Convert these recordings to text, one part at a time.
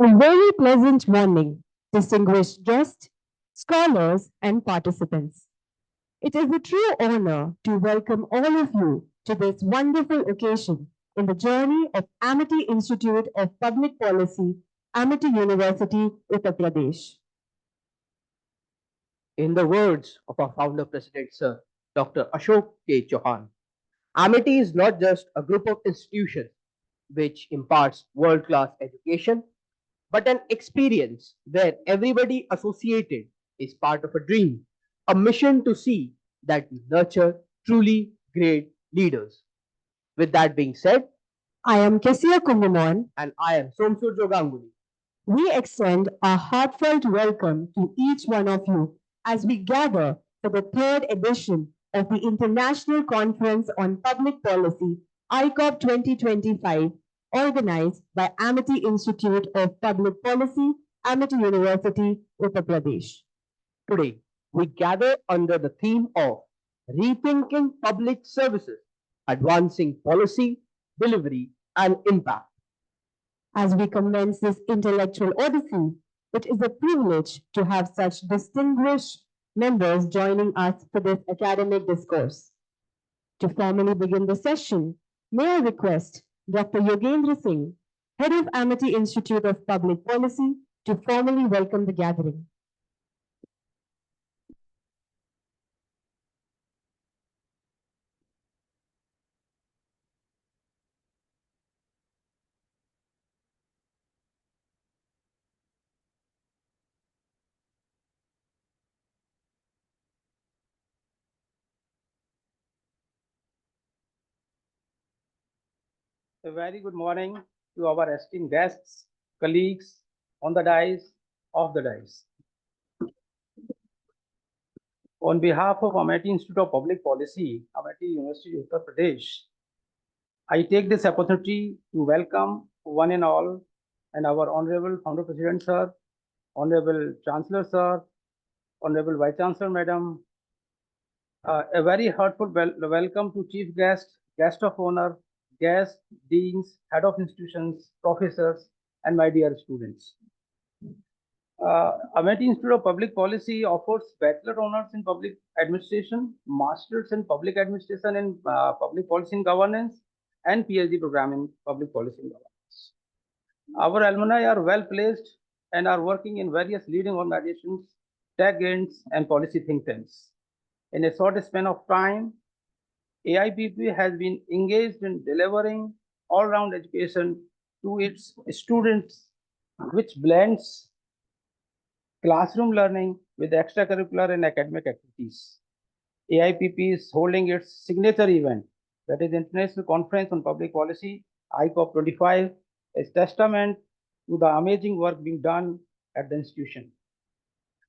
A very pleasant morning, distinguished guests, scholars, and participants. It is a true honor to welcome all of you to this wonderful occasion in the journey of Amity Institute of Public Policy, Amity University, Uttar Pradesh. In the words of our founder president, Sir Dr. Ashok K. Chauhan, Amity is not just a group of institutions which imparts world class education, but an experience where everybody associated is part of a dream, a mission to see that we nurture truly great leaders. With that being said, I am Kesia Kumumon. and I am Somsurjo Ganguly. We extend a heartfelt welcome to each one of you as we gather for the third edition of the International Conference on Public Policy, ICOP 2025, organized by Amity Institute of Public Policy, Amity University, Uttar Pradesh. Today, we gather under the theme of rethinking public services, advancing policy, delivery, and impact. As we commence this intellectual odyssey, it is a privilege to have such distinguished members joining us for this academic discourse. To formally begin the session, may I request Dr. Yogendra Singh, Head of Amity Institute of Public Policy, to formally welcome the gathering. A very good morning to our esteemed guests, colleagues on the dais, off the dais. On behalf of Amity Institute of Public Policy, Amity University, Uttar Pradesh, I take this opportunity to welcome one and all and our Honorable Founder President Sir, Honorable Chancellor Sir, Honorable Vice Chancellor Madam, a very heartfelt welcome to Chief Guest of Honor, guests, deans, head of institutions, professors, and my dear students. Amity Institute of Public Policy offers Bachelor Honors in Public Administration, Masters in Public Administration and Public Policy and Governance, and PhD program in Public Policy and Governance. Our alumni are well placed and are working in various leading organizations, tech giants, and policy think tanks. In a short span of time, AIPP has been engaged in delivering all-round education to its students, which blends classroom learning with extracurricular and academic activities. AIPP is holding its signature event, that is International Conference on Public Policy, ICOP'25, as testament to the amazing work being done at the institution.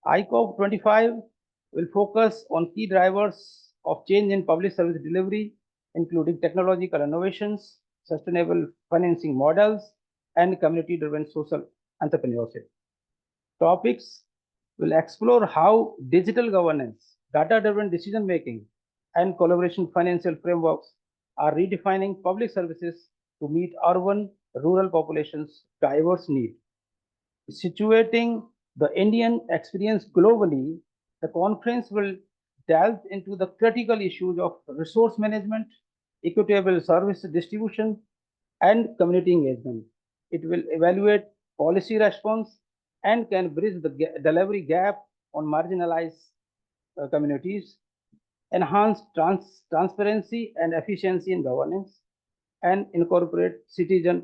ICOP'25 will focus on key drivers of change in public service delivery, including technological innovations, sustainable financing models, and community-driven social entrepreneurship. Topics will explore how digital governance, data-driven decision-making, and collaboration financial frameworks are redefining public services to meet urban, rural populations' diverse needs. Situating the Indian experience globally, the conference will delve into the critical issues of resource management, equitable service distribution, and community engagement. It will evaluate policy response and can bridge the delivery gap on marginalized communities, enhance transparency and efficiency in governance, and incorporate citizen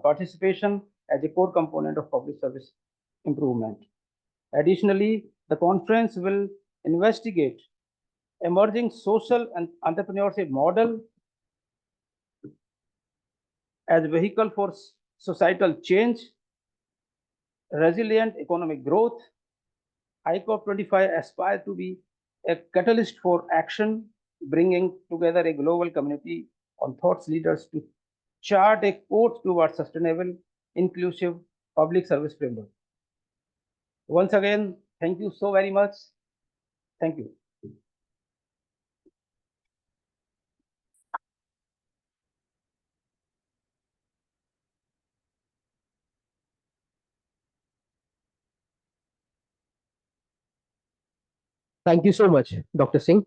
participation as a core component of public service improvement. Additionally, the conference will investigate emerging social and entrepreneurship model as vehicle for societal change, resilient economic growth. ICOP'25 aspire to be a catalyst for action, bringing together a global community on thought leaders to chart a course towards sustainable, inclusive public service framework. Once again, thank you so very much. Thank you. Thank you so much, Dr. Singh.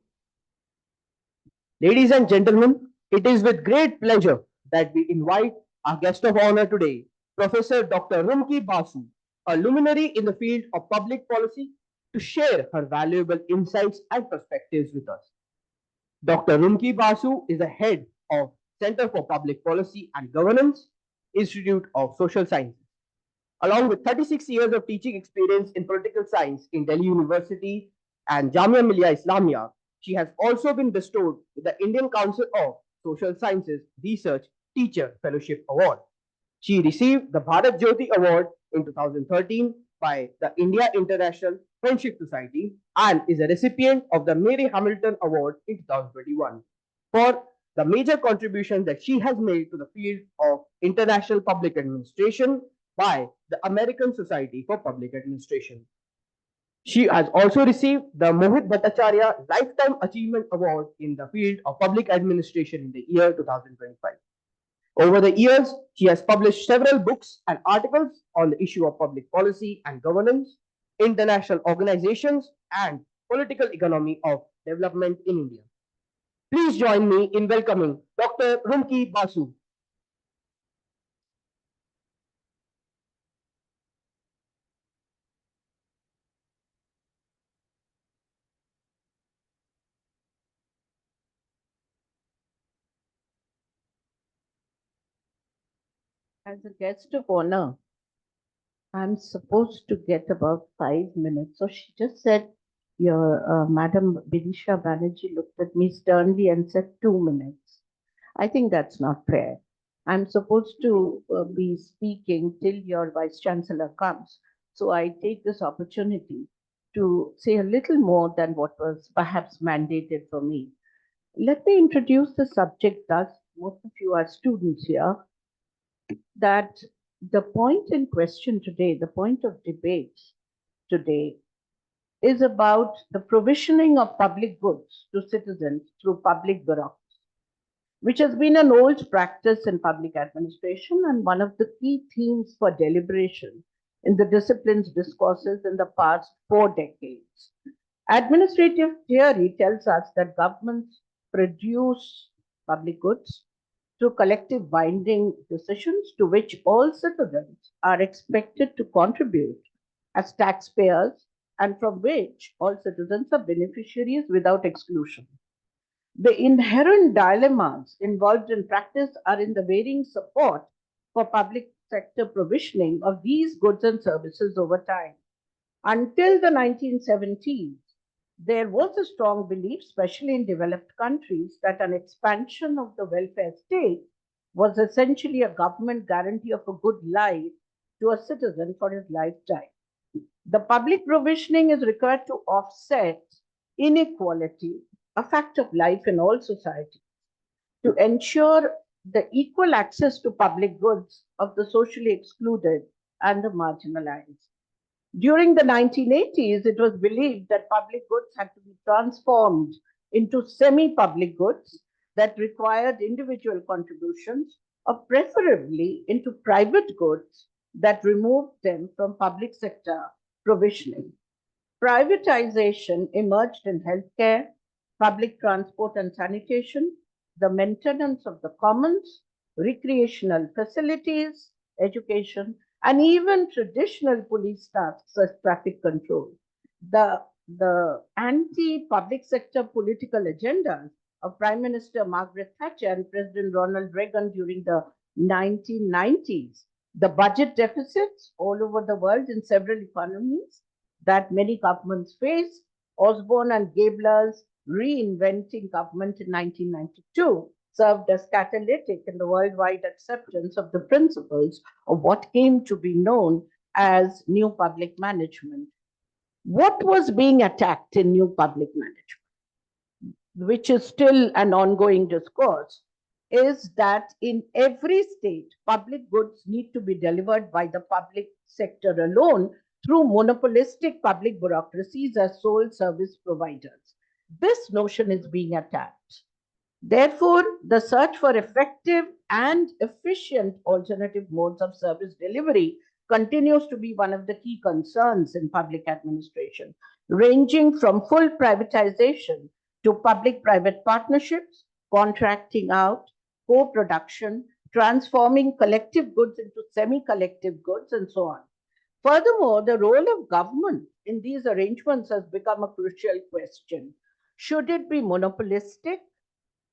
Ladies and gentlemen, it is with great pleasure that we invite our guest of honor today, Professor Dr. Rumki Basu, a luminary in the field of public policy, to share her valuable insights and perspectives with us. Dr. Rumki Basu is the head of Center for Public Policy and Governance, Institute of Social Sciences. Along with 36 years of teaching experience in political science in Delhi University and Jamia Millia Islamia, she has also been bestowed with the Indian Council of Social Sciences Research Teacher Fellowship Award. She received the Bharat Jyoti Award in 2013 by the India International Friendship Society and is a recipient of the Mary Hamilton Award in 2021 for the major contributions that she has made to the field of international public administration by the American Society for Public Administration. She has also received the Mohit Bhattacharya Lifetime Achievement Award in the field of public administration in the year 2025. Over the years, she has published several books and articles on the issue of public policy and governance, international organizations, and political economy of development in India. Please join me in welcoming Dr. Rumki Basu. As a guest of honor, I'm supposed to get about 5 minutes. So she just said, your Madam Bidisha Banerjee looked at me sternly and said 2 minutes. I think that's not fair. I'm supposed to be speaking till your Vice Chancellor comes. So I take this opportunity to say a little more than what was perhaps mandated for me. Let me introduce the subject thus. Most of you are students here, that the point in question today, the point of debate today, is about the provisioning of public goods to citizens through public bureaucracy, which has been an old practice in public administration and one of the key themes for deliberation in the discipline's discourses in the past 4 decades. Administrative theory tells us that governments produce public goods through collective binding decisions to which all citizens are expected to contribute as taxpayers and from which all citizens are beneficiaries without exclusion. The inherent dilemmas involved in practice are in the varying support for public sector provisioning of these goods and services over time. Until the 1970s, there was a strong belief, especially in developed countries, that an expansion of the welfare state was essentially a government guarantee of a good life to a citizen for his lifetime. The public provisioning is required to offset inequality, a fact of life in all societies, to ensure the equal access to public goods of the socially excluded and the marginalized. During the 1980s, it was believed that public goods had to be transformed into semi-public goods that required individual contributions, or preferably into private goods that removed them from public sector provisioning. Privatization emerged in healthcare, public transport and sanitation, the maintenance of the commons, recreational facilities, education, and even traditional police tasks as traffic control. The anti-public sector political agendas of Prime Minister Margaret Thatcher and President Ronald Reagan during the 1990s, the budget deficits all over the world in several economies that many governments face, Osborne and Gabler's reinventing government in 1992 served as catalytic in the worldwide acceptance of the principles of what came to be known as new public management. What was being attacked in new public management, which is still an ongoing discourse, is that in every state, public goods need to be delivered by the public sector alone through monopolistic public bureaucracies as sole service providers. This notion is being attacked. Therefore, the search for effective and efficient alternative modes of service delivery continues to be one of the key concerns in public administration, ranging from full privatization to public-private partnerships, contracting out, co-production, transforming collective goods into semi-collective goods, and so on. Furthermore, the role of government in these arrangements has become a crucial question. Should it be monopolistic,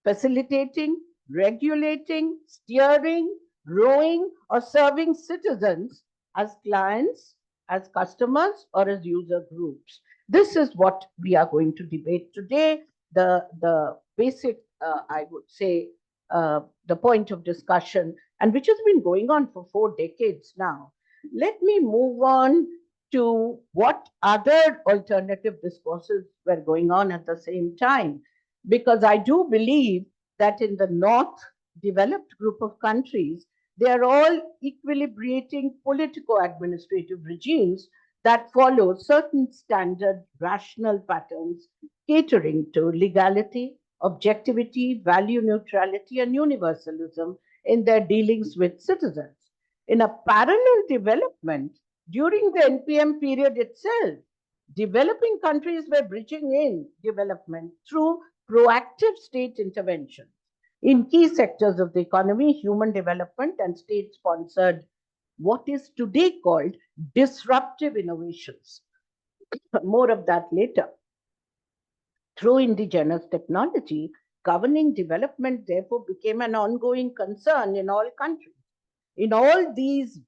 facilitating, regulating, steering, rowing, or serving citizens as clients, as customers, or as user groups? This is what we are going to debate today. The basic, I would say, the point of discussion, and which has been going on for 4 decades now. Let me move on to what other alternative discourses were going on at the same time, because I do believe that in the North developed group of countries, they are all equilibrating politico-administrative regimes that follow certain standard rational patterns catering to legality, objectivity, value neutrality, and universalism in their dealings with citizens. In a parallel development, during the NPM period itself, developing countries were bridging in development through proactive state intervention in key sectors of the economy, human development, and state-sponsored, what is today called disruptive innovations. More of that later. Through indigenous technology, governing development therefore became an ongoing concern in all countries. In all these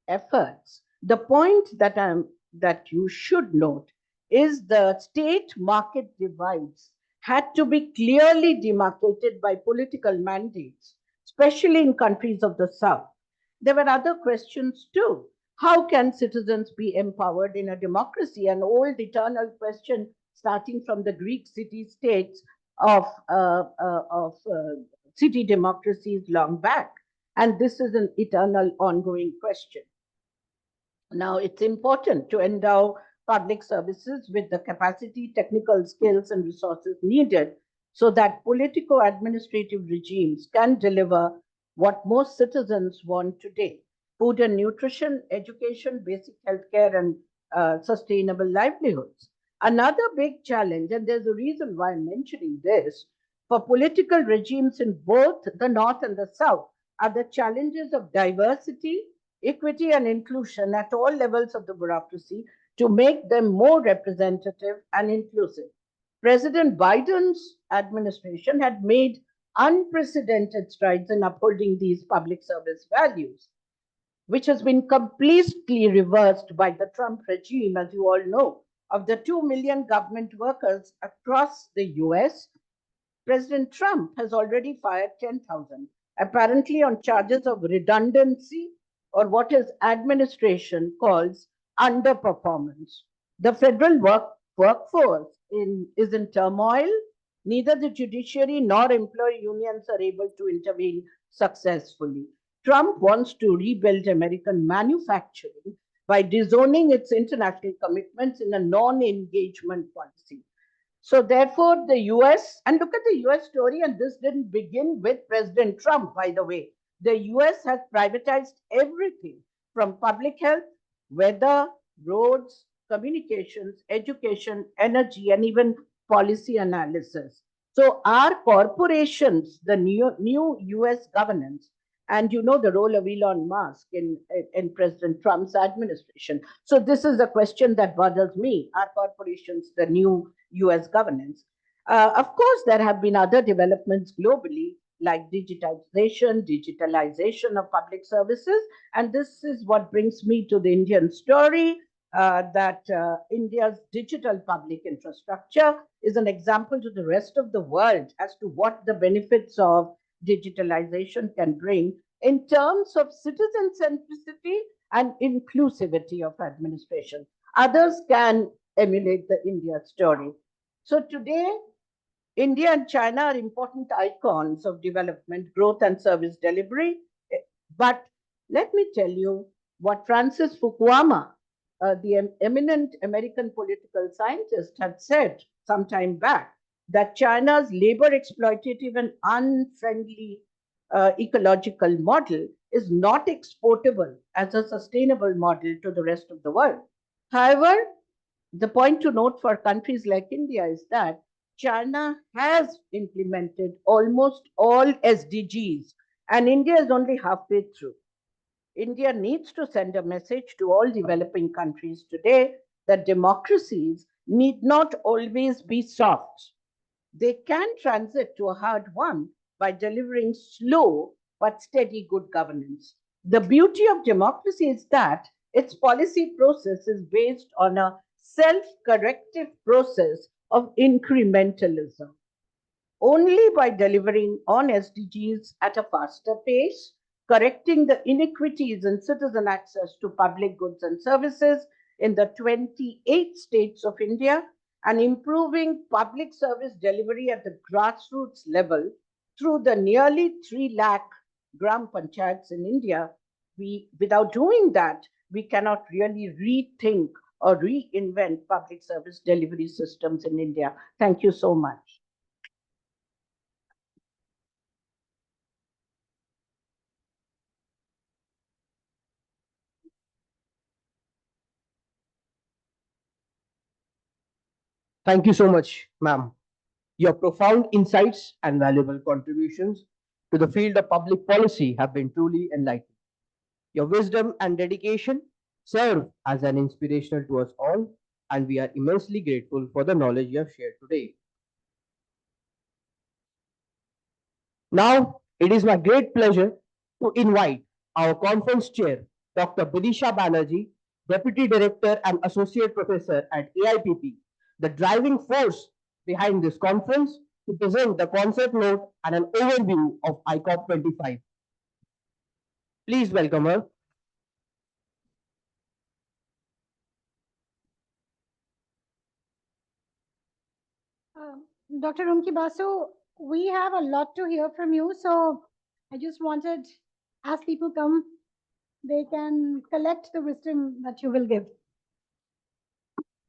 efforts, the point that you should note is the state-market divides had to be clearly demarcated by political mandates, especially in countries of the South. There were other questions too. How can citizens be empowered in a democracy? An old eternal question starting from the Greek city-states of city democracies long back. And this is an eternal ongoing question. Now, it's important to endow public services with the capacity, technical skills, and resources needed so that politico-administrative regimes can deliver what most citizens want today: food and nutrition, education, basic healthcare, and sustainable livelihoods. Another big challenge, and there's a reason why I'm mentioning this, for political regimes in both the North and the South are the challenges of diversity, equity, and inclusion at all levels of the bureaucracy to make them more representative and inclusive. President Biden's administration had made unprecedented strides in upholding these public service values, which has been completely reversed by the Trump regime, as you all know. Of the 2 million government workers across the US, President Trump has already fired 10,000, apparently on charges of redundancy, or what his administration calls underperformance. The federal workforce is in turmoil. Neither the judiciary nor employee unions are able to intervene successfully. Trump wants to rebuild American manufacturing by disowning its international commitments in a non-engagement policy. So therefore, the US, and look at the US story, and this didn't begin with President Trump, by the way. The US has privatized everything from public health, weather, roads, communications, education, energy, and even policy analysis. So our corporations, the new US governance, and you know the role of Elon Musk in President Trump's administration. So this is a question that bothers me. Are corporations the new US governance? Of course, there have been other developments globally, like digitalization of public services. And this is what brings me to the Indian story, that India's digital public infrastructure is an example to the rest of the world as to what the benefits of digitalization can bring in terms of citizen centricity and inclusivity of administration. Others can emulate the India story. So today, India and China are important icons of development, growth, and service delivery. But let me tell you what Francis Fukuyama, the eminent American political scientist, had said some time back, that China's labor exploitative and unfriendly ecological model is not exportable as a sustainable model to the rest of the world. However, the point to note for countries like India is that China has implemented almost all SDGs, and India is only halfway through. India needs to send a message to all developing countries today that democracies need not always be soft. They can transit to a hard one by delivering slow but steady good governance. The beauty of democracy is that its policy process is based on a self corrective process of incrementalism. Only by delivering on SDGs at a faster pace, correcting the inequities in citizen access to public goods and services in the 28 states of India, and improving public service delivery at the grassroots level through the nearly 3 lakh gram panchayats in India, without doing that, we cannot really rethink or reinvent public service delivery systems in India. Thank you so much. Thank you so much, ma'am. Your profound insights and valuable contributions to the field of public policy have been truly enlightening. Your wisdom and dedication serve as an inspiration to us all, and we are immensely grateful for the knowledge you have shared today. Now, it is my great pleasure to invite our conference chair, Dr. Bidisha Banerjee, Deputy Director and Associate Professor at AIPP, the driving force behind this conference, to present the concept note and an overview of ICOPP'25. Please welcome her. Dr. Rumki Basu, we have a lot to hear from you. So I just wanted, as people come, they can collect the wisdom that you will give.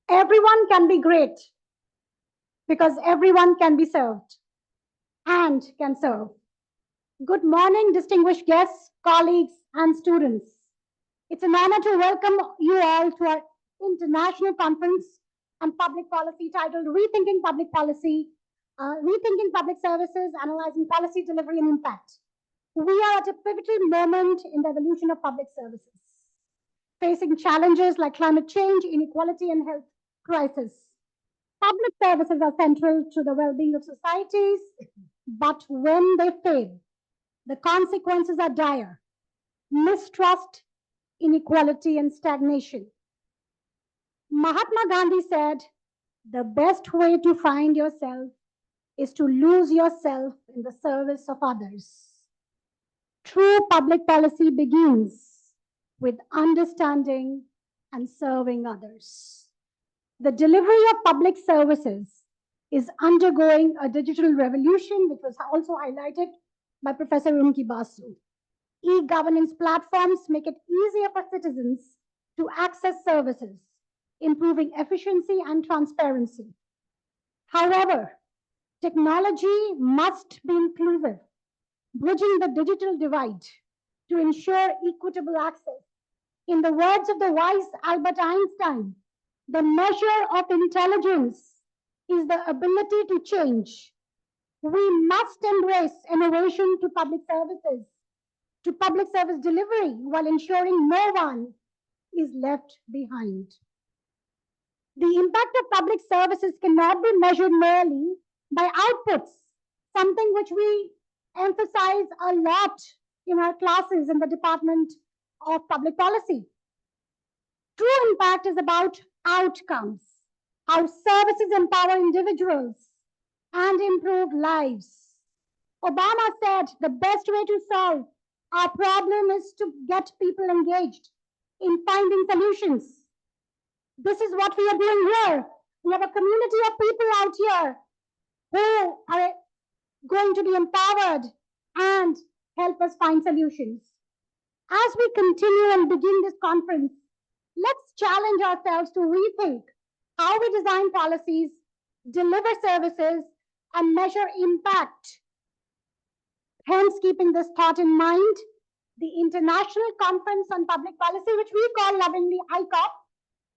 Everyone can be great because everyone can be served and can serve. Good morning, distinguished guests, colleagues, and students. It's an honor to welcome you all to our international conference on public policy titled Rethinking Public Policy, Rethinking Public Services, Analyzing Policy Delivery and Impact. We are at a pivotal moment in the evolution of public services, facing challenges like climate change, inequality, and health crisis. Public services are central to the well-being of societies, but when they fail, the consequences are dire. Mistrust, inequality, and stagnation. Mahatma Gandhi said, the best way to find yourself is to lose yourself in the service of others. True public policy begins with understanding and serving others. The delivery of public services is undergoing a digital revolution, which was also highlighted by Professor Rumki Basu. E-governance platforms make it easier for citizens to access services, improving efficiency and transparency. However, technology must be inclusive, bridging the digital divide to ensure equitable access. In the words of the wise Albert Einstein, the measure of intelligence is the ability to change. We must embrace innovation to public services, to public service delivery, while ensuring no one is left behind. The impact of public services cannot be measured merely by outputs, something which we emphasize a lot in our classes in the Department of Public Policy. True impact is about outcomes, how services empower individuals and improve lives. Obama said the best way to solve our problem is to get people engaged in finding solutions. This is what we are doing here. We have a community of people out here who are going to be empowered and help us find solutions. As we continue and begin this conference, let's challenge ourselves to rethink how we design policies, deliver services, and measure impact. Hence, keeping this thought in mind, The International Conference on Public Policy, which we call lovingly ICOP,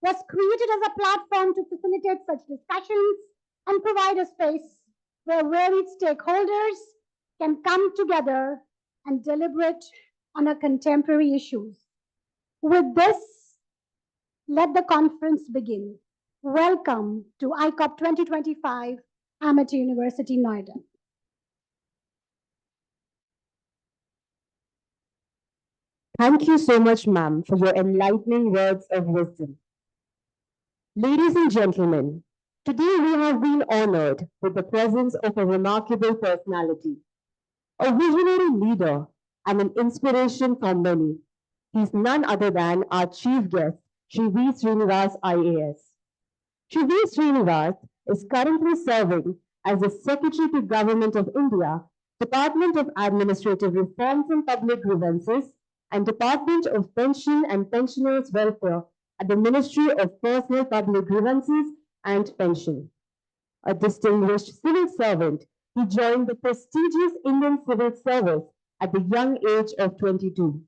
was created as a platform to facilitate such discussions and provide a space where varied stakeholders can come together and deliberate on our contemporary issues. With this, let the conference begin. Welcome to ICOP 2025, Amity University, Noida. Thank you so much, ma'am, for your enlightening words of wisdom. Ladies and gentlemen, today we have been honored with the presence of a remarkable personality, a visionary leader, and an inspiration for many. He's none other than our chief guest, Shri V. Srinivas IAS. Shri V. Srinivas is currently serving as the Secretary to Government of India, Department of Administrative Reforms and Public Grievances, and Department of Pension and Pensioners' Welfare at the Ministry of Personal Public Grievances and Pension. A distinguished civil servant, he joined the prestigious Indian Civil Service at the young age of 22.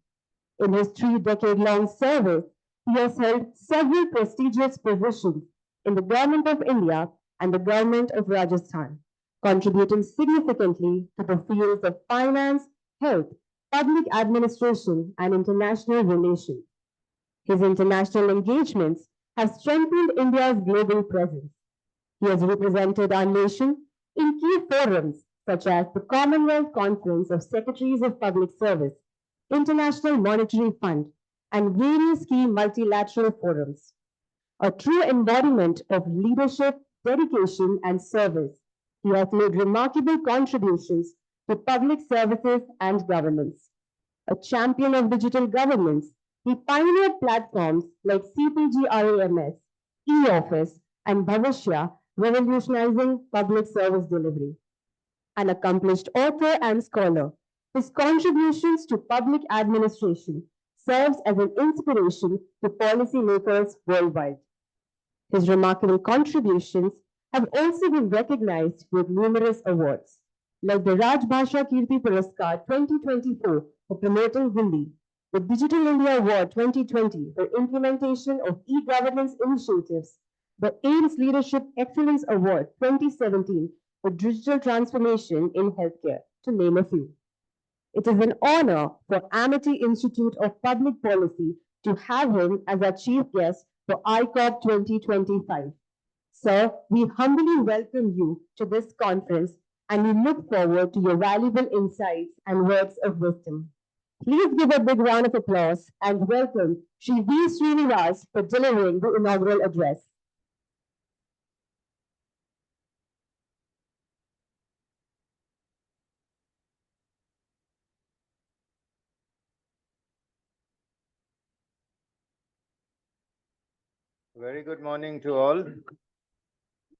In his 3-decade-long service, he has held several prestigious positions in the Government of India and the Government of Rajasthan, contributing significantly to the fields of finance, health, public administration, and international relations. His international engagements have strengthened India's global presence. He has represented our nation in key forums such as the Commonwealth Conference of Secretaries of Public Service, International Monetary Fund, and various key multilateral forums. A true embodiment of leadership, dedication, and service, he has made remarkable contributions to public services and governance. A champion of digital governance, he pioneered platforms like CPG-RAMS, e-Office, and Bhavishya, revolutionizing public service delivery. An accomplished author and scholar, his contributions to public administration serves as an inspiration to policymakers worldwide. His remarkable contributions have also been recognized with numerous awards, like the Rajbhasha Kirti Puraskar 2024 for promoting Hindi, the Digital India Award 2020 for implementation of e-governance initiatives, the AIMS Leadership Excellence Award 2017 for digital transformation in healthcare, to name a few. It is an honor for Amity Institute of Public Policy to have him as our chief guest for ICOP 2025. Sir, we humbly welcome you to this conference and we look forward to your valuable insights and words of wisdom. Please give a big round of applause and welcome Shri V. Srinivas for delivering the inaugural address. Very good morning to all.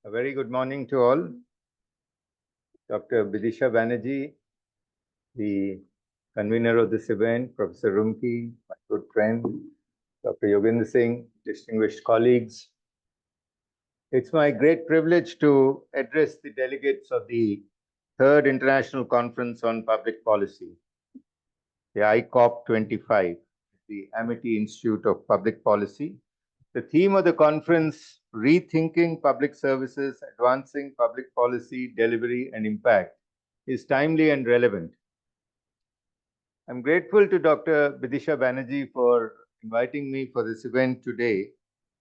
A very good morning to all. Dr. Bidisha Banerjee, the convener of this event, Professor Rumki, my good friend, Dr. Yogendra Singh, distinguished colleagues. It's my great privilege to address the delegates of the Third International Conference on Public Policy, the ICOP'25, the Amity Institute of Public Policy. The theme of the conference, Rethinking Public Services, Advancing Public Policy, Delivery and Impact, is timely and relevant. I'm grateful to Dr. Bidisha Banerjee for inviting me for this event today.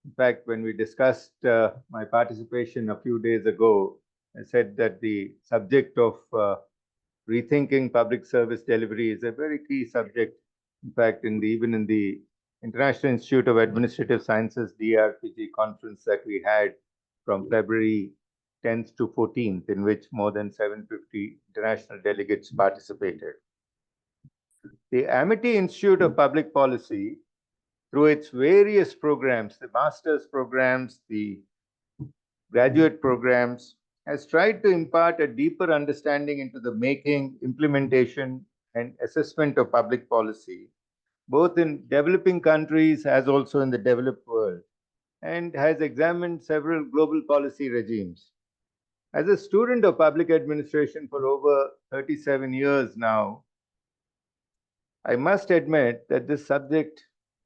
In fact, when we discussed my participation a few days ago, I said that the subject of rethinking public service delivery is a very key subject. In fact, even in the International Institute of Administrative Sciences DRPG conference that we had from February 10th to 14th, in which more than 750 international delegates participated. The Amity Institute of Public Policy, through its various programs, the master's programs, the graduate programs, has tried to impart a deeper understanding into the making, implementation, and assessment of public policy, both in developing countries as also in the developed world, and has examined several global policy regimes. As a student of public administration for over 37 years now, I must admit that this subject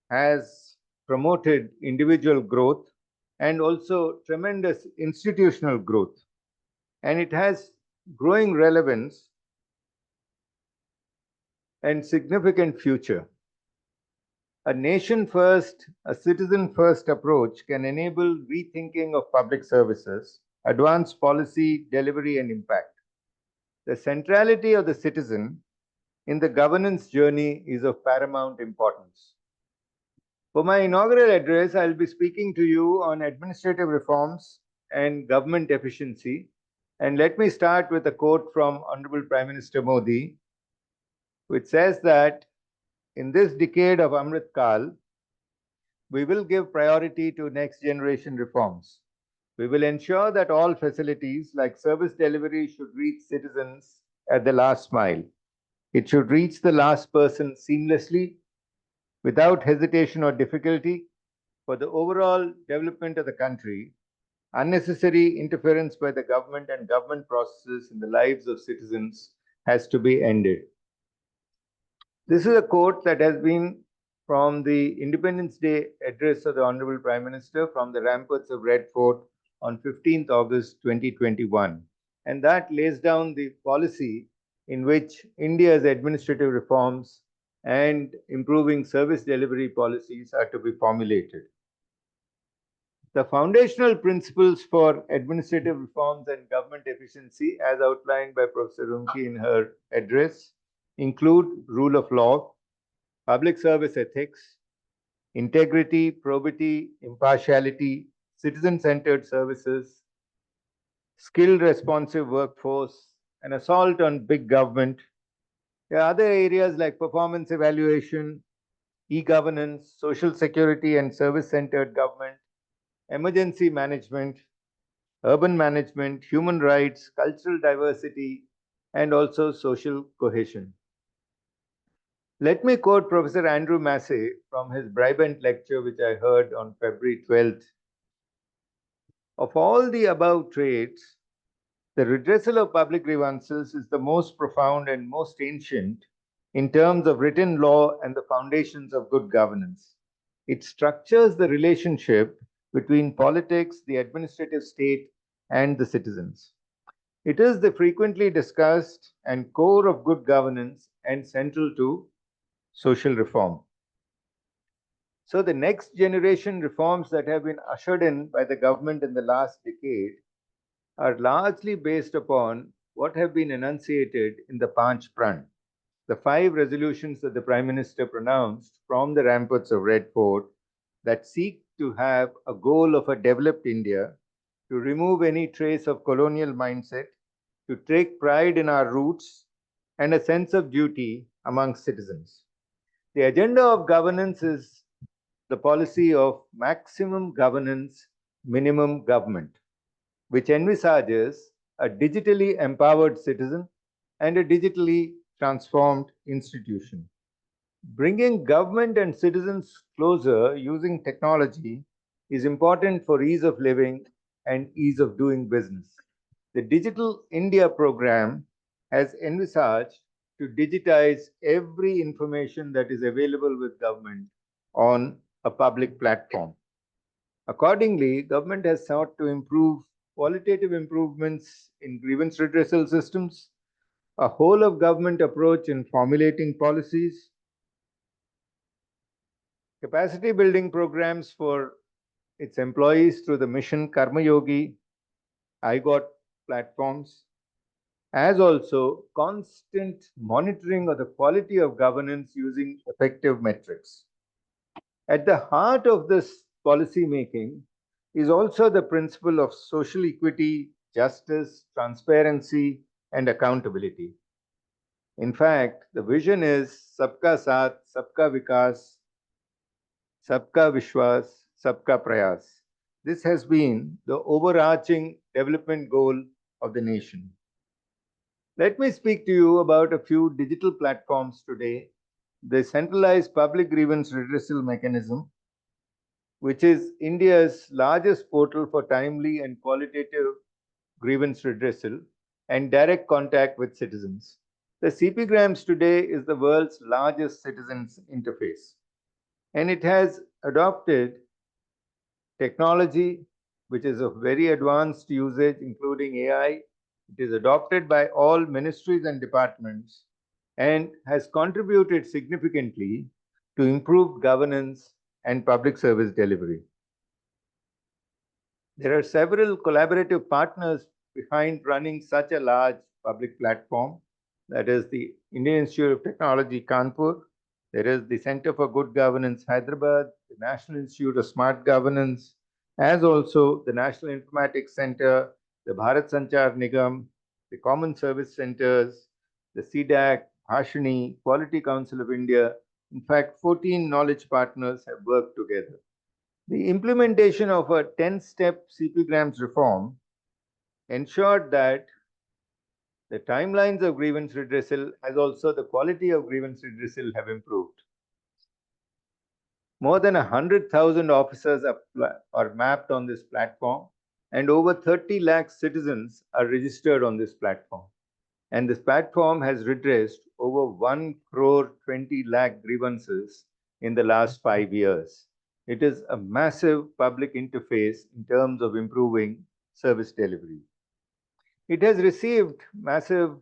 has promoted individual growth and also tremendous institutional growth, and it has growing relevance and significant future. A nation first, a citizen first approach can enable rethinking of public services, advance policy, delivery, and impact. The centrality of the citizen in the governance journey is of paramount importance. For my inaugural address, I'll be speaking to you on administrative reforms and government efficiency. And let me start with a quote from Honorable Prime Minister Modi, which says that in this decade of Amrit Kal, we will give priority to next generation reforms. We will ensure that all facilities like service delivery should reach citizens at the last mile. It should reach the last person seamlessly, without hesitation or difficulty. For the overall development of the country, unnecessary interference by the government and government processes in the lives of citizens has to be ended. This is a quote that has been from the Independence Day address of the Honorable Prime Minister from the ramparts of Red Fort on 15th August 2021. And that lays down the policy in which India's administrative reforms and improving service delivery policies are to be formulated. The foundational principles for administrative reforms and government efficiency, as outlined by Professor Rumki in her address, include rule of law, public service ethics, integrity, probity, impartiality, citizen-centered services, skilled responsive workforce, an assault on big government. There are other areas like performance evaluation, e-governance, social security and service-centered government, emergency management, urban management, human rights, cultural diversity, and also social cohesion. Let me quote Professor Andrew Massey from his Bribant lecture, which I heard on February 12th. Of all the above traits, the redressal of public grievances is the most profound and most ancient in terms of written law and the foundations of good governance. It structures the relationship between politics, the administrative state, and the citizens. It is the frequently discussed and core of good governance and central to social reform. So the next generation reforms that have been ushered in by the government in the last decade are largely based upon what have been enunciated in the Panch Pran, the 5 resolutions that the Prime Minister pronounced from the ramparts of Red Fort that seek to have a goal of a developed India, to remove any trace of colonial mindset, to take pride in our roots, and a sense of duty among citizens. The agenda of governance is the policy of maximum governance, minimum government, which envisages a digitally empowered citizen and a digitally transformed institution. Bringing government and citizens closer using technology is important for ease of living and ease of doing business. The Digital India program has envisaged to digitize every information that is available with government on a public platform. Accordingly, government has sought to improve qualitative improvements in grievance redressal systems, a whole of government approach in formulating policies, capacity building programs for its employees through the Mission Karma Yogi, ICOPP platforms, as also constant monitoring of the quality of governance using effective metrics. At the heart of this policy making is also the principle of social equity, justice, transparency, and accountability. In fact, the vision is Sabka Saath, Sabka Vikas, Sabka Vishwas, Sabka Prayas. This has been the overarching development goal of the nation. Let me speak to you about a few digital platforms today. The centralized public grievance redressal mechanism, which is India's largest portal for timely and qualitative grievance redressal and direct contact with citizens. The CPgrams today is the world's largest citizens interface, and it has adopted technology which is of very advanced usage, including AI. It is adopted by all ministries and departments and has contributed significantly to improved governance and public service delivery. There are several collaborative partners behind running such a large public platform. That is the Indian Institute of Technology, Kanpur. There is the Center for Good Governance, Hyderabad, the National Institute of Smart Governance, as also the National Informatics Center, the Bharat Sanchar Nigam, the Common Service Centers, the CDAC, Bhashini, Quality Council of India. In fact, 14 knowledge partners have worked together. The implementation of a 10-step CPgrams reform ensured that the timelines of grievance redressal as also the quality of grievance redressal have improved. More than 100,000 officers are mapped on this platform, and over 30 lakh citizens are registered on this platform. And this platform has redressed over 1 crore 20 lakh grievances in the last 5 years. It is a massive public interface in terms of improving service delivery. It has received massive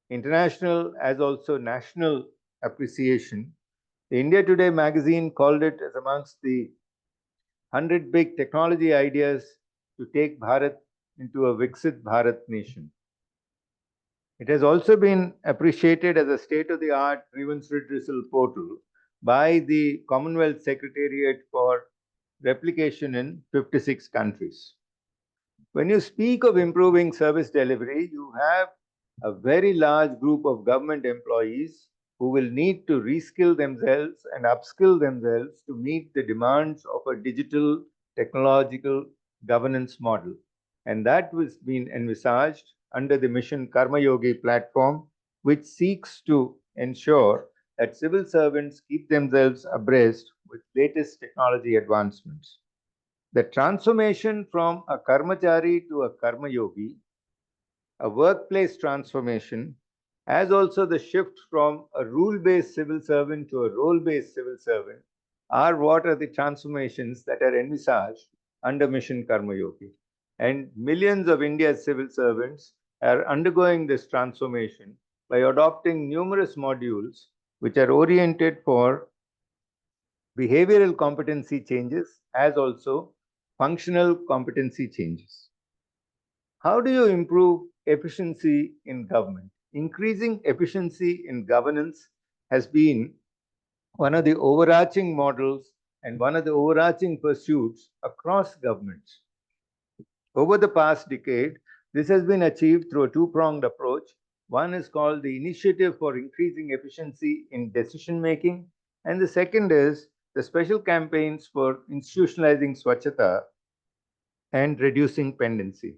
international as also national appreciation. The India Today magazine called it as amongst the 100 big technology ideas to take Bharat into a Viksit Bharat nation. It has also been appreciated as a state-of-the-art grievance redressal portal by the Commonwealth Secretariat for replication in 56 countries. When you speak of improving service delivery, you have a very large group of government employees who will need to reskill themselves and upskill themselves to meet the demands of a digital technological governance model. And that was being envisaged under the Mission Karma Yogi platform, which seeks to ensure that civil servants keep themselves abreast with latest technology advancements. The transformation from a karmachari to a karma yogi, a workplace transformation, as also the shift from a rule-based civil servant to a role-based civil servant, are what are the transformations that are envisaged under Mission Karma Yogi. And millions of India's civil servants are undergoing this transformation by adopting numerous modules which are oriented for behavioral competency changes as also functional competency changes. How do you improve efficiency in government? Increasing efficiency in governance has been one of the overarching models and one of the overarching pursuits across governments. Over the past decade, this has been achieved through a two-pronged approach. One is called the Initiative for Increasing Efficiency in Decision Making, and the second is the special campaigns for institutionalizing Swachhata and reducing pendency.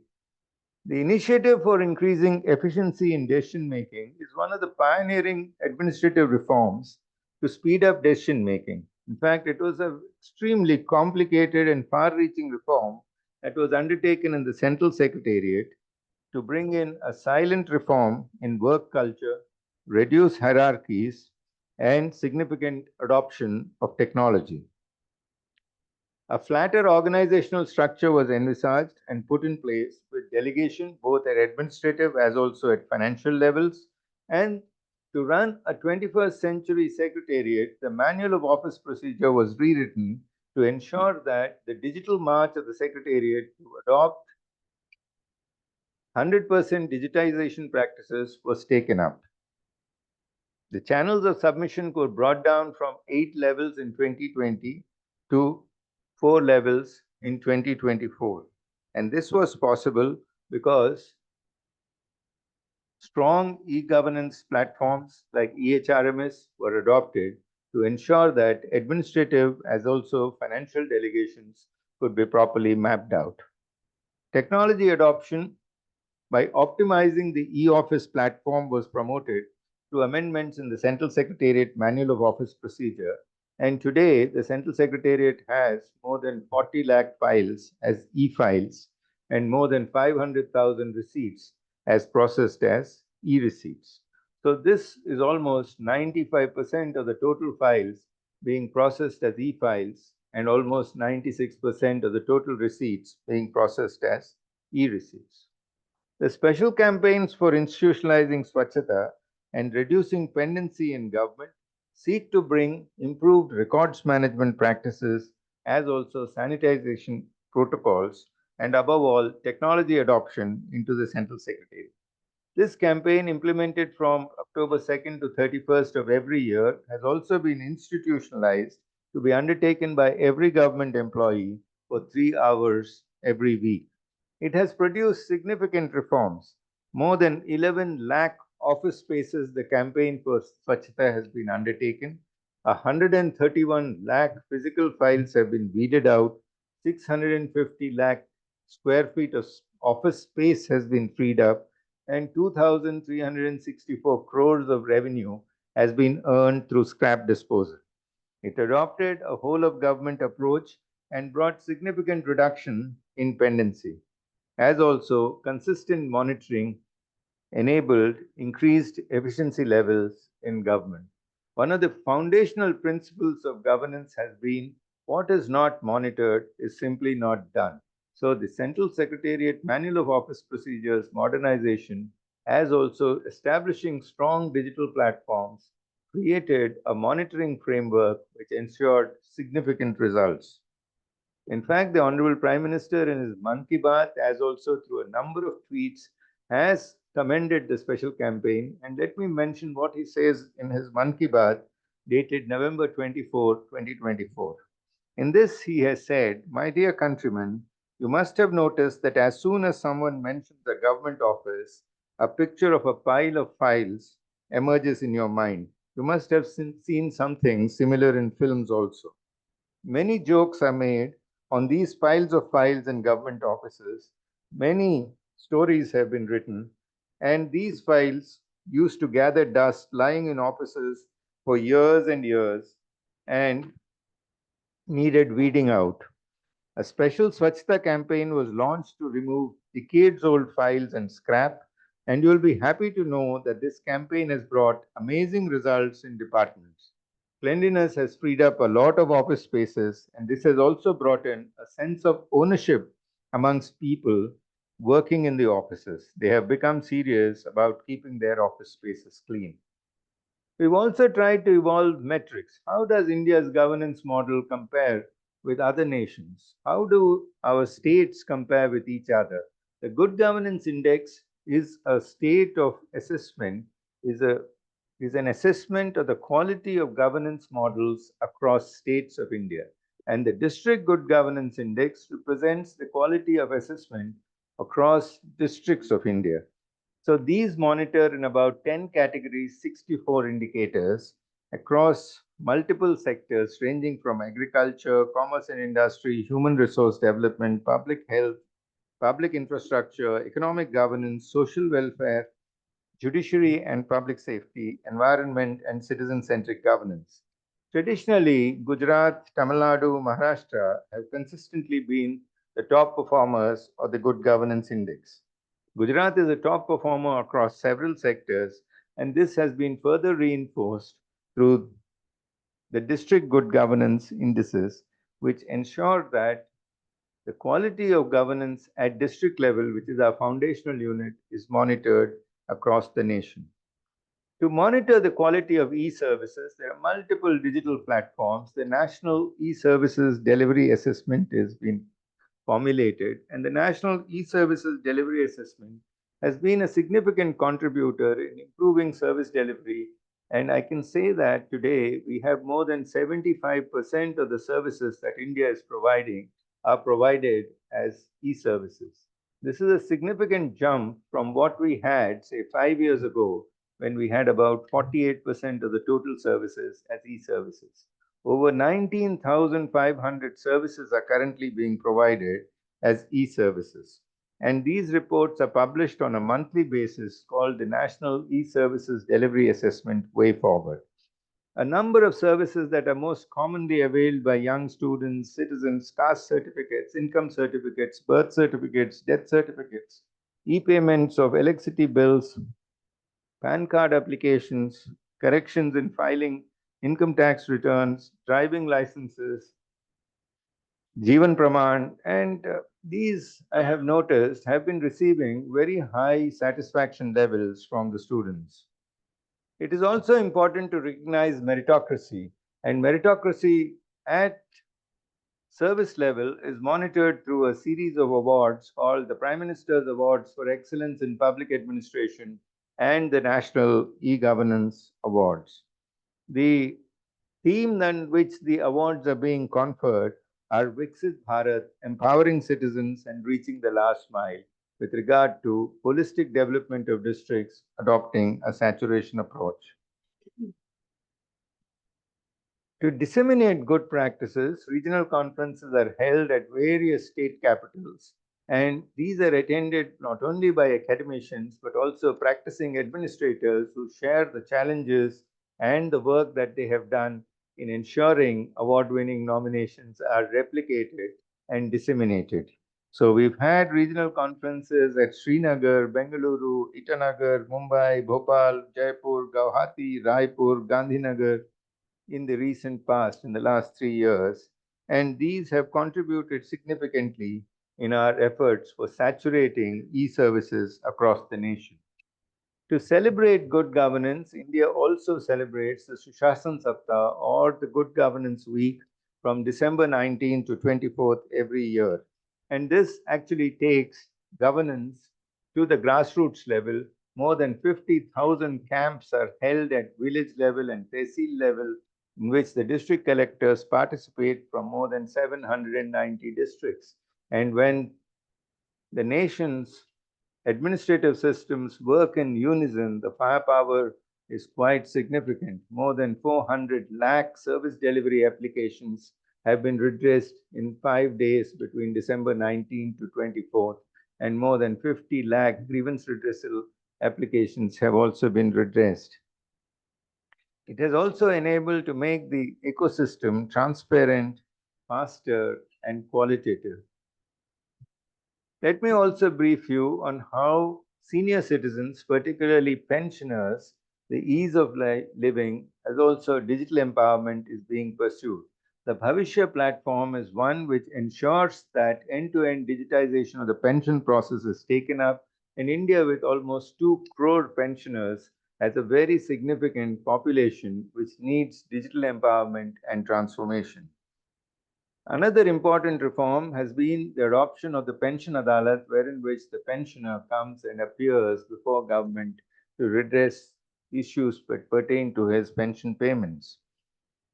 The Initiative for Increasing Efficiency in Decision Making is one of the pioneering administrative reforms to speed up decision making. In fact, it was an extremely complicated and far-reaching reform that was undertaken in the Central Secretariat to bring in a silent reform in work culture, reduce hierarchies, and significant adoption of technology. A flatter organizational structure was envisaged and put in place with delegation both at administrative as also at financial levels. And to run a 21st century secretariat, the manual of office procedure was rewritten to ensure that the digital march of the secretariat to adopt 100% digitization practices was taken up. The channels of submission were brought down from 8 levels in 2020 to 4 levels in 2024. And this was possible because strong e-governance platforms like EHRMS were adopted to ensure that administrative as also financial delegations could be properly mapped out. Technology adoption by optimizing the e-office platform was promoted through amendments in the Central Secretariat Manual of Office Procedure. And today, the Central Secretariat has more than 40 lakh files as e-files and more than 500,000 receipts as processed as e-receipts. So this is almost 95% of the total files being processed as e-files and almost 96% of the total receipts being processed as e-receipts. The special campaigns for institutionalizing Swachhata and reducing pendency in government seek to bring improved records management practices as also sanitization protocols and above all technology adoption into the Central Secretariat. This campaign, implemented from October 2nd to 31st of every year, has also been institutionalized to be undertaken by every government employee for 3 hours every week. It has produced significant reforms. More than 11 lakh office spaces the campaign for Swachhata has been undertaken. 131 lakh physical files have been weeded out. 650 lakh square feet of office space has been freed up, and 2,364 crores of revenue has been earned through scrap disposal. It adopted a whole of government approach and brought significant reduction in pendency, as also consistent monitoring enabled increased efficiency levels in government. One of the foundational principles of governance has been what is not monitored is simply not done. So the Central Secretariat Manual of Office Procedures modernization, as also establishing strong digital platforms, created a monitoring framework which ensured significant results. In fact, the Honorable Prime Minister in his Mann Ki Baat, as also through a number of tweets, has commended the special campaign. And let me mention what he says in his Mann Ki Baat, dated November 24, 2024. In this, he has said, "My dear countrymen, you must have noticed that as soon as someone mentions a government office, a picture of a pile of files emerges in your mind. You must have seen something similar in films also. Many jokes are made on these piles of files in government offices. Many stories have been written, and these files used to gather dust lying in offices for years and years and needed weeding out. A special Swachhata campaign was launched to remove decades old files and scrap, and you'll be happy to know that this campaign has brought amazing results in departments. Cleanliness has freed up a lot of office spaces, and this has also brought in a sense of ownership amongst people working in the offices. They have become serious about keeping their office spaces clean. We've also tried to evolve metrics. How does India's governance model compare with other nations? How do our states compare with each other? The Good Governance Index is a state of assessment, is an assessment of the quality of governance models across states of India. And the District Good Governance Index represents the quality of assessment across districts of India. So these monitor in about 10 categories, 64 indicators across multiple sectors ranging from agriculture, commerce and industry, human resource development, public health, public infrastructure, economic governance, social welfare, judiciary and public safety, environment and citizen-centric governance. Traditionally, Gujarat, Tamil Nadu, Maharashtra have consistently been the top performers of the Good Governance Index. Gujarat is a top performer across several sectors, and this has been further reinforced through the district good governance indices, which ensure that the quality of governance at district level, which is our foundational unit, is monitored across the nation. To monitor the quality of e-services, there are multiple digital platforms. The National E-Services Delivery Assessment has been formulated, and the National E-Services Delivery Assessment has been a significant contributor in improving service delivery. And I can say that today we have more than 75% of the services that India is providing are provided as e-services. This is a significant jump from what we had, say, 5 years ago, when we had about 48% of the total services as e-services. Over 19,500 services are currently being provided as e-services. And these reports are published on a monthly basis called the National E-Services Delivery Assessment Way Forward. A number of services that are most commonly availed by young students, citizens, caste certificates, income certificates, birth certificates, death certificates, e-payments of electricity bills, PAN card applications, corrections in filing income tax returns, driving licenses, Jeevan Praman, and these I have noticed have been receiving very high satisfaction levels from the students. It is also important to recognize meritocracy, and meritocracy at service level is monitored through a series of awards called the Prime Minister's Awards for Excellence in Public Administration and the National E-Governance Awards. The theme on which the awards are being conferred are Viksit Bharat, empowering citizens and reaching the last mile with regard to holistic development of districts adopting a saturation approach. To disseminate good practices, regional conferences are held at various state capitals, and these are attended not only by academicians but also practicing administrators who share the challenges and the work that they have done in ensuring award-winning nominations are replicated and disseminated. So we've had regional conferences at Srinagar, Bengaluru, Itanagar, Mumbai, Bhopal, Jaipur, Guwahati, Raipur, Gandhinagar, in the recent past, in the last 3 years, and these have contributed significantly in our efforts for saturating e-services across the nation. To celebrate good governance, India also celebrates the Sushasana Saptah or the Good Governance Week from December 19 to 24th every year. And this actually takes governance to the grassroots level. More than 50,000 camps are held at village level and tehsil level, in which the district collectors participate from more than 790 districts. And when the nation's administrative systems work in unison, the firepower is quite significant. More than 400 lakh service delivery applications have been redressed in 5 days between December 19 to 24th, and more than 50 lakh grievance redressal applications have also been redressed. It has also enabled to make the ecosystem transparent, faster, and qualitative. Let me also brief you on how senior citizens, particularly pensioners, the ease of living, as also digital empowerment is being pursued. The Bhavishya platform is one which ensures that end-to-end digitization of the pension process is taken up, and India, with almost 2 crore pensioners, has a very significant population which needs digital empowerment and transformation. Another important reform has been the adoption of the Pension Adalat, wherein which the pensioner comes and appears before government to redress issues that pertain to his pension payments.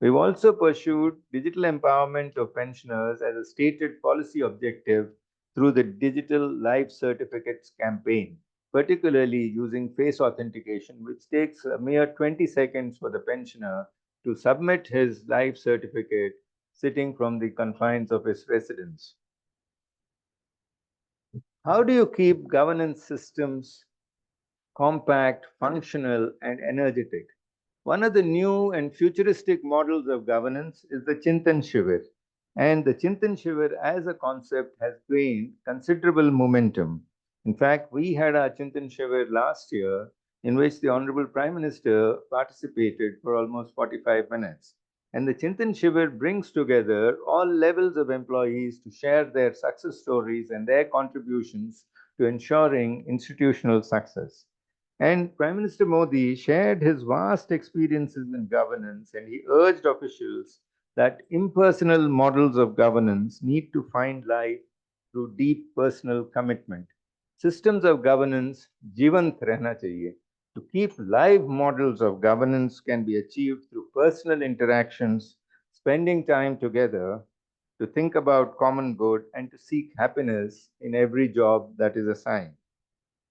We've also pursued digital empowerment of pensioners as a stated policy objective through the Digital Life Certificates campaign, particularly using face authentication, which takes a mere 20 seconds for the pensioner to submit his life certificate sitting from the confines of his residence. How do you keep governance systems compact, functional, and energetic? One of the new and futuristic models of governance is the Chintan Shivir. And the Chintan Shivir as a concept has gained considerable momentum. In fact, we had our Chintan Shivir last year, in which the Honorable Prime Minister participated for almost 45 minutes. And the Chintan Shivir brings together all levels of employees to share their success stories and their contributions to ensuring institutional success. And Prime Minister Modi shared his vast experiences in governance, and he urged officials that impersonal models of governance need to find life through deep personal commitment. Systems of governance जीवंत रहना चाहिए. To keep live models of governance can be achieved through personal interactions, spending time together to think about common good and to seek happiness in every job that is assigned.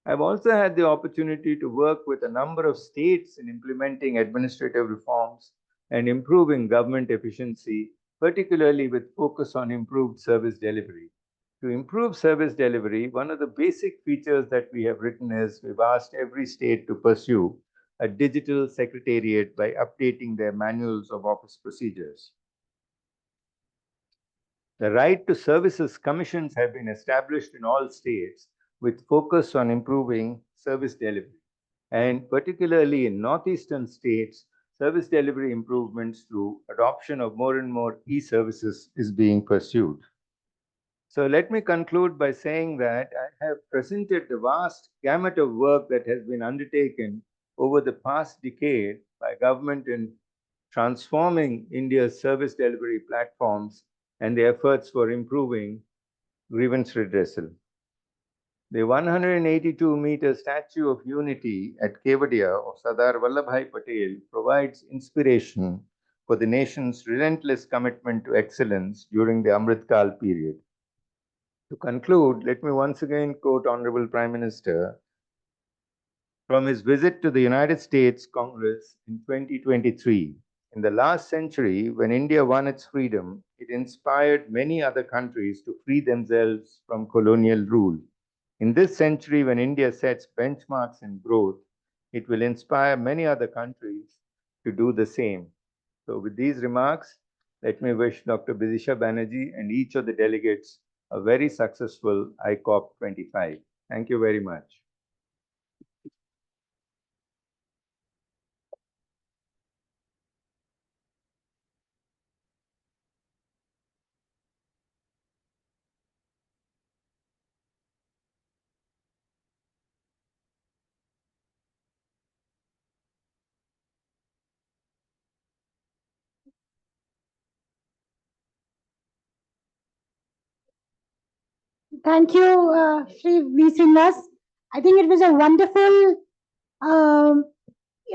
I've also had the opportunity to work with a number of states in implementing administrative reforms and improving government efficiency, particularly with focus on improved service delivery. To improve service delivery, one of the basic features that we have written is we've asked every state to pursue a digital secretariat by updating their manuals of office procedures. The right to services commissions have been established in all states with focus on improving service delivery. and particularly in northeastern states, service delivery improvements through adoption of more and more e-services is being pursued. So let me conclude by saying that I have presented the vast gamut of work that has been undertaken over the past decade by government in transforming India's service delivery platforms and the efforts for improving grievance redressal. The 182-meter Statue of Unity at Kevadia of Sardar Vallabhai Patel provides inspiration for the nation's relentless commitment to excellence during the Amritkal period. To conclude, let me once again quote Honorable Prime Minister from his visit to the United States Congress in 2023. In the last century, when India won its freedom, it inspired many other countries to free themselves from colonial rule. In this century, when India sets benchmarks in growth, it will inspire many other countries to do the same. So with these remarks, let me wish Dr. Bidisha Banerjee and each of the delegates a very successful ICOPP'25. Thank you very much. Thank you, Sri V. Srinivas. I think it was a wonderful um,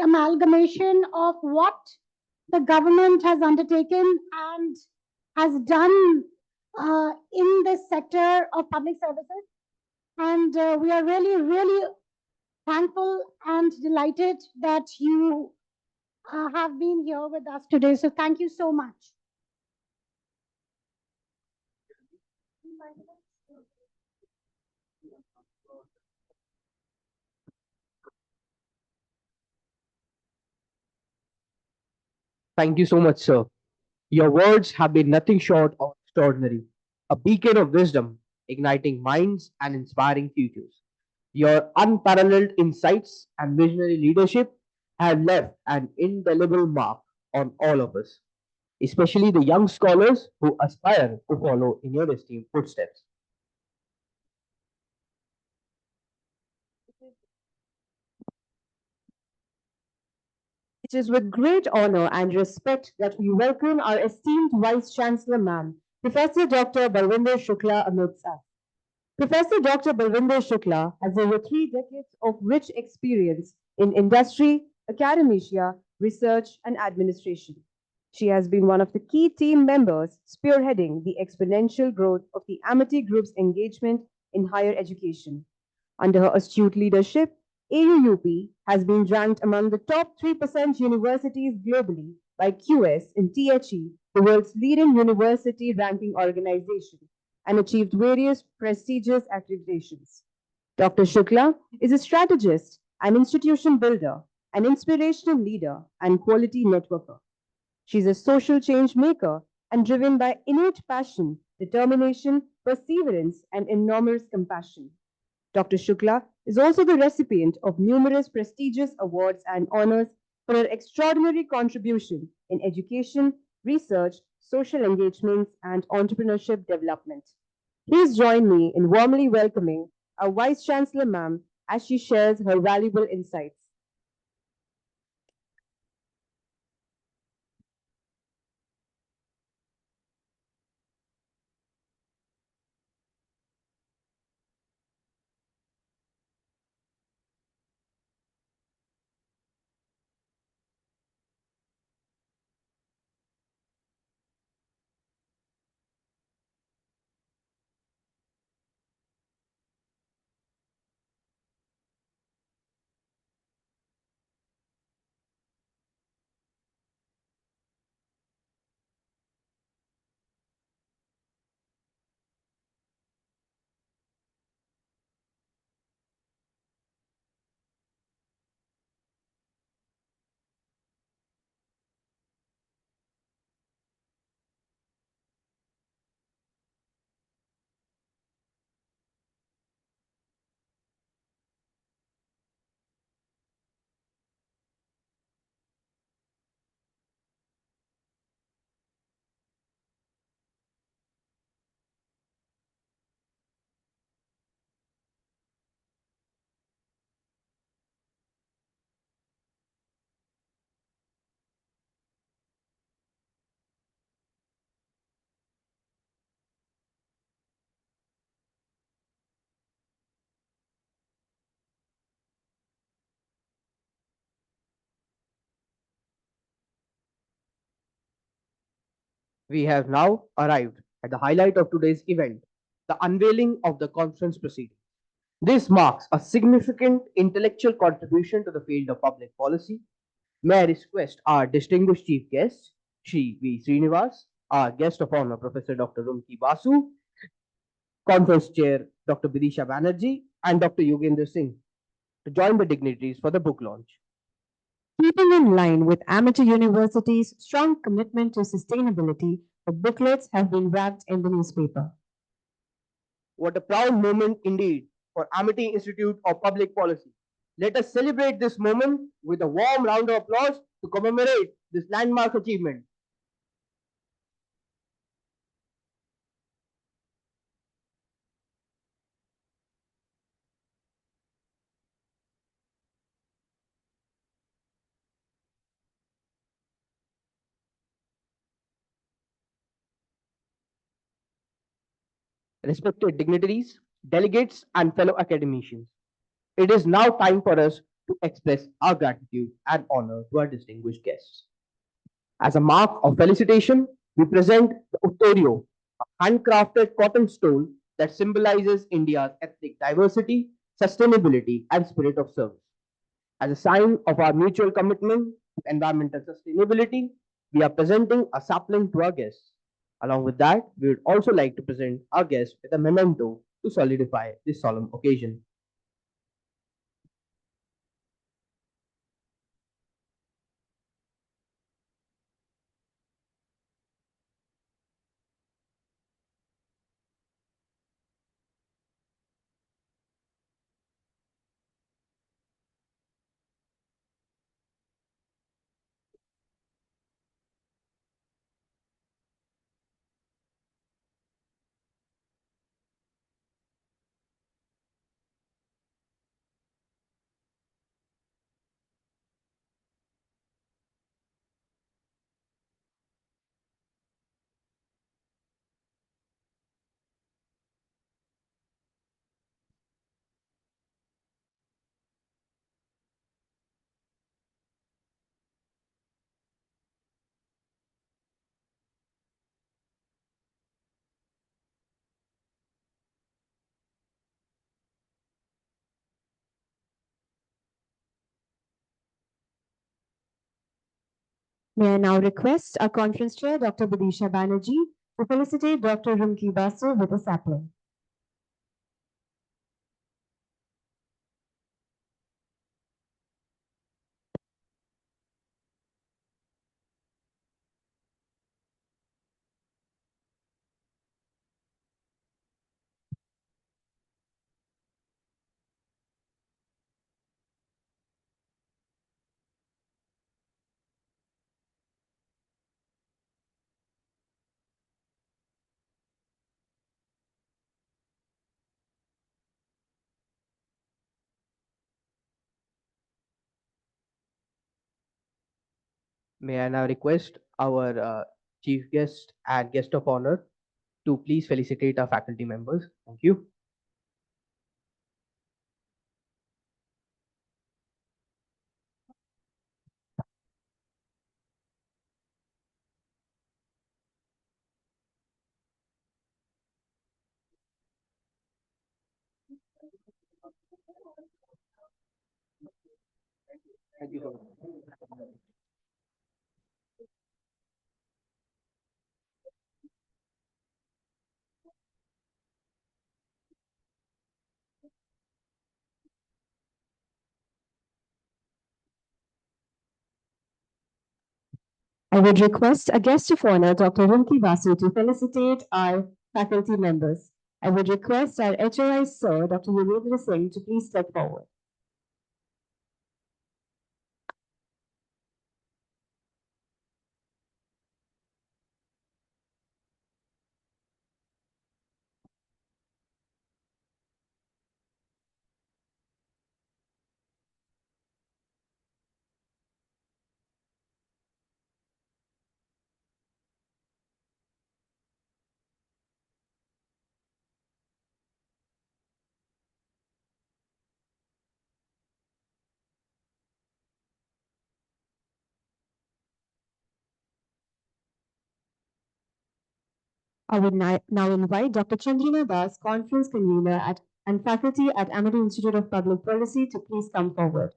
amalgamation of what the government has undertaken and has done in this sector of public services. And we are really, really thankful and delighted that you have been here with us today. So thank you so much. Thank you so much, sir. Your words have been nothing short of extraordinary, a beacon of wisdom, igniting minds and inspiring futures. Your unparalleled insights and visionary leadership have left an indelible mark on all of us, especially the young scholars who aspire to follow in your esteemed footsteps. It is with great honor and respect that we welcome our esteemed Vice Chancellor, Ma'am, Professor Dr. Balwinder Shukla amidst us. Professor Dr. Balwinder Shukla has over 3 decades of rich experience in industry, academia, research, and administration. She has been one of the key team members spearheading the exponential growth of the Amity Group's engagement in higher education. Under her astute leadership, AUUP has been ranked among the top 3% universities globally by QS in THE, the world's leading university ranking organization, and achieved various prestigious accreditations. Dr. Shukla is a strategist, an institution builder, an inspirational leader, and quality networker. She's a social change maker and driven by innate passion, determination, perseverance, and enormous compassion. Dr. Shukla is also the recipient of numerous prestigious awards and honors for her extraordinary contribution in education, research, social engagements, and entrepreneurship development. Please join me in warmly welcoming our Vice Chancellor, Ma'am, as she shares her valuable insights. We have now arrived at the highlight of today's event, the unveiling of the conference proceedings. This marks a significant intellectual contribution to the field of public policy. May I request our distinguished chief guest, Shri V. Srinivas, our guest of honor, Professor Dr. Rumki Basu, conference chair, Dr. Bidisha Banerjee, and Dr. Yogendra Singh, to join the dignitaries for the book launch. Keeping in line with amateur universities' strong commitment to sustainability, the booklets have been wrapped in the newspaper. What a proud moment indeed for Amity Institute of Public Policy. Let us celebrate this moment with a warm round of applause to commemorate this landmark achievement. Respected dignitaries, delegates, and fellow academicians, it is now time for us to express our gratitude and honor to our distinguished guests. As a mark of felicitation, we present the Uttorio, a handcrafted cotton stole that symbolizes India's ethnic diversity, sustainability, and spirit of service. As a sign of our mutual commitment to environmental sustainability, we are presenting a sapling to our guests. Along with that, we would also like to present our guests with a memento to solidify this solemn occasion. May I now request our conference chair, Dr. Bidisha Banerjee, to felicitate Dr. Rumki Basu with a sapling. May I now request our chief guest and guest of honor to please felicitate our faculty members. Thank you. Thank you so much. I would request a guest of honor, Dr. Rumki Basu, to felicitate our faculty members. I would request our HOI Sir, Dr. Yogendra Singh, to please step forward. I would now invite Dr. Chandrina Das, Conference Convener and faculty at Amity Institute of Public Policy, to please come forward.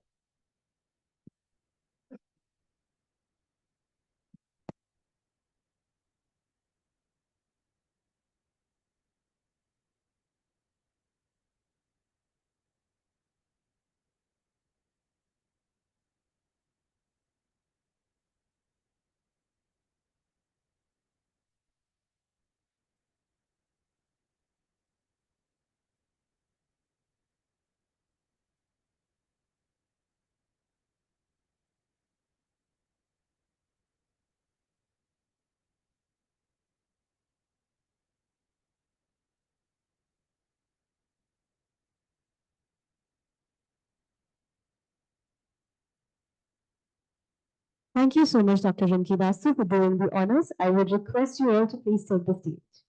Thank you so much, Dr. Rinki Basu, for doing the honors. I would request you all to please take the stage.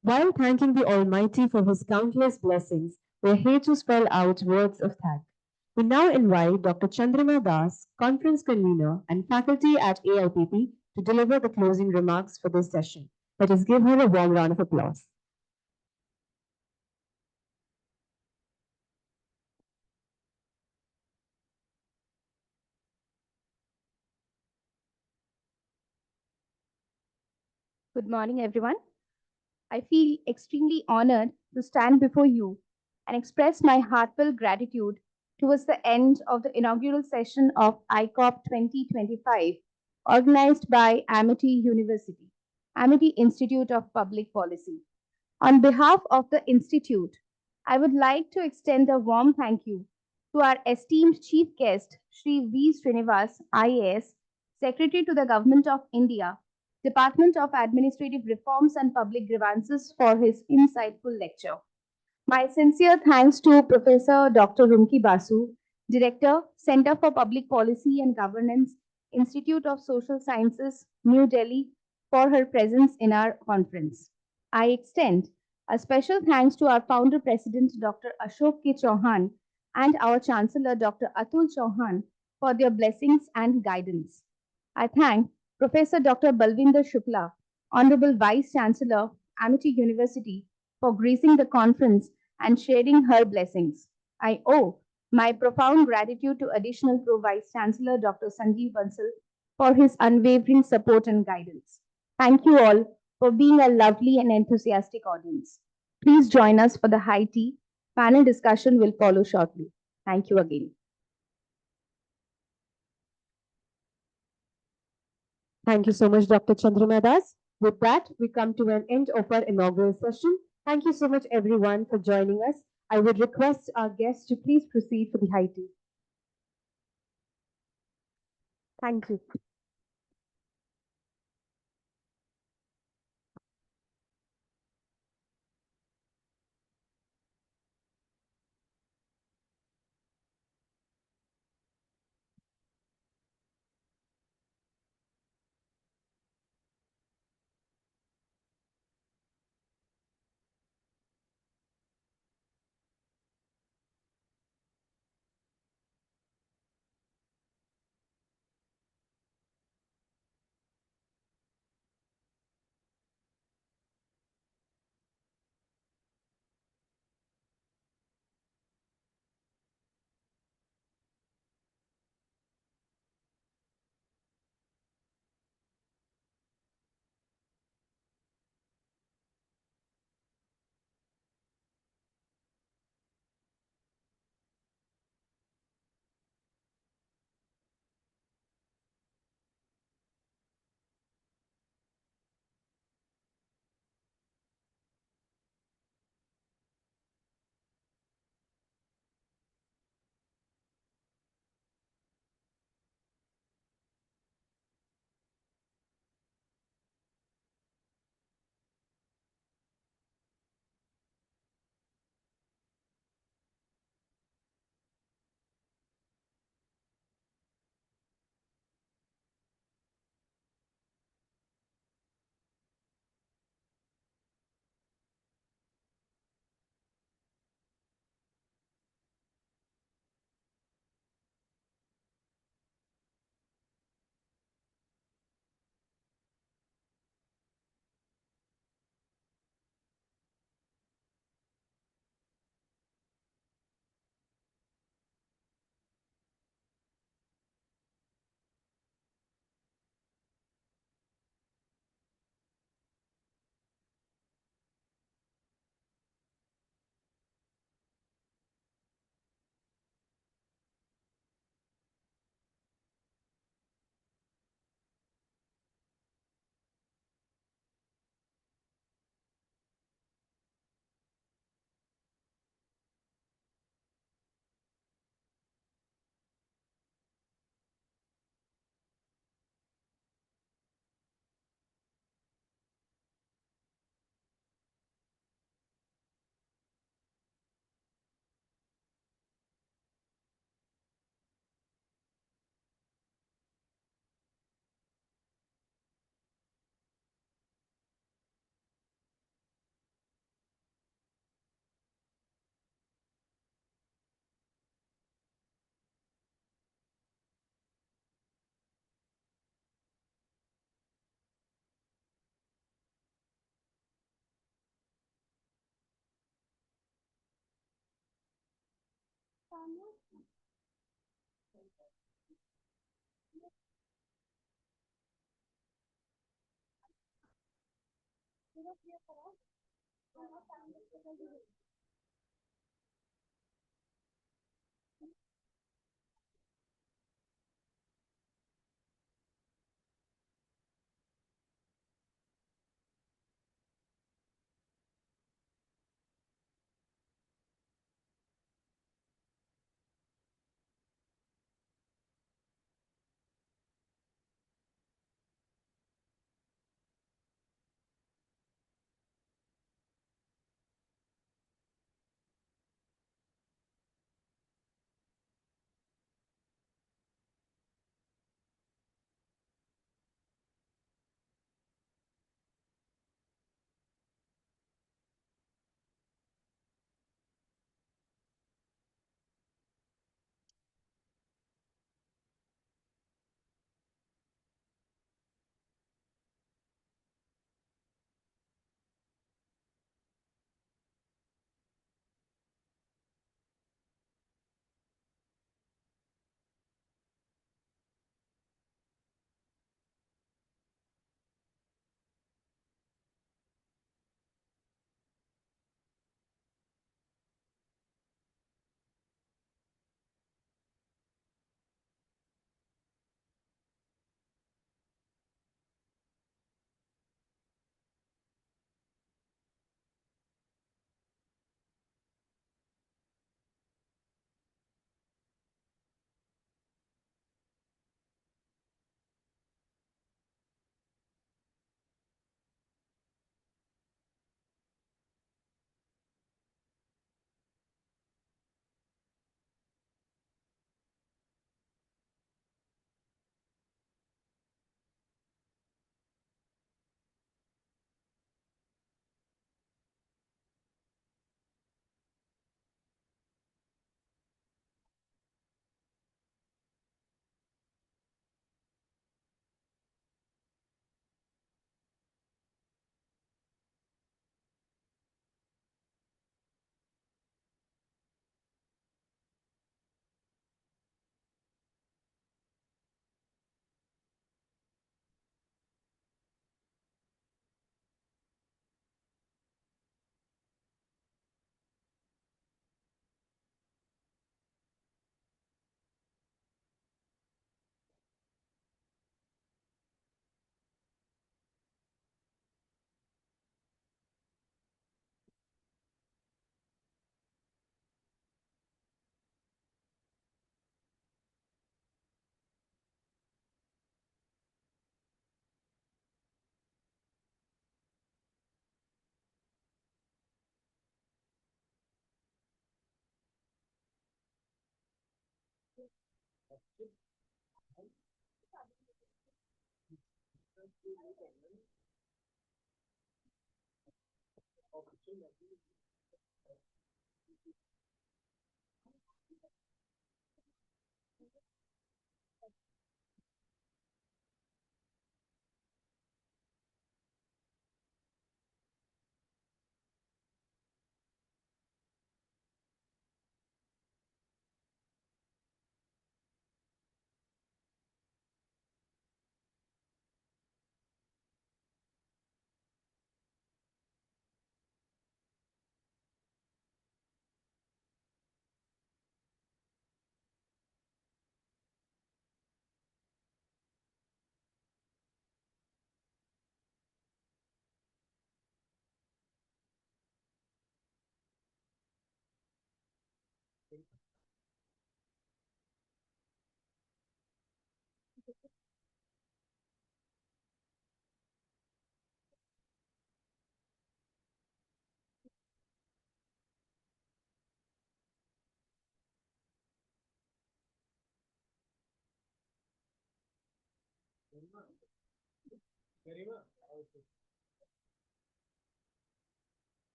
While thanking the Almighty for his countless blessings, we're here to spell out words of thanks. We now invite Dr. Chandrina Das, Conference Convener and faculty at AIPP, to deliver the closing remarks for this session. Let us give her a warm round of applause. Good morning, everyone. I feel extremely honored to stand before you and express my heartfelt gratitude towards the end of the inaugural session of ICOPP 2025, organized by Amity University, Amity Institute of Public Policy. On behalf of the Institute, I would like to extend a warm thank you to our esteemed chief guest, Sri V. Srinivas, IAS, Secretary to the Government of India, Department of Administrative Reforms and Public Grievances, for his insightful lecture. My sincere thanks to Professor Dr. Rumki Basu, Director, Center for Public Policy and Governance, Institute of Social Sciences, New Delhi, for her presence in our conference. I extend a special thanks to our founder president, Dr. Ashok K. Chauhan, and our Chancellor, Dr. Atul Chauhan, for their blessings and guidance. I thank Professor Dr. Balvinder Shukla, Honorable Vice Chancellor, Amity University, for gracing the conference and sharing her blessings. I owe my profound gratitude to Additional Pro Vice Chancellor Dr. Sanjeev Bansal for his unwavering support and guidance. Thank you all for being a lovely and enthusiastic audience. Please join us for the high tea. Panel discussion will follow shortly. Thank you again. Thank you so much, Dr. Chandrina Das. With that, we come to an end of our inaugural session. Thank you so much, everyone, for joining us. I would request our guests to please proceed for the high tea. Thank you.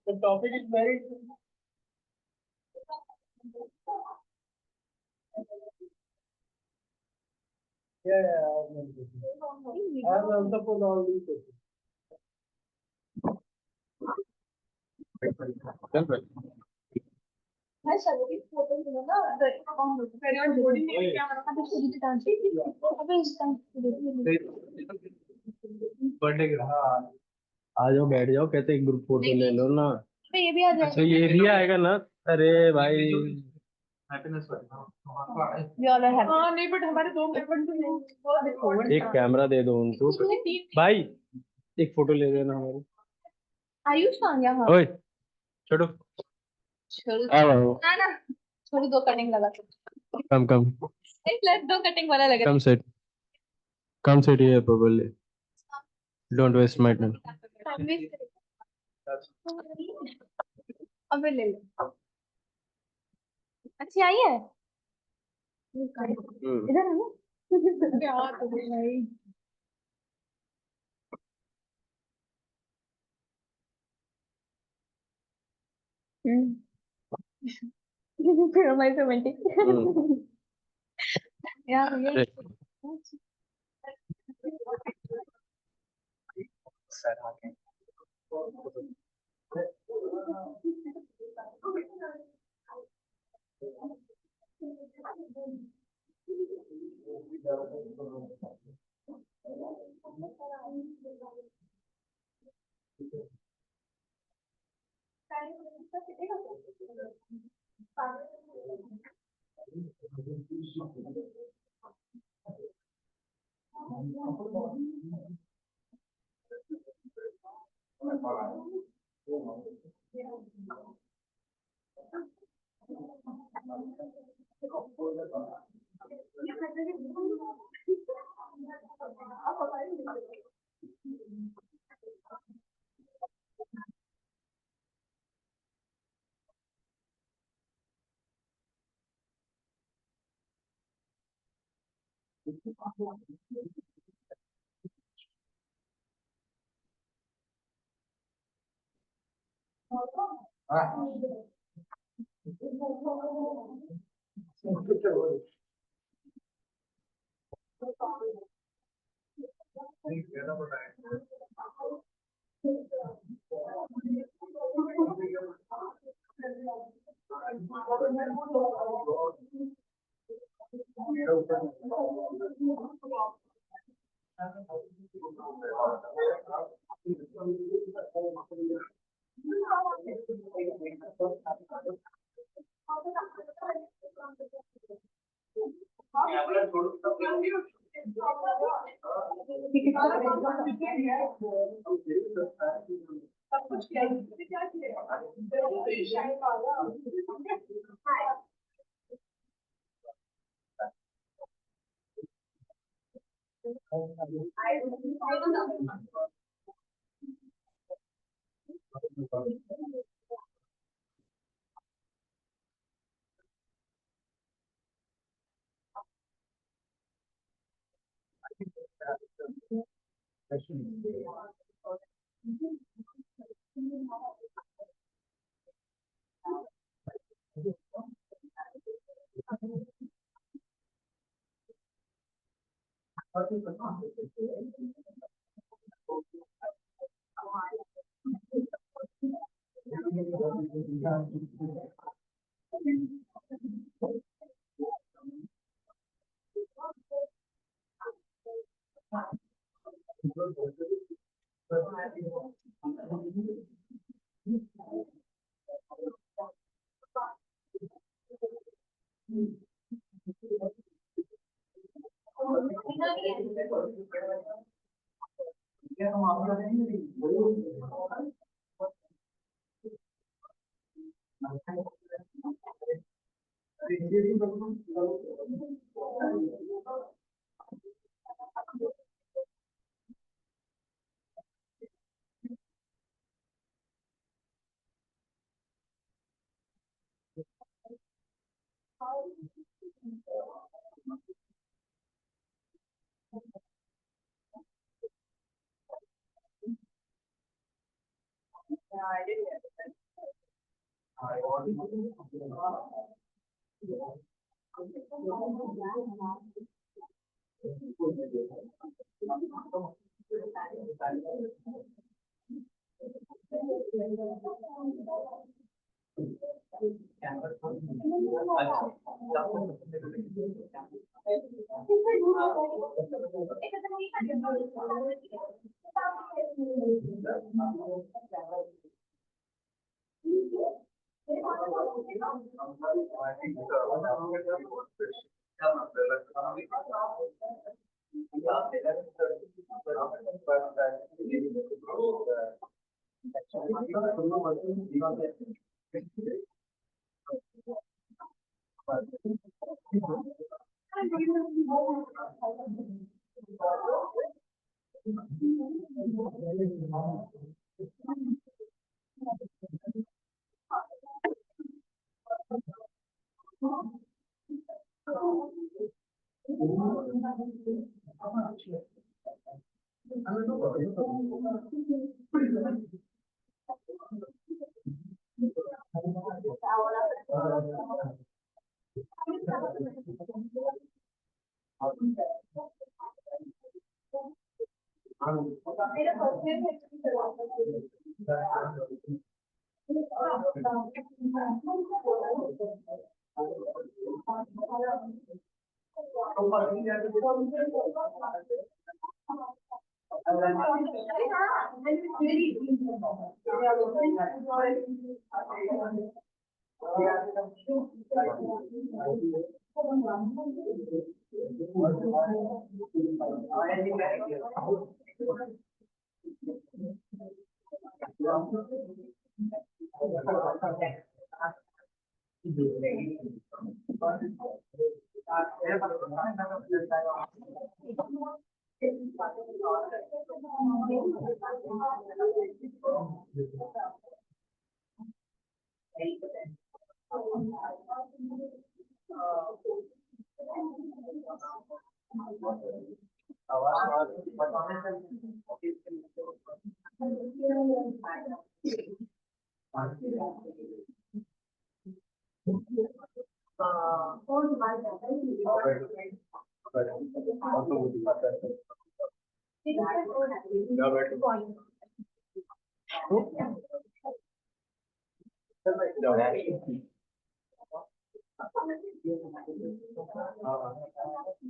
The topic is very I have also put all these questions. आ जाओ बैठ जाओ कहते एक group photo ले लो ना अच्छा ये भी आएगा ना अरे भाई एक कैमरा दे दो उनको भाई एक फोटो ले लेना हमारी आयुष कहाँ गया? हाँ ओए छोटो आओ आओ छोड़ दो कटिंग लगा कम कम एक प्लस दो कटिंग वाला लगा कम set here probably don't waste my time अबे ले लो अच्छी आई है इधर है ना क्या तो भाई फिर हमारी रोमांटिक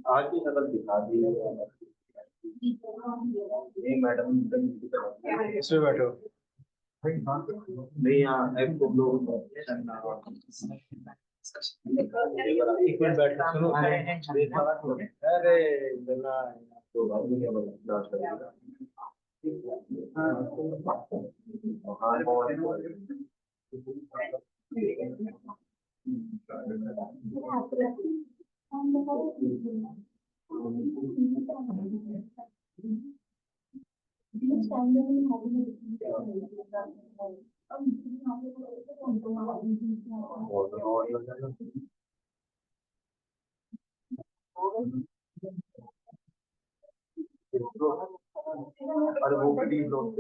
आज की शक्ल दिखा दी नहीं मैडम इसमें बैठो नहीं यहाँ एक दो एक मिनट बैठो सुनो अरे जला तो अरे वो भी लोग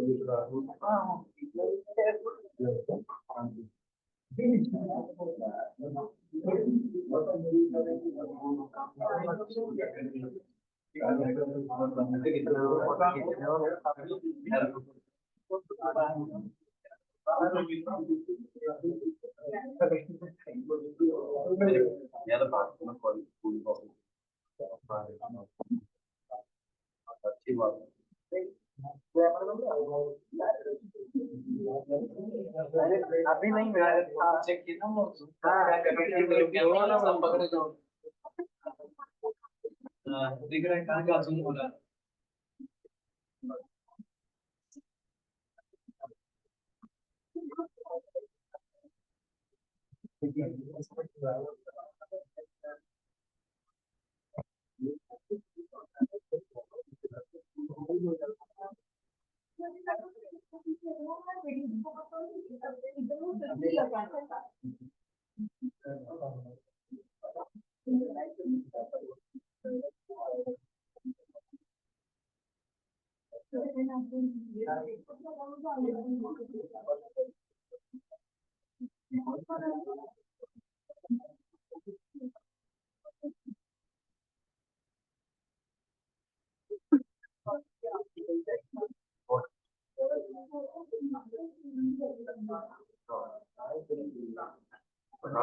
अच्छी बात अभी नहीं चेक किया दिख रहा है कहाँ का जूम हो रहा है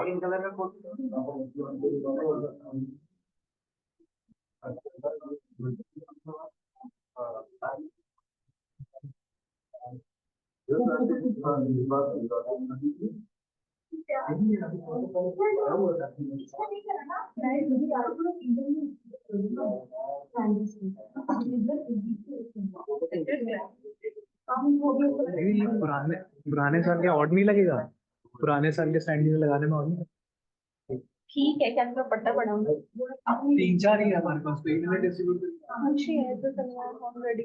ग्रीन कलर का पुराने पुराने साल के ऑड नहीं लगेगा पुराने साल के सैंडल लगाने में ऑड नहीं ठीक है क्या मैं पट्टा पढ़ाऊंगा 3-4 ही है हमारे पास तो इन्हें डिस्ट्रीब्यूट अच्छी है तो हम ready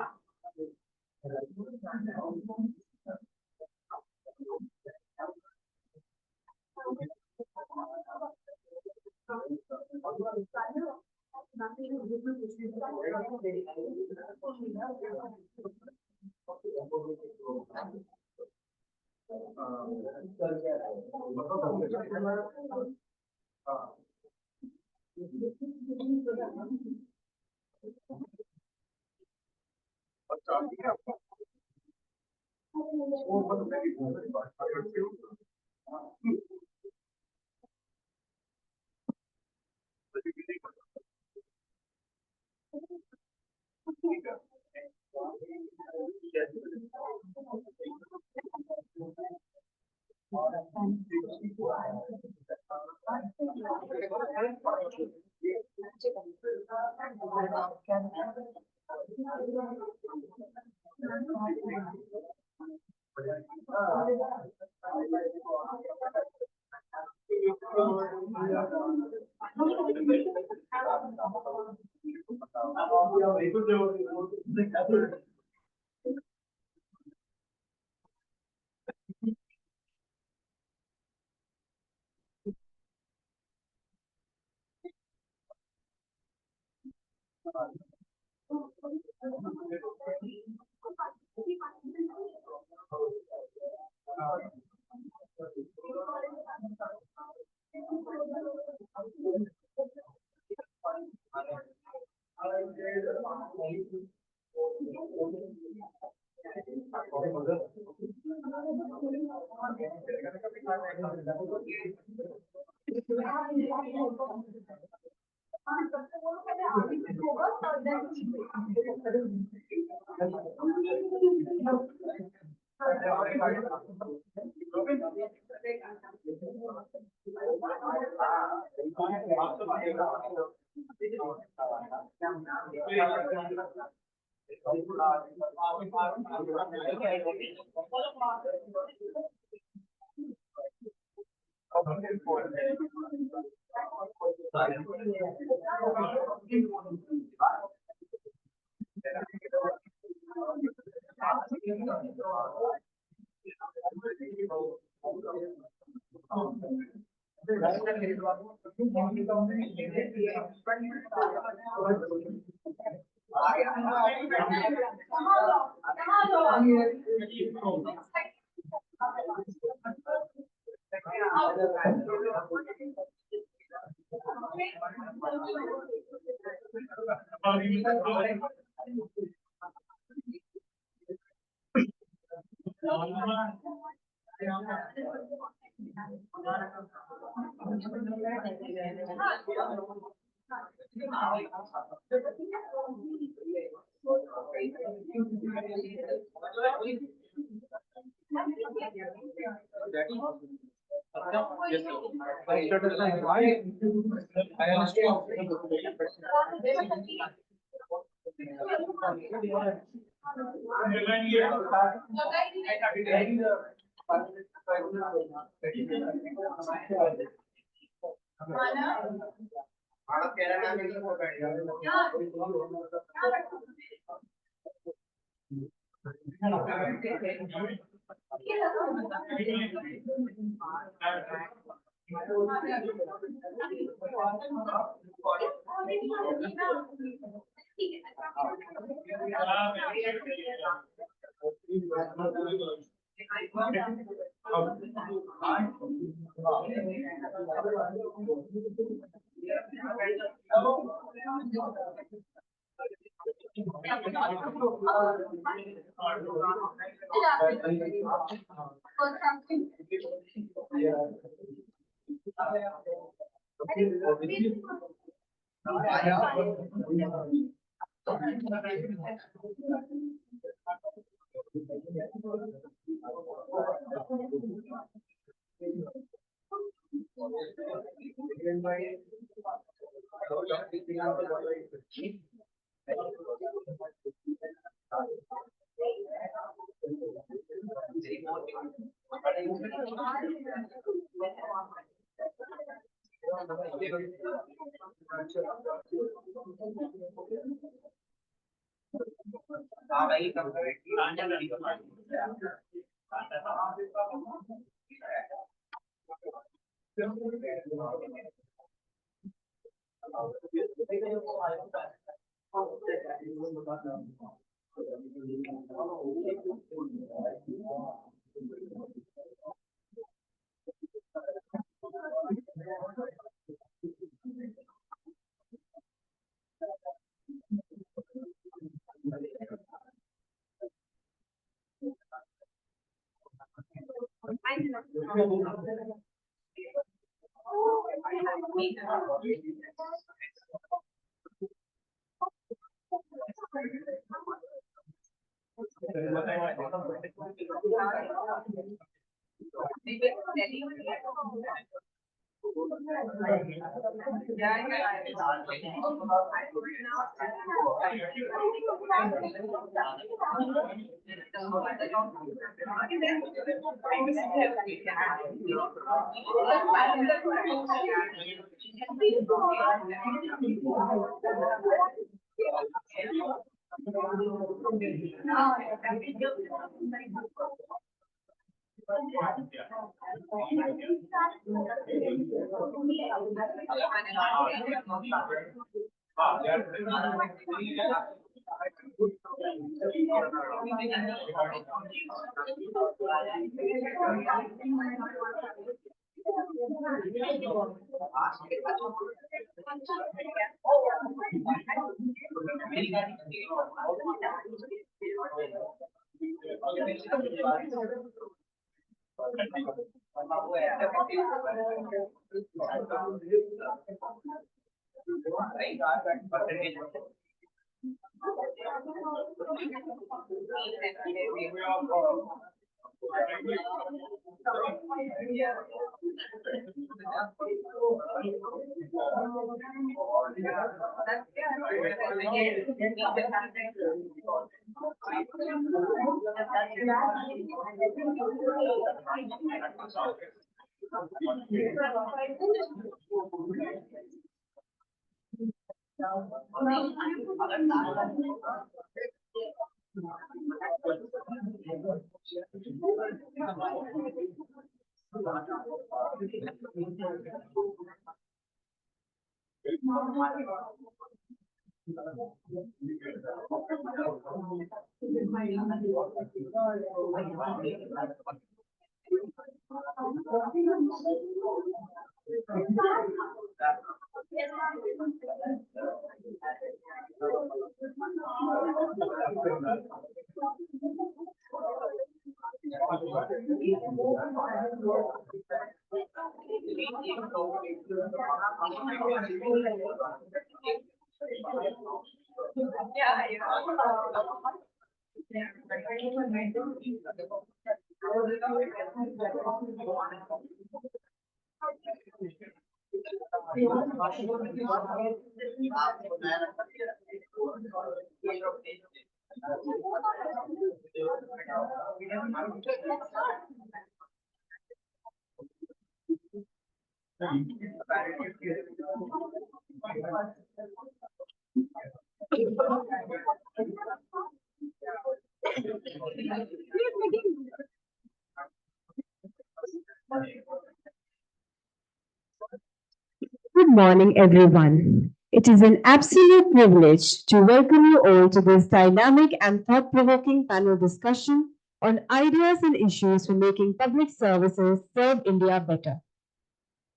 Good morning, everyone. It is an absolute privilege to welcome you all to this dynamic and thought provoking panel discussion on ideas and issues for making public services serve India better.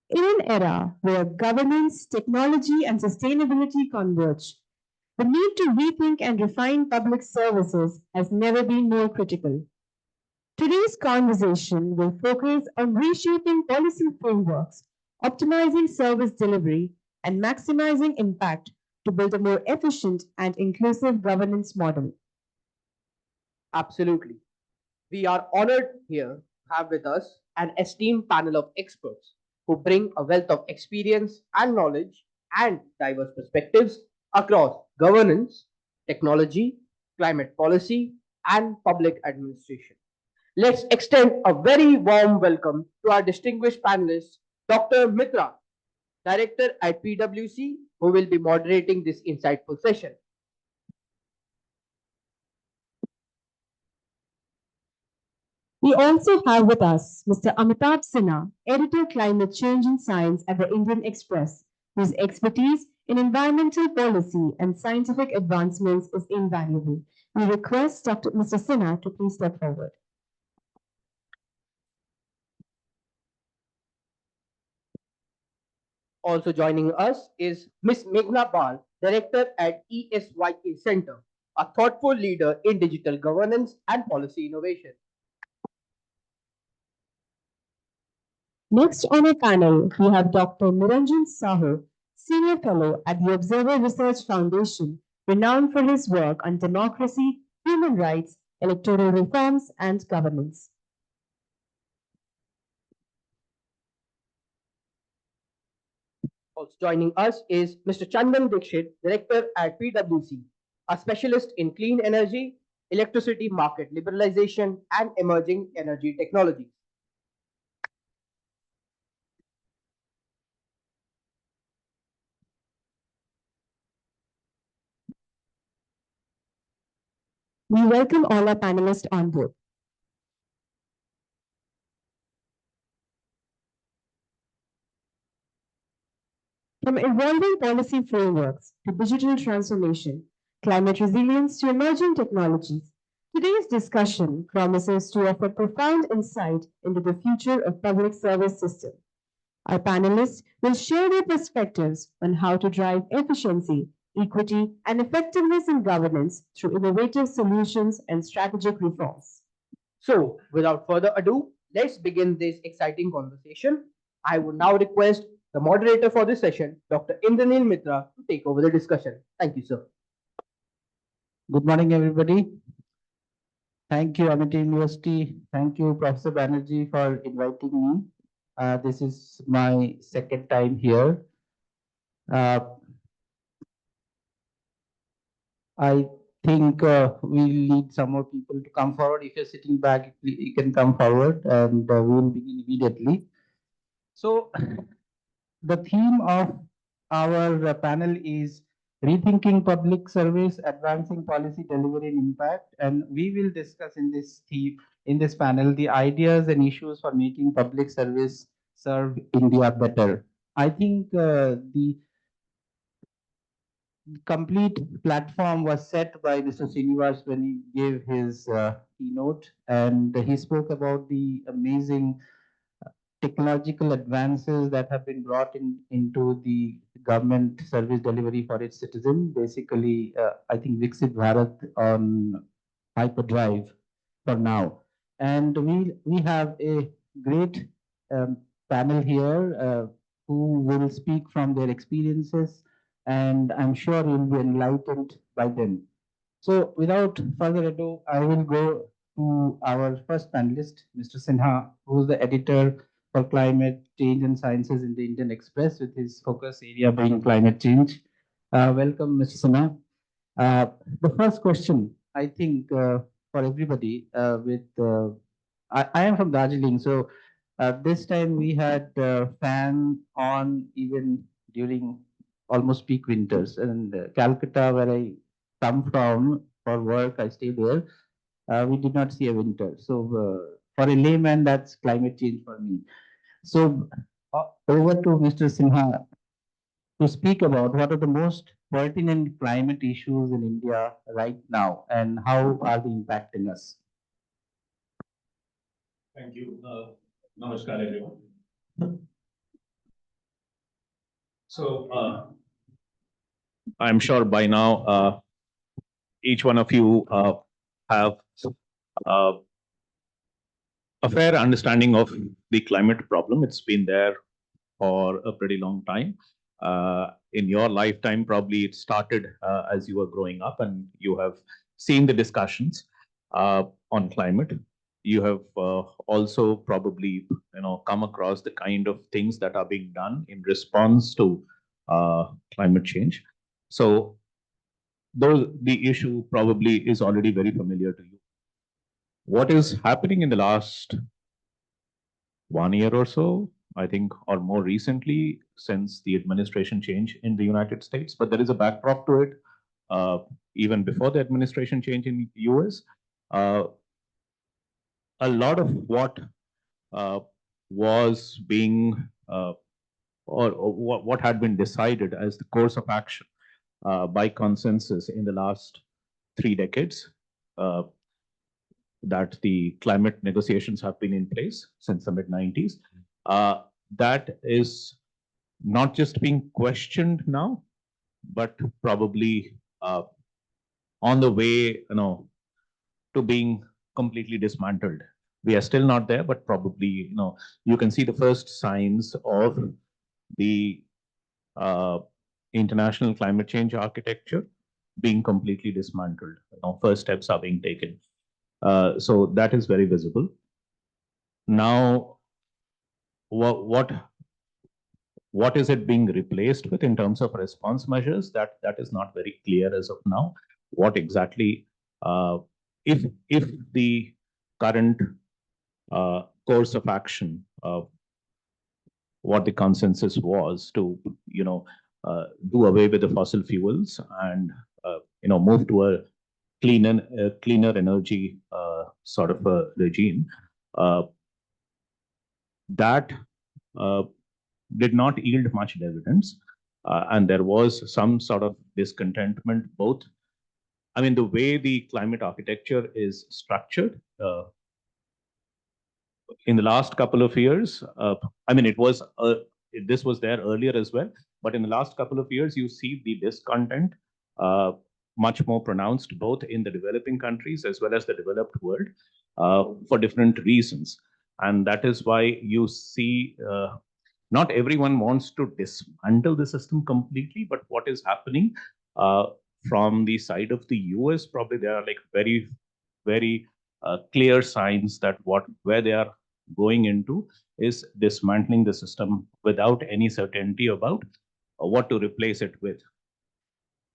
In an era where governance, technology, and sustainability converge, the need to rethink and refine public services has never been more critical. Today's conversation will focus on reshaping policy frameworks, optimizing service delivery, and maximizing impact to build a more efficient and inclusive governance model. Absolutely. We are honored here to have with us an esteemed panel of experts who bring a wealth of experience and knowledge and diverse perspectives across governance, technology, climate policy, and public administration. Let's extend a very warm welcome to our distinguished panelist, Dr. Mitra, Director at PwC, who will be moderating this insightful session. We also have with us Mr. Amitabh Sinha, Editor Climate Change and Science at the Indian Express, whose expertise in environmental policy and scientific advancements is invaluable. We request Mr. Sinha to please step forward. Also joining us is Ms. Meghna Bal, Director at ESYK Center, a thoughtful leader in digital governance and policy innovation. Next on our panel, we have Dr. Niranjan Sahu, Senior Fellow at the Observer Research Foundation, renowned for his work on democracy, human rights, electoral reforms, and governance. Also joining us is Mr. Chandan Dixit, Director at PwC, a specialist in clean energy, electricity market liberalization, and emerging energy technologies. We welcome all our panelists on board. From evolving policy frameworks to digital transformation, climate resilience to emerging technologies, today's discussion promises to offer profound insight into the future of public service system. Our panelists will share their perspectives on how to drive efficiency, equity, and effectiveness in governance through innovative solutions and strategic reforms. So, without further ado, let's begin this exciting conversation. I would now request the moderator for this session, Dr. Indranil Mitra, to take over the discussion. Thank you, sir. Good morning, everybody. Thank you, Amity University. Thank you, Professor Banerjee, for inviting me. This is my second time here. I think we'll need some more people to come forward. If you're sitting back, you can come forward and we'll begin immediately. So, the theme of our panel is rethinking public service, advancing policy delivery and impact, and we will discuss in this panel the ideas and issues for making public service serve India better. I think the complete platform was set by Mr. Srinivas when he gave his keynote, and he spoke about the amazing technological advances that have been brought into the government service delivery for its citizen. Basically, I think Viksit Bharat on hyperdrive for now. And we have a great panel here who will speak from their experiences, and I'm sure you'll be enlightened by them. So without further ado, I will go to our first panelist, Mr. Sinha, who's the editor for climate change and sciences in the Indian Express, with his focus area being climate change. Welcome, Mr. Sinha. The first question, I think, for everybody, I am from Darjeeling, so this time we had fan on even during almost peak winters, and Calcutta, where I come from for work, I stay there. We did not see a winter. So for a layman, that's climate change for me. So over to Mr. Sinha to speak about what are the most pertinent climate issues in India right now and how are they impacting us. Thank you. Namaskar, everyone. So I'm sure by now each one of you have a fair understanding of the climate problem. It's been there for a pretty long time. In your lifetime, probably it started as you were growing up and you have seen the discussions on climate. You have also probably come across the kind of things that are being done in response to climate change. So the issue probably is already very familiar to you. What is happening in the last 1 year or so, I think, or more recently, since the administration change in the United States, but there is a backdrop to it. Even before the administration change in the US, a lot of what was being or what had been decided as the course of action by consensus in the last 3 decades, that the climate negotiations have been in place since the mid-90s. That is not just being questioned now, but probably on the way, to being completely dismantled We are still not there, but probably, you can see the first signs of the international climate change architecture being completely dismantled. First steps are being taken. So that is very visible. Now, what is it being replaced with in terms of response measures? That is not very clear as of now. What exactly, if the current course of action, what the consensus was to do away with the fossil fuels and move to a cleaner energy sort of a regime, that did not yield much dividends, and there was some sort of discontentment. Both, I mean, the way the climate architecture is structured in the last couple of years, I mean, this was there earlier as well, but in the last couple of years, you see the discontent much more pronounced, both in the developing countries as well as the developed world, for different reasons. And that is why you see not everyone wants to dismantle the system completely, but what is happening from the side of the US, probably there are like very, very clear signs that where they are going into is dismantling the system without any certainty about what to replace it with.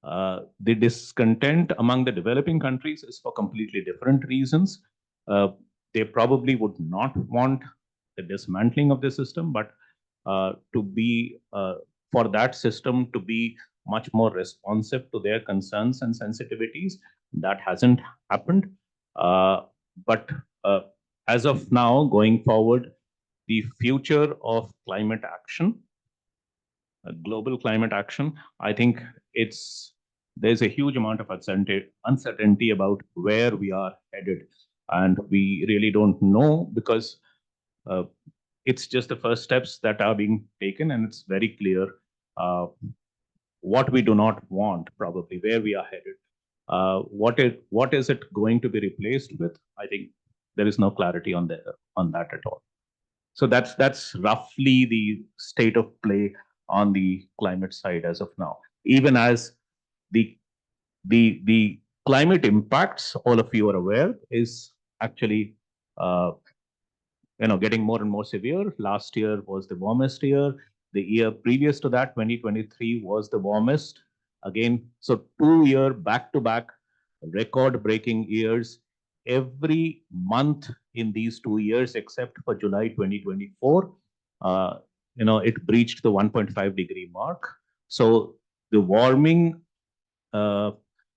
The discontent among the developing countries is for completely different reasons. They probably would not want the dismantling of the system, but for that system to be much more responsive to their concerns and sensitivities. That hasn't happened. But as of now, going forward, the future of climate action, global climate action, I think there's a huge amount of uncertainty about where we are headed. And we really don't know, because it's just the first steps that are being taken, and it's very clear what we do not want, probably where we are headed. What is it going to be replaced with? I think there is no clarity on that at all. So that's roughly the state of play on the climate side as of now. Even as the climate impacts, all of you are aware, is actually getting more and more severe. Last year was the warmest year. The year previous to that, 2023, was the warmest. Again, so 2-year back-to-back record-breaking years. Every month in these 2 years, except for July 2024, it breached the 1.5 degree mark. So the warming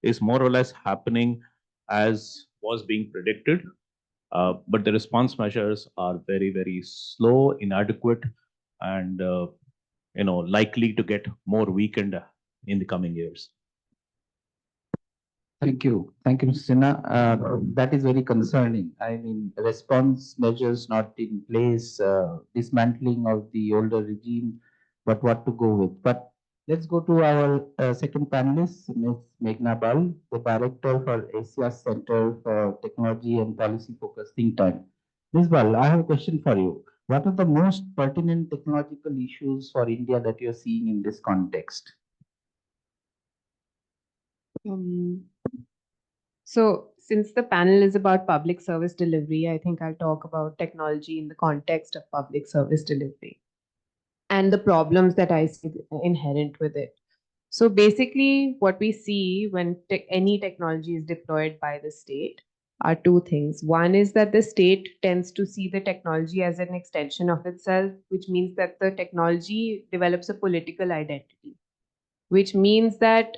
is more or less happening as was being predicted. But the response measures are very, very slow, inadequate, and likely to get more weakened in the coming years. Thank you, Mr. Sinha. That is very concerning. I mean, response measures not in place, dismantling of the older regime, but what to go with. But let's go to our second panelist, Ms. Meghna Bal, the Director for Asia Center for Technology and Policy Focus Think Tank. Ms. Bal, I have a question for you. What are the most pertinent technological issues for India that you're seeing in this context? So since the panel is about public service delivery, I think I'll talk about technology in the context of public service delivery and the problems that I see inherent with it. So basically, what we see when any technology is deployed by the state are two things. One is that the state tends to see the technology as an extension of itself, which means that the technology develops a political identity, which means that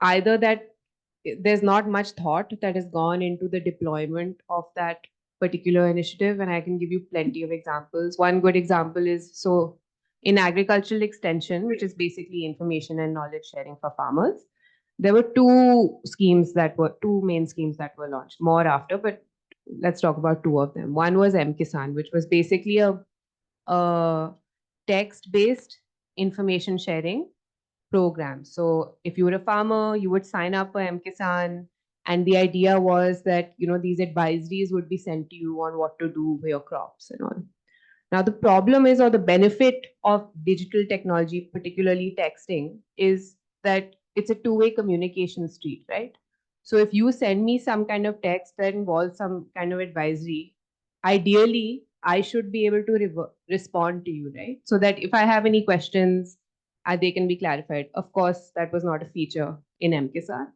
either that there's not much thought that has gone into the deployment of that particular initiative. And I can give you plenty of examples. One good example is, so in agricultural extension, which is basically information and knowledge sharing for farmers, there were two main schemes that were launched, more after, but let's talk about two of them. One was M-Kisan, which was basically a text-based information sharing program. So if you were a farmer, you would sign up for M-Kisan, And the idea was that, these advisories would be sent to you on what to do with your crops and all. Now, the problem is, or the benefit of digital technology, particularly texting, is that it's a two-way communication street, right? So if you send me some kind of text that involves some kind of advisory, ideally, I should be able to respond to you, right? So that if I have any questions, they can be clarified. Of course, that was not a feature in MKSR.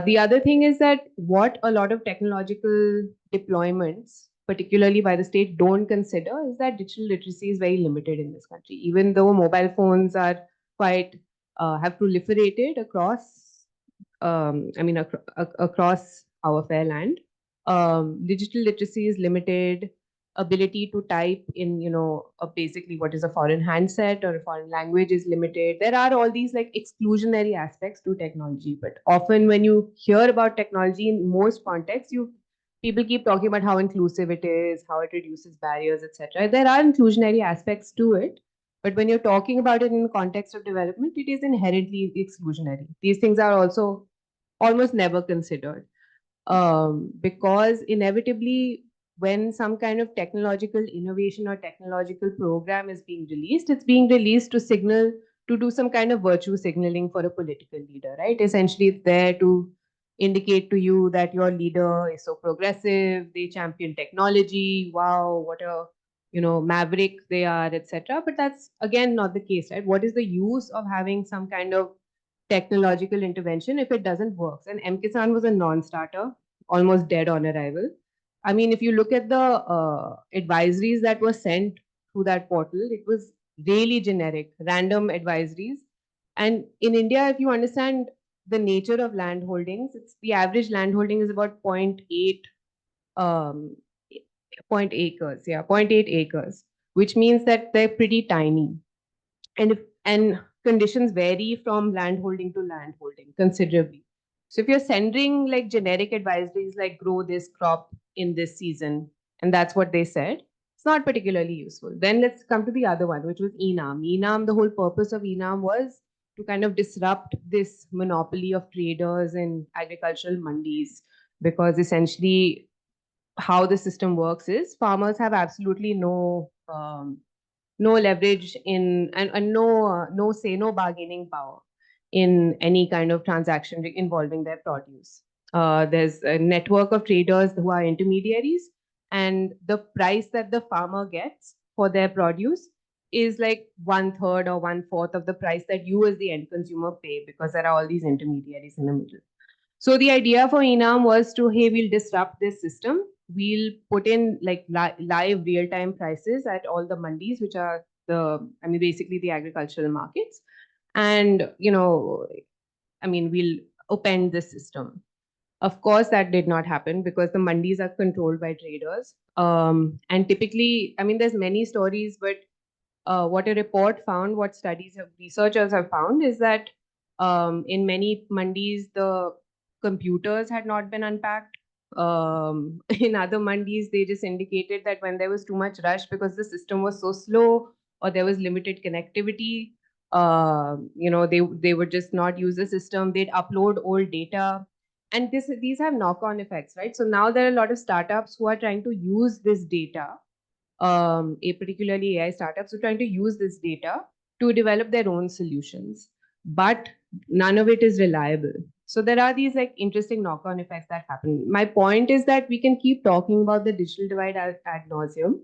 The other thing is that what a lot of technological deployments, particularly by the state, don't consider is that digital literacy is very limited in this country. Even though mobile phones are quite have proliferated across, across our fair land, digital literacy is limited. Ability to type in, basically what is a foreign handset or a foreign language is limited. There are all these like exclusionary aspects to technology, but often when you hear about technology in most contexts, people keep talking about how inclusive it is, how it reduces barriers, etc. There are inclusionary aspects to it, but when you're talking about it in the context of development, it is inherently exclusionary. These things are also almost never considered, because inevitably, when some kind of technological innovation or technological program is being released, it's being released to signal, to do some kind of virtue signaling for a political leader, right? Essentially, it's there to indicate to you that your leader is so progressive, they champion technology, wow, what a maverick they are, etc. But that's again not the case, right? What is the use of having some kind of technological intervention if it doesn't work? And MKisan was a non-starter, almost dead on arrival. I mean, if you look at the advisories that were sent through that portal, it was really generic, random advisories. And in India, if you understand the nature of land holdings, it's the average land holding is about 0.8 um, 0.8 acres, which means that they're pretty tiny. And conditions vary from land holding to land holding considerably. So if you're sending like generic advisories like grow this crop in this season, and that's what they said, it's not particularly useful. Then let's come to the other one, which was ENAM. ENAM, the whole purpose of ENAM was to kind of disrupt this monopoly of traders in agricultural mandis, because essentially how the system works is farmers have absolutely no leverage in, and no say, no bargaining power in any kind of transaction involving their produce. There's a network of traders who are intermediaries, and the price that the farmer gets for their produce is like 1/3 or 1/4 of the price that you as the end consumer pay, because there are all these intermediaries in the middle. So the idea for Enam was to, hey, we'll disrupt this system. We'll put in like live real-time prices at all the mandis, which are basically the agricultural markets. And, we'll append this system. Of course, that did not happen because the mandis are controlled by traders. And typically, there's many stories, but what a report found, what researchers have found is that in many mandis, the computers had not been unpacked. In other mandis, they just indicated that when there was too much rush because the system was so slow or there was limited connectivity, they would just not use the system. They'd upload old data. And these have knock-on effects, right? So now there are a lot of startups who are trying to use this data, particularly AI startups, who are trying to use this data to develop their own solutions. But none of it is reliable. So there are these like interesting knock-on effects that happen. My point is that we can keep talking about the digital divide ad nauseum.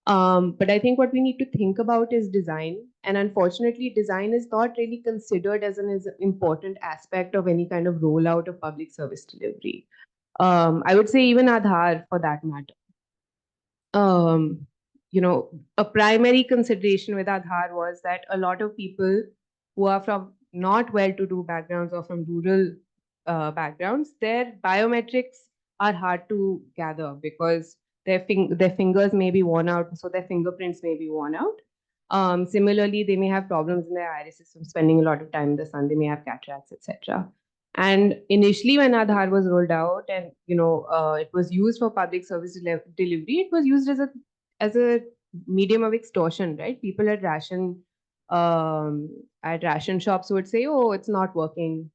But I think what we need to think about is design. And unfortunately, design is not really considered as an important aspect of any kind of rollout of public service delivery. I would say even Aadhaar for that matter. A primary consideration with Aadhaar was that a lot of people who are from not well-to-do backgrounds or from rural backgrounds, their biometrics are hard to gather because their fingers may be worn out, so their fingerprints may be worn out. Similarly, they may have problems in their iris system, spending a lot of time in the sun, they may have cataracts, etc. And initially, when Aadhaar was rolled out and it was used for public service delivery, it was used as a medium of extortion, right? People at ration shops would say, "Oh, it's not working.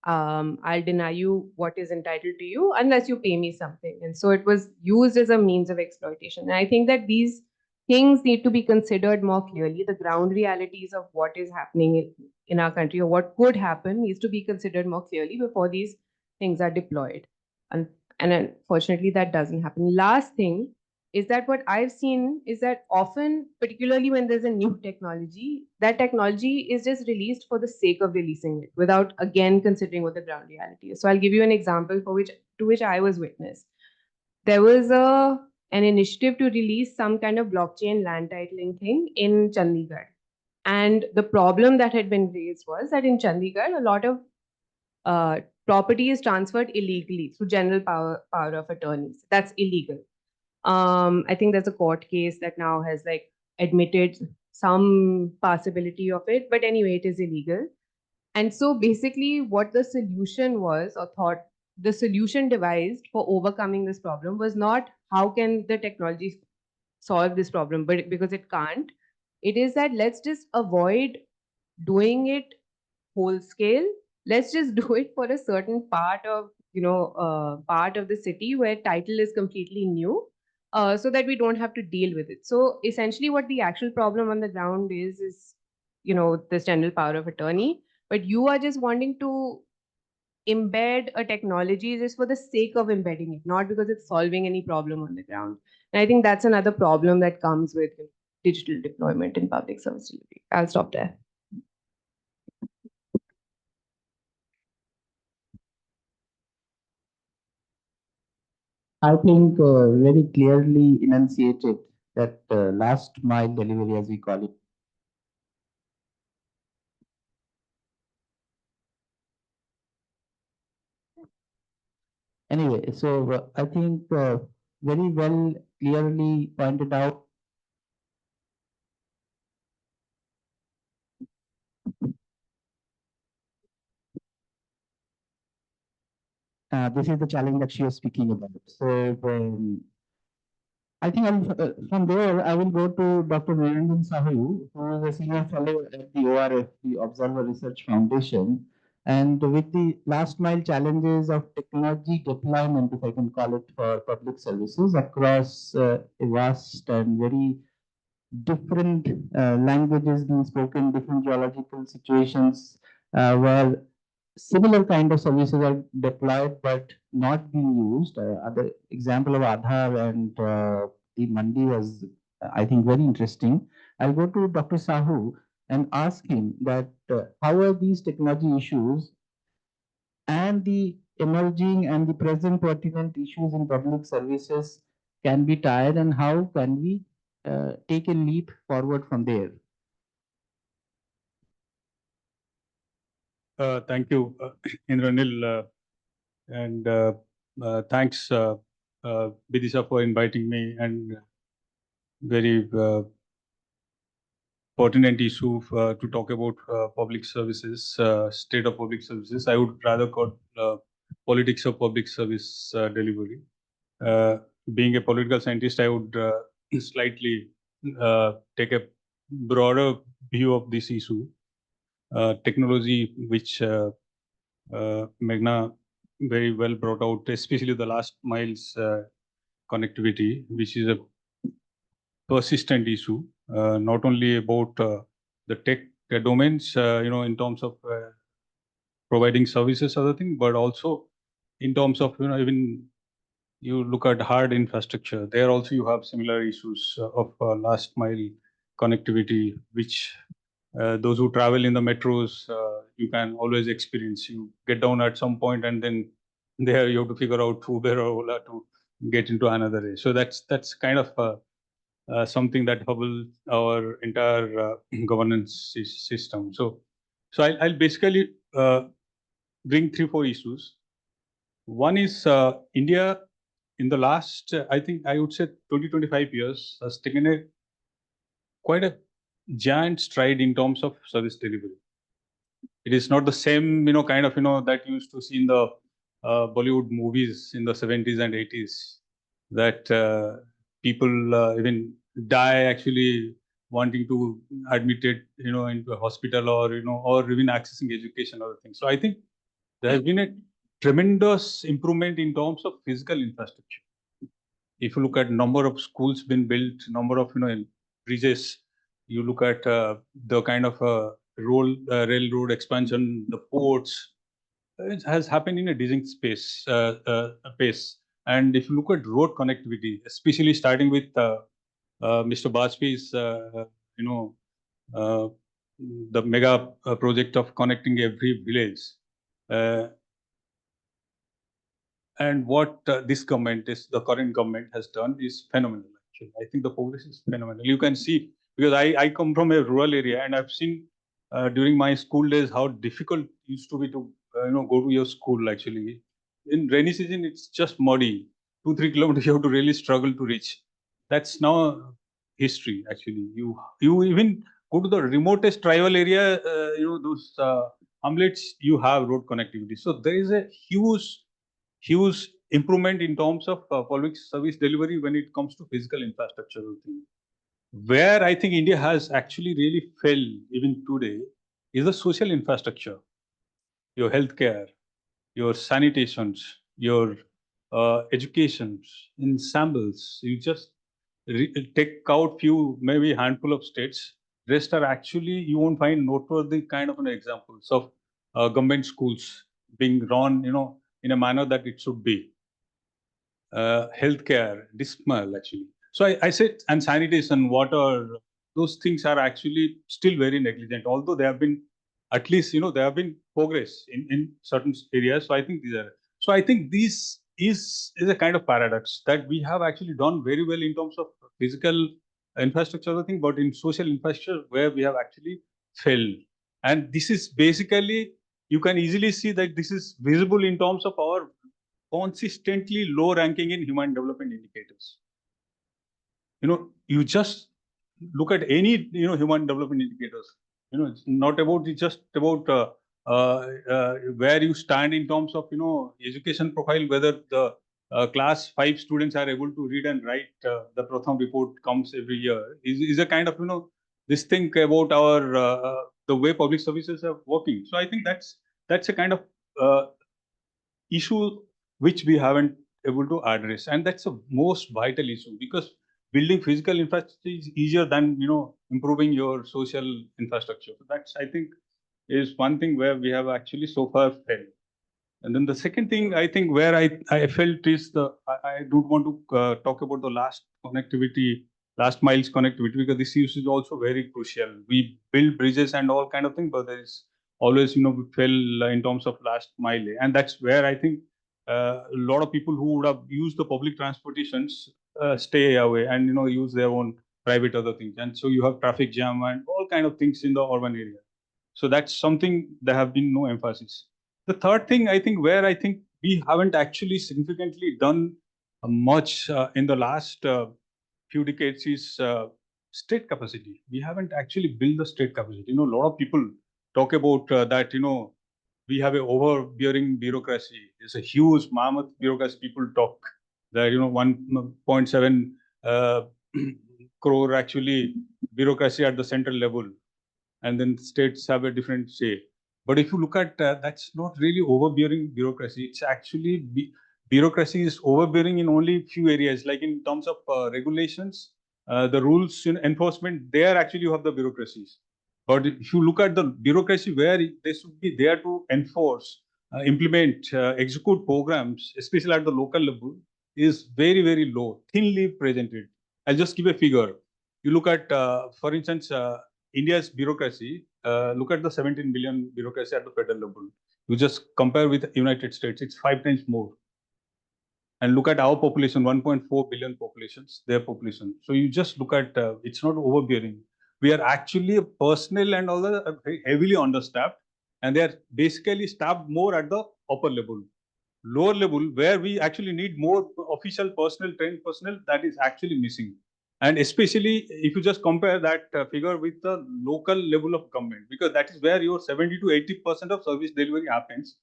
I'll deny you what is entitled to you unless you pay me something. And so it was used as a means of exploitation. And I think that these things need to be considered more clearly. The ground realities of what is happening in our country or what could happen needs to be considered more clearly before these things are deployed. And unfortunately, that doesn't happen. Last thing is that what I've seen is that often, particularly when there's a new technology, that technology is just released for the sake of releasing it without again considering what the ground reality is. So I'll give you an example to which I was witness. There was an initiative to release some kind of blockchain land titling thing in Chandigarh. And the problem that had been raised was that in Chandigarh, a lot of property is transferred illegally through general power of attorneys. That's illegal. I think there's a court case that now has like admitted some possibility of it, but anyway, it is illegal. And so basically what the solution was or thought the solution devised for overcoming this problem was not how can the technology solve this problem, but because it can't, it is that let's just avoid doing it whole scale. Let's just do it for a certain part of, part of the city where title is completely new, so that we don't have to deal with it. So essentially what the actual problem on the ground is, this general power of attorney, but you are just wanting to embed a technology just for the sake of embedding it, not because it's solving any problem on the ground. And I think that's another problem that comes with digital deployment in public service delivery. I'll stop there. I think very clearly enunciated that last mile delivery, as we call it. Anyway, so I think very well clearly pointed out. This is the challenge that she was speaking about. So I think from there, I will go to Dr. Niranjan Sahu, who is a senior fellow at the ORF, the Observer Research Foundation. And with the last mile challenges of technology deployment, if I can call it, for public services across a vast and very different languages being spoken, different geological situations where similar kind of services are deployed but not being used. Other example of Aadhaar and the Mandi was, I think, very interesting. I'll go to Dr. Sahu and ask him that how are these technology issues and the emerging and the present pertinent issues in public services can be tied, and how can we take a leap forward from there? Thank you, Indranil, and thanks, Bidisha, for inviting me, and very pertinent issue to talk about public services, state of public services. I would rather call politics of public service delivery. Being a political scientist, I would slightly take a broader view of this issue. Technology, which Meghna very well brought out, especially the last miles connectivity, which is a persistent issue, not only about the tech domains, in terms of providing services, other thing, but also in terms of, even you look at hard infrastructure, there also you have similar issues of last mile connectivity, which those who travel in the metros, you can always experience. You get down at some point, and then there you have to figure out Uber or Ola to get into another area. So that's kind of something that hobbles our entire governance system. So I'll basically bring 3-4 issues. One is India in the last, I think I would say 20-25 years, has taken quite a giant stride in terms of service delivery. It is not the same, kind of, that you used to see in the Bollywood movies in the 70s and 80s, that people even die actually wanting to admit it, into a hospital, or, or even accessing education or things. So I think there has been a tremendous improvement in terms of physical infrastructure. If you look at number of schools been built, number of bridges, you look at the kind of railroad expansion, the ports, it has happened in a decent pace. And if you look at road connectivity, especially starting with Mr. Bajpayee's, the mega project of connecting every village. And what this government the current government has done is phenomenal. Actually, I think the progress is phenomenal. You can see, because I come from a rural area and I've seen during my school days how difficult it used to be to go to your school. Actually, in rainy season it's just muddy. 2-3 kilometers you have to really struggle to reach. That's now history. Actually, you even go to the remotest tribal area. Those hamlets, you have road connectivity. So there is a huge improvement in terms of public service delivery when it comes to physical infrastructure thing. Where I think India has actually really failed even today is the social infrastructure, your healthcare, your sanitations, your educations, ensembles. You just take out few, maybe handful of states. Rest are actually, you won't find noteworthy kind of examples of government schools being run, in a manner that it should be. Healthcare, dismal actually. So I said, and sanitation, water, those things are actually still very negligent. Although there have been, at least there have been progress in certain areas. So I think these are. So I think this is a kind of paradox that we have actually done very well in terms of physical infrastructure thing, but in social infrastructure where we have actually failed. And this is basically, you can easily see that this is visible in terms of our consistently low ranking in human development indicators. You just look at any human development indicators. It's not about just about where you stand in terms of education profile, whether the class 5 students are able to read and write. The Pratham report comes every year. Is a kind of this thing about our the way public services are working. So I think that's a kind of issue which we haven't able to address, and that's the most vital issue, because building physical infrastructure is easier than improving your social infrastructure. So that's, I think, is one thing where we have actually so far failed. And then the second thing I think where I felt is I don't want to talk about the last miles connectivity, because this issue is also very crucial. We build bridges and all kind of thing, but there is always we fail in terms of last mile, and that's where I think a lot of people who would have used the public transportations stay away and use their own private other things, and so you have traffic jam and all kind of things in the urban area. So that's something there have been no emphasis. The third thing I think where I think we haven't actually significantly done much in the last few decades is state capacity. We haven't actually built the state capacity. A lot of people talk about that, we have a overbearing bureaucracy. It's a huge mammoth bureaucracy. People talk that, 1.7 crore actually bureaucracy at the central level, and then states have a different say. But if you look at that's not really overbearing bureaucracy. It's actually bureaucracy is overbearing in only few areas, like in terms of regulations, the rules enforcement. There actually you have the bureaucracies. But if you look at the bureaucracy where they should be there to enforce, implement, execute programs, especially at the local level, is very, very low, thinly presented. I'll just give a figure. You look at, for instance, India's bureaucracy. Look at the 17 billion bureaucracy at the federal level. You just compare with the United States, it's 5 times more. And look at our population, 1.4 billion populations, their population. So you just look at, it's not overbearing. We are actually personnel and all that heavily understaffed, and they are basically staffed more at the upper level. Lower level, where we actually need more official personnel, trained personnel, that is actually missing. And especially if you just compare that figure with the local level of government, because that is where your 70 to 80% of service delivery happens.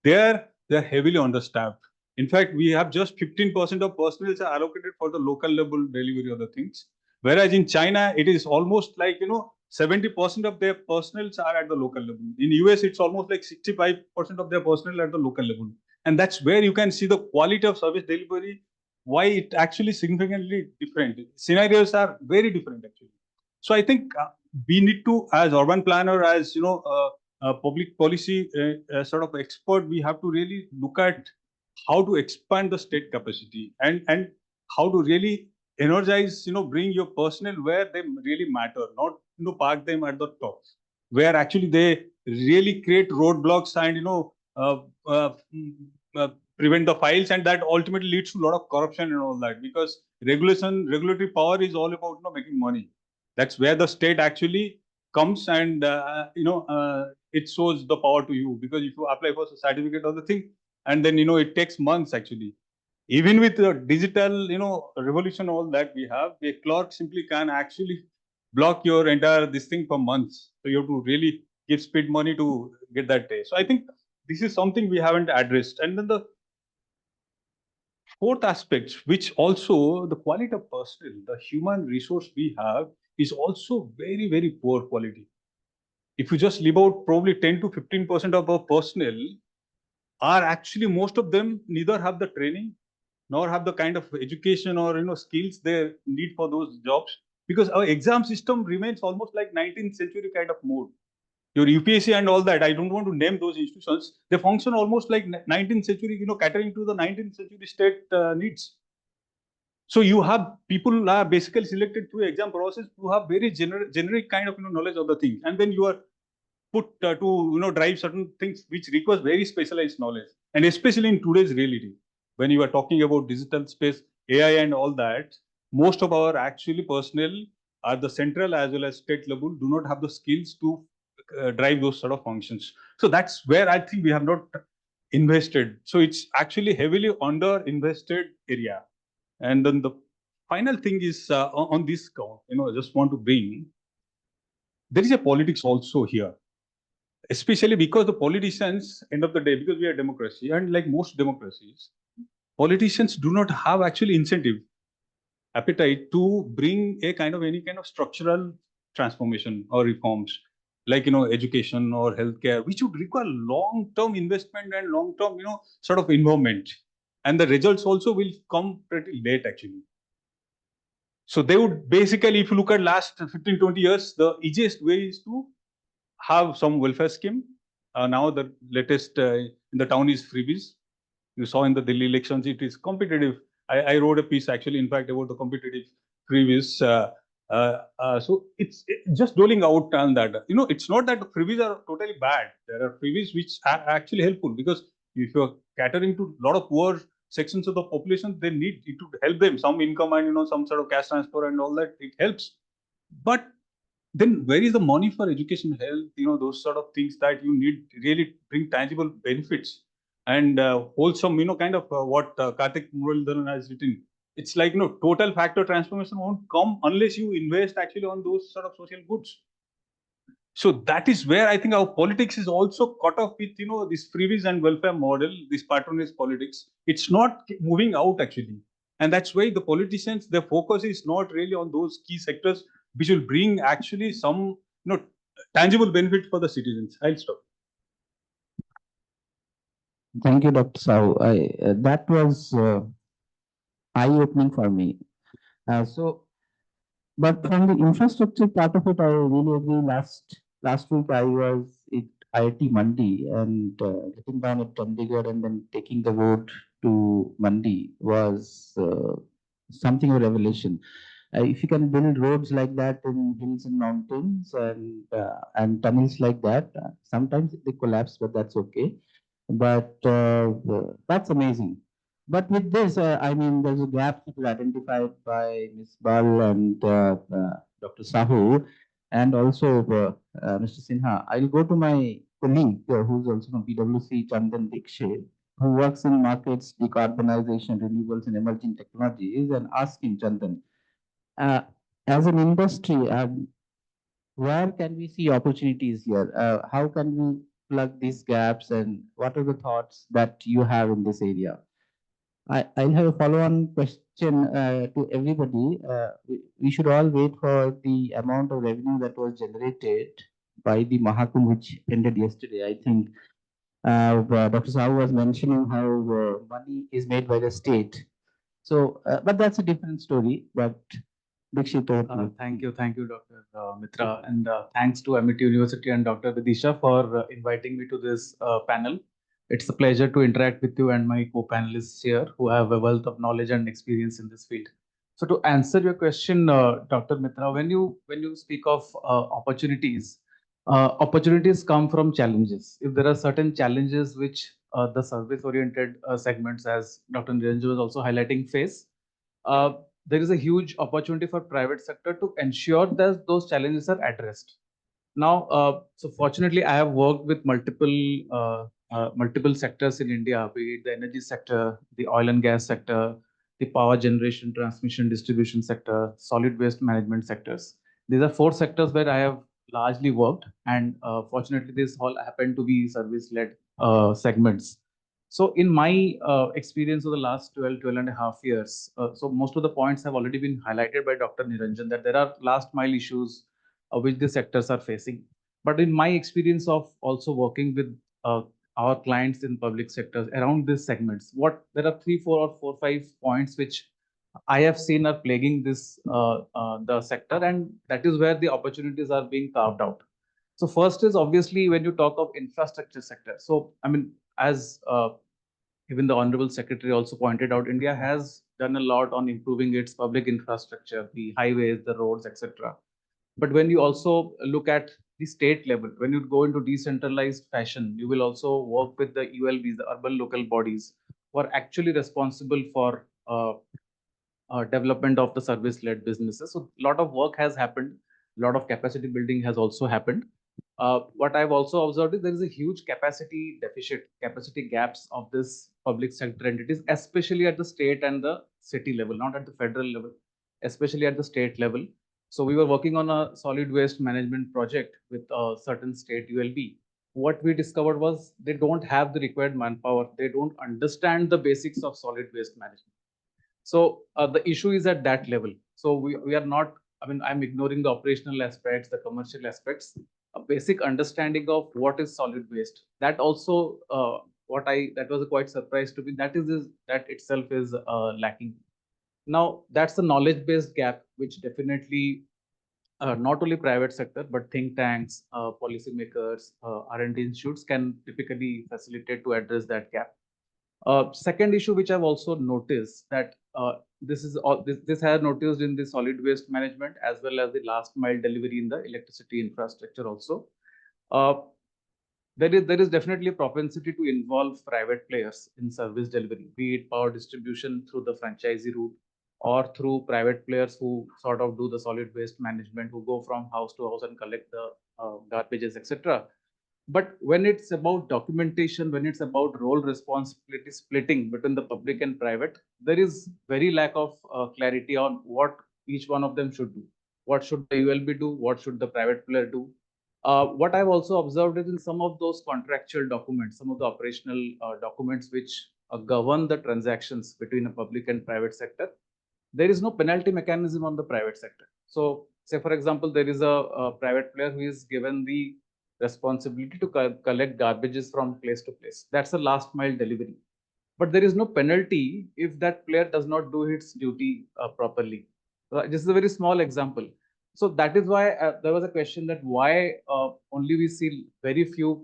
There, they are heavily understaffed. In fact, we have just 15% of personnel are allocated for the local level delivery of the things. Whereas in China, it is almost like, 70% of their personals are at the local level. In US, it's almost like 65% of their personnel at the local level. And that's where you can see the quality of service delivery, why it actually significantly different. Scenarios are very different actually. So I think we need to, as urban planner, as public policy sort of expert, we have to really look at how to expand the state capacity and how to really energize, bring your personnel where they really matter, not park them at the top, where actually they really create roadblocks and uh, uh, mm, prevent the files, and that ultimately leads to a lot of corruption and all that, because regulatory power is all about making money. That's where the state actually comes and it shows the power to you, because if you apply for a certificate or the thing, and then it takes months actually. Even with the digital revolution, all that we have, a clerk simply can actually block your entire this thing for months. So you have to really give speed money to get that day. So I think this is something we haven't addressed. And then the fourth aspect, which also the quality of personnel, the human resource we have is also very, very poor quality. If you just leave out probably 10 to 15% of our personnel are actually, most of them neither have the training nor have the kind of education or skills they need for those jobs, because our exam system remains almost like 19th century kind of mode. Your UPSC and all that, I don't want to name those institutions, they function almost like 19th century, catering to the 19th century state needs. So you have people are basically selected through exam process who have very generic kind of knowledge of the thing, and then you are put to drive certain things which requires very specialized knowledge, and especially in today's reality, when you are talking about digital space, AI and all that, most of our actually personnel at the central as well as state level do not have the skills to drive those sort of functions. So that's where I think we have not invested. So it's actually heavily under invested area. And then the final thing is on this count, I just want to bring, there is a politics also here, especially because the politicians, end of the day, because we are a democracy, and like most democracies, politicians do not have actually incentive appetite to bring a kind of any kind of structural transformation or reforms, like education or healthcare, which would require long-term investment and long-term sort of involvement, and the results also will come pretty late actually. So they would basically, if you look at last 15-20 years, the easiest way is to have some welfare scheme. Now the latest in the town is freebies. You saw in the Delhi elections, it is competitive. I wrote a piece actually, in fact, about the competitive freebies. So it's just rolling out on that. It's not that freebies are totally bad. There are freebies which are actually helpful, because if you're catering to a lot of poor sections of the population, they need it to help them, some income and some sort of cash transfer and all that, it helps. But then where is the money for education, health, those sort of things that you need really bring tangible benefits and wholesome, kind of what Karthik Muralidharan has written. It's like, total factor transformation won't come unless you invest actually on those sort of social goods. So that is where I think our politics is also caught up with, this freebies and welfare model, this patronage politics. It's not moving out actually. And that's why the politicians, their focus is not really on those key sectors which will bring actually some, tangible benefit for the citizens. I'll stop. Thank you, Dr. Sahu. That was eye-opening for me. But from the infrastructure part of it, I really agree. Last week I was at IIT Mandi, and getting down at Chandigarh and then taking the road to Mandi was something of a revelation. If you can build roads like that in hills and mountains and tunnels like that, sometimes they collapse, but that's okay. But that's amazing. But with this, I mean, there's a gap that was identified by Ms. Bal and Dr. Sahu, and also Mr. Sinha. I'll go to my colleague, who's also from PwC, Chandan Dikshit, who works in markets, decarbonization, renewables, and emerging technologies, and ask him, Chandan, as an industry, where can we see opportunities here? How can we plug these gaps, and what are the thoughts that you have in this area? I'll have a follow-on question to everybody. We should all wait for the amount of revenue that was generated by the Mahakumbh, which ended yesterday. I think Dr. Sahu was mentioning how money is made by the state. So, but that's a different story. But Dikshit, over to you. Thank you, Dr. Mitra, and thanks to Amity University and Dr. Vidisha for inviting me to this panel. It's a pleasure to interact with you and my co-panelists here who have a wealth of knowledge and experience in this field. So to answer your question, Dr. Mitra, when you speak of opportunities, opportunities come from challenges. If there are certain challenges which the service-oriented segments, as Dr. Niranjan was also highlighting, face, uh, there is a huge opportunity for private sector to ensure that those challenges are addressed. Now, so fortunately, I have worked with multiple sectors in India, be it the energy sector, the oil and gas sector, the power generation, transmission, distribution sector, solid waste management sectors. These are four sectors where I have largely worked, and fortunately, this all happened to be service-led segments. So in my experience of the last 12 and a half years, so most of the points have already been highlighted by Dr. Niranjan, that there are last mile issues which the sectors are facing. But in my experience of also working with our clients in public sectors around these segments, there are 3, 4, or 4, 5 points which I have seen are plaguing this the sector, and that is where the opportunities are being carved out. So first is obviously when you talk of infrastructure sector. So I mean, as even the Honorable Secretary also pointed out, India has done a lot on improving its public infrastructure, the highways, the roads, etc. But when you also look at the state level, when you go into decentralized fashion, you will also work with the ULBs, the urban local bodies, who are actually responsible for development of the service-led businesses. So a lot of work has happened, a lot of capacity building has also happened. What I've also observed is there is a huge capacity deficit, capacity gaps of this public sector entities, especially at the state and the city level, not at the federal level, especially at the state level. So we were working on a solid waste management project with a certain state ULB. What we discovered was they don't have the required manpower. They don't understand the basics of solid waste management. So the issue is at that level. So we are not, I mean, I'm ignoring the operational aspects, the commercial aspects, a basic understanding of what is solid waste. That also, that was a quite surprise to me. That itself is lacking. Now, that's the knowledge-based gap, which definitely not only private sector, but think tanks, policymakers, R&D institutes can typically facilitate to address that gap. Second issue, which I've also noticed that this I have noticed in the solid waste management as well as the last mile delivery in the electricity infrastructure also. There is definitely a propensity to involve private players in service delivery, be it power distribution through the franchisee route or through private players who sort of do the solid waste management, who go from house to house and collect the garbages, etc. But when it's about documentation, when it's about role responsibility splitting between the public and private, there is very lack of clarity on what each one of them should do. What should the ULB do? What should the private player do? What I've also observed is in some of those contractual documents, some of the operational documents which govern the transactions between a public and private sector, there is no penalty mechanism on the private sector. So, say for example, there is a private player who is given the responsibility to collect garbages from place to place. That's a last mile delivery. But there is no penalty if that player does not do its duty properly. This is a very small example. So that is why there was a question that why only we see very few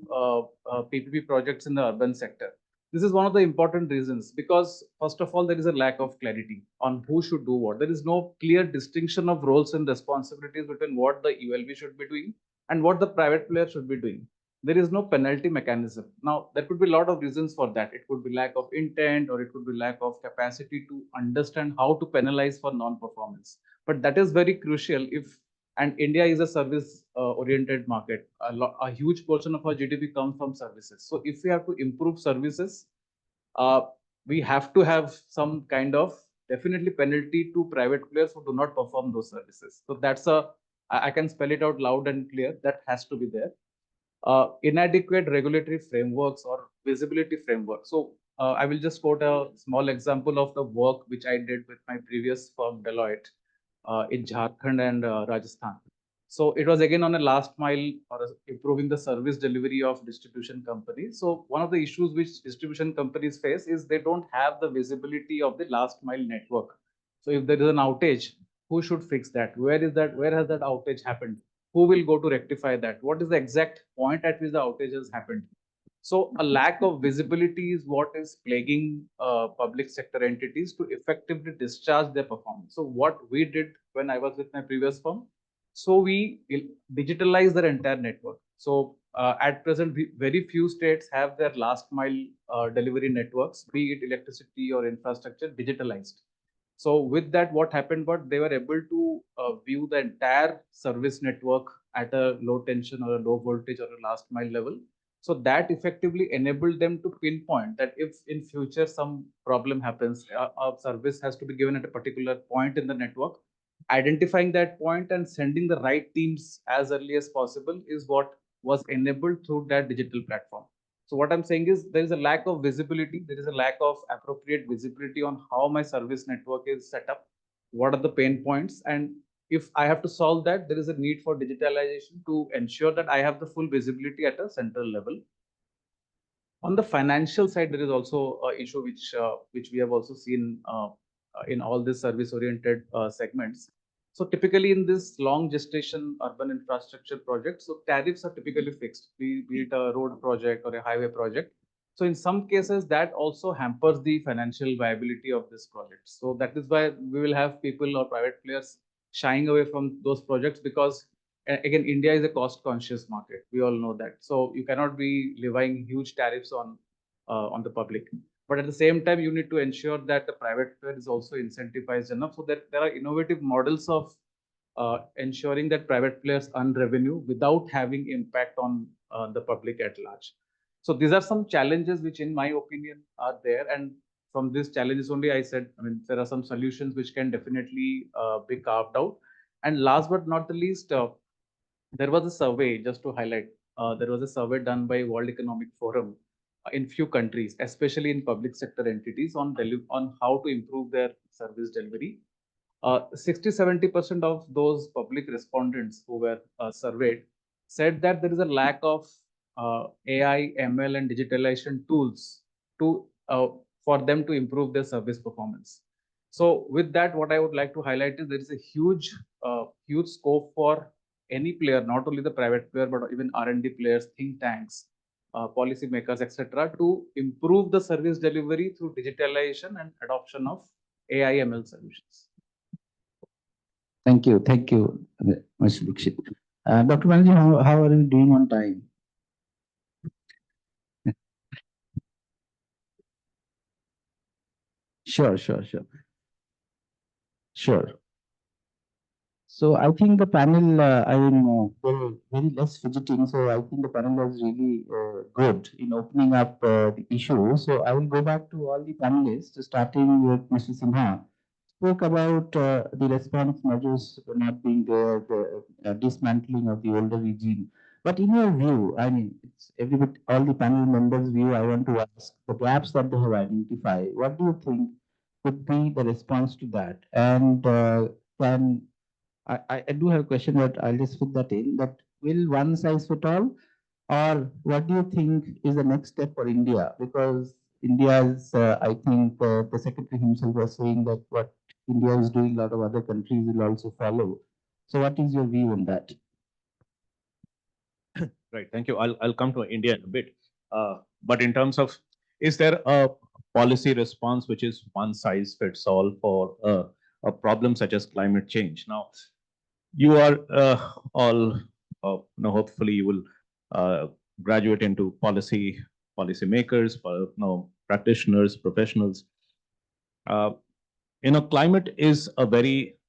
PPP projects in the urban sector. This is one of the important reasons because first of all, there is a lack of clarity on who should do what. There is no clear distinction of roles and responsibilities between what the ULB should be doing and what the private player should be doing. There is no penalty mechanism. Now, there could be a lot of reasons for that. It could be lack of intent or it could be lack of capacity to understand how to penalize for non-performance. But that is very crucial if, and India is a service oriented market. A huge portion of our GDP comes from services. So if we have to improve services, we have to have some kind of definitely penalty to private players who do not perform those services. So that's I can spell it out loud and clear. That has to be there. Inadequate regulatory frameworks or visibility framework. So I will just quote a small example of the work which I did with my previous firm, Deloitte, in Jharkhand and Rajasthan. So it was again on a last mile or improving the service delivery of distribution companies. So one of the issues which distribution companies face is they don't have the visibility of the last mile network. So if there is an outage, who should fix that? Where is that? Where has that outage happened? Who will go to rectify that? What is the exact point at which the outage has happened? So a lack of visibility is what is plaguing public sector entities to effectively discharge their performance. So what we did when I was with my previous firm, so we digitalized their entire network. So at present, very few states have their last mile delivery networks, be it electricity or infrastructure, digitalized. So with that, what happened, but they were able to view the entire service network at a low tension or a low voltage or a last mile level. So that effectively enabled them to pinpoint that if in future some problem happens, a service has to be given at a particular point in the network, identifying that point and sending the right teams as early as possible is what was enabled through that digital platform. So what I'm saying is there is a lack of visibility, there is a lack of appropriate visibility on how my service network is set up, what are the pain points, and if I have to solve that, there is a need for digitalization to ensure that I have the full visibility at a central level. On the financial side, there is also an issue which we have also seen in all these service-oriented segments. So typically in this long gestation urban infrastructure projects, so tariffs are typically fixed, be it a road project or a highway project. So in some cases, that also hampers the financial viability of this project. So that is why we will have people or private players shying away from those projects because again, India is a cost-conscious market. We all know that. So you cannot be levying huge tariffs on the public. But at the same time, you need to ensure that the private player is also incentivized enough so that there are innovative models of ensuring that private players earn revenue without having impact on the public at large. So these are some challenges which, in my opinion, are there. And from these challenges only, I said, I mean, there are some solutions which can definitely be carved out. And last but not the least, there was a survey, just to highlight, there was a survey done by World Economic Forum in few countries, especially in public sector entities on how to improve their service delivery. 60-70% of those public respondents who were surveyed said that there is a lack of AI, ML, and digitalization tools to for them to improve their service performance. So with that, what I would like to highlight is there is a huge scope for any player, not only the private player, but even R&D players, think tanks, policy makers, etc., to improve the service delivery through digitalization and adoption of AI ML solutions. Thank you, Mr. Dixit. Dr. Banerjee, how are you doing on time? Sure. So I think the panel, there are very less fidgeting. So I think the panel was really good in opening up the issue. So I will go back to all the panelists, starting with Mr. Sinha. Spoke about the response measures not being there, the dismantling of the older regime. But in your view, I mean, it's all the panel members' view, I want to ask the gaps that they have identified. What do you think could be the response to that? And I do have a question, but I'll just put that in. That will one size fit all, or what do you think is the next step for India? Because India's, I think the secretary himself was saying that what India is doing, a lot of other countries will also follow. So, what is your view on that? Right. Thank you. I'll come to India in a bit. But in terms of, is there a policy response which is one size fits all for a problem such as climate change? Now, you are all, hopefully you will graduate into policy makers, practitioners, professionals. Climate is a very,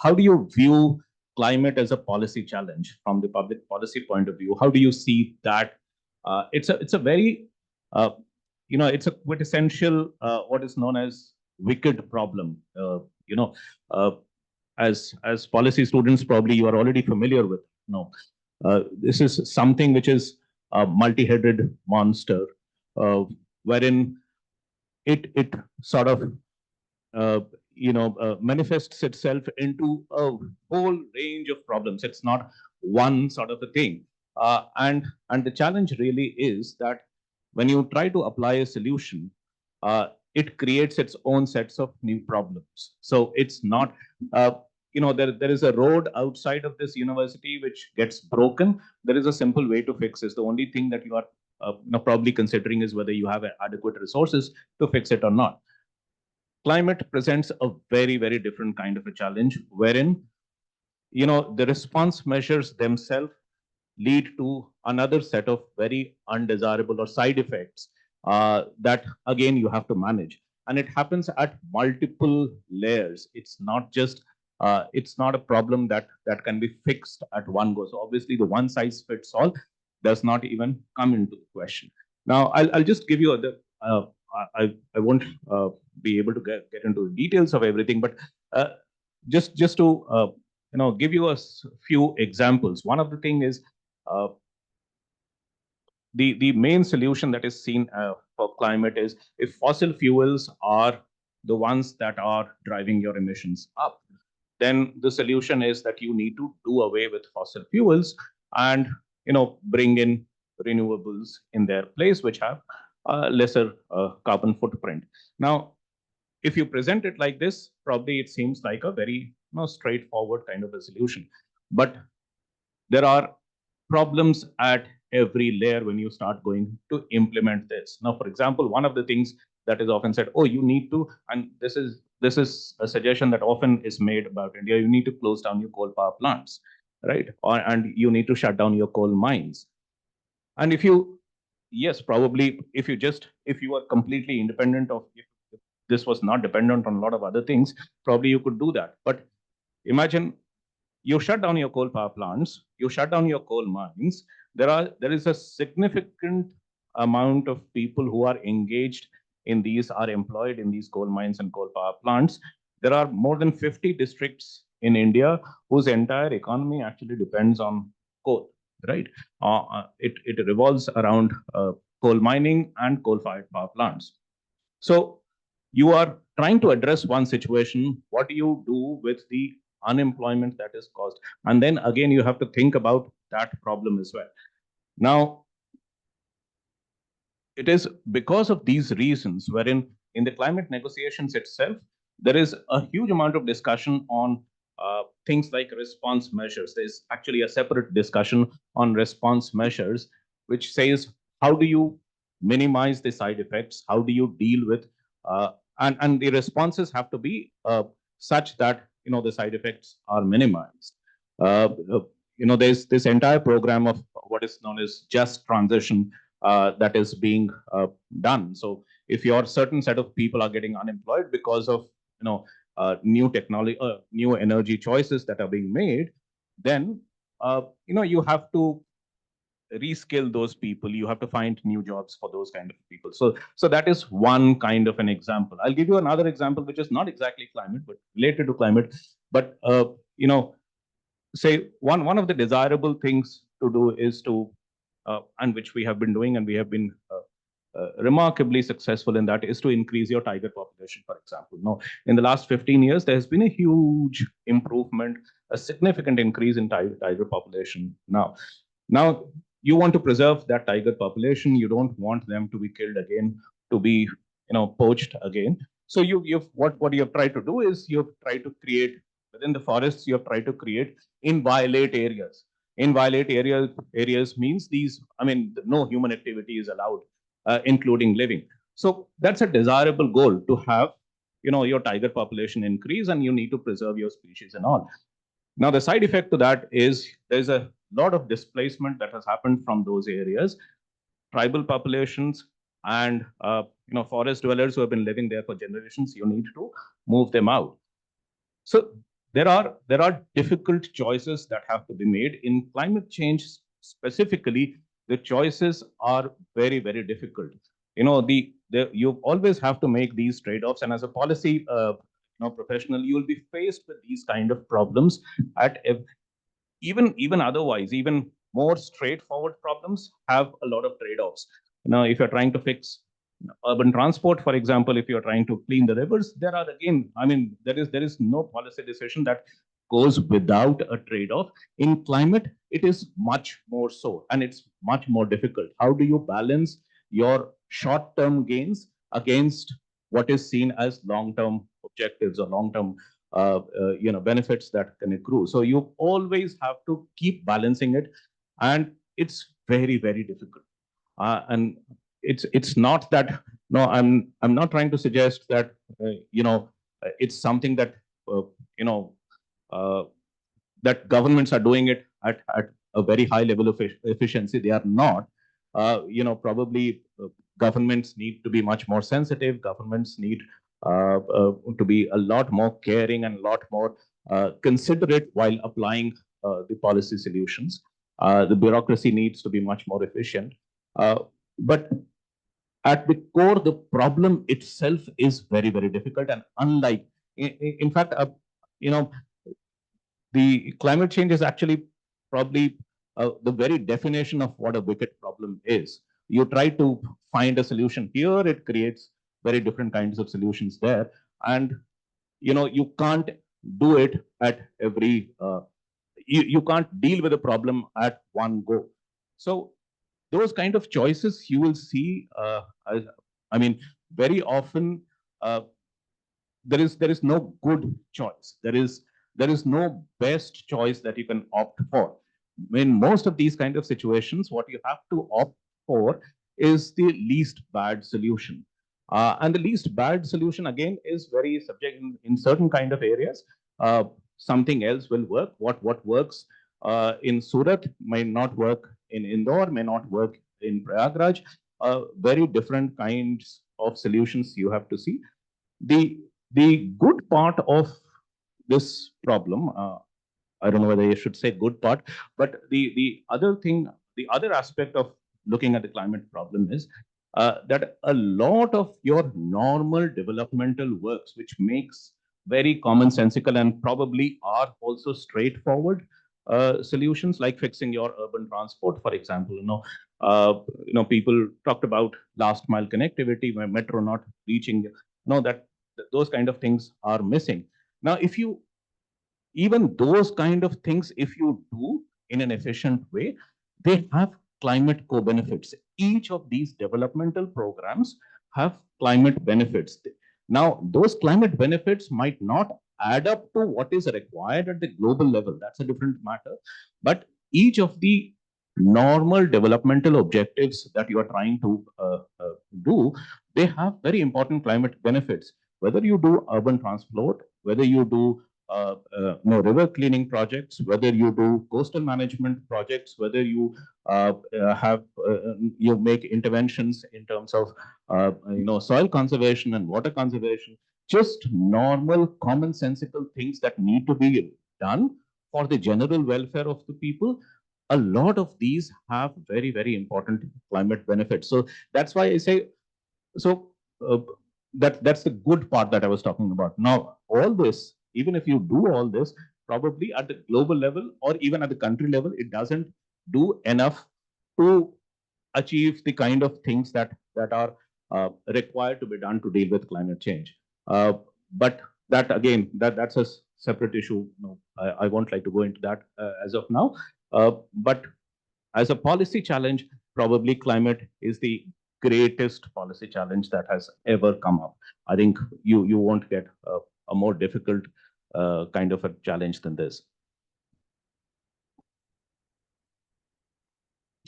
how do you view climate as a policy challenge from the public policy point of view? How do you see that? It's a very, it's a quintessential, what is known as wicked problem. As policy students, probably you are already familiar with. This is something which is a multi-headed monster, wherein it sort of manifests itself into a whole range of problems. It's not one sort of a thing. And the challenge really is that when you try to apply a solution, it creates its own sets of new problems. So it's not, there is a road outside of this university which gets broken. There is a simple way to fix this. The only thing that you are probably considering is whether you have adequate resources to fix it or not. Climate presents a very, very different kind of a challenge, wherein the response measures themselves lead to another set of very undesirable or side effects that again you have to manage, and it happens at multiple layers. It's not just it's not a problem that can be fixed at one go. So obviously the one size fits all does not even come into the question. Now I'll just give you I won't be able to get into the details of everything, but just to give you a few examples. One of the thing is the main solution that is seen for climate is, if fossil fuels are the ones that are driving your emissions up, then the solution is that you need to do away with fossil fuels and bring in renewables in their place, which have lesser carbon footprint. Now, if you present it like this, probably it seems like a very straightforward kind of a solution. But there are problems at every layer when you start going to implement this. Now, for example, one of the things that is often said, oh, you need to, and this is a suggestion that often is made about India, you need to close down your coal power plants, right? And you need to shut down your coal mines. And if you, yes, probably if you are completely independent of, if this was not dependent on a lot of other things, probably you could do that. But imagine you shut down your coal power plants, you shut down your coal mines. There is a significant amount of people who are engaged in these, are employed in these coal mines and coal power plants. There are more than 50 districts in India whose entire economy actually depends on coal, right? It revolves around coal mining and coal-fired power plants. So you are trying to address one situation. What do you do with the unemployment that is caused? And then again, you have to think about that problem as well. Now, it is because of these reasons wherein in the climate negotiations itself, there is a huge amount of discussion on things like response measures. There's actually a separate discussion on response measures, which says, how do you minimize the side effects? How do you deal with, and the responses have to be such that, the side effects are minimized. There's this entire program of what is known as just transition that is being done. So if your certain set of people are getting unemployed because of new technology, new energy choices that are being made, then you have to reskill those people. You have to find new jobs for those kind of people. So that is one kind of an example. I'll give you another example, which is not exactly climate, but related to climate. But say one of the desirable things to do is to and which we have been doing, and we have been remarkably successful in that, is to increase your tiger population, for example. Now, in the last 15 years, there has been a huge improvement, a significant increase in tiger population. Now, you want to preserve that tiger population. You don't want them to be killed again, to be poached again. So what you have tried to do is you have tried to create within the forests. You have tried to create inviolate areas. Inviolate areas means no human activity is allowed, including living. So that's a desirable goal, to have your tiger population increase, and you need to preserve your species and all. Now, the side effect to that is there's a lot of displacement that has happened from those areas. Tribal populations and forest dwellers who have been living there for generations, you need to move them out. So there are difficult choices that have to be made in climate change specifically. The choices are very, very difficult. You always have to make these trade-offs, and as a policy professional, you will be faced with these kind of problems at even otherwise, even more straightforward problems have a lot of trade-offs. Now, if you're trying to fix urban transport, for example, if you're trying to clean the rivers, there are again, I mean, there is no policy decision that goes without a trade-off. In climate, it is much more so, and it's much more difficult. How do you balance your short-term gains against what is seen as long-term objectives or long-term benefits that can accrue? So you always have to keep balancing it, and it's very, very difficult. And it's not that, no, I'm not trying to suggest that it's something that that governments are doing it at a very high level of efficiency. They are not. Probably governments need to be much more sensitive. Governments need to be a lot more caring and a lot more considerate while applying the policy solutions. The bureaucracy needs to be much more efficient. But at the core, the problem itself is very, very difficult. And unlike, in fact, the climate change is actually probably the very definition of what a wicked problem is. You try to find a solution here, it creates very different kinds of solutions there. And, you can't do it at every, you can't deal with a problem at one go. So those kind of choices you will see, I mean, very often there is no good choice. There is no best choice that you can opt for. In most of these kind of situations, what you have to opt for is the least bad solution. And the least bad solution, again, is very subject in certain kind of areas. Something else will work. What works in Surat may not work in Indore, may not work in Prayagraj. Very different kinds of solutions you have to see. The good part of this problem, I don't know whether you should say good part, but the other thing, the other aspect of looking at the climate problem is that a lot of your normal developmental works, which makes very commonsensical and probably are also straightforward solutions, like fixing your urban transport, for example. People talked about last mile connectivity, my metro not reaching. That those kind of things are missing. Now, if you even those kind of things, if you do in an efficient way, they have climate co-benefits. Each of these developmental programs have climate benefits. Now, those climate benefits might not add up to what is required at the global level. That's a different matter. But each of the normal developmental objectives that you are trying to do, they have very important climate benefits. Whether you do urban transport, whether you do river cleaning projects, whether you do coastal management projects, whether you you make interventions in terms of soil conservation and water conservation, just normal commonsensical things that need to be done for the general welfare of the people. A lot of these have very, very important climate benefits. So that's why I say, so that's the good part that I was talking about. Now, all this, even if you do all this, probably at the global level or even at the country level, it doesn't do enough to achieve the kind of things that are required to be done to deal with climate change. But that, again, that's a separate issue. I won't like to go into that as of now. But as a policy challenge, probably climate is the greatest policy challenge that has ever come up. I think you won't get a more difficult kind of a challenge than this.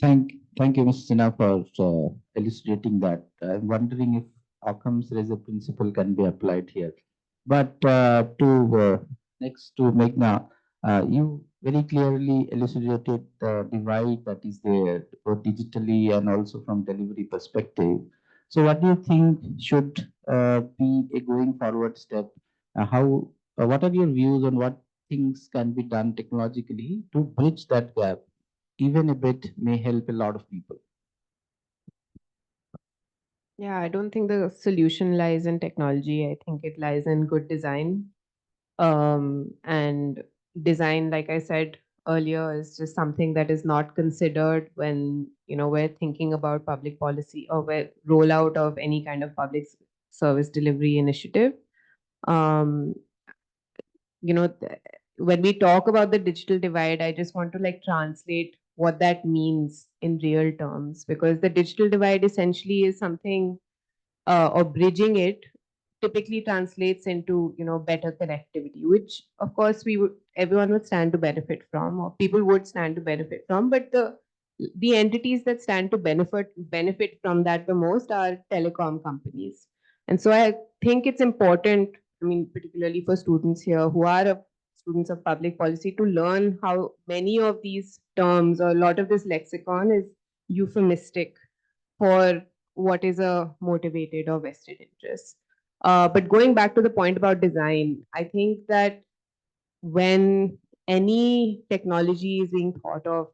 Thank you, Mr. Sinha, for illustrating that. I'm wondering if Occam's razor principle can be applied here. But next to Meghna, you very clearly illustrated the divide that is there, both digitally and also from delivery perspective. So what do you think should be a going forward step? What are your views on what things can be done technologically to bridge that gap? Even a bit may help a lot of people. Yeah, I don't think the solution lies in technology. I think it lies in good design. And design, like I said, earlier is just something that is not considered when, we're thinking about public policy or where rollout of any kind of public service delivery initiative. Um, when we talk about the digital divide, I just want to like translate what that means in real terms, because the digital divide essentially is something, or bridging it typically translates into, better connectivity, which of course everyone would stand to benefit from, or people would stand to benefit from. But the entities that stand to benefit from that the most are telecom companies. And so I think it's important, I mean, particularly for students here who are students of public policy, to learn how many of these terms or a lot of this lexicon is euphemistic for what is a motivated or vested interest. But going back to the point about design, I think that when any technology is being thought of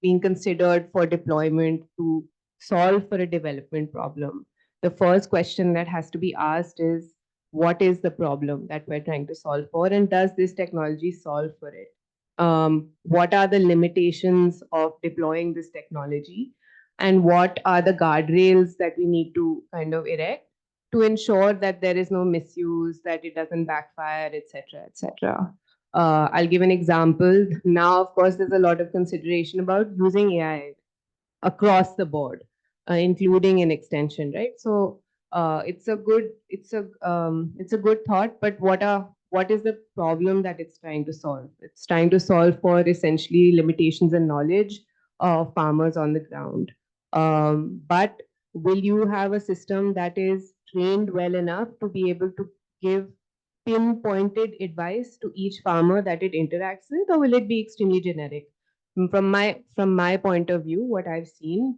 being considered for deployment to solve for a development problem, the first question that has to be asked is, what is the problem that we're trying to solve for, and does this technology solve for it? What are the limitations of deploying this technology, and what are the guardrails that we need to kind of erect to ensure that there is no misuse, that it doesn't backfire, etc., etc. I'll give an example. Now, of course, there's a lot of consideration about using AI across the board, including an extension, right? So it's a good thought. But what is the problem that it's trying to solve? It's trying to solve for essentially limitations in knowledge of farmers on the ground. But will you have a system that is trained well enough to be able to give pinpointed advice to each farmer that it interacts with, or will it be extremely generic? From my point of view, what I've seen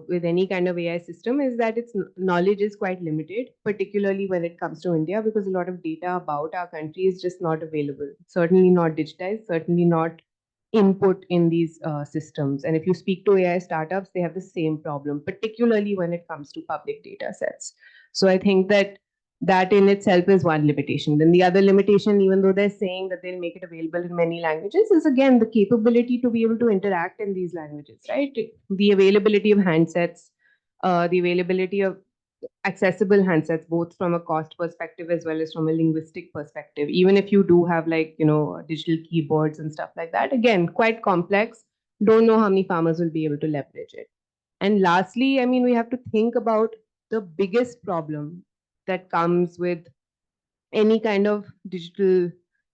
with any kind of AI system is that its knowledge is quite limited, particularly when it comes to India, because a lot of data about our country is just not available. Certainly not digitized, certainly not input in these systems. And if you speak to AI startups, they have the same problem, particularly when it comes to public data sets. So I think that in itself is one limitation. Then the other limitation, even though they're saying that they'll make it available in many languages, is again the capability to be able to interact in these languages, right? The availability of handsets, the availability of accessible handsets, both from a cost perspective as well as from a linguistic perspective. Even if you do have digital keyboards and stuff like that, again, quite complex. Don't know how many farmers will be able to leverage it. And lastly, I mean, we have to think about the biggest problem that comes with any kind of digital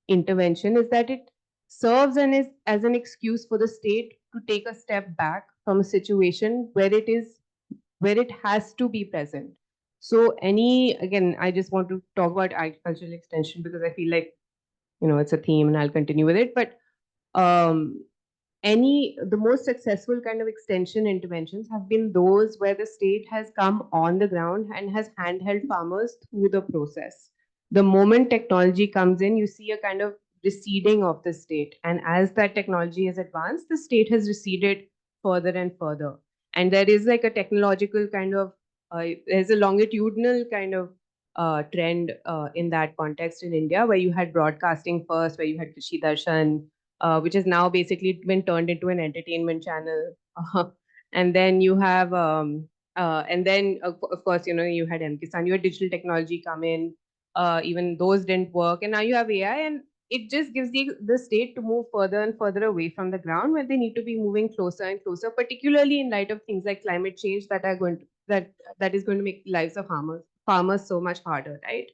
intervention, is that it serves as an excuse for the state to take a step back from a situation where it has to be present. So again, I just want to talk about agricultural extension because I feel like, it's a theme and I'll continue with it. But the most successful kind of extension interventions have been those where the state has come on the ground and has handheld farmers through the process. The moment technology comes in, you see a kind of receding of the state. And as that technology has advanced, the state has receded further and further. And there is like a technological kind of, there's a longitudinal kind of trend in that context in India, where you had broadcasting first, where you had Krishi Darshan, which has now basically been turned into an entertainment channel. And then you have, and then of course, you had M-Kisan, you had digital technology come in, even those didn't work. And now you have AI, and it just gives the state to move further and further away from the ground, when they need to be moving closer and closer, particularly in light of things like climate change that is going to make the lives of farmers so much harder, right?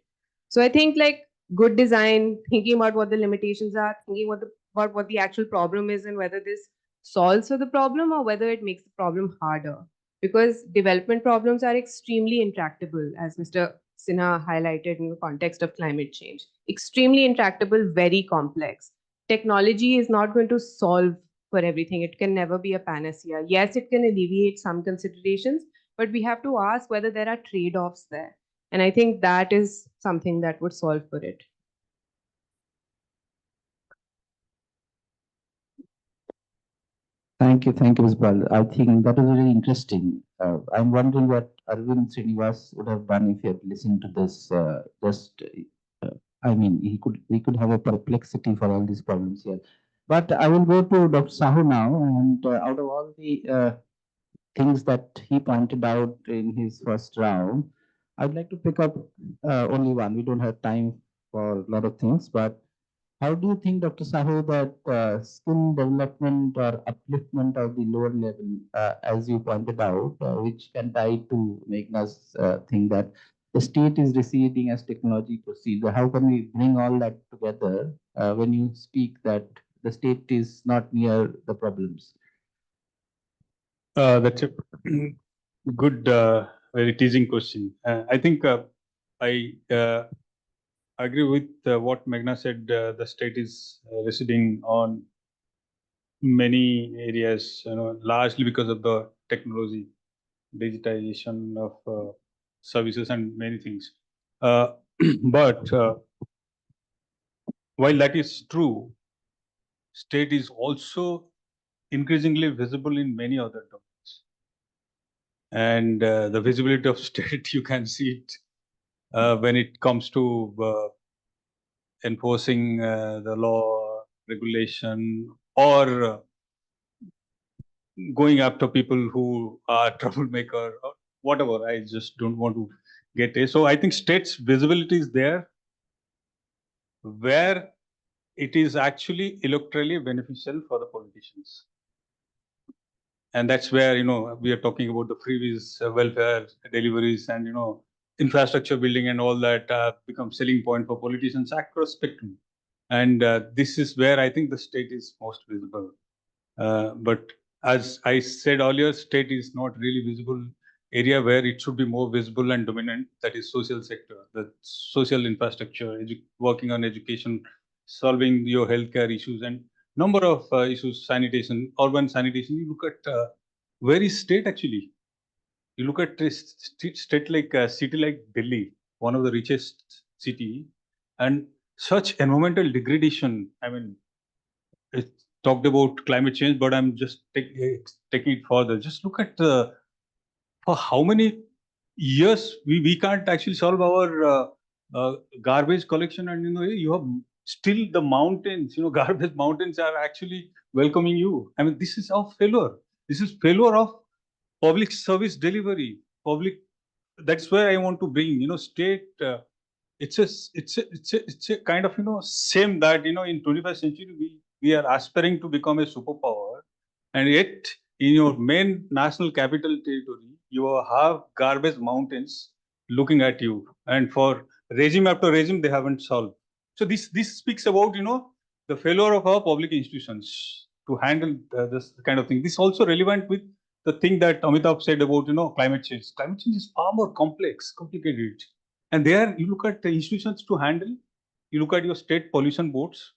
So I think like good design, thinking about what the limitations are, thinking about what the actual problem is, and whether this solves for the problem or whether it makes the problem harder. Because development problems are extremely intractable, as Mr. Sinha highlighted in the context of climate change. Extremely intractable, very complex. Technology is not going to solve for everything. It can never be a panacea. Yes, it can alleviate some considerations, but we have to ask whether there are trade-offs there. And I think that is something that would solve for it. Thank you, Isbal. I think that was really interesting. I'm wondering what Arvind Srinivas would have done if he had listened to this. I mean, he could have a perplexity for all these problems here. But I will go to Dr. Sahu now, and out of all the things that he pointed out in his first round, I'd like to pick up only one. We don't have time for a lot of things, but how do you think, Dr. Sahu, that skill development or upliftment of the lower level, as you pointed out, which can tie to making us think that the state is receding as technology proceeds? How can we bring all that together when you speak that the state is not near the problems? That's a good, very teasing question. I think I agree with what Meghna said. The state is receding on many areas, largely because of the technology, digitization of services and many things. But while that is true, state is also increasingly visible in many other domains. And the visibility of state, you can see it when it comes to enforcing the law, regulation, or going after people who are troublemaker or whatever. I just don't want to get it. So I think state's visibility is there where it is actually electorally beneficial for the politicians. And that's where, we are talking about the freebies, welfare deliveries, and, infrastructure building and all that become selling point for politicians across spectrum. And this is where I think the state is most visible. But as I said earlier, state is not really visible area where it should be more visible and dominant. That is social sector, the social infrastructure, working on education, solving your healthcare issues, and number of issues, sanitation, urban sanitation. You look at where is state actually? You look at a state like city like Delhi, one of the richest city, and such environmental degradation. I mean, it talked about climate change, but I'm just taking it further. Just look at for how many years we can't actually solve our garbage collection, and you have still the mountains. Garbage mountains are actually welcoming you. I mean, this is our failure. This is failure of public service delivery. That's where I want to bring. State. It's a kind of same that in 21st century we are aspiring to become a superpower, and yet in your main national capital territory you have garbage mountains looking at you, and for regime after regime they haven't solved. So this speaks about the failure of our public institutions to handle this kind of thing. This is also relevant with the thing that Amitabh said about climate change. Climate change is far more complex, complicated. And there you look at the institutions to handle, you look at your state pollution boards,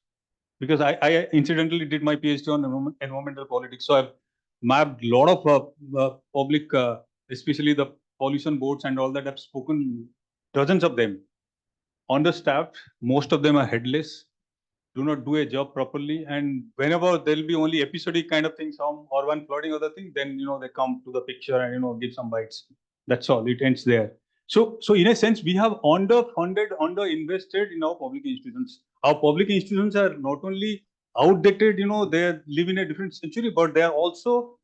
because I incidentally did my PhD on environmental politics. So I've mapped a lot of public, especially the pollution boards and all that. I've spoken dozens of them. Understaffed, most of them are headless, do not do a job properly. And whenever there'll be only episodic kind of things, some or one flooding other thing, then they come to the picture and give some bites. That's all. It ends there. So in a sense, we have underfunded, underinvested in our public institutions. Our public institutions are not only outdated, they live in a different century, but they are also,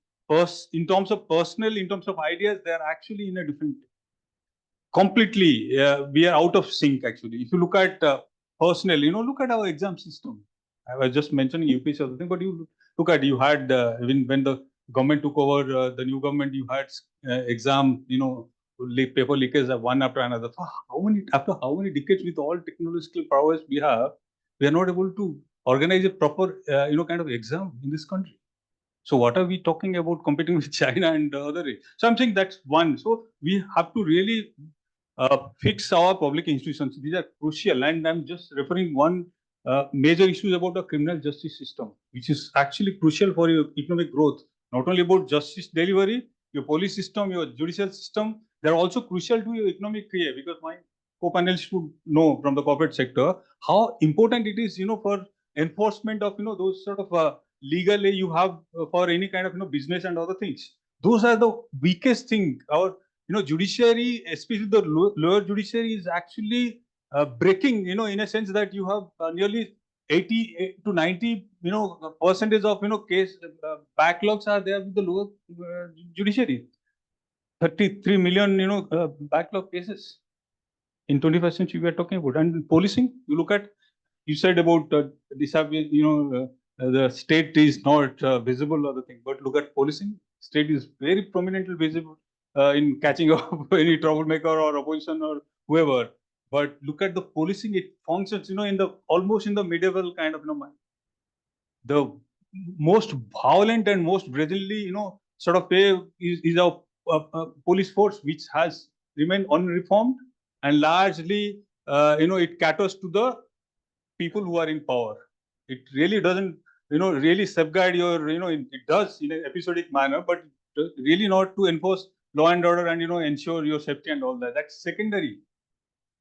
in terms of personnel, in terms of ideas, they are actually in a different, completely, we are out of sync actually. If you look at personnel, look at our exam system. I was just mentioning UPSC or something, but you look at, you had, when the government took over, the new government, you had exam, paper leakage one after another. After how many decades with all technological prowess we are not able to organize a proper, kind of exam in this country. So what are we talking about competing with China and other? So I'm saying that's one. So we have to really fix our public institutions. These are crucial, and I'm just referring one major issue about the criminal justice system, which is actually crucial for your economic growth. Not only about justice delivery, your police system, your judicial system, they're also crucial to your economic career, because my co-panelists should know from the corporate sector how important it is, for enforcement of, those sort of legal aid you have for any kind of, business and other things. Those are the weakest thing. Our judiciary, especially the lower judiciary, is actually breaking, in a sense that you have nearly 80 to 90, percentage of, case backlogs are there with the lower judiciary. 33 million, backlog cases in 21st century we are talking about. And policing, you look at, you said about the state is not visible or the thing, but look at policing. State is very prominently visible in catching up any troublemaker or opposition or whoever. But look at the policing; it functions, in the almost in the medieval kind of mind. The most violent and most brazenly, sort of way is our police force, which has remained unreformed and largely, it caters to the people who are in power. It really doesn't, really safeguard your, it does in an episodic manner, but really not to enforce law and order and, ensure your safety and all that. That's secondary.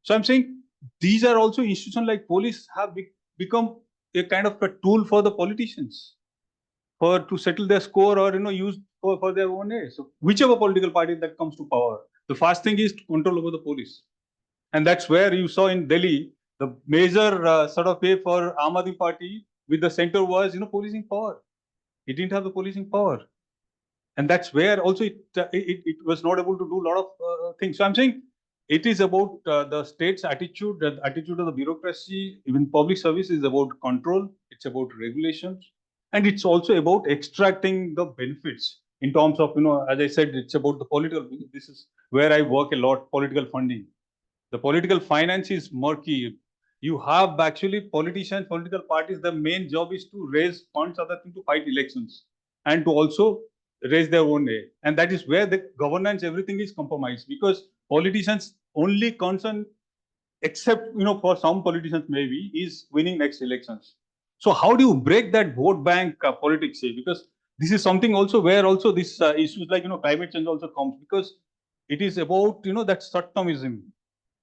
So I'm saying these are also institutions like police have become a kind of a tool for the politicians for to settle their score or, use for their own way. So whichever political party that comes to power, the first thing is to control over the police. And that's where you saw in Delhi, the major sort of way for Aam Aadmi Party with the center was, policing power. It didn't have the policing power. And that's where also it was not able to do a lot of things. So I'm saying it is about the state's attitude, the attitude of the bureaucracy, even public service is about control, it's about regulations, and it's also about extracting the benefits in terms of, as I said, it's about the political, this is where I work a lot, political funding. The political finance is murky. You have actually politicians, political parties, the main job is to raise funds, other thing to fight elections and to also raise their own way. And that is where the governance, everything is compromised because politicians only concern, except, for some politicians maybe, is winning next elections. So how do you break that vote bank politics? Because this is something also where also this issues like, climate change also comes because it is about, that short-termism.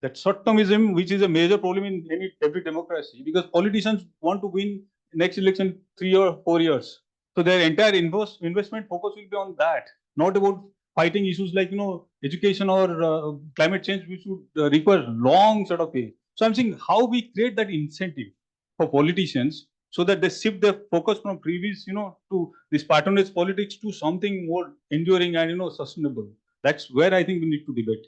That short-termism, which is a major problem in every democracy, because politicians want to win next election 3 or 4 years. So their entire investment focus will be on that, not about fighting issues like, education or climate change, which would require long sort of way. So I'm saying how we create that incentive for politicians so that they shift their focus from previous, to this patronage politics to something more enduring and, sustainable. That's where I think we need to debate.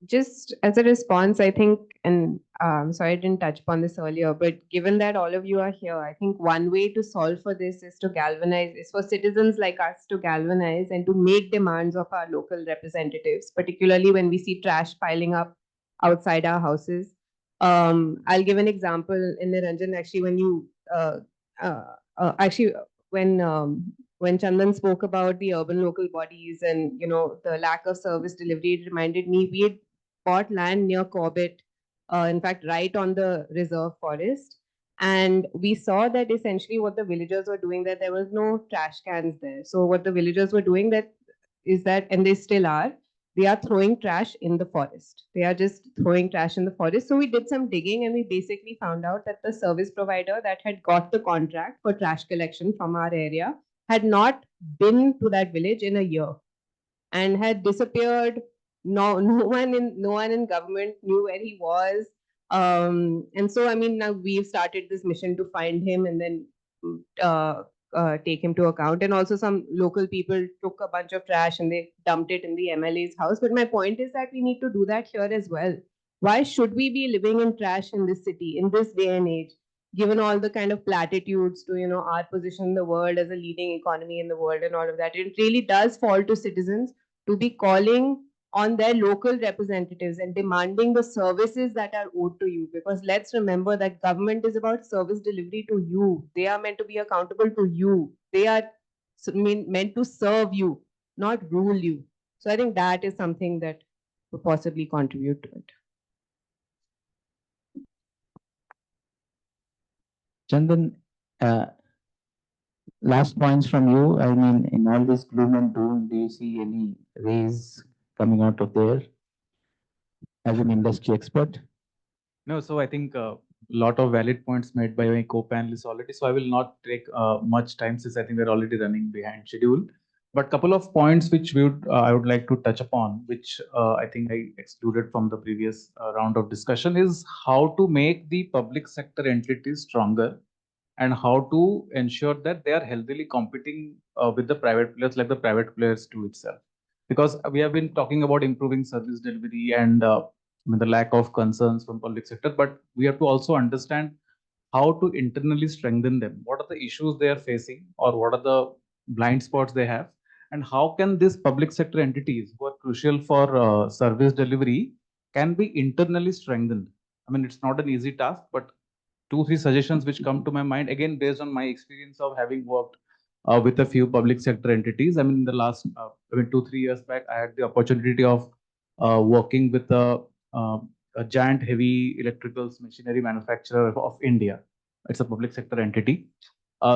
Just as a response, I think, and sorry I didn't touch upon this earlier, but given that all of you are here, I think one way to solve for this is to galvanize, is for citizens like us to galvanize and to make demands of our local representatives, particularly when we see trash piling up outside our houses. I'll give an example in Niranjan, actually, when you, when Chandan spoke about the urban local bodies and, the lack of service delivery, it reminded me we had bought land near Corbett, in fact, right on the reserve forest. And we saw that essentially what the villagers were doing, that there was no trash cans there. So what the villagers were doing and they still are, they are throwing trash in the forest. They are just throwing trash in the forest. So we did some digging and we basically found out that the service provider that had got the contract for trash collection from our area had not been to that village in a year and had disappeared. No one in government knew where he was. And so, I mean, now we've started this mission to find him and then take him to account. And also some local people took a bunch of trash and they dumped it in the MLA's house. But my point is that we need to do that here as well. Why should we be living in trash in this city, in this day and age? Given all the kind of platitudes to, our position in the world as a leading economy in the world and all of that, it really does fall to citizens to be calling on their local representatives and demanding the services that are owed to you. Because let's remember that government is about service delivery to you. They are meant to be accountable to you. They are meant to serve you, not rule you. So I think that is something that could possibly contribute to it. Chandan, last points from you. I mean, in all this gloom and doom, do you see any rays coming out of there as an industry expert? No, so I think a lot of valid points made by my co-panelists already. So I will not take much time since I think we're already running behind schedule. But couple of points which I would like to touch upon, which I think I excluded from the previous round of discussion, is how to make the public sector entities stronger and how to ensure that they are healthily competing with the private players like the private players do itself. Because we have been talking about improving service delivery and the lack of concerns from public sector, but we have to also understand how to internally strengthen them. What are the issues they are facing, or what are the blind spots they have, and how can these public sector entities who are crucial for service delivery can be internally strengthened? I mean, it's not an easy task, but two, three suggestions which come to my mind, again, based on my experience of having worked with a few public sector entities. I mean, in the last, 2, 3 years back, I had the opportunity of working with uh, a giant heavy electricals machinery manufacturer of India. It's a public sector entity.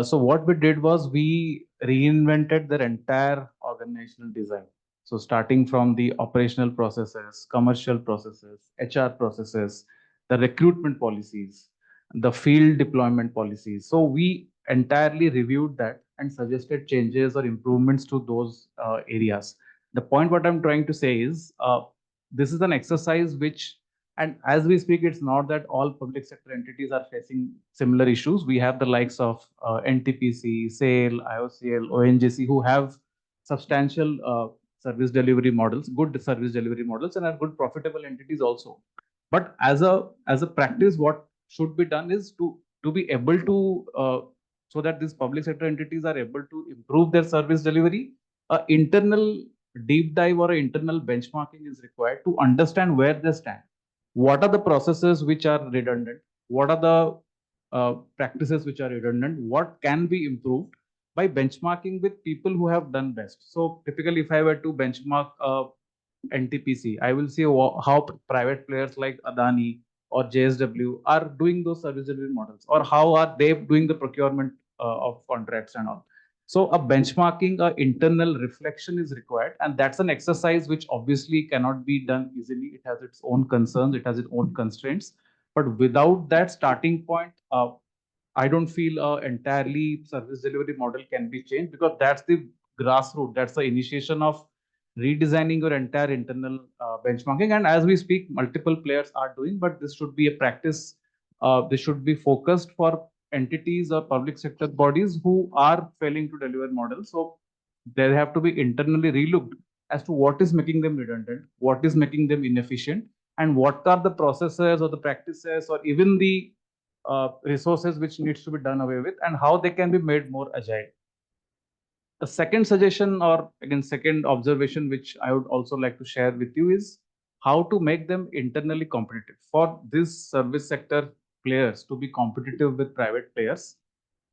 So what we did was we reinvented their entire organizational design. So starting from the operational processes, commercial processes, HR processes, the recruitment policies, the field deployment policies. So we entirely reviewed that and suggested changes or improvements to those areas. The point what I'm trying to say is this is an exercise which, and as we speak, it's not that all public sector entities are facing similar issues. We have the likes of NTPC, SAIL, IOCL, ONGC, who have substantial service delivery models, good service delivery models, and are good profitable entities also. But as a practice, what should be done is to be able to so that these public sector entities are able to improve their service delivery. Internal deep dive or internal benchmarking is required to understand where they stand. What are the processes which are redundant? What are the practices which are redundant? What can be improved by benchmarking with people who have done best? So typically, if I were to benchmark NTPC, I will see how private players like Adani or JSW are doing those service delivery models, or how are they doing the procurement of contracts and all. So a benchmarking, a internal reflection is required, and that's an exercise which obviously cannot be done easily. It has its own concerns, it has its own constraints. But without that starting point, I don't feel a entirely service delivery model can be changed, because that's the grassroots, that's the initiation of redesigning your entire internal benchmarking. And as we speak, multiple players are doing, but this should be a practice. This should be focused for entities or public sector bodies who are failing to deliver models. So they have to be internally relooked as to what is making them redundant, what is making them inefficient, and what are the processes or the practices or even the resources which needs to be done away with, and how they can be made more agile. The second suggestion, or again, second observation, which I would also like to share with you, is how to make them internally competitive. For this service sector players to be competitive with private players,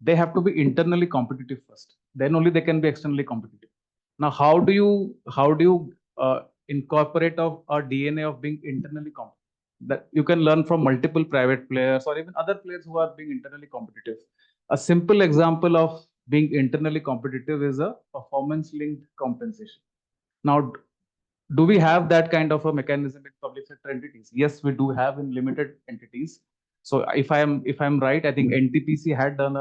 they have to be internally competitive first. Then only they can be externally competitive. Now, how do you incorporate a DNA of being internally competitive? That you can learn from multiple private players or even other players who are being internally competitive. A simple example of being internally competitive is a performance-linked compensation. Now, do we have that kind of a mechanism in public sector entities? Yes, we do have in limited entities. So if I'm right, I think NTPC had done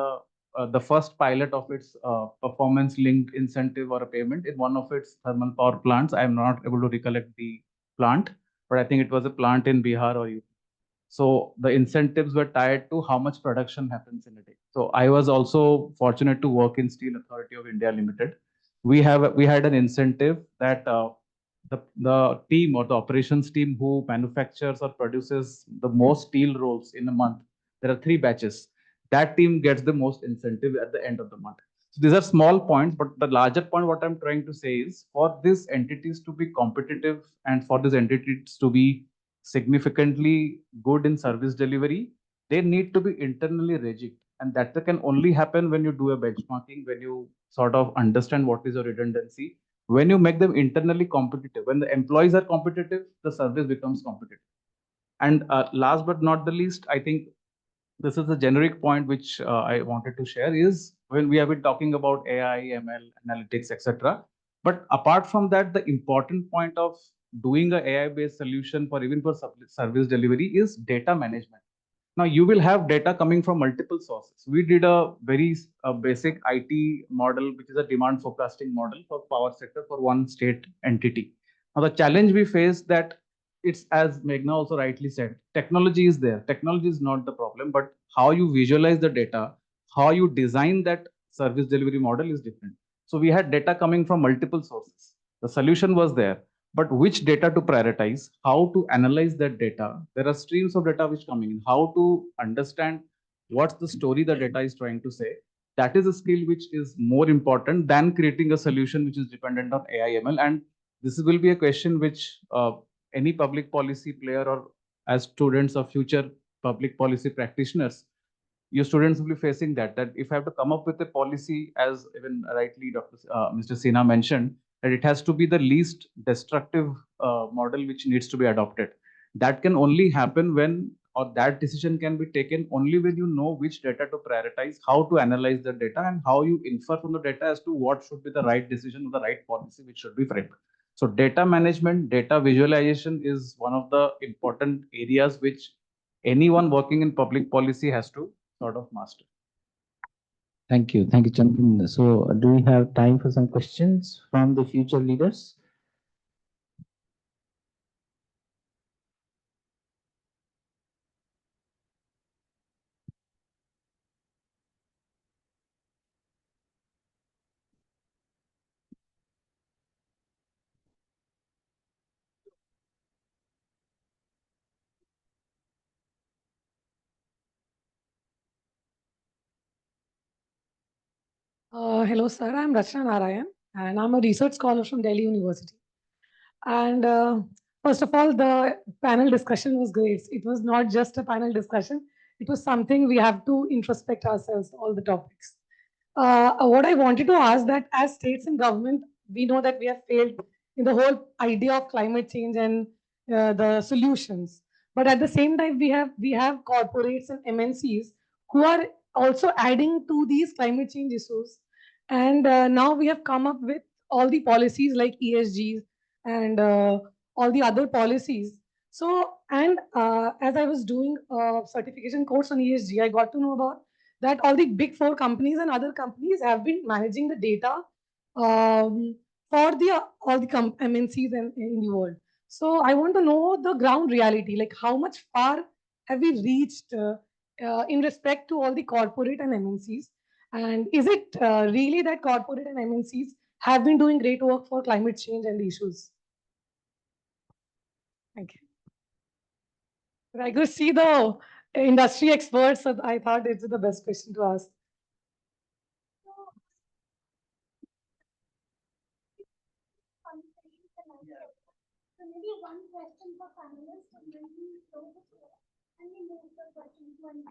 the first pilot of its performance-linked incentive or a payment in one of its thermal power plants. I am not able to recollect the plant, but I think it was a plant in Bihar or UP. So the incentives were tied to how much production happens in a day. So I was also fortunate to work in Steel Authority of India Limited. We had an incentive that the team or the operations team who manufactures or produces the most steel rolls in a month, there are 3 batches. That team gets the most incentive at the end of the month. So these are small points, but the larger point, what I'm trying to say is, for these entities to be competitive and for these entities to be significantly good in service delivery, they need to be internally rigid. And that can only happen when you do a benchmarking, when you sort of understand what is your redundancy, when you make them internally competitive. When the employees are competitive, the service becomes competitive. And last but not the least, I think this is a generic point which I wanted to share, is when we have been talking about AI, ML, analytics, etc. But apart from that, the important point of doing a AI-based solution for even for service delivery is data management. Now you will have data coming from multiple sources. We did a very basic IT model, which is a demand forecasting model for power sector for one state entity. Now the challenge we face that it's, as Meghna also rightly said, technology is there. Technology is not the problem, but how you visualize the data, how you design that service delivery model is different. So we had data coming from multiple sources. The solution was there, but which data to prioritize, how to analyze that data. There are streams of data which coming in, how to understand what's the story the data is trying to say. That is a skill which is more important than creating a solution which is dependent on AI ML. And this will be a question which any public policy player or as students of future public policy practitioners, your students will be facing that if I have to come up with a policy, as even rightly Mr. Sinha mentioned, that it has to be the least destructive model which needs to be adopted. That can only happen when, or that decision can be taken only when you know which data to prioritize, how to analyze the data, and how you infer from the data as to what should be the right decision or the right policy which should be framed. So data management, data visualization is one of the important areas which anyone working in public policy has to sort of master. Thank you, Chandran. So, do we have time for some questions from the future leaders? Hello, sir. I'm Rachna Narayan, and I'm a research scholar from Delhi University. And first of all, the panel discussion was great. It was not just a panel discussion, it was something we have to introspect ourselves, all the topics. What I wanted to ask that as states and government, we know that we have failed in the whole idea of climate change and the solutions. But at the same time, we have corporates and MNCs who are also adding to these climate change issues. And now we have come up with all the policies like ESGs and all the other policies. So, and as I was doing a certification course on ESG, I got to know about that all the big four companies and other companies have been managing the data for the all the MNCs in the world. So I want to know the ground reality, like how much far have we reached in respect to all the corporate and MNCs, and is it really that corporate and MNCs have been doing great work for climate change and the issues? Thank you. I could see the industry experts, so I thought it's the best question to ask. So maybe one question for panelists, and then we close the floor, and we move the questions one.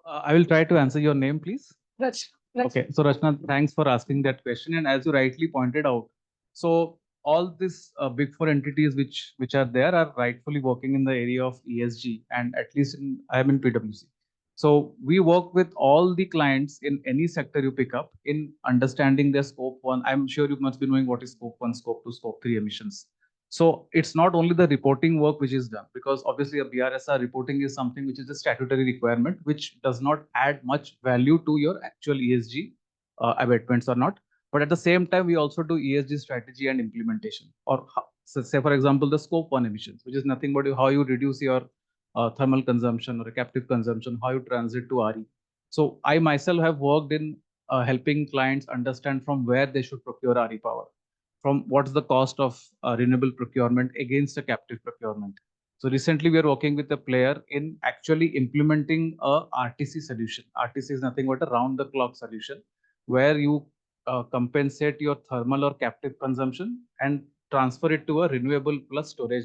I will try to answer your name, please. Rachna. Okay, so Rachna, thanks for asking that question. And as you rightly pointed out, so all these big four entities which are there are rightfully working in the area of ESG, and at least I am in PwC. So we work with all the clients in any sector you pick up in understanding their scope 1. I'm sure you must be knowing what is scope 1, scope 2, scope 3 emissions. So it's not only the reporting work which is done, because obviously a BRSR reporting is something which is a statutory requirement, which does not add much value to your actual ESG abatements or not. But at the same time, we also do ESG strategy and implementation. Or so say, for example, the scope 1 emissions, which is nothing but how you reduce your thermal consumption or a captive consumption, how you transit to RE. So I myself have worked in helping clients understand from where they should procure RE power, from what's the cost of renewable procurement against a captive procurement. So recently we are working with a player in actually implementing a RTC solution. RTC is nothing but a round the clock solution where you compensate your thermal or captive consumption and transfer it to a renewable plus storage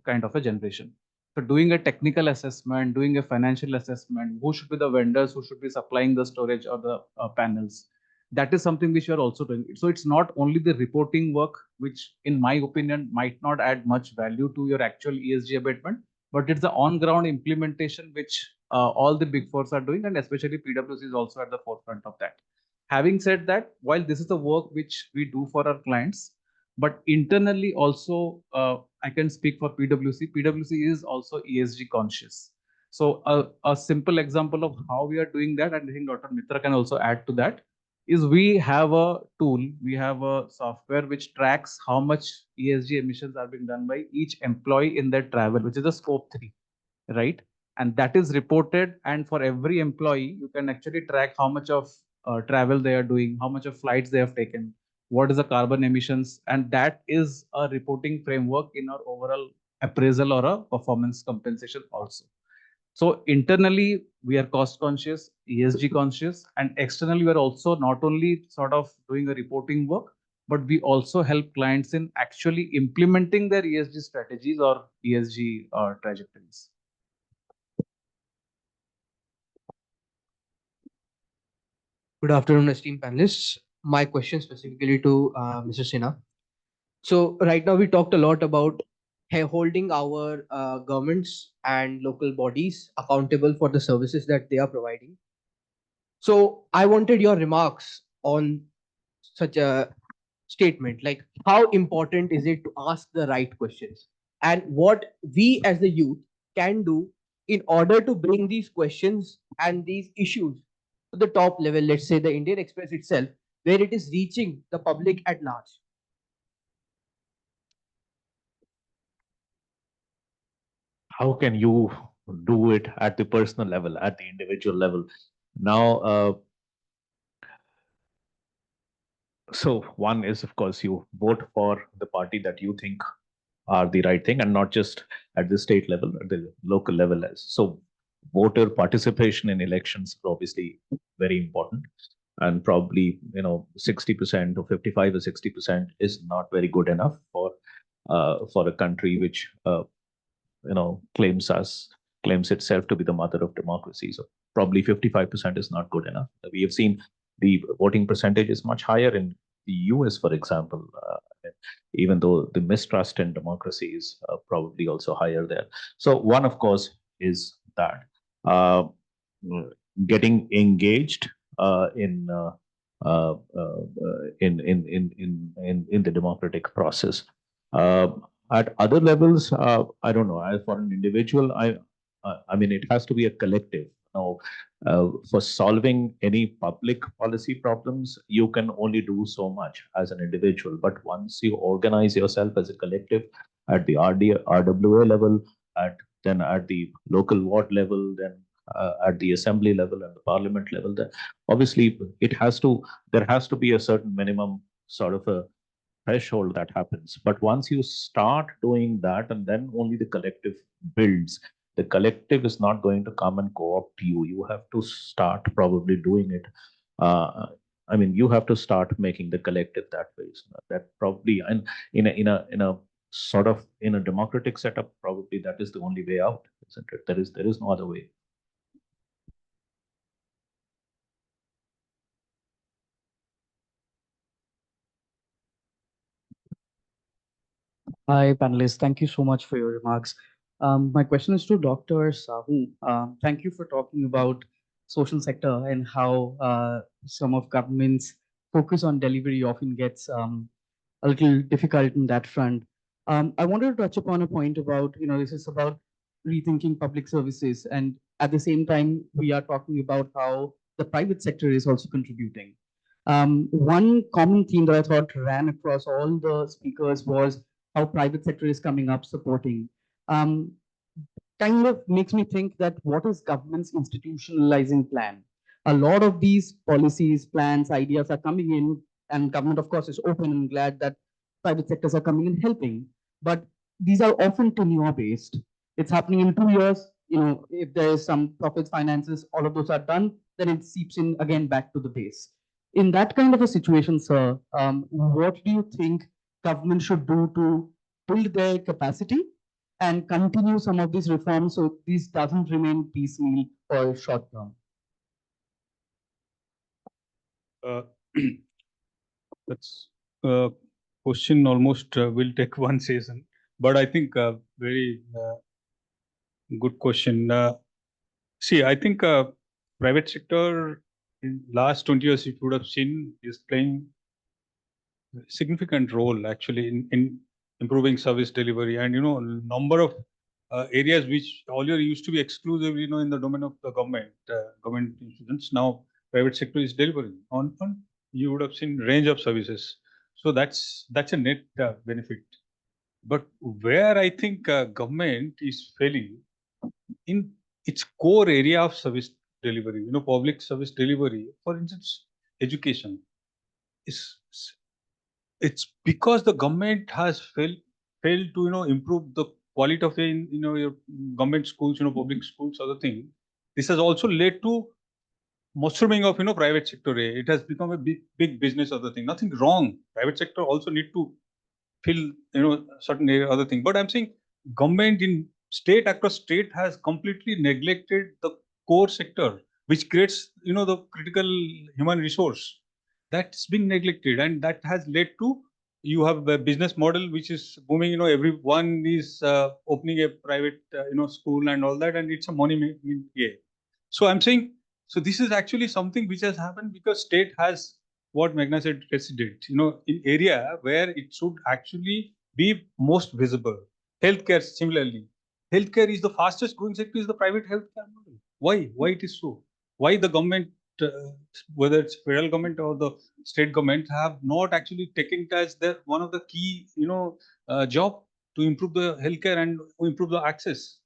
kind of a generation. So doing a technical assessment, doing a financial assessment, who should be the vendors, who should be supplying the storage or the panels. That is something which we are also doing. So it's not only the reporting work, which in my opinion might not add much value to your actual ESG abatement, but it's the on-ground implementation which all the big fours are doing, and especially PwC is also at the forefront of that. Having said that, while this is the work which we do for our clients, but internally also, I can speak for PwC. PwC is also ESG conscious. So a simple example of how we are doing that, and I think Dr. Mitra can also add to that, is we have a tool, we have a software which tracks how much ESG emissions are being done by each employee in their travel, which is a scope 3, right? And that is reported. And for every employee, you can actually track how much of travel they are doing, how much of flights they have taken, what is the carbon emissions. And that is a reporting framework in our overall appraisal or a performance compensation also. So internally, we are cost conscious, ESG conscious, and externally, we are also not only sort of doing a reporting work, but we also help clients in actually implementing their ESG strategies or ESG trajectories. Good afternoon, esteemed panelists. My question specifically to Mr. Sinha. So right now we talked a lot about holding our governments and local bodies accountable for the services that they are providing. So I wanted your remarks on such a statement, like how important is it to ask the right questions, and what we as the youth can do in order to bring these questions and these issues to the top level, let's say the Indian Express itself, where it is reaching the public at large. How can you do it at the personal level, at the individual level? Now, so one is, of course, you vote for the party that you think are the right thing, and not just at the state level, at the local level. So voter participation in elections is obviously very important. And probably, 60% or 55 or 60% is not very good enough for a country which claims itself to be the mother of democracy. So probably 55% is not good enough. We have seen the voting percentage is much higher in the US, for example, even though the mistrust in democracy is probably also higher there. So one, of course, is that getting engaged in the democratic process. At other levels, I don't know. For an individual, I mean, it has to be a collective. Now, for solving any public policy problems, you can only do so much as an individual. But once you organize yourself as a collective at the RWA level, then at the local ward level, then at the assembly level and the parliament level, then obviously there has to be a certain minimum sort of a threshold that happens. But once you start doing that, and then only the collective builds. The collective is not going to come and co-opt you. You have to start probably doing it. I mean, you have to start making the collective that way. So that probably, and in a sort of in a democratic setup, probably that is the only way out, isn't it? There is no other way. Hi, panelists. Thank you so much for your remarks. My question is to Dr. Sahu. Thank you for talking about social sector and how some of government's focus on delivery often gets a little difficult in that front. I wanted to touch upon a point about, this is about rethinking public services. And at the same time, we are talking about how the private sector is also contributing. One common theme that I thought ran across all the speakers was how private sector is coming up supporting. Kind of makes me think that what is government's institutionalizing plan? A lot of these policies, plans, ideas are coming in, and government, of course, is open and glad that private sectors are coming and helping. But these are often tenure based. It's happening in 2 years. If there is some profits, finances, all of those are done, then it seeps in again back to the base. In that kind of a situation, sir, what do you think government should do to build their capacity and continue some of these reforms so this doesn't remain piecemeal or short term? That's a question almost will take one session, but I think a very good question. See, I think private sector in last 20 years, you would have seen is playing a significant role actually in improving service delivery, and number of areas which earlier used to be exclusive, in the domain of the government institutions. Now private sector is delivering on you would have seen range of services. So that's a net benefit. But where I think government is failing in its core area of service delivery, public service delivery, for instance, education, is it's because the government has failed to improve the quality of your government schools, public schools, other thing. This has also led to mushrooming of private sector. It has become a big business, other thing. Nothing wrong. Private sector also need to fill certain area, other thing. But I'm saying government in state across state has completely neglected the core sector, which creates the critical human resource. That's been neglected, and that has led to you have a business model which is booming. Everyone is opening a private school and all that, and it's a money making game. So I'm saying, so this is actually something which has happened because state has what Meghna said, resident, in area where it should actually be most visible. Healthcare, similarly. Healthcare is the fastest growing sector, is the private healthcare model. Why? Why it is so? Why the government, whether it's federal government or the state government, have not actually taken it as one of the key, job to improve the healthcare and improve the access.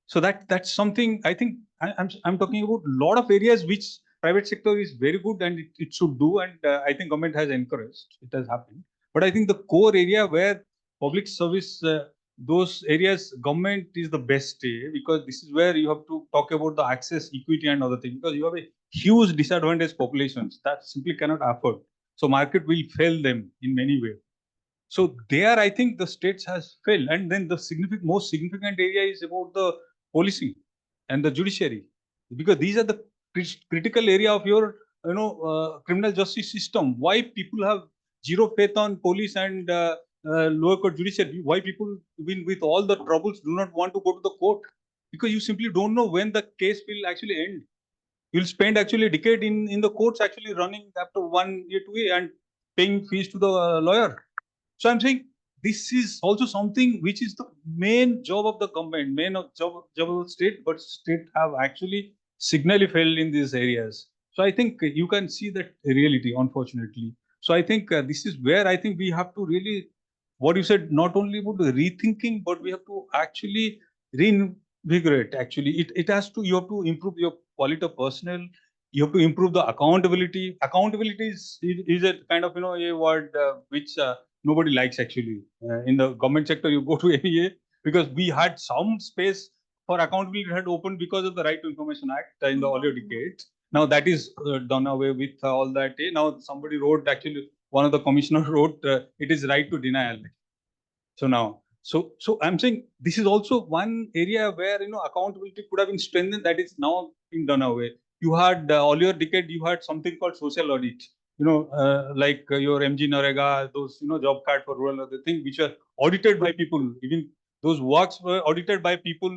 So that's something I think I'm talking about a lot of areas which private sector is very good and it should do, and I think government has encouraged, it has happened. But I think the core area where public service, those areas, government is the best, because this is where you have to talk about the access, equity, and other things, because you have a huge disadvantaged populations that simply cannot afford. So market will fail them in many ways. So there, I think the states has failed, and then the most significant area is about the policing and the judiciary, because these are the critical area of your criminal justice system. Why people have zero faith on police and lower court judiciary? Why people, with all the troubles, do not want to go to the court? Because you simply don't know when the case will actually end. You'll spend actually a decade in the courts, actually running after 1 year, 2 years, and paying fees to the lawyer. So I'm saying this is also something which is the main job of the government, job of the state, but state have actually signally failed in these areas. So I think you can see that reality, unfortunately. So I think this is where I think we have to really, what you said, not only about the rethinking, but we have to actually reinvigorate. Actually, it has to, you have to improve your quality of personnel. You have to improve the accountability. Accountability is a kind of a word which nobody likes actually. In the government sector, you go to NEA because we had some space for accountability had opened because of the Right to Information Act in the earlier decades. Now that is done away with all that. Now somebody wrote, actually one of the commissioners wrote, it is right to denial. So now, so I'm saying this is also one area where accountability could have been strengthened. That is now being done away. You had earlier decade, you had something called social audit. Like your MG Narega, those job card for rural, other thing, which are audited by people. Even those works were audited by people,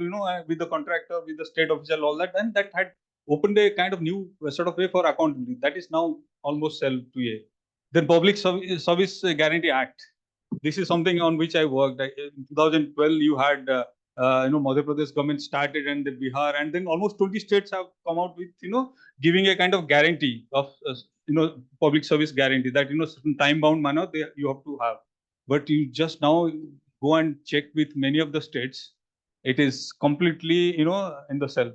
with the contractor, with the state official, all that, and that had opened a kind of new sort of way for accountability. That is now almost sell to a. Then Public Service Guarantee Act. This is something on which I worked. In 2012, you had Madhya Pradesh government started, and the Bihar, and then almost 20 states have come out with giving a kind of guarantee of public service guarantee that certain time bound manner you have to have. But you just now go and check with many of the states, it is completely in the cell.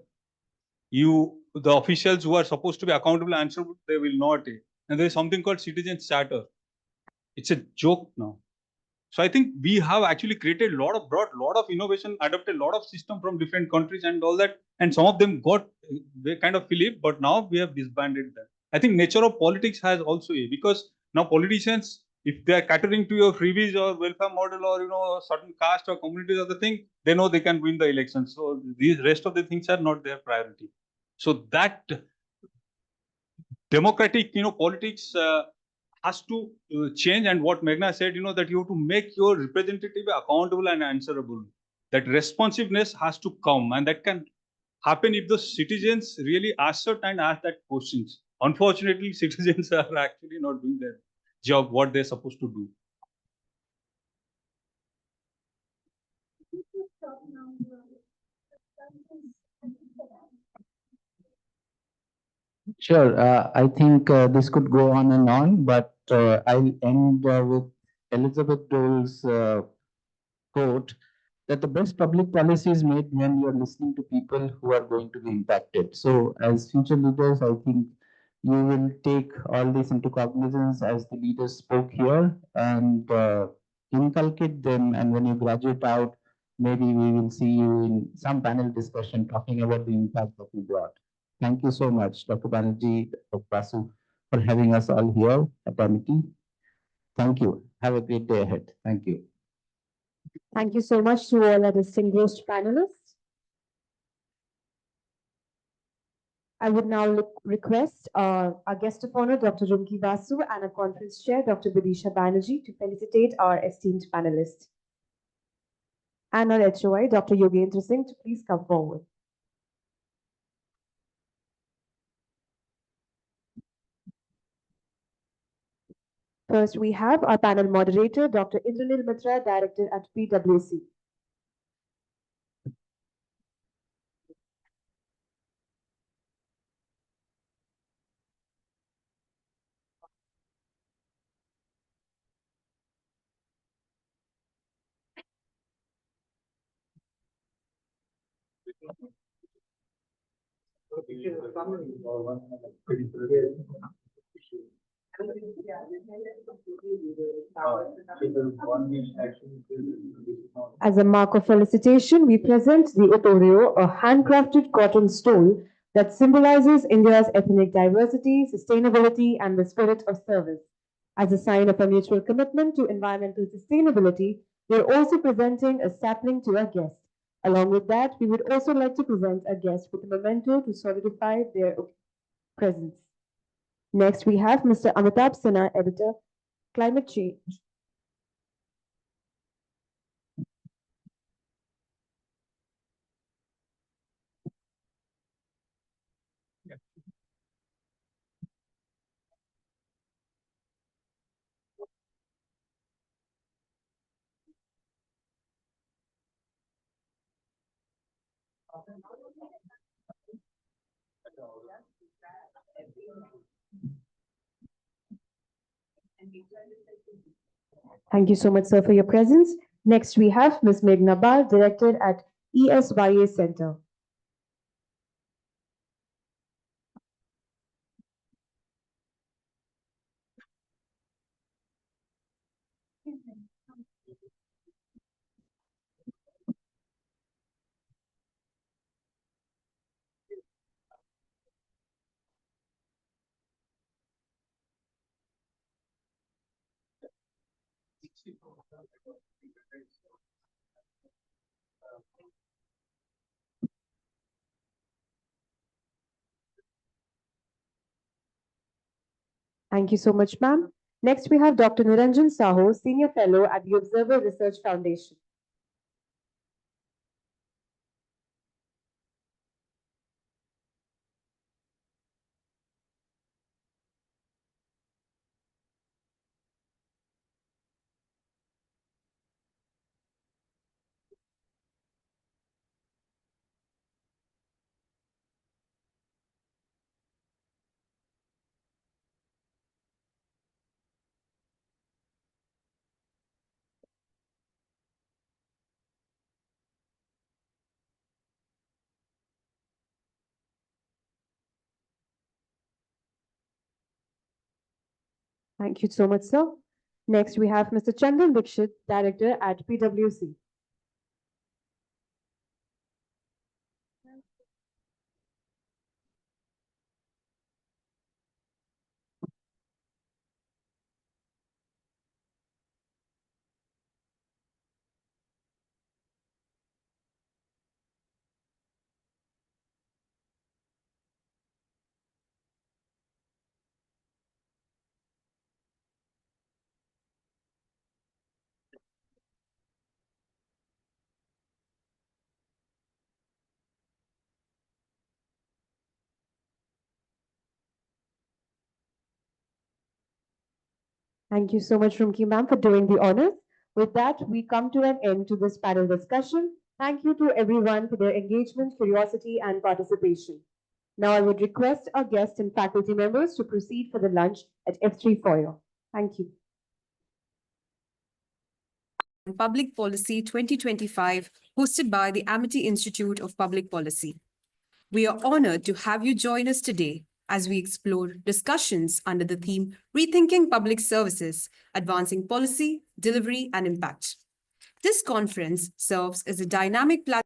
The officials who are supposed to be accountable, answerable, they will not. And there is something called citizens charter. It's a joke now. So I think we have actually brought a lot of innovation, adopted a lot of system from different countries and all that. And some of them they kind of believe, but now we have disbanded them. I think nature of politics has also because now politicians, if they are catering to your freebies or welfare model or certain caste or communities or the thing, they know they can win the election. So these rest of the things are not their priority. So that democratic politics has to change. And what Meghna said, that you have to make your representative accountable and answerable. That responsiveness has to come, and that can happen if the citizens really assert and ask that questions. Unfortunately, citizens are actually not doing their job, what they're supposed to do. Sure. I think this could go on and on, but I'll end with Elizabeth Dole's quote that the best public policy is made when you're listening to people who are going to be impacted. So, as future leaders, I think you will take all this into cognizance as the leaders spoke here and inculcate them. And when you graduate out, maybe we will see you in some panel discussion talking about the impact that you brought. Thank you so much, Dr. Banerjee, Dr. Basu, for having us all here at Amity. Thank you. Have a great day ahead. Thank you. Thank you so much to all our distinguished panelists. I would now request our guest of honor, Dr. Rumki Basu, and our conference chair, Dr. Vidisha Banerjee, to felicitate our esteemed panelists. And our HOI, Dr. Yogendra Singh, to please come forward. First, we have our panel moderator, Dr. Indranil Mitra, Director at PwC. As a mark of felicitation, we present the Otorio, a handcrafted cotton stole that symbolizes India's ethnic diversity, sustainability, and the spirit of service. As a sign of a mutual commitment to environmental sustainability, we are also presenting a sapling to our guest. Along with that, we would also like to present a guest with a memento to solidify their presence. Next, we have Mr. Amitabh Sinha, Editor, Climate Change. Thank you so much, sir, for your presence. Next, we have Ms. Meghna Bal, Director at ESYA Center. Thank you so much, ma'am. Next, we have Dr. Niranjan Saho, Senior Fellow at the Observer Research Foundation. Thank you so much, sir. Next, we have Mr. Chandan Dixit, Director at PwC. Thank you so much, Rumki ma'am, for doing the honors. With that, we come to an end to this panel discussion. Thank you to everyone for their engagement, curiosity, and participation. Now I would request our guests and faculty members to proceed for the lunch at F3 foyer. Thank you. Public Policy 2025, hosted by the Amity Institute of Public Policy. We are honored to have you join us today as we explore discussions under the theme Rethinking Public Services, Advancing Policy, Delivery, and Impact. This conference serves as a dynamic platform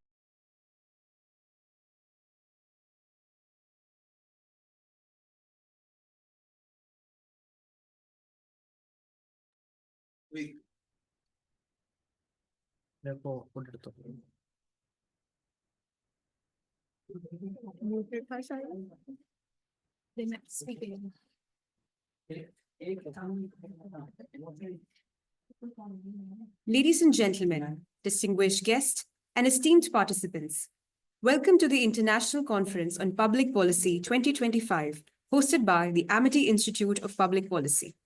Ladies and gentlemen, distinguished guests, and esteemed participants, welcome to the International Conference on Public Policy 2025, hosted by the Amity Institute of Public Policy.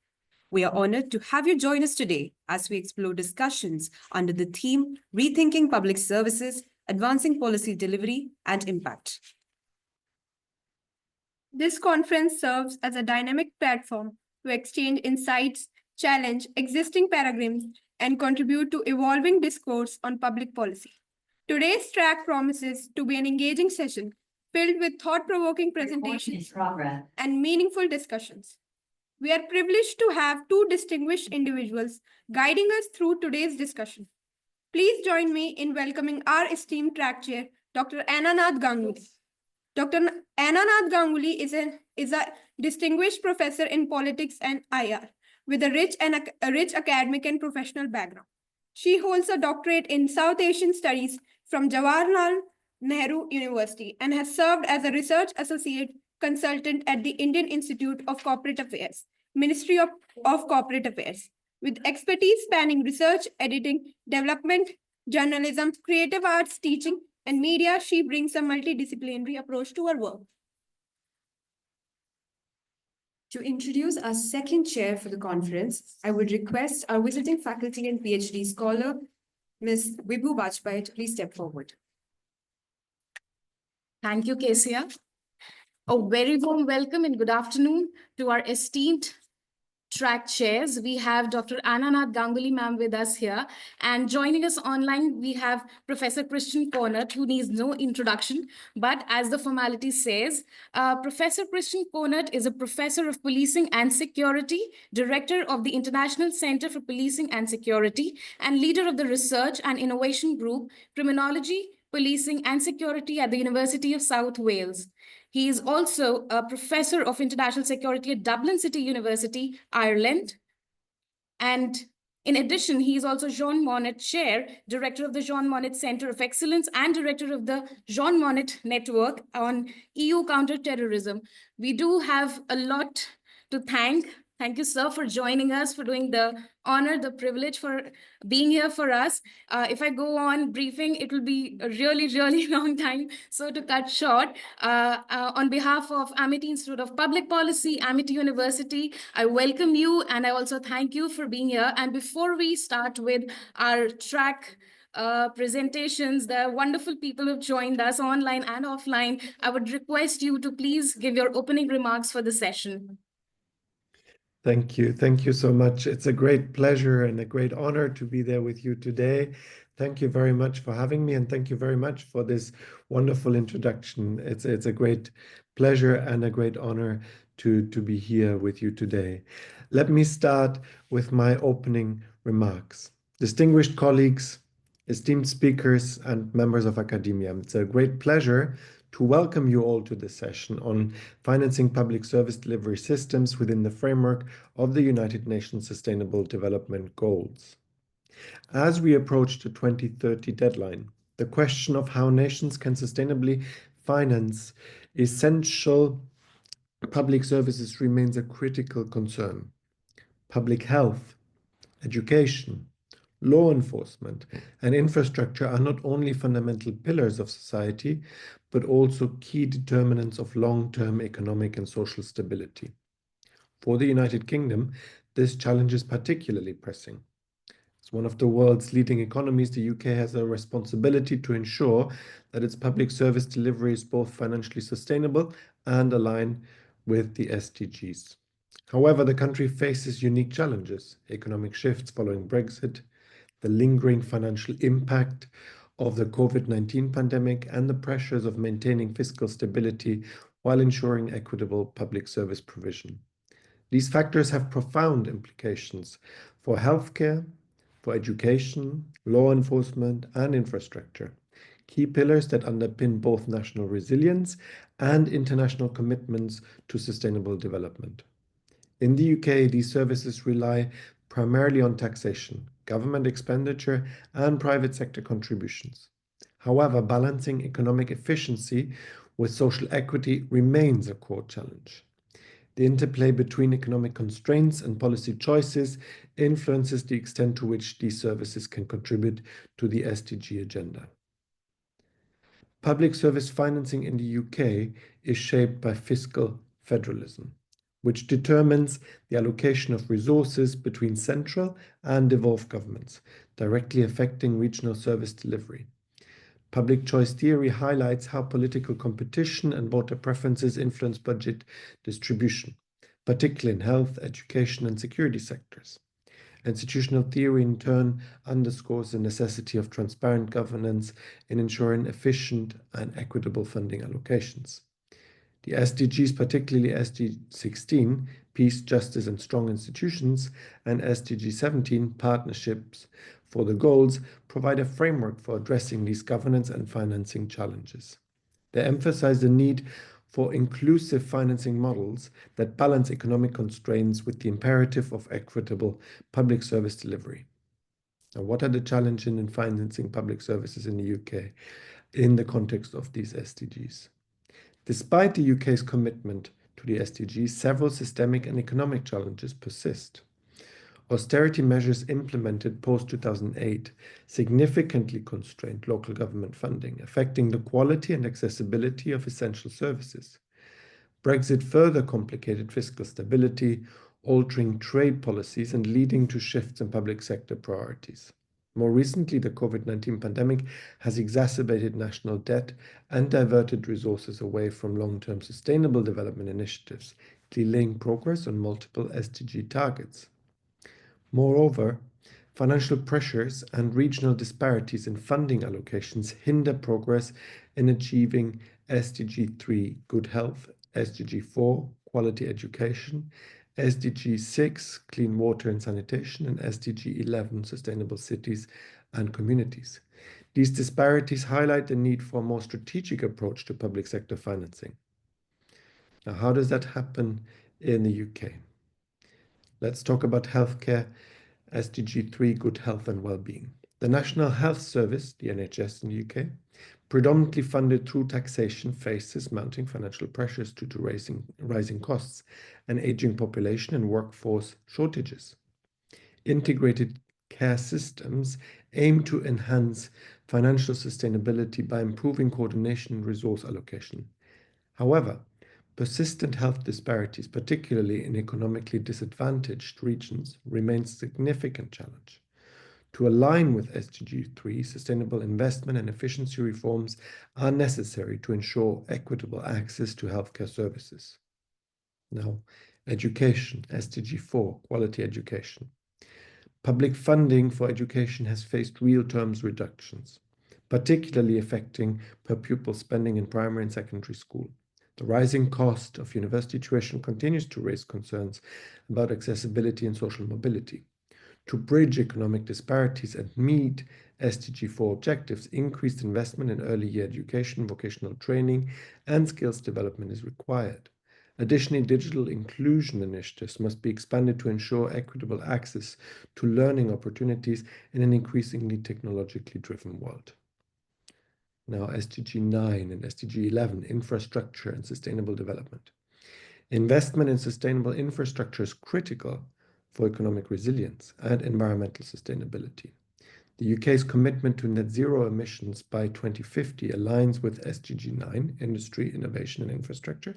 We are honored to have you join us today as we explore discussions under the theme Rethinking Public Services, Advancing Policy Delivery and Impact. This conference serves as a dynamic platform to exchange insights, challenge existing paradigms, and contribute to evolving discourse on public policy. Today's track promises to be an engaging session filled with thought-provoking presentations and meaningful discussions. We are privileged to have two distinguished individuals guiding us through today's discussion. Please join me in welcoming our esteemed track chair, Dr. Ananath Ganguly. Dr. Ananath Ganguly is a distinguished professor in politics and IR with a rich academic and professional background. She holds a doctorate in South Asian Studies from Jawaharlal Nehru University and has served as a research associate consultant at the Indian Institute of Corporate Affairs, Ministry of Corporate Affairs. With expertise spanning research, editing, development, journalism, creative arts, teaching, and media, she brings a multidisciplinary approach to her work. To introduce our second chair for the conference, I would request our visiting faculty and PhD scholar, Ms. Vibhu Bajpai, to please step forward. Thank you, Kesia. A very warm welcome and good afternoon to our esteemed track chairs. We have Dr. Ananath Ganguly ma'am with us here, and joining us online, we have Professor Christian Cornett, who needs no introduction, but as the formality says, Professor Christian Cornett is a professor of policing and security, director of the International Center for Policing and Security, and leader of the Research and Innovation Group, Criminology, Policing and Security at the University of South Wales. He is also a professor of international security at Dublin City University, Ireland. And in addition, he is also Jean Monnet Chair, Director of the Jean Monnet Center of Excellence and Director of the Jean Monnet Network on EU counterterrorism. We do have a lot to thank. Thank you, sir, for joining us, for doing the honor, the privilege for being here for us. If I go on briefing, it will be a really, really long time. So to cut short, on behalf of Amity Institute of Public Policy, Amity University, I welcome you and I also thank you for being here. And before we start with our track presentations, the wonderful people who've joined us online and offline, I would request you to please give your opening remarks for the session. Thank you. Thank you so much. It's a great pleasure and a great honor to be there with you today. Thank you very much for having me, and thank you very much for this wonderful introduction. It's a great pleasure and a great honor to be here with you today. Let me start with my opening remarks. Distinguished colleagues, esteemed speakers, and members of academia, it's a great pleasure to welcome you all to this session on financing public service delivery systems within the framework of the United Nations Sustainable Development Goals. As we approach the 2030 deadline, the question of how nations can sustainably finance essential public services remains a critical concern. Public health, education, law enforcement, and infrastructure are not only fundamental pillars of society, but also key determinants of long-term economic and social stability. For the United Kingdom, this challenge is particularly pressing. As one of the world's leading economies, the UK has a responsibility to ensure that its public service delivery is both financially sustainable and aligned with the SDGs. However, the country faces unique challenges: economic shifts following Brexit, the lingering financial impact of the COVID-19 pandemic, and the pressures of maintaining fiscal stability while ensuring equitable public service provision. These factors have profound implications for healthcare, for education, law enforcement, and infrastructure, key pillars that underpin both national resilience and international commitments to sustainable development. In the UK, these services rely primarily on taxation, government expenditure, and private sector contributions. However, balancing economic efficiency with social equity remains a core challenge. The interplay between economic constraints and policy choices influences the extent to which these services can contribute to the SDG agenda. Public service financing in the UK is shaped by fiscal federalism, which determines the allocation of resources between central and devolved governments, directly affecting regional service delivery. Public choice theory highlights how political competition and voter preferences influence budget distribution, particularly in health, education, and security sectors. Institutional theory, in turn, underscores the necessity of transparent governance in ensuring efficient and equitable funding allocations. The SDGs, particularly SDG 16, Peace, Justice, and Strong Institutions, and SDG 17, Partnerships for the Goals, provide a framework for addressing these governance and financing challenges. They emphasize the need for inclusive financing models that balance economic constraints with the imperative of equitable public service delivery. Now, what are the challenges in financing public services in the UK in the context of these SDGs? Despite the UK's commitment to the SDGs, several systemic and economic challenges persist. Austerity measures implemented post-2008 significantly constrained local government funding, affecting the quality and accessibility of essential services. Brexit further complicated fiscal stability, altering trade policies and leading to shifts in public sector priorities. More recently, the COVID-19 pandemic has exacerbated national debt and diverted resources away from long-term sustainable development initiatives, delaying progress on multiple SDG targets. Moreover, financial pressures and regional disparities in funding allocations hinder progress in achieving SDG 3, good health, SDG 4, quality education, SDG 6, clean water and sanitation, and SDG 11, sustainable cities and communities. These disparities highlight the need for a more strategic approach to public sector financing. Now, how does that happen in the UK? Let's talk about healthcare, SDG 3, good health and well-being. The National Health Service, the NHS in the UK, predominantly funded through taxation, faces mounting financial pressures due to rising costs, an aging population, and workforce shortages. Integrated care systems aim to enhance financial sustainability by improving coordination and resource allocation. However, persistent health disparities, particularly in economically disadvantaged regions, remains a significant challenge. To align with SDG 3, sustainable investment and efficiency reforms are necessary to ensure equitable access to healthcare services. Now, education, SDG 4, quality education. Public funding for education has faced real terms reductions, particularly affecting per pupil spending in primary and secondary school. The rising cost of university tuition continues to raise concerns about accessibility and social mobility. To bridge economic disparities and meet SDG 4 objectives, increased investment in early year education, vocational training, and skills development is required. Additionally, digital inclusion initiatives must be expanded to ensure equitable access to learning opportunities in an increasingly technologically driven world. Now, SDG 9 and SDG 11, infrastructure and sustainable development. Investment in sustainable infrastructure is critical for economic resilience and environmental sustainability. The UK's commitment to net zero emissions by 2050 aligns with SDG 9, industry, innovation and infrastructure,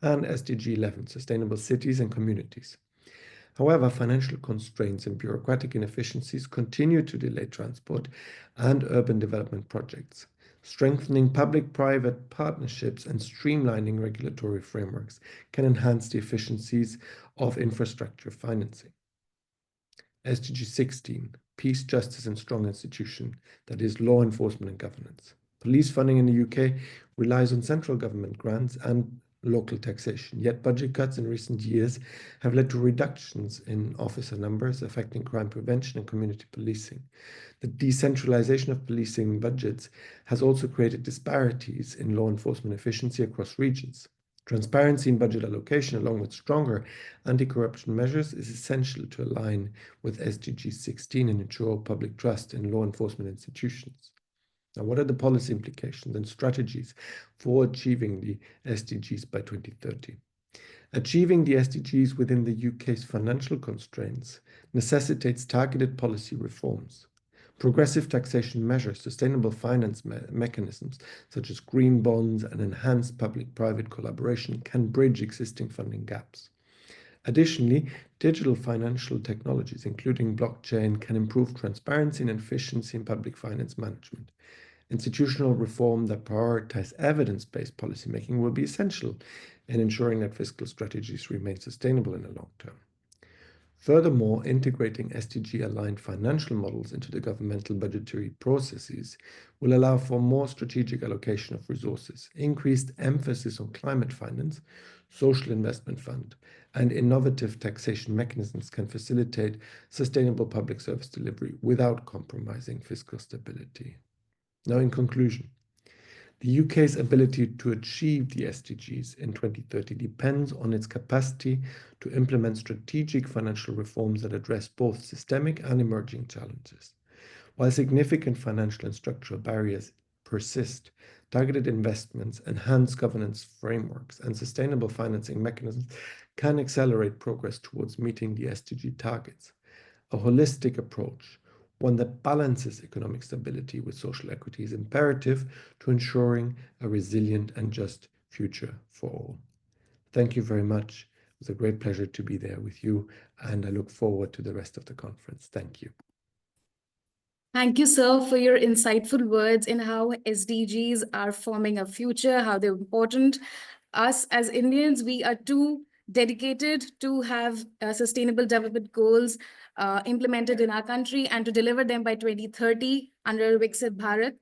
and SDG 11, sustainable cities and communities. However, financial constraints and bureaucratic inefficiencies continue to delay transport and urban development projects. Strengthening public-private partnerships and streamlining regulatory frameworks can enhance the efficiencies of infrastructure financing. SDG 16, Peace, Justice and Strong Institution, that is law enforcement and governance. Police funding in the UK relies on central government grants and local taxation, yet budget cuts in recent years have led to reductions in officer numbers, affecting crime prevention and community policing. The decentralization of policing budgets has also created disparities in law enforcement efficiency across regions. Transparency in budget allocation, along with stronger anti-corruption measures, is essential to align with SDG 16 and ensure public trust in law enforcement institutions. Now, what are the policy implications and strategies for achieving the SDGs by 2030? Achieving the SDGs within the UK's financial constraints necessitates targeted policy reforms. Progressive taxation measures, sustainable finance mechanisms such as green bonds and enhanced public-private collaboration can bridge existing funding gaps. Additionally, digital financial technologies, including blockchain, can improve transparency and efficiency in public finance management. Institutional reform that prioritize evidence-based policymaking will be essential in ensuring that fiscal strategies remain sustainable in the long term. Furthermore, integrating SDG-aligned financial models into the governmental budgetary processes will allow for more strategic allocation of resources, increased emphasis on climate finance, social investment fund, and innovative taxation mechanisms can facilitate sustainable public service delivery without compromising fiscal stability. Now, in conclusion, the UK's ability to achieve the SDGs in 2030 depends on its capacity to implement strategic financial reforms that address both systemic and emerging challenges. While significant financial and structural barriers persist, targeted investments, enhanced governance frameworks, and sustainable financing mechanisms can accelerate progress towards meeting the SDG targets. A holistic approach, one that balances economic stability with social equity, is imperative to ensuring a resilient and just future for all. Thank you very much. It was a great pleasure to be there with you, and I look forward to the rest of the conference. Thank you. Thank you, sir, for your insightful words in how SDGs are forming a future, how they're important. Us as Indians, we are too dedicated to have sustainable development goals implemented in our country and to deliver them by 2030 under Viksit Bharat.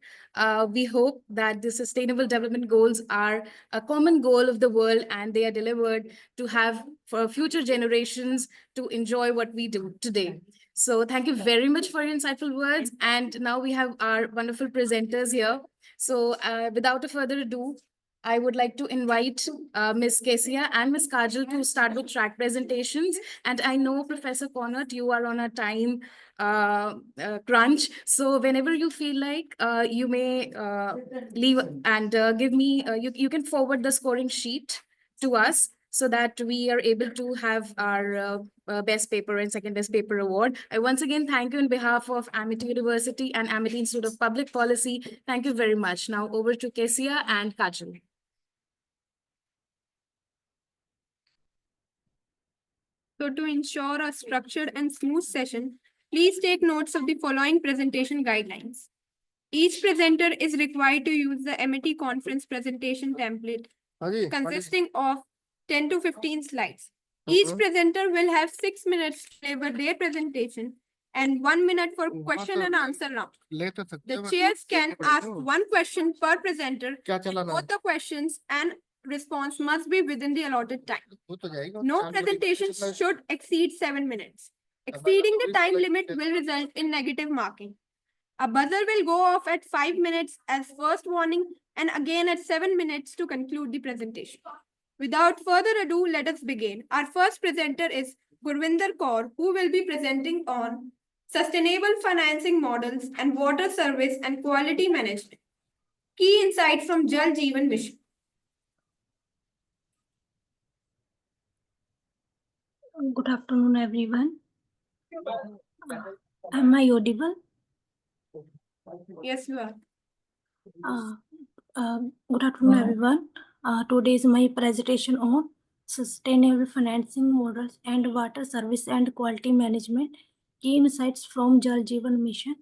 We hope that the sustainable development goals are a common goal of the world and they are delivered to have for future generations to enjoy what we do today. So thank you very much for your insightful words. And now we have our wonderful presenters here. So without a further ado, I would like to invite Ms. Kesia and Ms. Kajal to start with track presentations. And I know, Professor Connaught, you are on a time crunch. So whenever you feel like, you may leave and give me, you can forward the scoring sheet to us so that we are able to have our best paper and second best paper award. I once again thank you on behalf of Amity University and Amity Institute of Public Policy. Thank you very much. Now over to Kesia and Kajal. So to ensure a structured and smooth session, please take notes of the following presentation guidelines. Each presenter is required to use the Amity conference presentation template consisting of 10 to 15 slides. Each presenter will have 6 minutes to deliver their presentation and 1 minute for question and answer round. The chairs can ask one question per presenter. Both the questions and response must be within the allotted time. No presentation should exceed 7 minutes. Exceeding the time limit will result in negative marking. A buzzer will go off at 5 minutes as first warning and again at 7 minutes to conclude the presentation. Without further ado, let us begin. Our first presenter is Gurvinder Kaur, who will be presenting on sustainable financing models and water service and quality management. Key insights from Jal Jeevan Mission. Good afternoon, everyone. Am I audible? Yes, you are. Good afternoon, everyone. Today is my presentation on sustainable financing models, and water service and quality management. Key insights from Jal Jeevan Mission.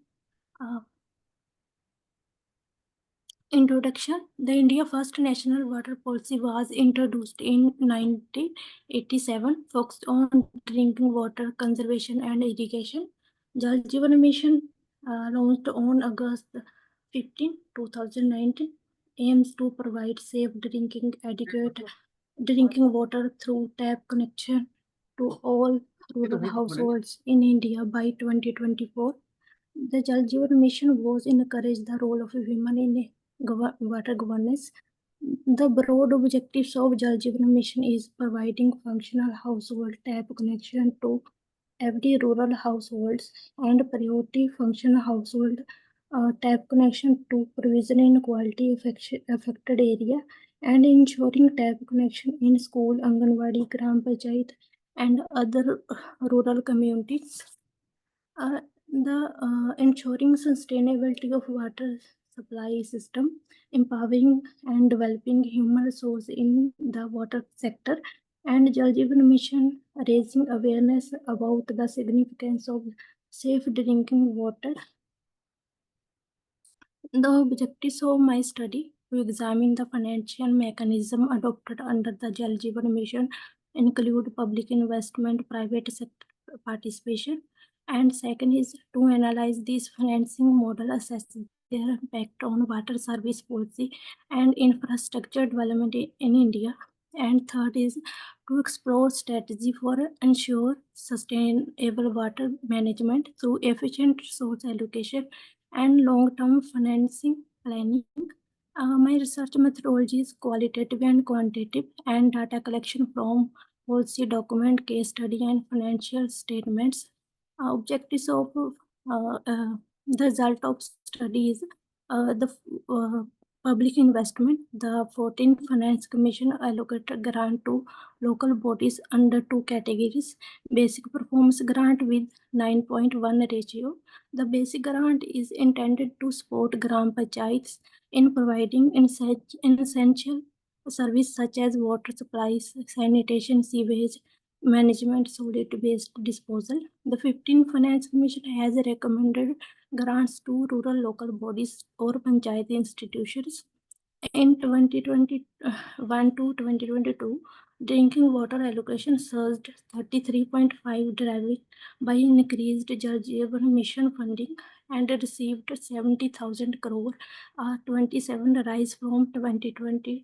Introduction. The India First National Water Policy was introduced in 1987, focused on drinking water conservation and irrigation. Jal Jeevan Mission, launched on August 15, 2019, aims to provide safe adequate drinking water through tap connection to all rural households in India by 2024. The Jal Jeevan Mission was encourage the role of women in water governance. The broad objectives of Jal Jeevan Mission is providing functional household tap connection to every rural households and priority functional household tap connection to provision in quality affected area and ensuring tap connection in school, Anganwadi, Gram Panchayat and other rural communities. The ensuring sustainability of water supply system, empowering and developing human resource in the water sector, and Jal Jeevan Mission raising awareness about the significance of safe drinking water. The objectives of my study to examine the financial mechanism adopted under the Jal Jeevan Mission include public investment, private sector participation, and second is to analyze this financing model, assess their impact on water service policy and infrastructure development in India. And third is to explore strategy for ensure sustainable water management through efficient resource allocation and long-term financing planning. My research methodology is qualitative and quantitative, and data collection from policy document, case study, and financial statements. Objectives of the result of study is the public investment. The 14th Finance Commission allocated grant to local bodies under two categories: basic performance grant with 9.1 ratio. The basic grant is intended to support Gram Panchayats in providing essential service such as water supplies, sanitation, sewage management, solid waste disposal. The 15th Finance Commission has recommended grants to rural local bodies or panchayat institutions. In 2021 to 2022, drinking water allocation surged 33.5, driven by increased Jal Jeevan Mission funding and received 70,000 crore, 27 rise from 2022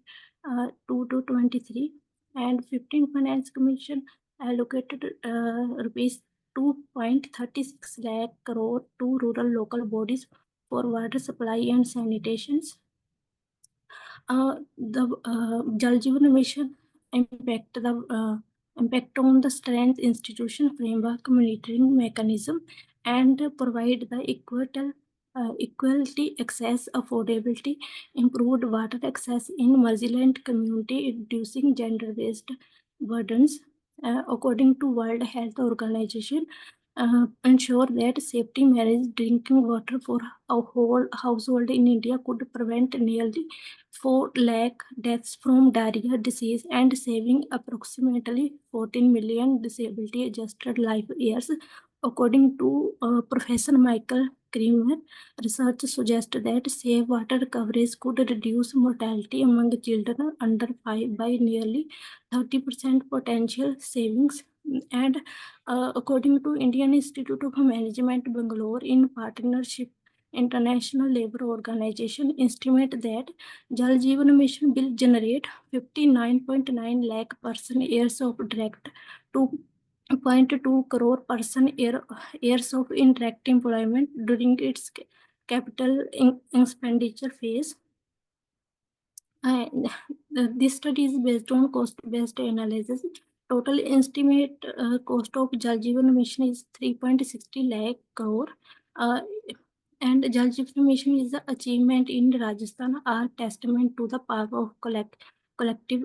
to 23, and 15 Finance Commission allocated rupees 2.36 lakh crore to rural local bodies for water supply and sanitations. The Jal Jeevan Mission impact on the strength institution framework monitoring mechanism and provide the equality access, affordability, improved water access in resilient community, reducing gender-based burdens. According to World Health Organization, ensure that safety managed drinking water for a whole household in India could prevent nearly 4 lakh deaths from diarrhea disease and saving approximately 14 million disability adjusted life years. According to Professor Michael Creamer, research suggests that safe water coverage could reduce mortality among children under 5 by nearly 30% potential savings. And according to Indian Institute of Management, Bangalore, in partnership International Labour Organization, estimate that Jal Jeevan Mission will generate 59.9 lakh person years of direct, 2.2 crore person years of indirect employment during its capital expenditure phase. And this study is based on cost-based analysis. Total estimate cost of Jal Jeevan Mission is 3.60 lakh crore. And Jal Jeevan Mission is the achievement in Rajasthan are testament to the power of collective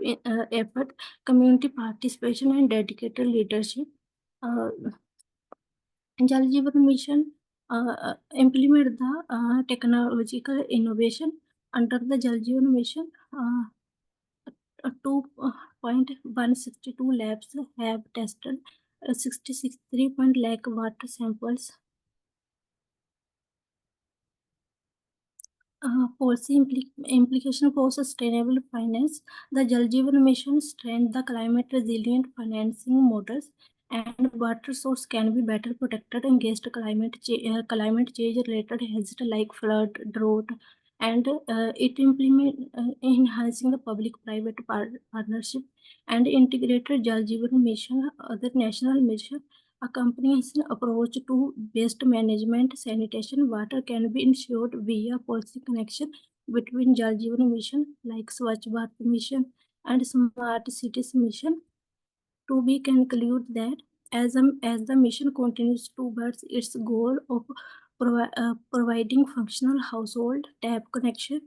effort, community participation, and dedicated leadership. Jal Jeevan Mission implement the technological innovation under the Jal Jeevan Mission. 162 labs have tested 63 lakh water samples. Policy implication for sustainable finance. The Jal Jeevan Mission strengthens the climate resilient financing models, and water source can be better protected against climate change related hazards like flood, drought, and it enhancing the public private partnership and integrated Jal Jeevan Mission. Other national mission accompanying an approach to waste management, sanitation, water can be ensured via policy connection between Jal Jeevan Mission like Swachh Bharat Mission and Smart Cities Mission. To be conclude that as the mission continues towards its goal of providing functional household tap connection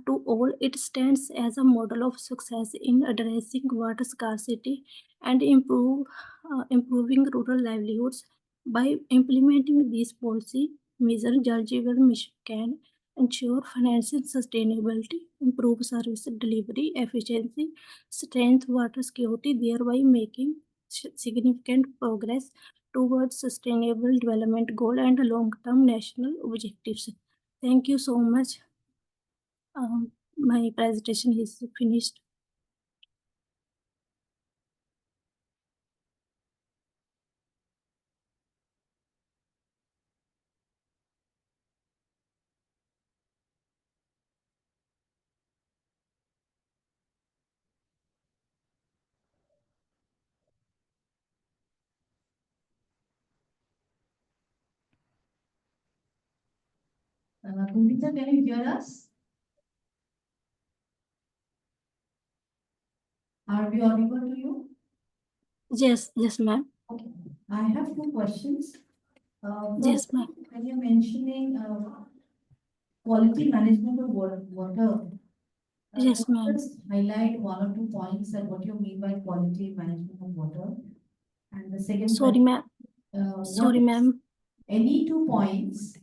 to all, it stands as a model of success in addressing water scarcity and improving rural livelihoods. By implementing these policy measures, Jal Jeevan Mission can ensure financial sustainability, improve service delivery efficiency, strengthen water security, thereby making significant progress towards sustainable development goal and long-term national objectives. Thank you so much. My presentation is finished. Kumita, can you hear us? Are we audible to you? Yes, ma'am. Okay. I have two questions. Yes, ma'am. When you're mentioning quality management of water, Yes, ma'am. just highlight one or two points that what you mean by quality management of water. And the second Sorry, question, ma'am. Sorry, ma'am. any 2 points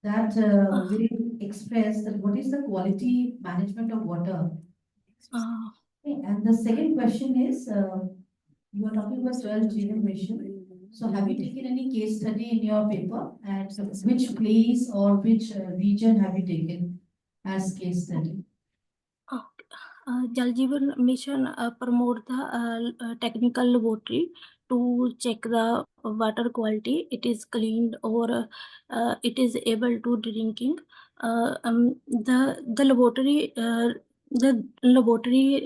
that will express that what is the quality management of water. Okay, and the second question is, you are talking about Jal Jeevan Mission. So have you taken any case study in your paper? And which place or which region have you taken as case study? Jal Jeevan Mission promote the technical laboratory to check the water quality. It is cleaned or it is able to drinking. The laboratory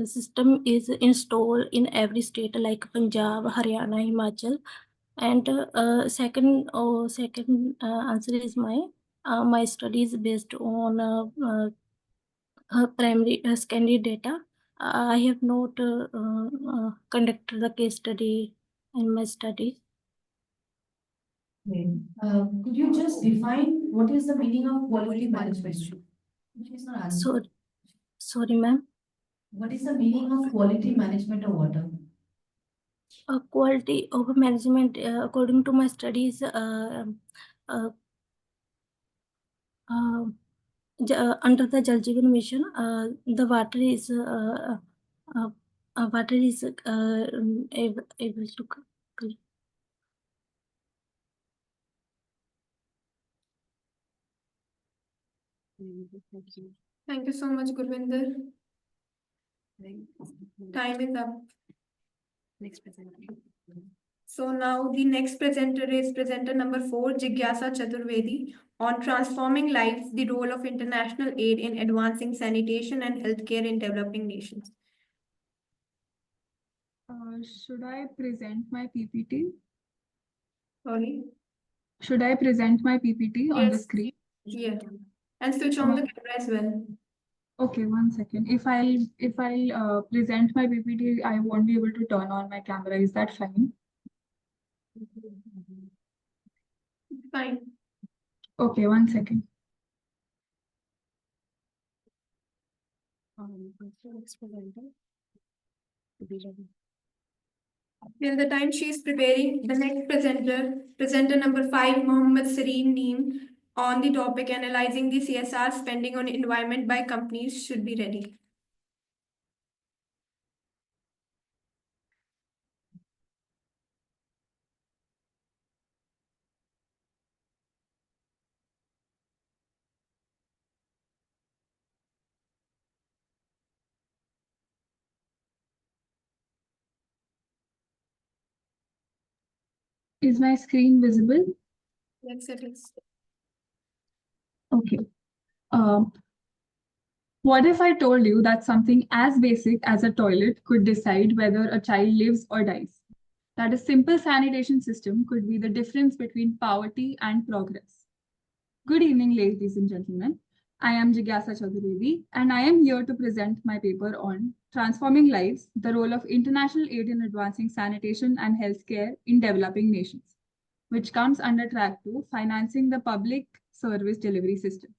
system is installed in every state like Punjab, Haryana, Himachal. And second answer is my study is based on primary secondary data. I have not conducted the case study in my studies. Okay. Could you just define what is the meaning of quality management? Which is not answered. Sorry, ma'am. What is the meaning of quality management of water? Quality of management, according to my studies, under the Jal Jeevan Mission, the water is able to clean. Thank you so much, Gurvinder. Time is up. Next presenter. So now the next presenter is presenter number 4, Jigyasa Chaturvedi, on transforming lives, the role of international aid in advancing sanitation and healthcare in developing nations. Should I present my PPT? Sorry? Should I present my PPT on the Yes. screen? Yeah. And switch on the camera as well. Okay, 1 second. If I'll present my PPT, I won't be able to turn on my camera. Is that fine? Fine. Okay, 1 second. Till the time she is preparing, the next presenter number 5, Mohammad Sareen Neem, on the topic analyzing the CSR spending on environment by companies should be ready. Is my screen visible? Yes, it is. Okay. What if I told you that something as basic as a toilet could decide whether a child lives or dies? That a simple sanitation system could be the difference between poverty and progress. Good evening, ladies and gentlemen. I am Jigyasa Chaturvedi, and I am here to present my paper on Transforming Lives, the role of international aid in advancing sanitation and healthcare in developing nations, which comes under track 2, Financing the Public Service Delivery System.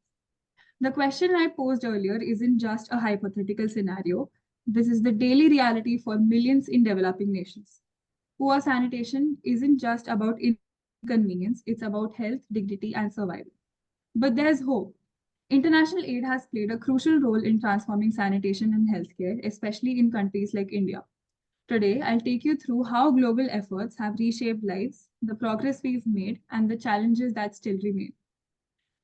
The question I posed earlier isn't just a hypothetical scenario. This is the daily reality for millions in developing nations. Poor sanitation isn't just about inconvenience, it's about health, dignity, and survival. But there's hope. International aid has played a crucial role in transforming sanitation and healthcare, especially in countries like India. Today, I'll take you through how global efforts have reshaped lives, the progress we've made, and the challenges that still remain.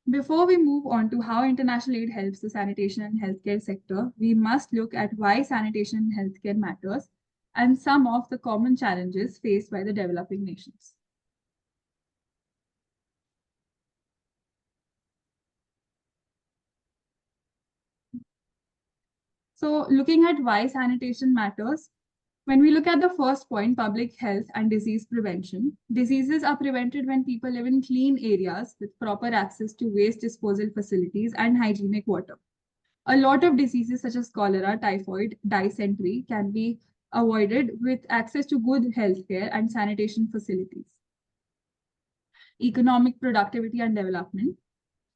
Before we move on to how international aid helps the sanitation and healthcare sector, we must look at why sanitation and healthcare matters and some of the common challenges faced by the developing nations. So, looking at why sanitation matters, when we look at the first point, public health and disease prevention, diseases are prevented when people live in clean areas with proper access to waste disposal facilities and hygienic water. A lot of diseases such as cholera, typhoid, dysentery can be avoided with access to good healthcare and sanitation facilities. Economic productivity and development.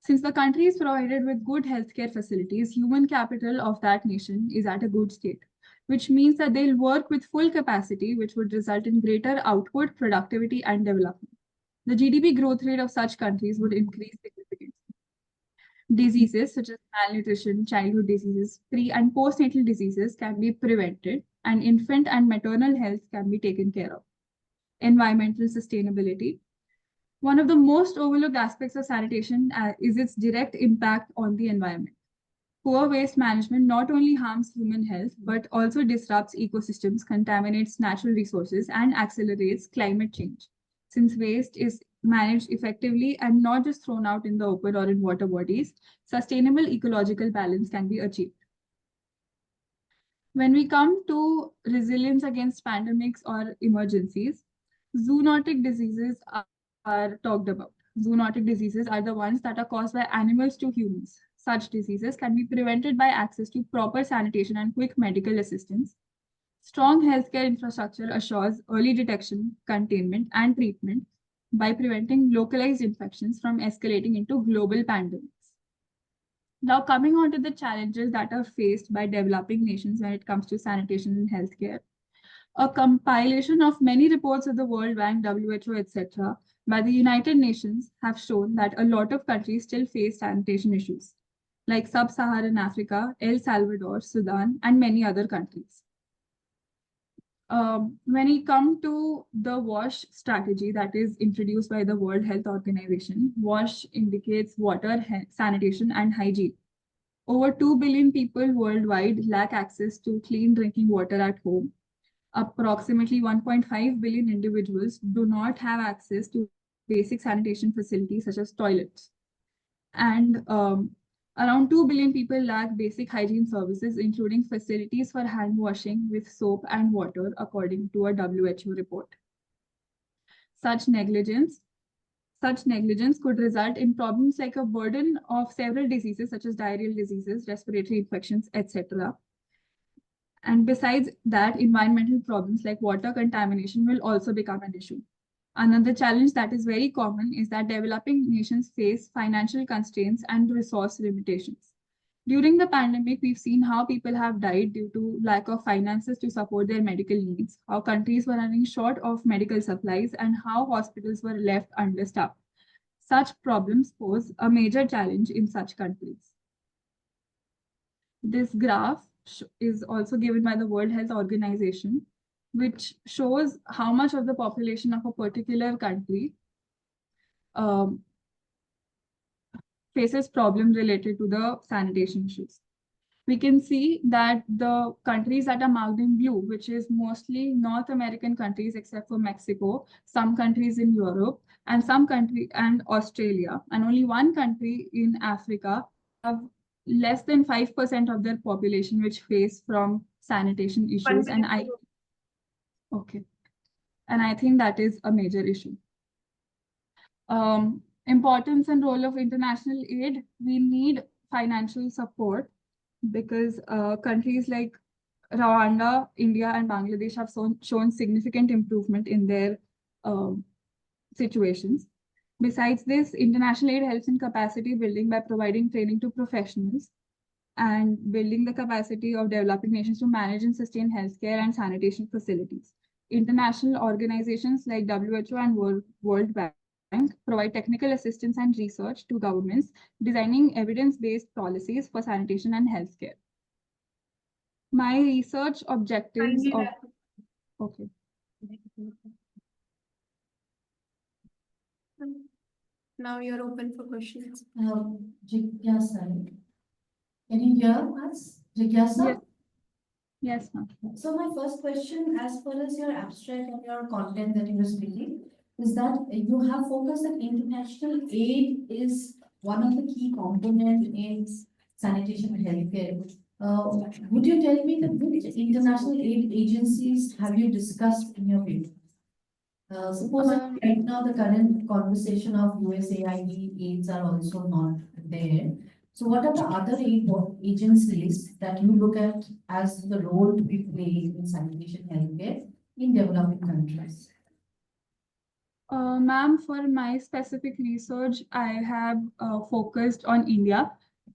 Since the country is provided with good healthcare facilities, human capital of that nation is at a good state, which means that they'll work with full capacity, which would result in greater output, productivity, and development. The GDP growth rate of such countries would increase significantly. Diseases such as malnutrition, childhood diseases, pre- and postnatal diseases can be prevented, and infant and maternal health can be taken care of. Environmental sustainability. One of the most overlooked aspects of sanitation is its direct impact on the environment. Poor waste management not only harms human health, but also disrupts ecosystems, contaminates natural resources, and accelerates climate change. Since waste is managed effectively and not just thrown out in the open or in water bodies, sustainable ecological balance can be achieved. When we come to resilience against pandemics or emergencies, zoonotic diseases are talked about. Zoonotic diseases are the ones that are caused by animals to humans. Such diseases can be prevented by access to proper sanitation and quick medical assistance. Strong healthcare infrastructure assures early detection, containment, and treatment by preventing localized infections from escalating into global pandemics. Now, coming on to the challenges that are faced by developing nations when it comes to sanitation and healthcare. A compilation of many reports of the World Bank, WHO, etc., by the United Nations have shown that a lot of countries still face sanitation issues, like Sub-Saharan Africa, El Salvador, Sudan, and many other countries. When we come to the WASH strategy that is introduced by the World Health Organization, WASH indicates water, sanitation, and hygiene. Over 2 billion people worldwide lack access to clean drinking water at home. Approximately 1.5 billion individuals do not have access to basic sanitation facilities such as toilets. And around 2 billion people lack basic hygiene services, including facilities for hand washing with soap and water, according to a WHO report. Such negligence could result in problems like a burden of several diseases such as diarrheal diseases, respiratory infections, etc. And besides that, environmental problems like water contamination will also become an issue. Another challenge that is very common is that developing nations face financial constraints and resource limitations. During the pandemic, we've seen how people have died due to lack of finances to support their medical needs, how countries were running short of medical supplies, and how hospitals were left understaffed. Such problems pose a major challenge in such countries. This graph is also given by the World Health Organization, which shows how much of the population of a particular country faces problems related to the sanitation issues. we can see that the countries that are marked in blue, which is mostly North American countries except for Mexico, some countries in Europe, and some country and Australia, and only one country in Africa have less than 5% of their population which face from sanitation issues. And I think that is a major issue. Importance and role of international aid, we need financial support because countries like Rwanda, India, and Bangladesh have shown significant improvement in their situations. Besides this, international aid helps in capacity building by providing training to professionals and building the capacity of developing nations to manage and sustain healthcare and sanitation facilities. International organizations like WHO and World Bank provide technical assistance and research to governments, designing evidence-based policies for sanitation and healthcare. My research objectives of... Okay. Now you're open for questions. Jigyasa, can you hear us? Jigyasa? Yes, ma'am. So my first question, as far as your abstract and your content that you were speaking, is that you have focused that international aid is one of the key components in sanitation and healthcare. Would you tell me that which international aid agencies have you discussed in your paper? Suppose right now the current conversation of USAID aids are also not there. So what are the other aid agencies that you look at as the role to be played in sanitation healthcare in developing countries? Ma'am, for my specific research, I have focused on India,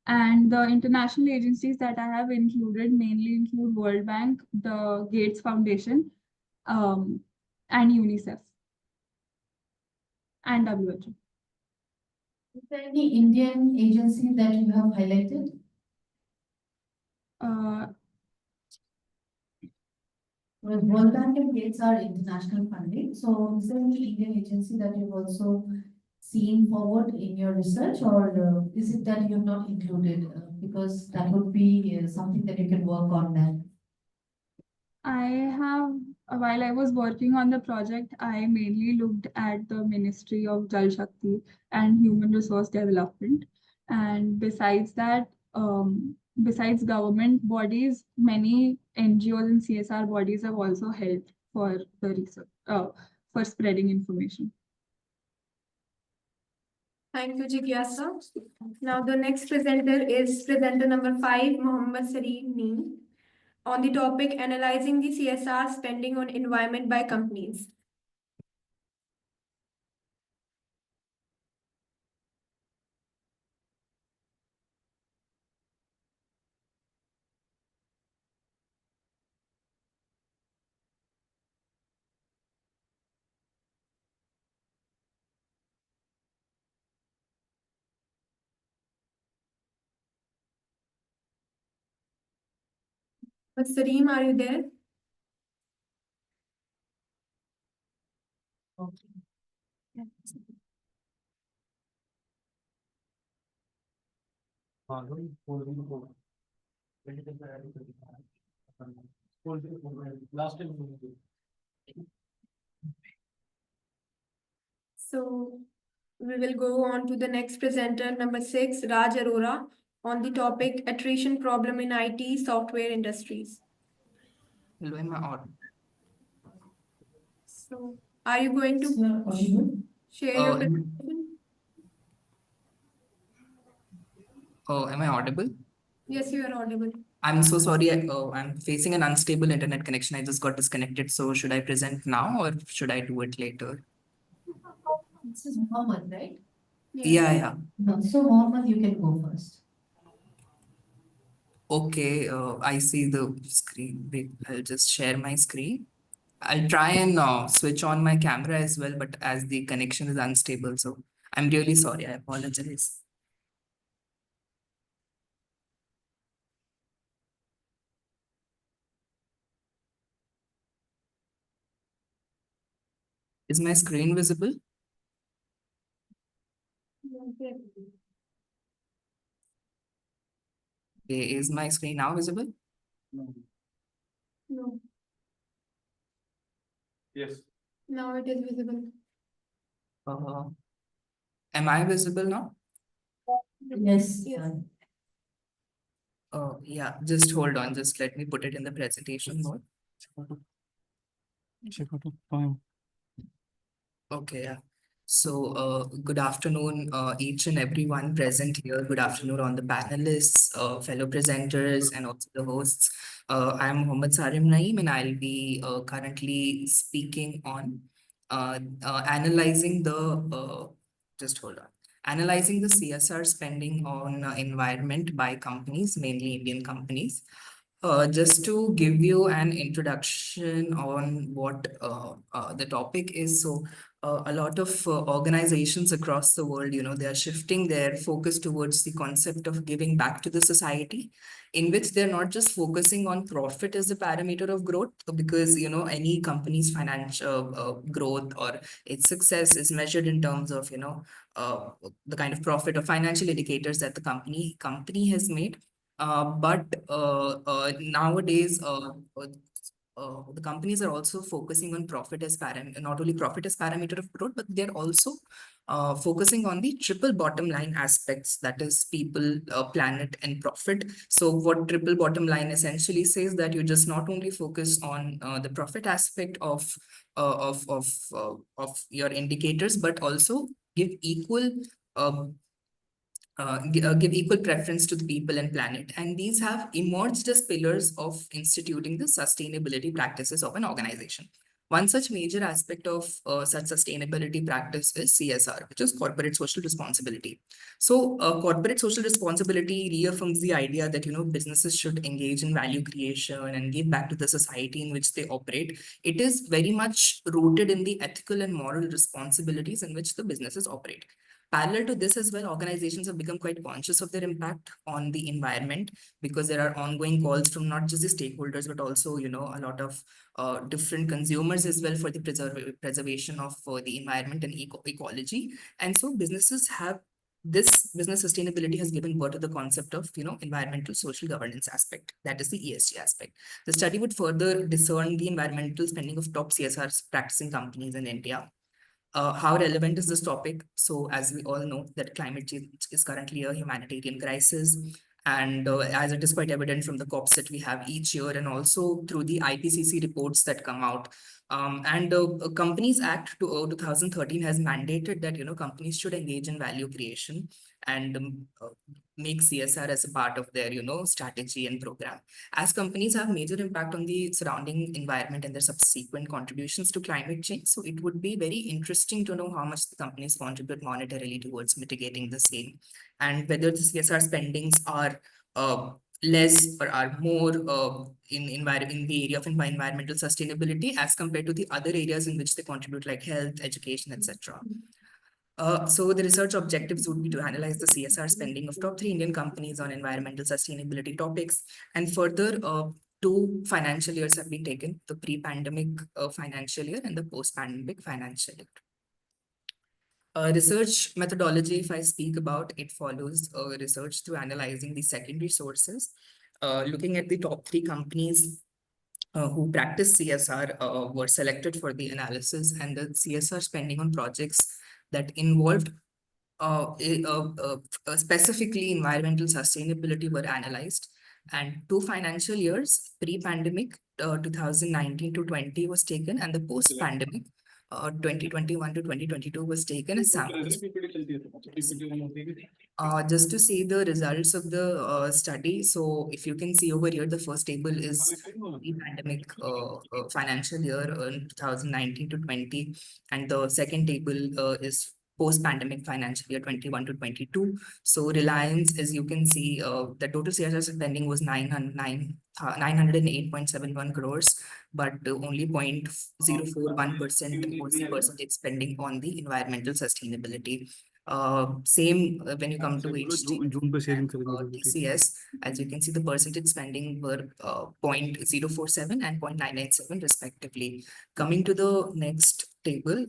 and the international agencies that I have included mainly include World Bank, the Gates Foundation, and UNICEF, and WHO. Is there any Indian agency that you have highlighted? Well, World Bank and Gates are international funding. So is there any Indian agency that you've also seen forward in your research, or is it that you have not included? Because that would be something that you can work on then. I have, while I was working on the project, I mainly looked at the Ministry of Jal Shakti and Human Resource Development. And besides that, besides government bodies, many NGOs and CSR bodies have also helped for the research, for spreading information. Thank you, Jigyasa. Now the next presenter is presenter number 5, Mohammad Sareem Neen, on the topic analyzing the CSR spending on environment by companies. But Sareem, are you there? Okay. So we will go on to the next presenter, number 6, Raj Arora, on the topic attrition problem in IT software industries. Hello, am I audible? So are you going to share your presentation? Oh, am I audible? Yes, you are audible. I'm so sorry. I'm facing an unstable internet connection. I just got disconnected. So should I present now or should I do it later? This is Mohammed, right? Yeah. No, so Mohammed, you can go first. Okay, I see the screen. Wait, I'll just share my screen. I'll try and switch on my camera as well, but as the connection is unstable, so I'm really sorry. I apologize. Is my screen visible? Is my screen now visible? No, Yes. now it is visible. Am I visible now? Yes. Yeah, just hold on. Just let me put it in the presentation mode. Okay, yeah. So, good afternoon, each and everyone present here. Good afternoon on the panelists, fellow presenters, and also the hosts. I'm Mohammad Sarim Naeem, and I'll be currently speaking on analyzing just hold on. Analyzing the CSR spending on environment by companies, mainly Indian companies. Just to give you an introduction on what the topic is. So, a lot of organizations across the world, they are shifting their focus towards the concept of giving back to the society, in which they're not just focusing on profit as a parameter of growth, because, any company's financial growth or its success is measured in terms of, the kind of profit or financial indicators that the company has made. But nowadays, the companies are also focusing on profit as not only profit as parameter of growth, but they're also focusing on the triple bottom line aspects, that is people, planet, and profit. So what triple bottom line essentially says that you just not only focus on the profit aspect of your indicators, but also give equal give equal preference to the people and planet. And these have emerged as pillars of instituting the sustainability practices of an organization. One such major aspect of such sustainability practice is CSR, which is corporate social responsibility. So corporate social responsibility reaffirms the idea that, businesses should engage in value creation and give back to the society in which they operate. It is very much rooted in the ethical and moral responsibilities in which the businesses operate. Parallel to this as well, organizations have become quite conscious of their impact on the environment, because there are ongoing calls from not just the stakeholders, but also, a lot of different consumers as well for the preservation of the environment and ecology. And so business sustainability has given birth to the concept of, environmental social governance aspect, that is the ESG aspect. The study would further discern the environmental spending of top CSR practicing companies in India. How relevant is this topic? So, as we all know, that climate change is currently a humanitarian crisis. And as it is quite evident from the COPs that we have each year, and also through the IPCC reports that come out. And Companies Act 2013 has mandated that, companies should engage in value creation and make CSR as a part of their, strategy and program. As companies have major impact on the surrounding environment and their subsequent contributions to climate change, so it would be very interesting to know how much the companies contribute monetarily towards mitigating the same, and whether the CSR spendings are less or are more in the area of environmental sustainability as compared to the other areas in which they contribute, like health, education, etc. So the research objectives would be to analyze the CSR spending of top 3 Indian companies on environmental sustainability topics. And further, 2 financial years have been taken, the pre-pandemic financial year and the post-pandemic financial year. Research methodology, if I speak about, it follows research through analyzing the secondary sources, looking at the top 3 companies who practice CSR were selected for the analysis, and the CSR spending on projects that involved specifically environmental sustainability were analyzed. And 2 financial years, pre-pandemic 2019 to 20 was taken, and the post-pandemic 2021 to 2022 was taken as samples. Just to see the results of the study. So if you can see over here, the first table is the pandemic financial year in 2019 to 20, and the second table is post-pandemic financial year 21 to 22. So Reliance, as you can see, the total CSR spending was 908.71 crores, but only 0.041% was the percentage spending on the environmental sustainability. Same when you come to TCS, as you can see, the percentage spending were 0.047 and 0.997 respectively. Coming to the next table,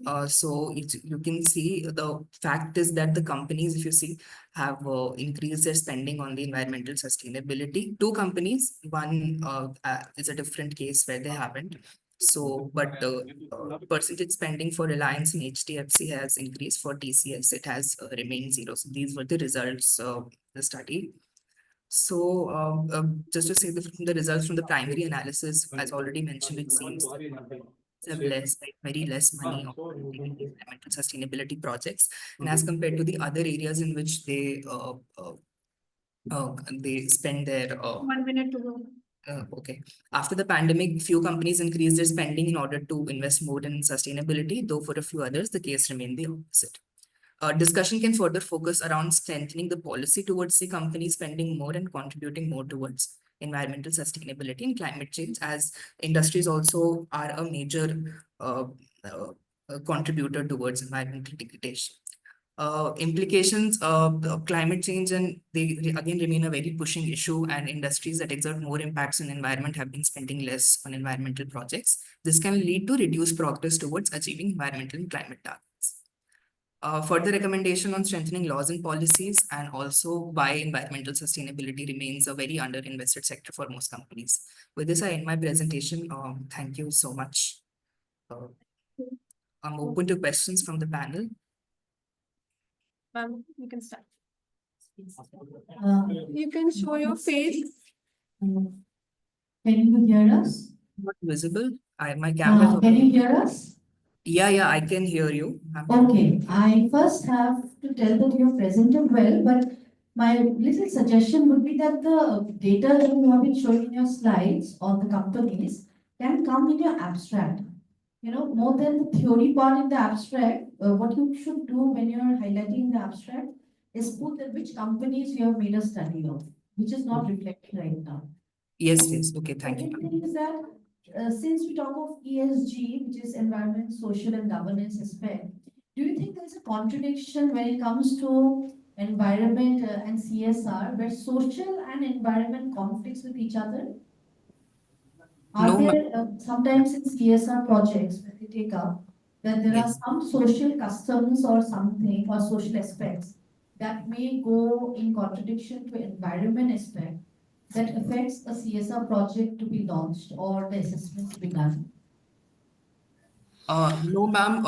you can see the fact is that the companies, if you see, have increased their spending on the environmental sustainability. Two companies, one is a different case where they haven't. So, but percentage spending for Reliance and HDFC has increased. For TCS, it has remained zero. So these were the results of the study. So just to say the results from the primary analysis, as already mentioned, it seems have very less money on environmental sustainability projects, and as compared to the other areas in which they spend their 1 minute to go. Okay. After the pandemic, few companies increased their spending in order to invest more in sustainability, though for a few others, the case remained the opposite. Discussion can further focus around strengthening the policy towards the company spending more and contributing more towards environmental sustainability and climate change, as industries also are a major contributor towards environmental degradation. Implications of climate change, and they again remain a very pushing issue, and industries that exert more impacts on environment have been spending less on environmental projects. This can lead to reduced progress towards achieving environmental and climate targets. Further recommendation on strengthening laws and policies, and also why environmental sustainability remains a very underinvested sector for most companies. With this, I end my presentation. Thank you so much. I'm open to questions from the panel. You can start. You can show your face. Can you hear us? Not visible. My camera is Can you hear us? Yeah, I can hear you. Okay, I first have to tell that you presented well, but my little suggestion would be that the data that you have been showing in your slides on the companies can come in your abstract. You know, more than the theory part in the abstract, what you should do when you're highlighting the abstract is put which companies you have made a study of, which is not reflected right now. Yes. Okay, thank you. Second thing is that since we talk of ESG, which is environment, social, and governance aspect, do you think there's a contradiction when it comes to environment and CSR, where social and environment conflicts with each other? Are there sometimes in CSR projects when they take up that there are some social customs or something or social aspects that may go in contradiction to environment aspect that affects a CSR project to be launched or the assessment to be done? No, ma'am.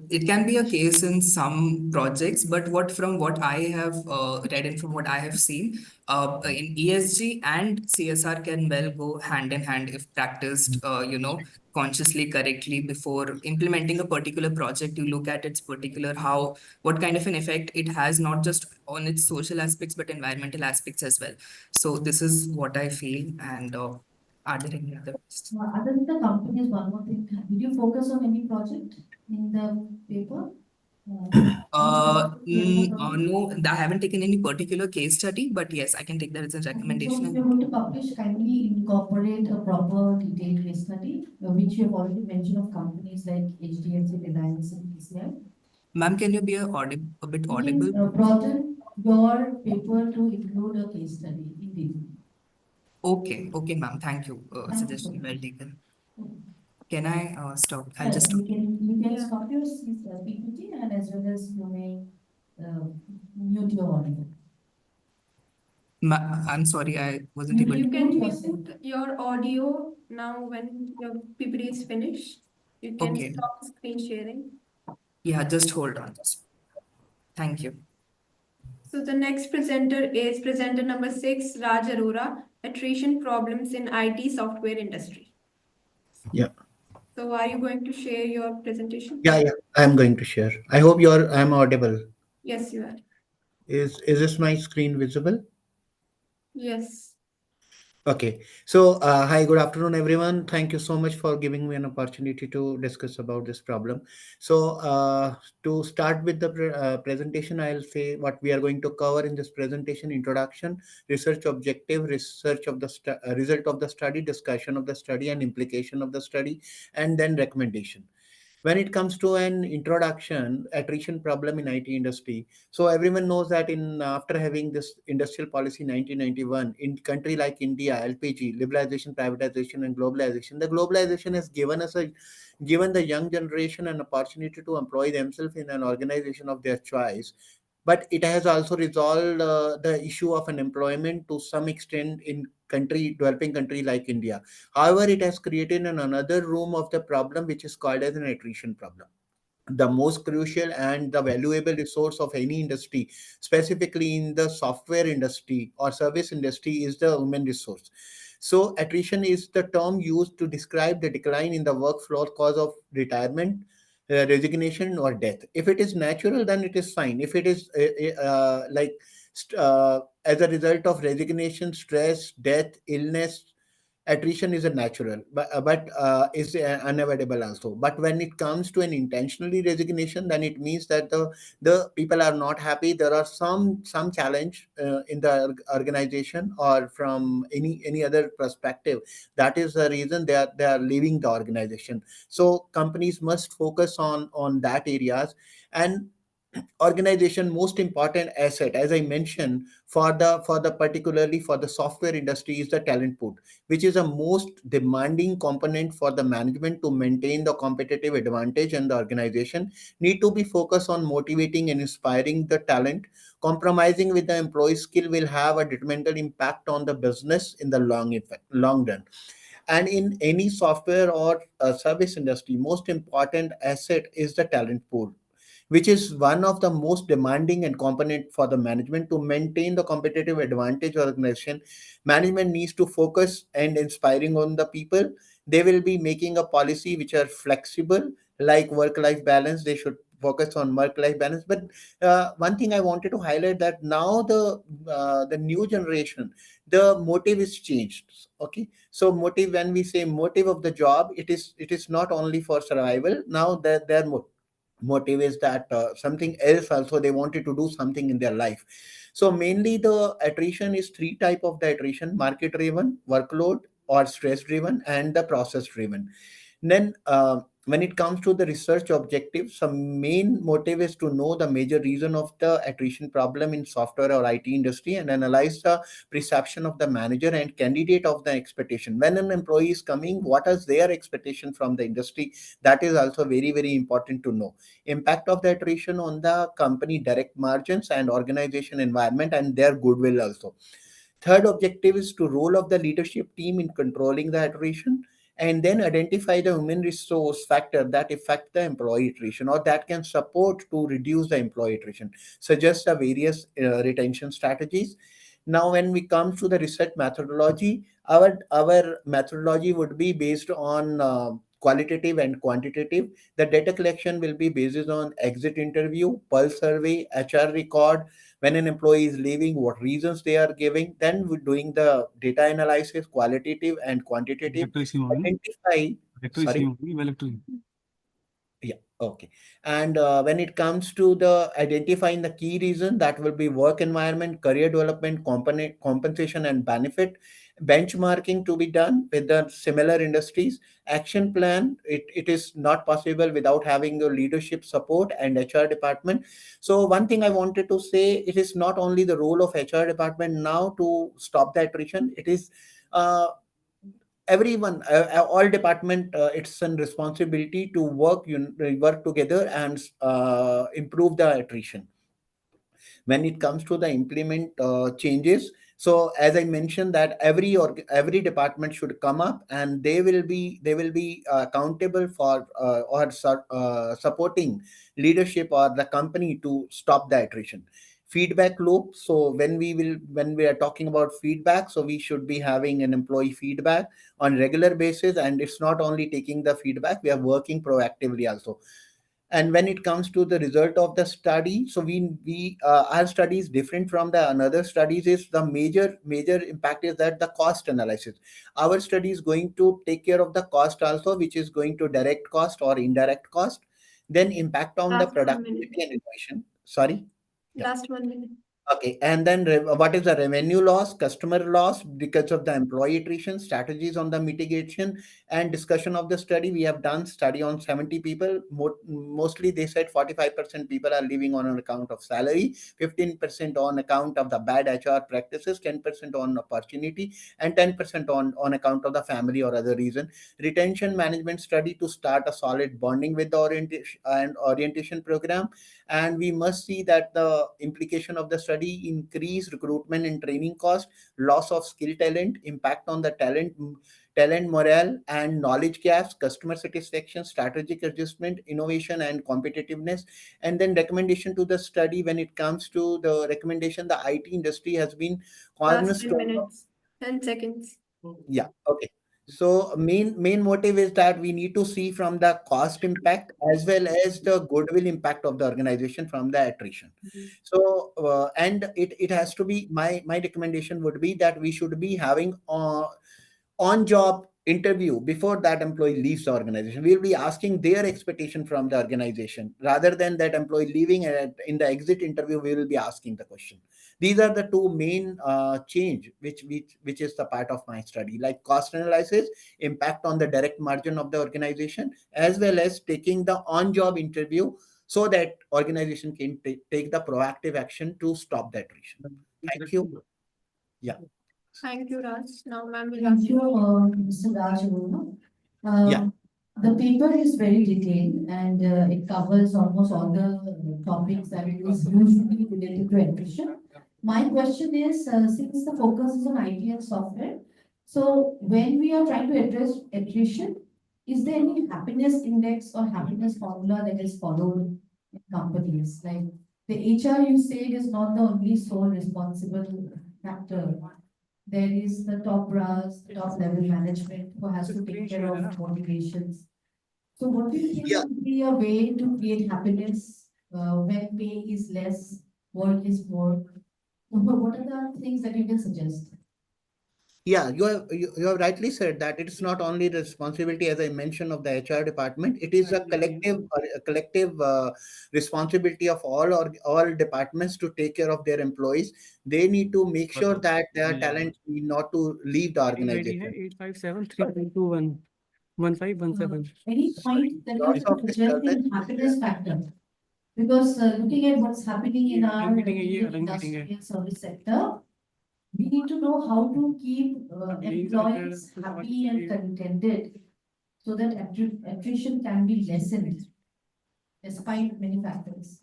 It can be a case in some projects, but from what I have read and from what I have seen, in ESG and CSR can well go hand in hand if practiced, consciously, correctly. Before implementing a particular project, you look at its particular what kind of an effect it has, not just on its social aspects, but environmental aspects as well. So this is what I feel. And are there any other questions? Other than the companies, one more thing. Did you focus on any project in the paper? No, I haven't taken any particular case study, but yes, I can take that as a recommendation. So if you're going to publish, kindly incorporate a proper detailed case study, which you have already mentioned of companies like HDFC, Reliance, and PCI. Ma'am, can you be a bit audible? You can broaden your paper to include a case study in detail. Okay, ma'am. Thank you. Suggestion well taken. Can I stop? I'll just stop. You can stop your PPT, and as well as you may mute your audio. I'm sorry, I wasn't able to. You can mute your audio now when your PPT is finished. You can stop screen sharing. Yeah, just hold on. Thank you. So the next presenter is presenter number 6, Raj Arora, attrition problems in IT software industry. Yeah. So are you going to share your presentation? Yeah, I'm going to share. I hope I'm audible. Yes, you are. Is this my screen visible? Yes. Okay. So, hi, good afternoon, everyone. Thank you so much for giving me an opportunity to discuss about this problem. So, to start with the presentation, I'll say what we are going to cover in this presentation: introduction, research objective, research of the result of the study, discussion of the study, and implication of the study, and then recommendation. When it comes to an introduction, attrition problem in IT industry, so everyone knows that in after having this industrial policy 1991 in country like India, LPG, liberalization, privatization, and globalization, the globalization has given the young generation an opportunity to employ themselves in an organization of their choice, but it has also resolved the issue of unemployment to some extent in developing country like India. However, it has created another room of the problem, which is called as an attrition problem. The most crucial and the valuable resource of any industry, specifically in the software industry or service industry, is the human resource. So attrition is the term used to describe the decline in the workflow cause of retirement, resignation, or death. If it is natural, then it is fine. If it is as a result of resignation, stress, death, illness, attrition is a natural, but is unavoidable also. But when it comes to an intentionally resignation, then it means that the people are not happy. There are some challenge in the organization or from any other perspective. That is the reason they are leaving the organization. So companies must focus on that areas. And organization most important asset, as I mentioned, for the particularly for the software industry, is the talent pool, which is a most demanding component for the management to maintain the competitive advantage. And the organization need to be focused on motivating and inspiring the talent. Compromising with the employee skill will have a detrimental impact on the business in the long run. And in any software or service industry, most important asset is the talent pool, which is one of the most demanding and component for the management to maintain the competitive advantage. Organization management needs to focus and inspiring on the people. They will be making a policy which are flexible, like work life balance. They should focus on work life balance. But one thing I wanted to highlight, that now the new generation, the motive is changed. Okay, so motive, when we say motive of the job, it is not only for survival. Now that their motive is that something else also, they wanted to do something in their life. So mainly the attrition is three type of the attrition: market driven, workload or stress driven, and the process driven. Then, when it comes to the research objectives, some main motive is to know the major reason of the attrition problem in software or IT industry and analyze the perception of the manager and candidate of the expectation. When an employee is coming, what is their expectation from the industry? That is also very, very important to know. Impact of the attrition on the company direct margins and organization environment and their goodwill also. Third objective is to role of the leadership team in controlling the attrition, and then identify the human resource factor that affect the employee attrition or that can support to reduce the employee attrition. Suggest the various retention strategies. Now, when we come to the research methodology, our methodology would be based on qualitative and quantitative. The data collection will be based on exit interview, pulse survey, HR record, when an employee is leaving, what reasons they are giving. Then we're doing the data analysis, qualitative and quantitative. Identify. Sorry. Yeah, okay. And when it comes to the identifying the key reason, that will be work environment, career development, component, compensation, and benefit. Benchmarking to be done with the similar industries. Action plan, it is not possible without having the leadership support and HR department. So one thing I wanted to say, it is not only the role of HR department now to stop the attrition. It is everyone, all department, it's a responsibility to work together and improve the attrition. When it comes to the implement changes, so as I mentioned that every department should come up and they will be accountable for supporting leadership or the company to stop the attrition. Feedback loop, so when we are talking about feedback, so we should be having an employee feedback on regular basis, and it's not only taking the feedback, we are working proactively also. And when it comes to the result of the study, so we our study is different from the another studies. Is the major impact is that the cost analysis. Our study is going to take care of the cost also, which is going to direct cost or indirect cost. Then impact on the Last 1 minute. productivity and innovation. Sorry. Yeah. Last 1 minute. Okay, and then what is the revenue loss, customer loss because of the employee attrition, strategies on the mitigation, and discussion of the study. We have done study on 70 people. Mostly they said 45% people are leaving on account of salary, 15% on account of the bad HR practices, 10% on opportunity, and 10% on account of the family or other reason. Retention management study to start a solid bonding with the orientation program, and we must see that the implication of the study: increase recruitment and training cost, loss of skill talent, impact on the talent morale and knowledge gaps, customer satisfaction, strategic adjustment, innovation and competitiveness. And then recommendation to the study: when it comes to the recommendation, the IT industry has been Last 10 cornerstone. minutes, 10 seconds. Yeah, okay. So main motive is that we need to see from the cost impact as well as the goodwill impact of the organization from the attrition. So and it has to be, my recommendation would be that we should be having on job interview before that employee leaves the organization. We'll be asking their expectation from the organization rather than that employee leaving, and in the exit interview we will be asking the question. These are the two main change which is the part of my study, like cost analysis, impact on the direct margin of the organization, as well as taking the on job interview so that organization can take the proactive action to stop the attrition. Thank you. Yeah. Thank you, Raj. Now, ma'am will Thank ask you, you. Mr. Raj Aruna. Yeah. The paper is very detailed and it covers almost all the topics that is usually related to attrition. My question is, since the focus is on IT and software, so when we are trying to address attrition, is there any happiness index or happiness formula that is followed in companies? Like the HR you said is not the only sole responsible factor. There is the top brass, the top level management who has to take care of motivations. So what do you think would be a way to create happiness when pay is less, work is more? What are the things that you can suggest? Yeah, you have rightly said that it's not only the responsibility, as I mentioned, of the HR department. It is a collective responsibility of all departments to take care of their employees. They need to make sure that their talent need not to leave the organization. 857-3.21-1517. Any point that you can suggest in happiness factor? Because looking at what's happening in our industrial service sector, we need to know how to keep employees happy and contented so that attrition can be lessened despite many factors.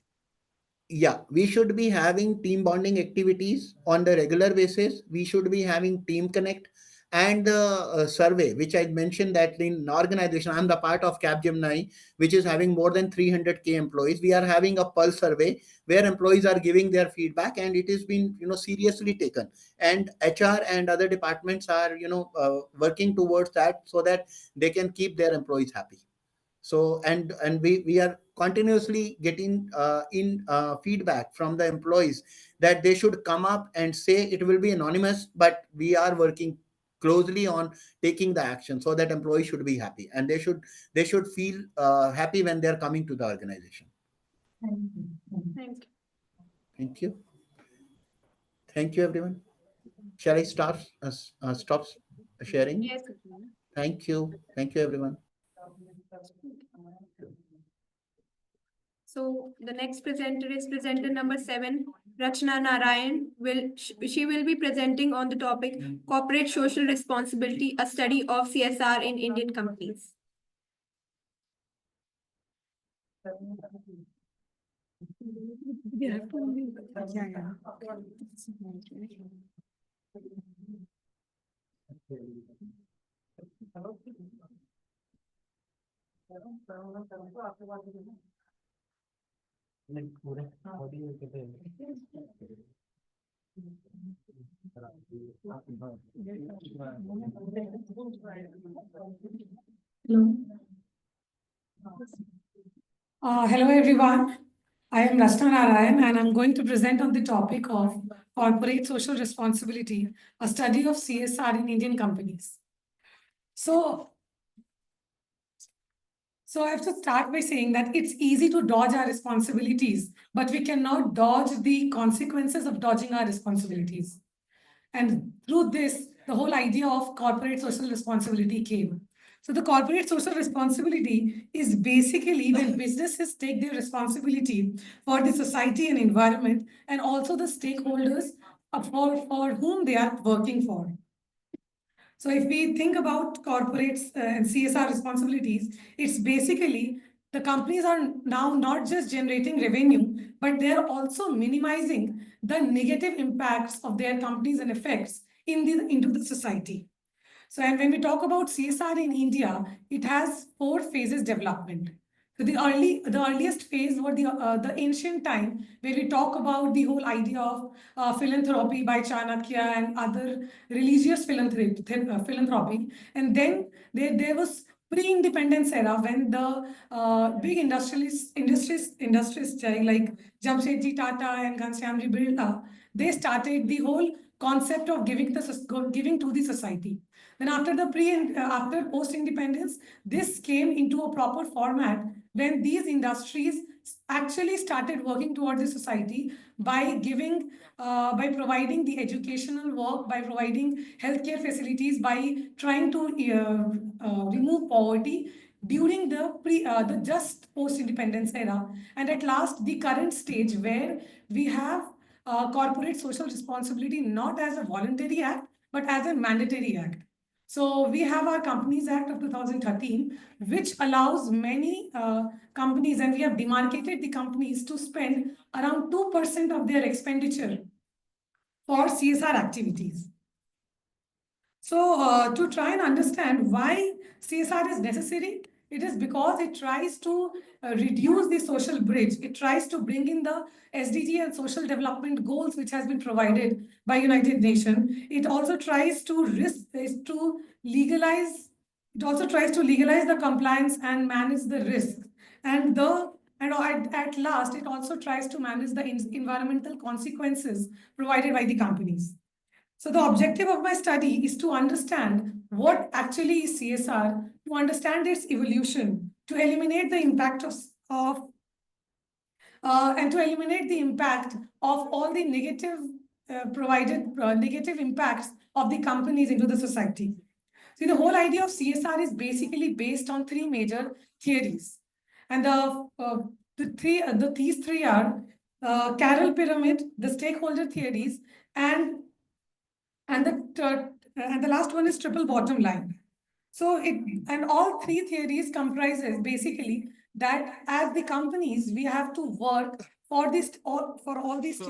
Yeah, we should be having team bonding activities on the regular basis. We should be having team connect and the survey, which I mentioned that in organization, I'm the part of Capgemini, which is having more than 300K employees. We are having a pulse survey where employees are giving their feedback, and it has been seriously taken. And HR and other departments are working towards that so that they can keep their employees happy. So and we are continuously getting in feedback from the employees that they should come up and say it will be anonymous, but we are working closely on taking the action so that employees should be happy, and they should feel happy when they're coming to the organization. Thank you. Thank you. Thank you. Thank you, everyone. Shall I stop sharing? Yes. Thank you. Thank you, everyone. So the next presenter is presenter number 7, Rachna Narayan. She will be presenting on the topic Corporate Social Responsibility, a study of CSR in Indian companies. Hello, everyone. I am Rachna Narayan, and I'm going to present on the topic of corporate social responsibility, a study of CSR in Indian companies. So So I have to start by saying that it's easy to dodge our responsibilities, but we cannot dodge the consequences of dodging our responsibilities. And through this, the whole idea of corporate social responsibility came. So the corporate social responsibility is basically when businesses take their responsibility for the society and environment and also the stakeholders for whom they are working for. So if we think about corporates and CSR responsibilities, it's basically the companies are now not just generating revenue, but they're also minimizing the negative impacts of their companies and effects into the society. So, and when we talk about CSR in India, it has 4 phases development. So the earliest phase was the ancient time where we talk about the whole idea of philanthropy by Chanakya and other religious philanthropy. And then there was pre-independence era when the big industries like Jamshedji Tata and Ghanshyamji Birla, they started the whole concept of giving to the society. Then after after post-independence, this came into a proper format when these industries actually started working towards the society by by providing the educational work, by providing healthcare facilities, by trying to remove poverty during the just post-independence era. And at last, the current stage where we have corporate social responsibility not as a voluntary act, but as a mandatory act. So we have our Companies Act of 2013, which allows many companies, and we have demarcated the companies to spend around 2% of their expenditure for CSR activities. So to try and understand why CSR is necessary, it is because it tries to reduce the social bridge. It tries to bring in the SDG and social development goals which has been provided by United Nations. It also tries to legalize the compliance and manage the risk. And at last, it also tries to manage the environmental consequences provided by the companies. So the objective of my study is to understand what actually is CSR, to understand its evolution, to eliminate the impact of all the negative negative impacts of the companies into the society. See, the whole idea of CSR is basically based on 3 major theories, and these three are Carroll pyramid, the stakeholder theories, and the last one is triple bottom line. So all 3 theories comprises basically that as the companies, we have to work for all these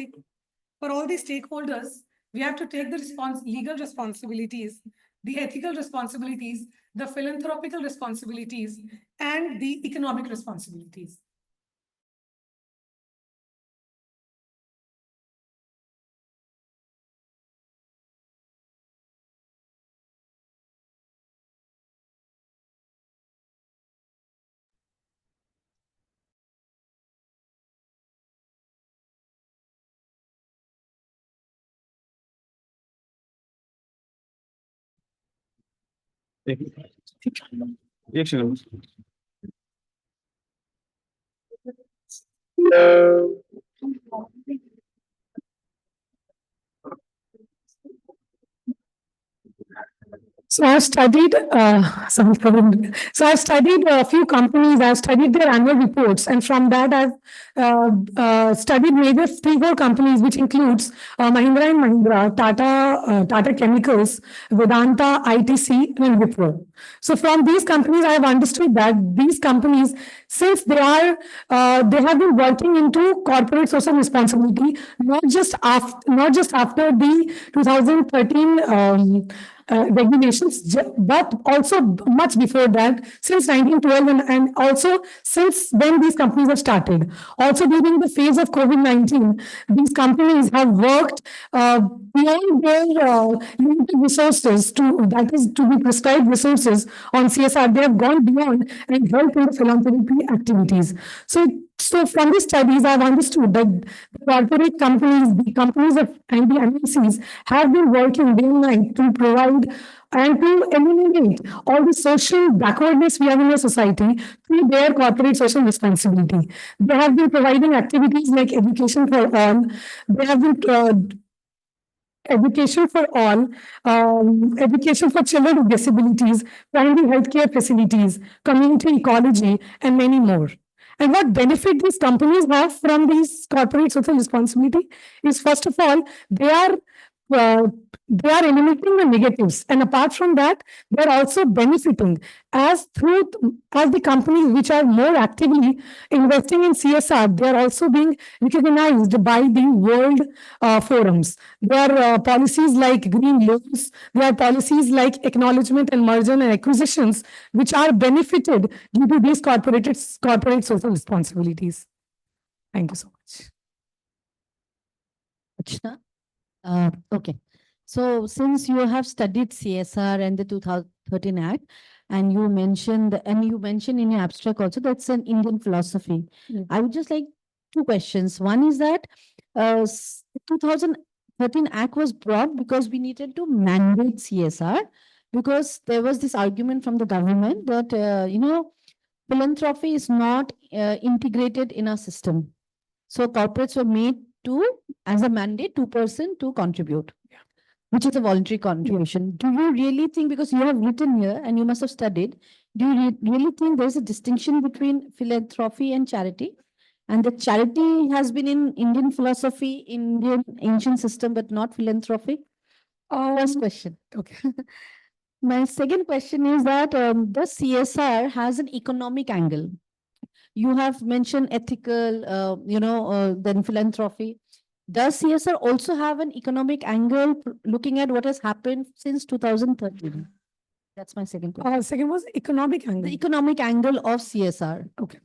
stakeholders. We have to take the legal responsibilities, the ethical responsibilities, the philanthropical responsibilities, and the economic responsibilities. So I've studied, so I've studied a few companies. I've studied their annual reports, and from that I've studied major 3-4 companies, which includes Mahindra and Mahindra, Tata Chemicals, Vedanta, ITC, and Wipro. So from these companies, I have understood that these companies, since they have been working into corporate social responsibility, not just after the 2013 regulations, but also much before that, since 1912, and also since when these companies have started. Also during the phase of COVID-19, these companies have worked beyond their limited resources that is to be prescribed resources on CSR. They have gone beyond and helped in the philanthropy activities. So So from the studies, I've understood that the corporate companies, the companies and the MNCs have been working day and night to provide and to eliminate all the social backwardness we have in our society through their corporate social responsibility. They have been providing activities like education for all. They have been education for all, education for children with disabilities, primary healthcare facilities, community ecology, and many more. And what benefit these companies have from these corporate social responsibility is, first of all, uh, they are eliminating the negatives, and apart from that, they are also benefiting as the companies which are more actively investing in CSR. They are also being recognized by the world forums. There are policies like green loans. There are policies like acknowledgement and merger and acquisitions, which are benefited due to these corporate social responsibilities. Thank you so much. Achha. Okay. So since you have studied CSR and the 2013 Act, and you mentioned in your abstract also that's an Indian philosophy. I would just like two questions. One is that 2013 Act was brought because we needed to mandate CSR, because there was this argument from the government that philanthropy is not integrated in our system. So corporates were made to, as a mandate, 2% to contribute, which is a voluntary contribution. Do you really think, because you have written here and you must have studied, do you really think there's a distinction between philanthropy and charity? And the charity has been in Indian philosophy, Indian ancient system, but not philanthropy? First question. Okay. My second question is that the CSR has an economic angle. You have mentioned ethical, then philanthropy. Does CSR also have an economic angle looking at what has happened since 2013? That's my second question. Second was economic angle. The economic angle of CSR. Okay.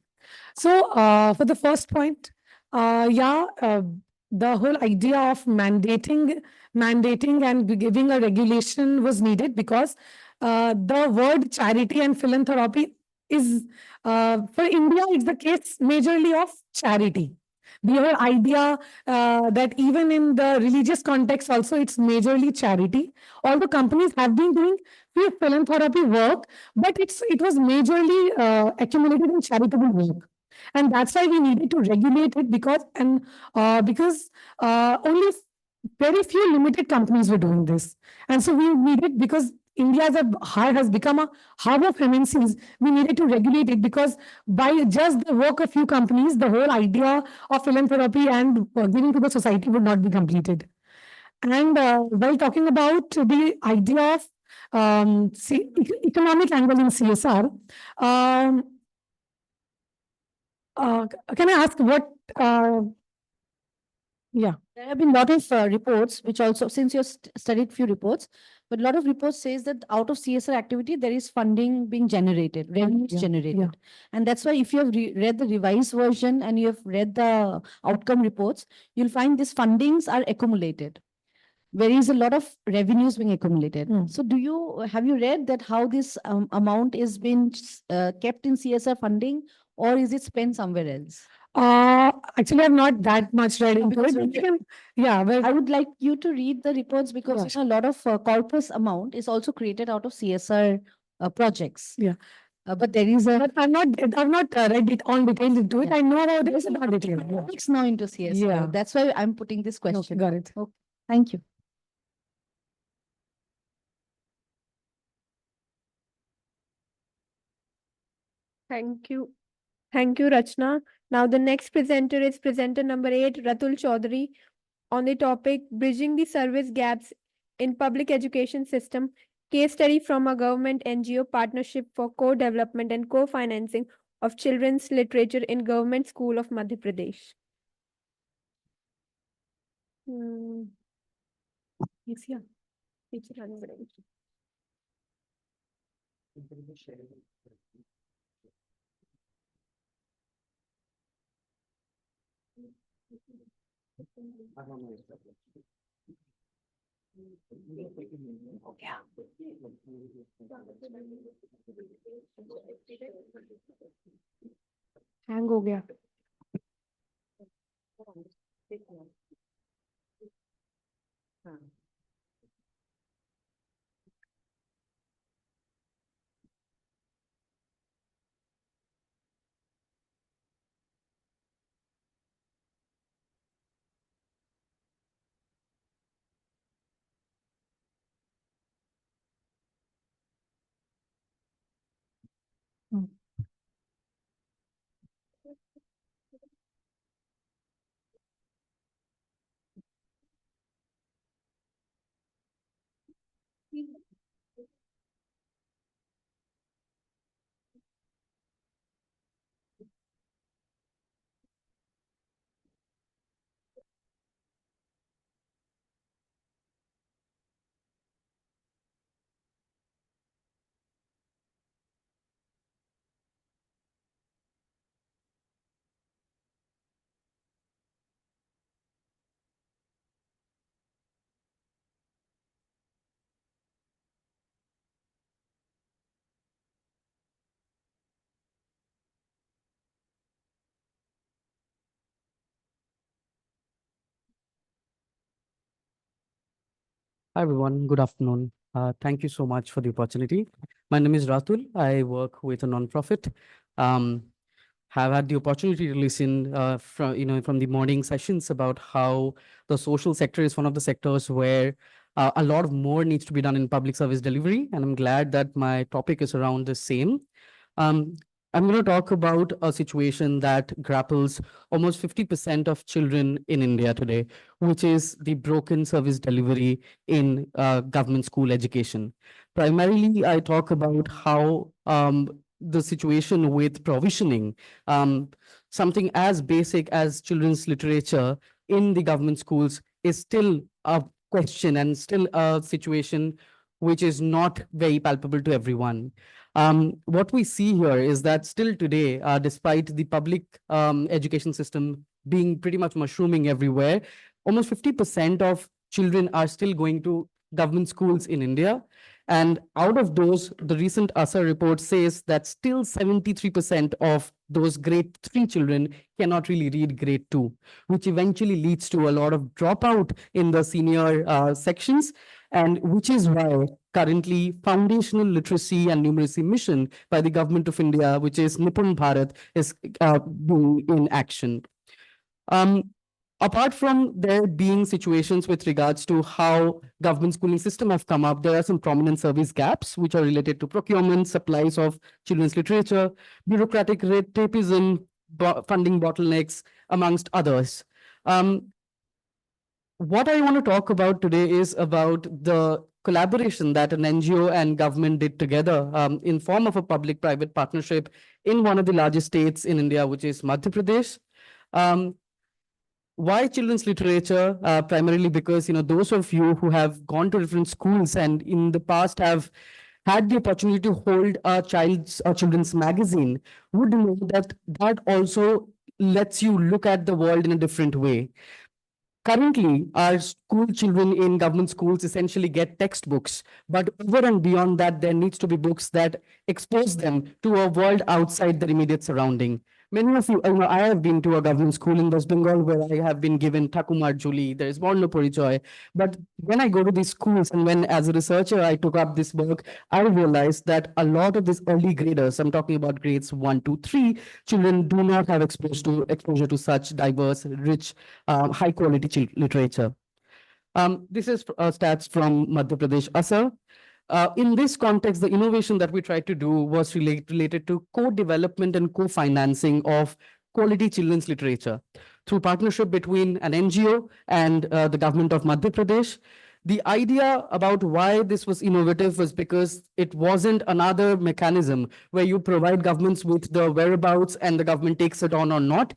So for the first point, the whole idea of mandating and giving a regulation was needed because the word charity and philanthropy is, for India, it's the case majorly of charity. The whole idea that even in the religious context also, it's majorly charity. Although companies have been doing philanthropy work, but it was majorly accumulated in charitable work. And that's why we needed to regulate it because only very few limited companies were doing this. And so we needed, because India has become a hub of MNCs, we needed to regulate it because by just the work of few companies, the whole idea of philanthropy and giving to the society would not be completed. And while talking about the idea of economic angle in CSR, can I ask what? Yeah. There have been a lot of reports, which also, since you studied few reports, but a lot of reports says that out of CSR activity, there is funding being generated, revenues generated. And that's why if you have read the revised version and you have read the outcome reports, you'll find these fundings are accumulated. There is a lot of revenues being accumulated. So have you read that how this amount is being kept in CSR funding, or is it spent somewhere else? Actually, I'm not that much read into it. I would like you to read the reports because a lot of corpus amount is also created out of CSR projects. Yeah. But there is a. But I've not read it on detail into it. I know about it, but not detail. It's now into CSR. Yeah. That's why I'm putting this question. Okay, got it. Okay. Thank you. Thank you. Thank you, Rachna. Now the next presenter is presenter number 8, Ratul Chaudhary, on the topic Bridging the Service Gaps in Public Education System, case study from a government NGO partnership for co-development and co-financing of children's literature in Government School of Madhya Pradesh. He's here. Teacher Anurag. Hang हो गया Hi everyone, good afternoon. Thank you so much for the opportunity. My name is Ratul. I work with a nonprofit. Have had the opportunity to listen from the morning sessions about how the social sector is one of the sectors where a lot of more needs to be done in public service delivery, and I'm glad that my topic is around the same. Um, I'm going to talk about a situation that grapples almost 50% of children in India today, which is the broken service delivery in government school education. Primarily, I talk about how the situation with provisioning, something as basic as children's literature in the government schools is still a question and still a situation which is not very palpable to everyone. What we see here is that still today, despite the public education system being pretty much mushrooming everywhere, almost 50% of children are still going to government schools in India. And out of those, the recent ASA report says that still 73% of those grade 3 children cannot really read grade 2, which eventually leads to a lot of dropout in the senior sections, and which is why currently foundational literacy and numeracy mission by the government of India, which is Nipun Bharat, is being in action. Apart from there being situations with regards to how government schooling system have come up, there are some prominent service gaps which are related to procurement, supplies of children's literature, bureaucratic red tapeism, funding bottlenecks, amongst others. What I want to talk about today is about the collaboration that an NGO and government did together in form of a public-private partnership in one of the largest states in India, which is Madhya Pradesh. Why children's literature? Primarily because, those of you who have gone to different schools and in the past have had the opportunity to hold a children's magazine would know that that also lets you look at the world in a different way. Currently, our school children in government schools essentially get textbooks, but over and beyond that, there needs to be books that expose them to a world outside their immediate surrounding. Many of you, I have been to a government school in West Bengal where I have been given Thakumar Juli, there is Borno Porichoy. But when I go to these schools and when as a researcher I took up this work, I realized that a lot of these early graders, I'm talking about grades 1, 2, 3, children do not have exposure to such diverse, rich, high quality literature. This is stats from Madhya Pradesh ASA. In this context, the innovation that we tried to do was related to co-development and co-financing of quality children's literature through partnership between an NGO and the government of Madhya Pradesh. The idea about why this was innovative was because it wasn't another mechanism where you provide governments with the whereabouts and the government takes it on or not.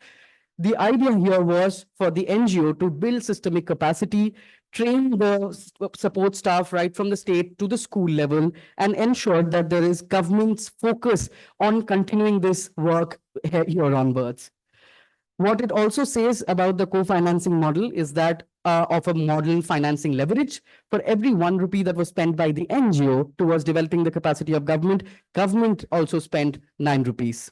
The idea here was for the NGO to build systemic capacity, train the support staff right from the state to the school level, and ensure that there is government's focus on continuing this work here onwards. What it also says about the co-financing model is that of a model financing leverage, for every 1 rupee that was spent by the NGO towards developing the capacity of government also spent 9 rupees.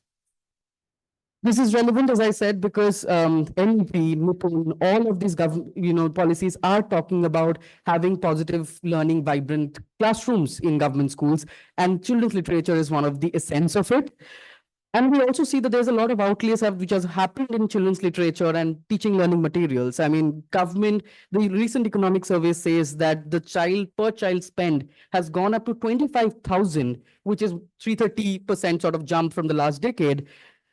This is relevant, as I said, because NEP, Nipun, all of these policies are talking about having positive learning, vibrant classrooms in government schools, and children's literature is one of the essence of it. And we also see that there's a lot of outlays which has happened in children's literature and teaching learning materials. I mean, government, the recent economic survey says that the per child spend has gone up to 25,000, which is 330% sort of jump from the last decade.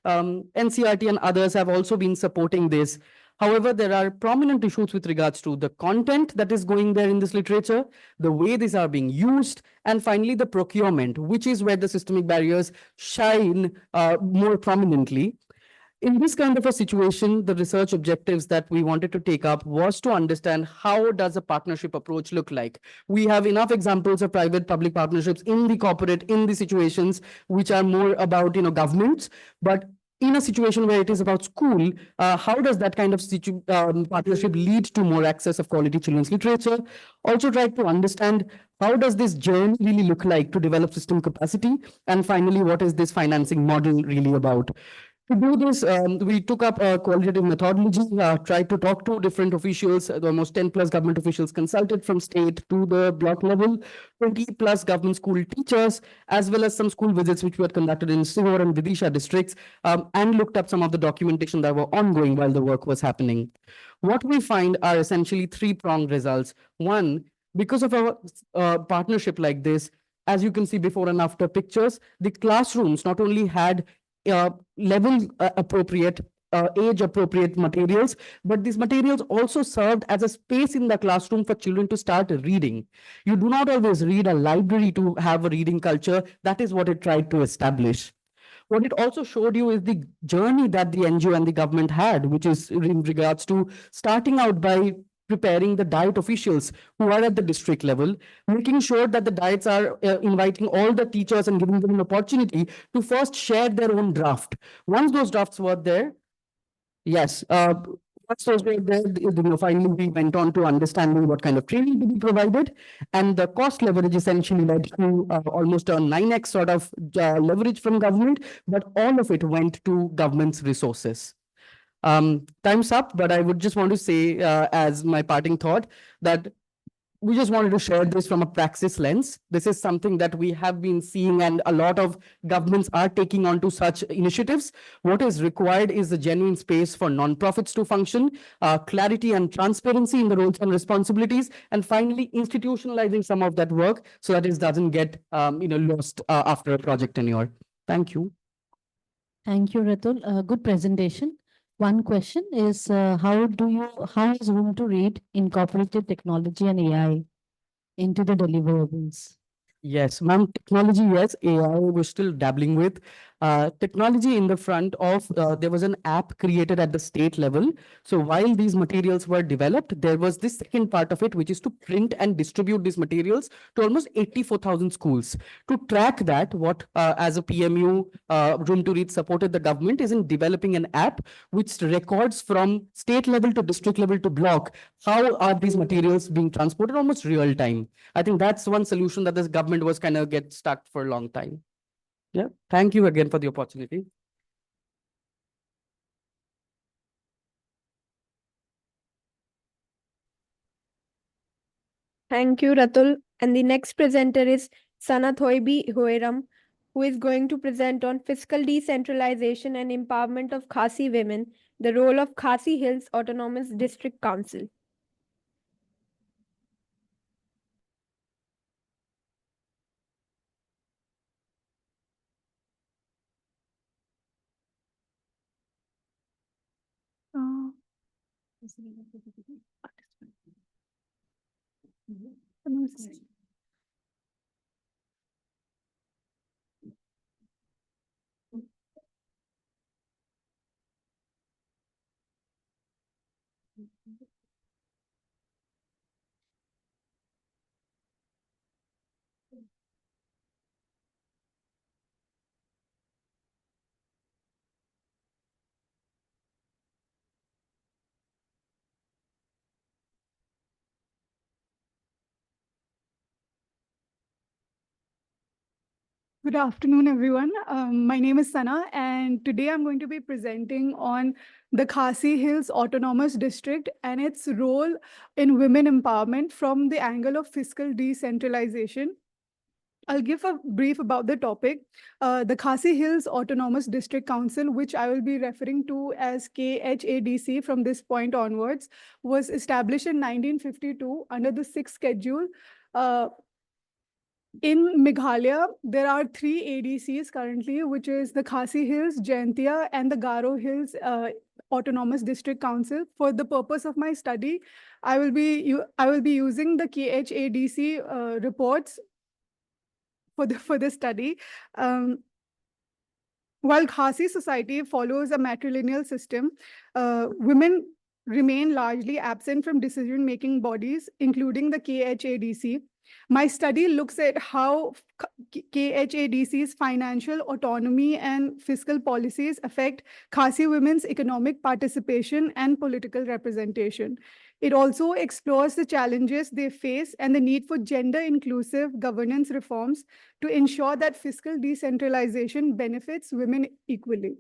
NCRT and others have also been supporting this. However, there are prominent issues with regards to the content that is going there in this literature, the way these are being used, and finally the procurement, which is where the systemic barriers shine more prominently. In this kind of a situation, the research objectives that we wanted to take up was to understand how does a partnership approach look like. We have enough examples of private-public partnerships in the corporate, in the situations which are more about governments, but in a situation where it is about school, how does that kind of partnership lead to more access of quality children's literature? Also try to understand how does this journey really look like to develop system capacity? And finally, what is this financing model really about? To do this, we took up a qualitative methodology, tried to talk to different officials, almost 10 plus government officials consulted from state to the block level, 20 plus government school teachers, as well as some school visits which were conducted in Singapore and Vidisha districts, and looked up some of the documentation that were ongoing while the work was happening. What we find are essentially three-pronged results. One, because of our partnership like this, as you can see before and after pictures, the classrooms not only had level appropriate, age appropriate materials, but these materials also served as a space in the classroom for children to start reading. You do not always read a library to have a reading culture. That is what it tried to establish. What it also showed you is the journey that the NGO and the government had, which is in regards to starting out by preparing the diet officials who are at the district level, making sure that the diets are inviting all the teachers and giving them an opportunity to first share their own draft. Once those drafts were there, yes, once those were there, finally we went on to understanding what kind of training to be provided, and the cost leverage essentially led to almost a 9x sort of leverage from government, but all of it went to government's resources. Time's up, but I would just want to say as my parting thought that we just wanted to share this from a praxis lens. This is something that we have been seeing, and a lot of governments are taking on to such initiatives. What is required is a genuine space for nonprofits to function, clarity and transparency in the roles and responsibilities, and finally institutionalizing some of that work so that it doesn't get lost after a project tenure. Thank you. Thank you, Ratul. Good presentation. One question is, how is Room to Read incorporated technology and AI into the deliverables? Yes, ma'am. Technology, yes. AI, we're still dabbling with. Technology in the front of, there was an app created at the state level. So while these materials were developed, there was this second part of it, which is to print and distribute these materials to almost 84,000 schools. To track that, what as a PMU, Room to Read supported the government is in developing an app which records from state level to district level to block, how are these materials being transported almost real time. I think that's one solution that this government was kind of get stuck for a long time. Yeah, thank you again for the opportunity. Thank you, Ratul. And the next presenter is Sana Thoibi Hoeram, who is going to present on fiscal decentralization and empowerment of Khasi women, the role of Khasi Hills Autonomous District Council. Good afternoon, everyone. My name is Sana, and today I'm going to be presenting on the Khasi Hills Autonomous District and its role in women empowerment from the angle of fiscal decentralization. I'll give a brief about the topic. The Khasi Hills Autonomous District Council, which I will be referring to as KHADC from this point onwards, was established in 1952 under the 6th schedule. In Meghalaya, there are 3 ADCs currently, which is the Khasi Hills, Jaintia, and the Garo Hills Autonomous District Council. For the purpose of my study, I will be using the KHADC reports for the study. While Khasi society follows a matrilineal system, women remain largely absent from decision-making bodies, including the KHADC. My study looks at how KHADC's financial autonomy and fiscal policies affect Khasi women's economic participation and political representation. It also explores the challenges they face and the need for gender-inclusive governance reforms to ensure that fiscal decentralization benefits women equally.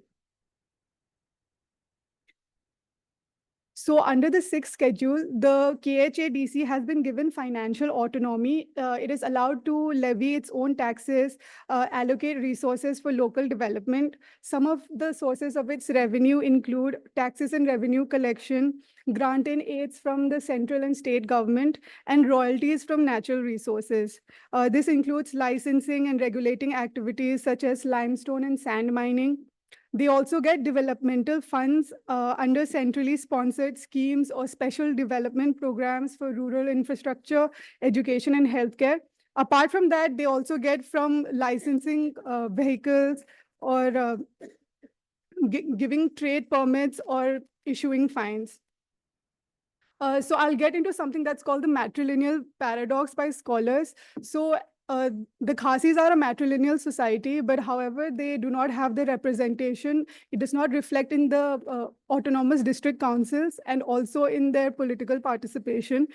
So under the 6th schedule, the KHADC has been given financial autonomy. It is allowed to levy its own taxes, allocate resources for local development. Some of the sources of its revenue include taxes and revenue collection, grant and aids from the central and state government, and royalties from natural resources. This includes licensing and regulating activities such as limestone and sand mining. They also get developmental funds under centrally sponsored schemes or special development programs for rural infrastructure, education, and healthcare. Apart from that, they also get from licensing vehicles or giving trade permits or issuing fines. So I'll get into something that's called the matrilineal paradox by scholars. So the Khasis are a matrilineal society, but however, they do not have the representation. It does not reflect in the autonomous district councils and also in their political participation.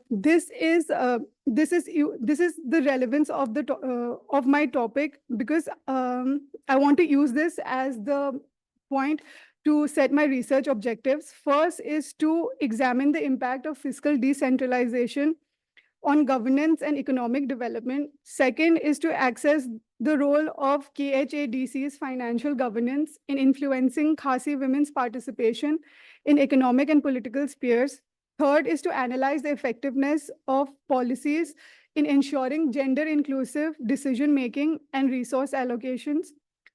This is the relevance of the of my topic, because I want to use this as the point to set my research objectives. First is to examine the impact of fiscal decentralization on governance and economic development. Second is to access the role of KHADC's financial governance in influencing Khasi women's participation in economic and political spheres. Third is to analyze the effectiveness of policies in ensuring gender-inclusive decision-making and resource allocations,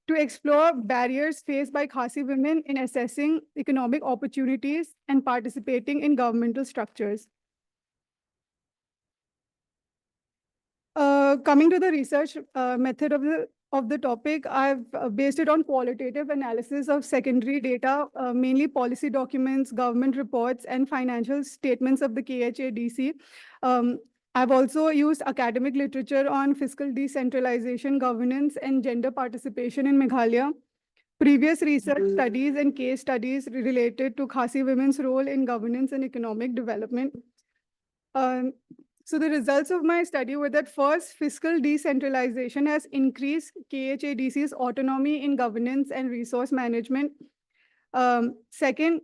to explore barriers faced by Khasi women in assessing economic opportunities and participating in governmental structures. Coming to the research method of the topic, I've based it on qualitative analysis of secondary data, mainly policy documents, government reports, and financial statements of the KHADC. I've also used academic literature on fiscal decentralization, governance, and gender participation in Meghalaya. Previous research studies and case studies related to Khasi women's role in governance and economic development. So the results of my study were that first, fiscal decentralization has increased KHADC's autonomy in governance and resource management. Second,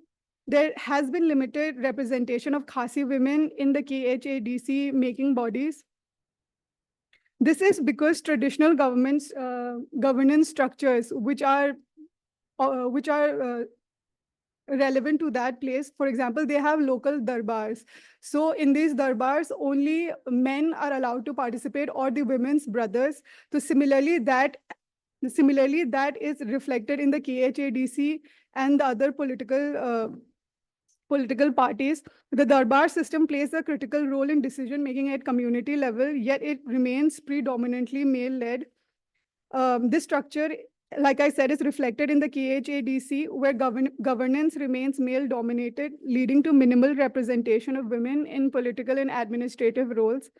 there has been limited representation of Khasi women in the KHADC making bodies. This is because traditional governance structures, which are relevant to that place. For example, they have local darbars. So in these darbars, only men are allowed to participate, or the women's brothers. So similarly, that is reflected in the KHADC and the other political parties. The darbar system plays a critical role in decision-making at community level, yet it remains predominantly male-led. This structure, like I said, is reflected in the KHADC, where governance remains male-dominated, leading to minimal representation of women in political and administrative roles.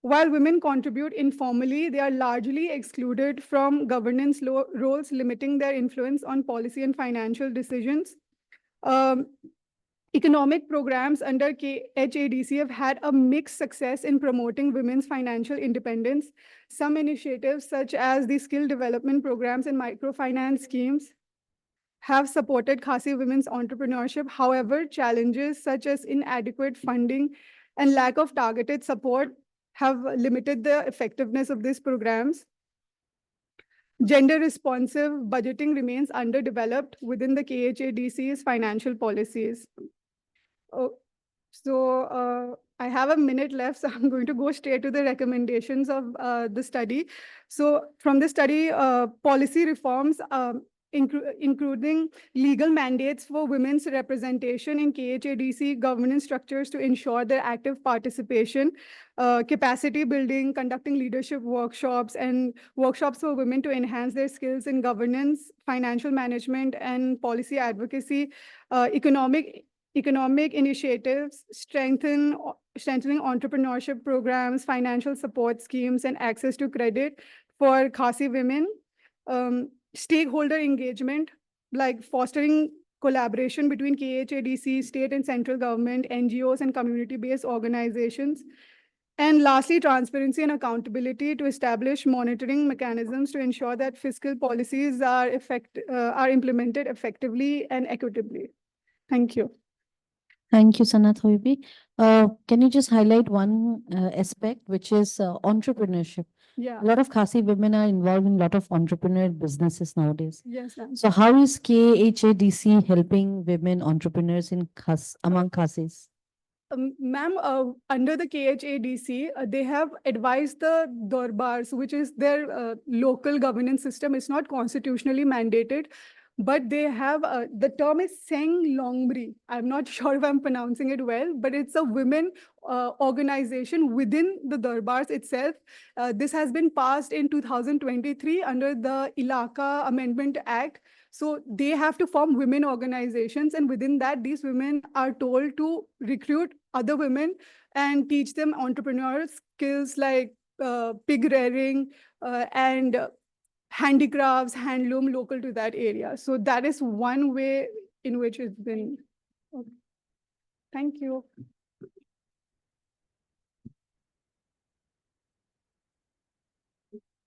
While women contribute informally, they are largely excluded from governance roles, limiting their influence on policy and financial decisions. Economic programs under KHADC have had a mixed success in promoting women's financial independence. Some initiatives, such as the skill development programs and microfinance schemes, have supported Khasi women's entrepreneurship. However, challenges such as inadequate funding and lack of targeted support have limited the effectiveness of these programs. Gender responsive budgeting remains underdeveloped within the KHADC's financial policies. I have a minute left, so I'm going to go straight to the recommendations of the study. So from the study, policy reforms, including legal mandates for women's representation in KHADC governance structures to ensure their active participation, capacity building, conducting leadership workshops, and workshops for women to enhance their skills in governance, financial management, and policy advocacy, economic initiatives, strengthening entrepreneurship programs, financial support schemes, and access to credit for Khasi women, stakeholder engagement, like fostering collaboration between KHADC, state and central government, NGOs, and community-based organizations. And lastly, transparency and accountability to establish monitoring mechanisms to ensure that fiscal policies are implemented effectively and equitably. Thank you. Thank you, Sanat Hoibi. Can you just highlight one aspect, which is entrepreneurship? Yeah. A lot of Khasi women are involved in a lot of entrepreneurial businesses nowadays. Yes, ma'am. So how is KHADC helping women entrepreneurs among Khasis? Ma'am, under the KHADC, they have advised the Darbars, which is their local governance system. It's not constitutionally mandated, but they have, the term is Seng Longbri. I'm not sure if I'm pronouncing it well, but it's a women organization within the Darbars itself. This has been passed in 2023 under the Ilaka Amendment Act. So they have to form women organizations, and within that, these women are told to recruit other women and teach them entrepreneurial skills like pig rearing and handicrafts, handloom local to that area. So that is one way in which it's been. Okay. Thank you.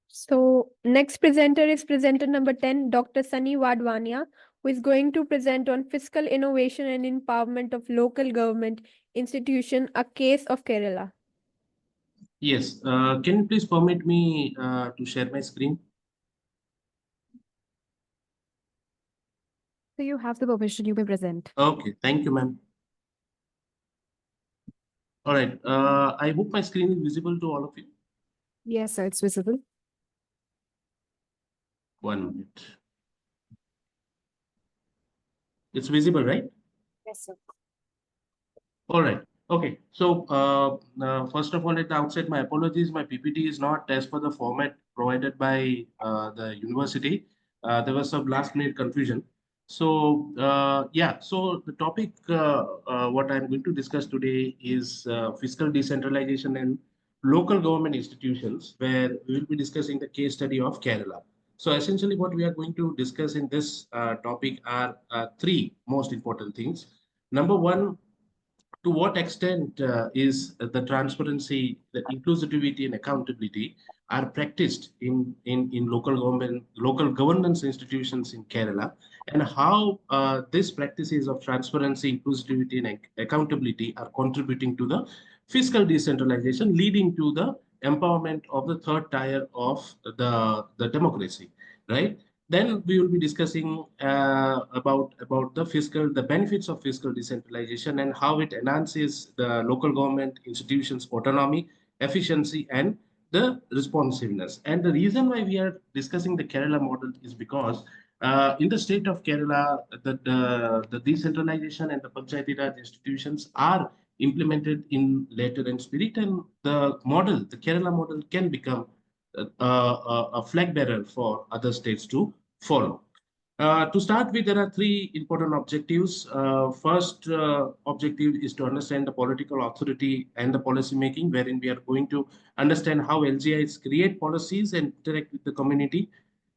So next presenter is presenter number 10, Dr. Sunny Wadwania, who is going to present on fiscal innovation and empowerment of local government institution, a case of Kerala. Yes, can you please permit me to share my screen? So you have the permission, you may present. Okay, thank you, ma'am. All right, I hope my screen is visible to all of you. Yes, sir, it's visible. 1 minute. It's visible, right? Yes, sir. All right. Okay. So first of all, at the outset, my apologies. My PPT is not as per the format provided by the university. There was some last minute confusion. So yeah, so the topic what I'm going to discuss today is fiscal decentralization and local government institutions, where we will be discussing the case study of Kerala. So essentially what we are going to discuss in this topic are three most important things. Number one, to what extent is the transparency, the inclusivity and accountability are practiced in local governance institutions in Kerala, and how these practices of transparency, inclusivity and accountability are contributing to the fiscal decentralization, leading to the empowerment of the third tier of the democracy, right? Then we will be discussing about the benefits of fiscal decentralization and how it enhances the local government institutions' autonomy, efficiency, and the responsiveness. And the reason why we are discussing the Kerala model is because in the state of Kerala, the decentralization and the Panchayati Raj institutions are implemented in letter and spirit, and the Kerala model can become a flag bearer for other states to follow. To start with, there are three important objectives. First objective is to understand the political authority and the policy making, wherein we are going to understand how LGIs create policies and interact with the community.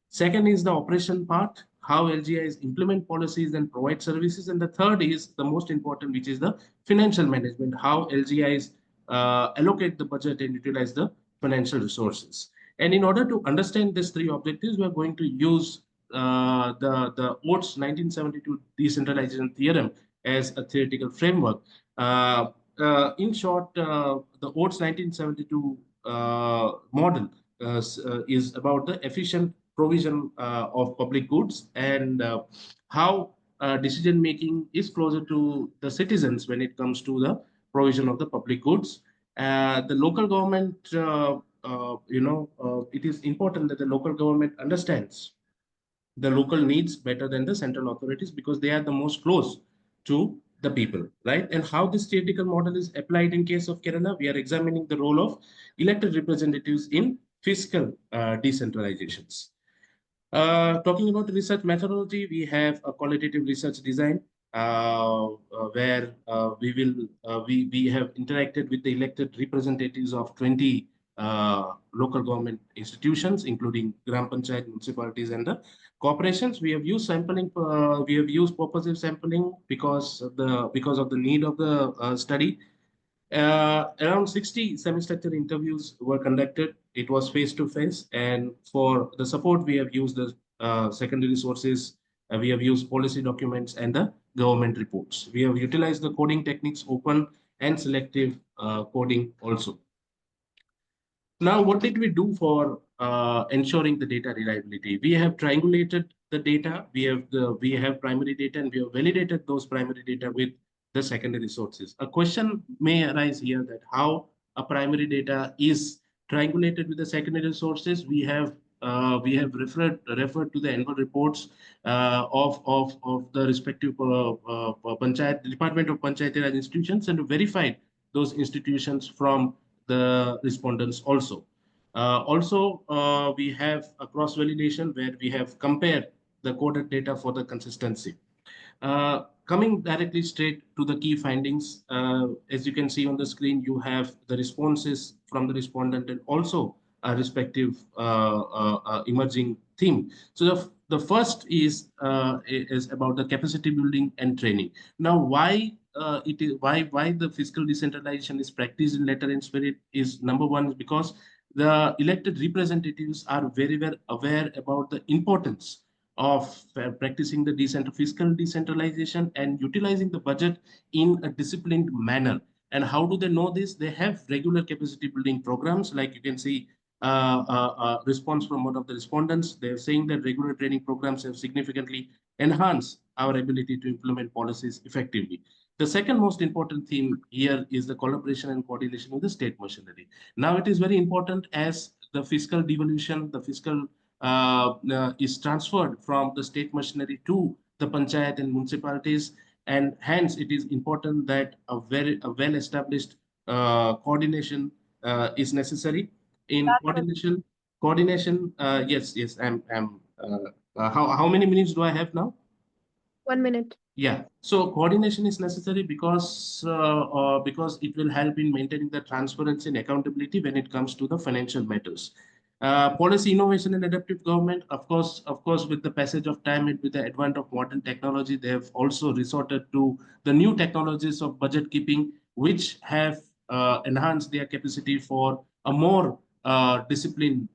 Second is the operation part, how LGIs implement policies and provide services. And the third is the most important, which is the financial management, how LGIs allocate the budget and utilize the financial resources. And in order to understand these three objectives, we are going to use the Oates 1972 decentralization theorem as a theoretical framework. in short, the OATS 1972 model is about the efficient provision of public goods and how decision making is closer to the citizens when it comes to the provision of the public goods. The local government, it is important that the local government understands the local needs better than the central authorities because they are the most close to the people, right? And how this theoretical model is applied in case of Kerala, we are examining the role of elected representatives in fiscal decentralizations. Talking about the research methodology, we have a qualitative research design where we have interacted with the elected representatives of 20 local government institutions, including Gram Panchayat, municipalities, and the corporations. We have used sampling. We have used purposive sampling because of the need of the study. Around 60 semi-structured interviews were conducted. It was face-to-face, and for the support, we have used the secondary sources. We have used policy documents and the government reports. We have utilized the coding techniques, open and selective coding also. Now, what did we do for ensuring the data reliability? We have triangulated the data. We have primary data, and we have validated those primary data with the secondary sources. A question may arise here that how a primary data is triangulated with the secondary sources. We have referred to the annual reports of the respective Department of Panchayat Raj institutions and verified those institutions from the respondents also. We have a cross validation where we have compared the coded data for the consistency. Coming directly straight to the key findings, as you can see on the screen, you have the responses from the respondent and also a respective emerging theme. So the first is about the capacity building and training. Now, why the fiscal decentralization is practiced in letter and spirit is number one is because the elected representatives are very well aware about the importance of practicing the fiscal decentralization and utilizing the budget in a disciplined manner. And how do they know this? They have regular capacity building programs, like you can see response from one of the respondents. They're saying that regular training programs have significantly enhanced our ability to implement policies effectively. The second most important theme here is the collaboration and coordination with the state machinery. Now, it is very important as the fiscal devolution, the fiscal is transferred from the state machinery to the panchayat and municipalities, and hence it is important that a well-established coordination is necessary. In coordination, yes, how many minutes do I have now? 1 minute. Yeah, so coordination is necessary because it will help in maintaining the transparency and accountability when it comes to the financial matters. Policy innovation and adaptive government, of course, with the passage of time and with the advent of modern technology, they have also resorted to the new technologies of budget keeping, which have enhanced their capacity for a more disciplined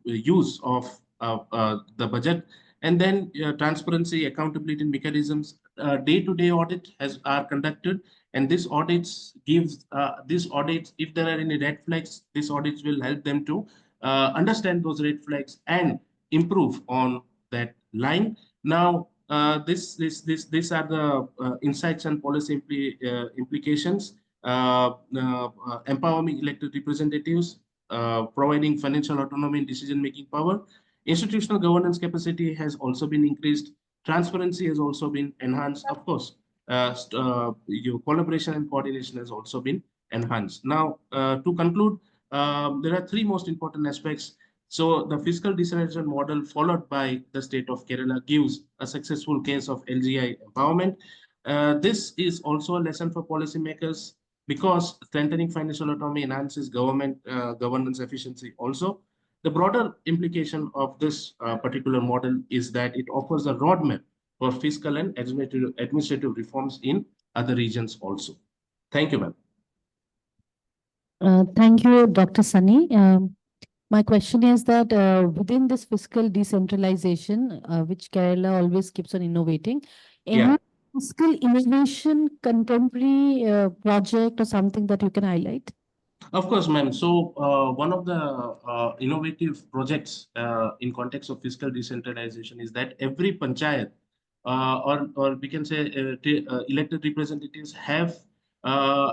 use of the budget. And then transparency, accountability mechanisms, day-to-day audit are conducted, and this audits if there are any red flags, these audits will help them to understand those red flags and improve on that line. Now, these are the insights and policy implications. Empowering elected representatives, providing financial autonomy and decision-making power. Institutional governance capacity has also been increased. Transparency has also been enhanced. Of course, your collaboration and coordination has also been enhanced. Now, to conclude, there are three most important aspects. So the fiscal decentralization model followed by the state of Kerala gives a successful case of LGI empowerment. This is also a lesson for policymakers because strengthening financial autonomy enhances government governance efficiency also. The broader implication of this particular model is that it offers a roadmap for fiscal and administrative reforms in other regions also. Thank you, ma'am. Thank you, Dr. Sunny. My question is that within this fiscal decentralization, which Kerala always keeps on innovating, any fiscal innovation contemporary project or something that you can highlight? Of course, ma'am. So one of the innovative projects in context of fiscal decentralization is that every panchayat or we can say elected representatives have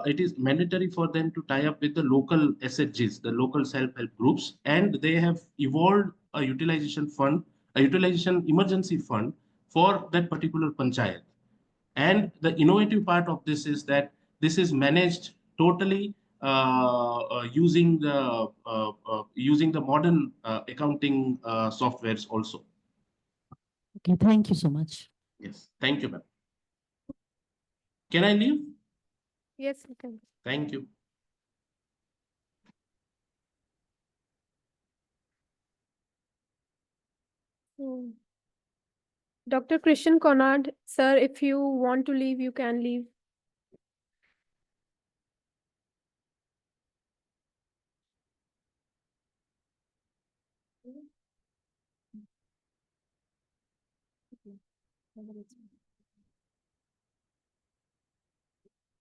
it is mandatory for them to tie up with the local SHGs, the local self-help groups, and they have evolved a utilization fund, a utilization emergency fund for that particular panchayat. And the innovative part of this is that this is managed totally using the modern accounting softwares also. Okay, thank you so much. Yes, thank you, ma'am. Can I leave? Yes, you can. Thank you. Dr. Christian Conrad, sir, if you want to leave, you can leave.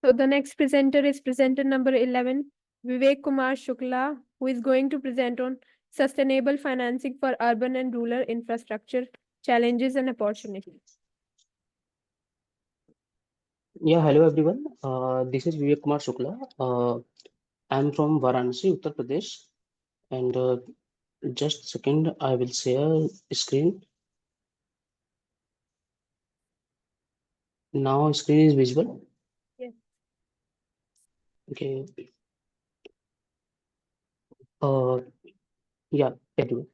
So the next presenter is presenter number 11, Vivek Kumar Shukla, who is going to present on sustainable financing for urban and rural infrastructure, challenges and opportunities. Yeah, hello everyone. This is Vivek Kumar Shukla. I'm from Varanasi, Uttar Pradesh. And just a second, I will share screen. Now screen is visible. Yes. Okay. Yeah, everyone.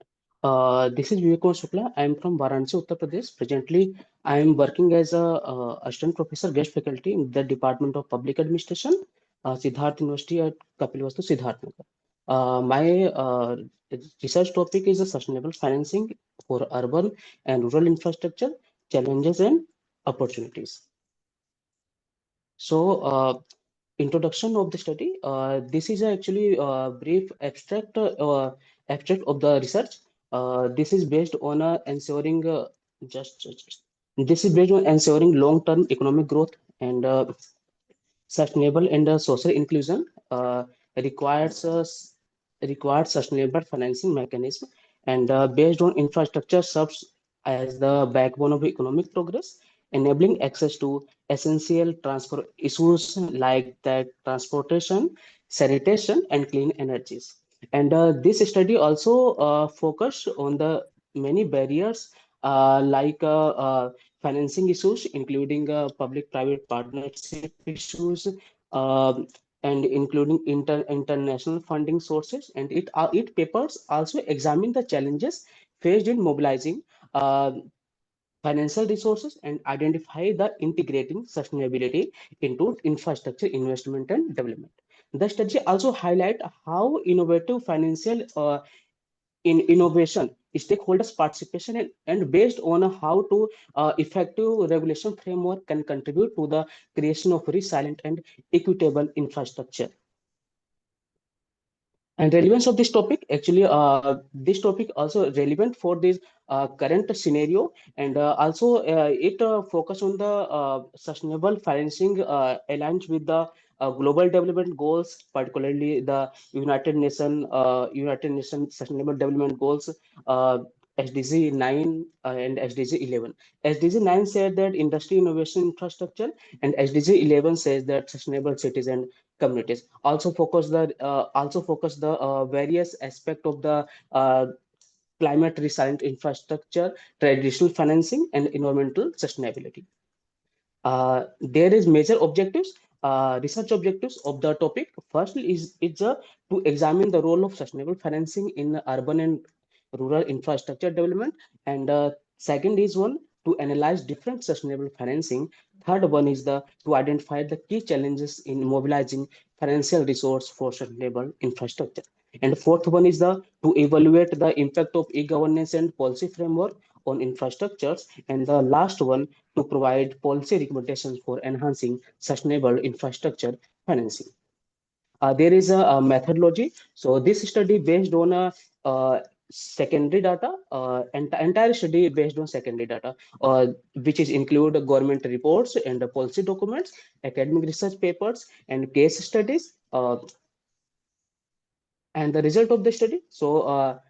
This is Vivek Kumar Shukla. I am from Varanasi, Uttar Pradesh. Presently, I am working as a assistant professor, guest faculty in the Department of Public Administration, Siddharth University at Kapilvastu, Siddharthnagar. My research topic is a sustainable financing for urban and rural infrastructure, challenges and opportunities. So, introduction of the study. This is actually a brief abstract of the research. This is based on ensuring this is based on ensuring long-term economic growth and sustainable and social inclusion requires requires sustainable financing mechanism, and based on infrastructure serves as the backbone of economic progress, enabling access to essential transport issues like that transportation, sanitation, and clean energies. And this study also focused on the many barriers financing issues, including public-private partnership issues, um, and including international funding sources. And it papers also examine the challenges faced in mobilizing financial resources and identify the integrating sustainability into infrastructure investment and development. The study also highlight how innovative financial in innovation, stakeholders participation, and based on how to effective regulation framework can contribute to the creation of resilient and equitable infrastructure. And relevance of this topic, actually, this topic also relevant for this current scenario, and also it focus on the sustainable financing aligned with the global development goals, particularly the United Nations Sustainable Development Goals, SDG 9 and SDG 11. SDG 9 said that industry innovation infrastructure, and SDG 11 says that sustainable cities and communities. Also focus the various aspect of the climate resilient infrastructure, traditional financing, and environmental sustainability. There is major objectives, research objectives of the topic. First is to examine the role of sustainable financing in urban and rural infrastructure development, and second is one to analyze different sustainable financing. Third one is to identify the key challenges in mobilizing financial resource for sustainable infrastructure. And fourth one is to evaluate the impact of e-governance and policy framework on infrastructures. And the last one to provide policy recommendations for enhancing sustainable infrastructure financing. There is a methodology. So this study based on secondary data, entire study based on secondary data, which is include government reports and policy documents, academic research papers, and case studies. And the result of the study. So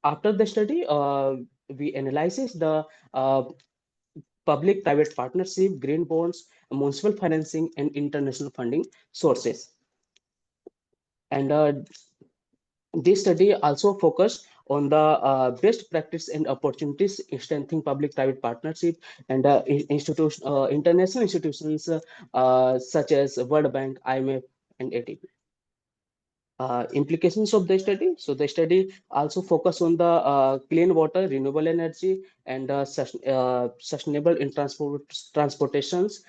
after the study, we analyzes the public-private partnership, green bonds, municipal financing, and international funding sources. And this study also focused on the best practice and opportunities in strengthening public-private partnership and international institutions such as World Bank, IMF, and ATP. Implications of the study. So the study also focus on the clean water, renewable energy, and sustainable in transportations.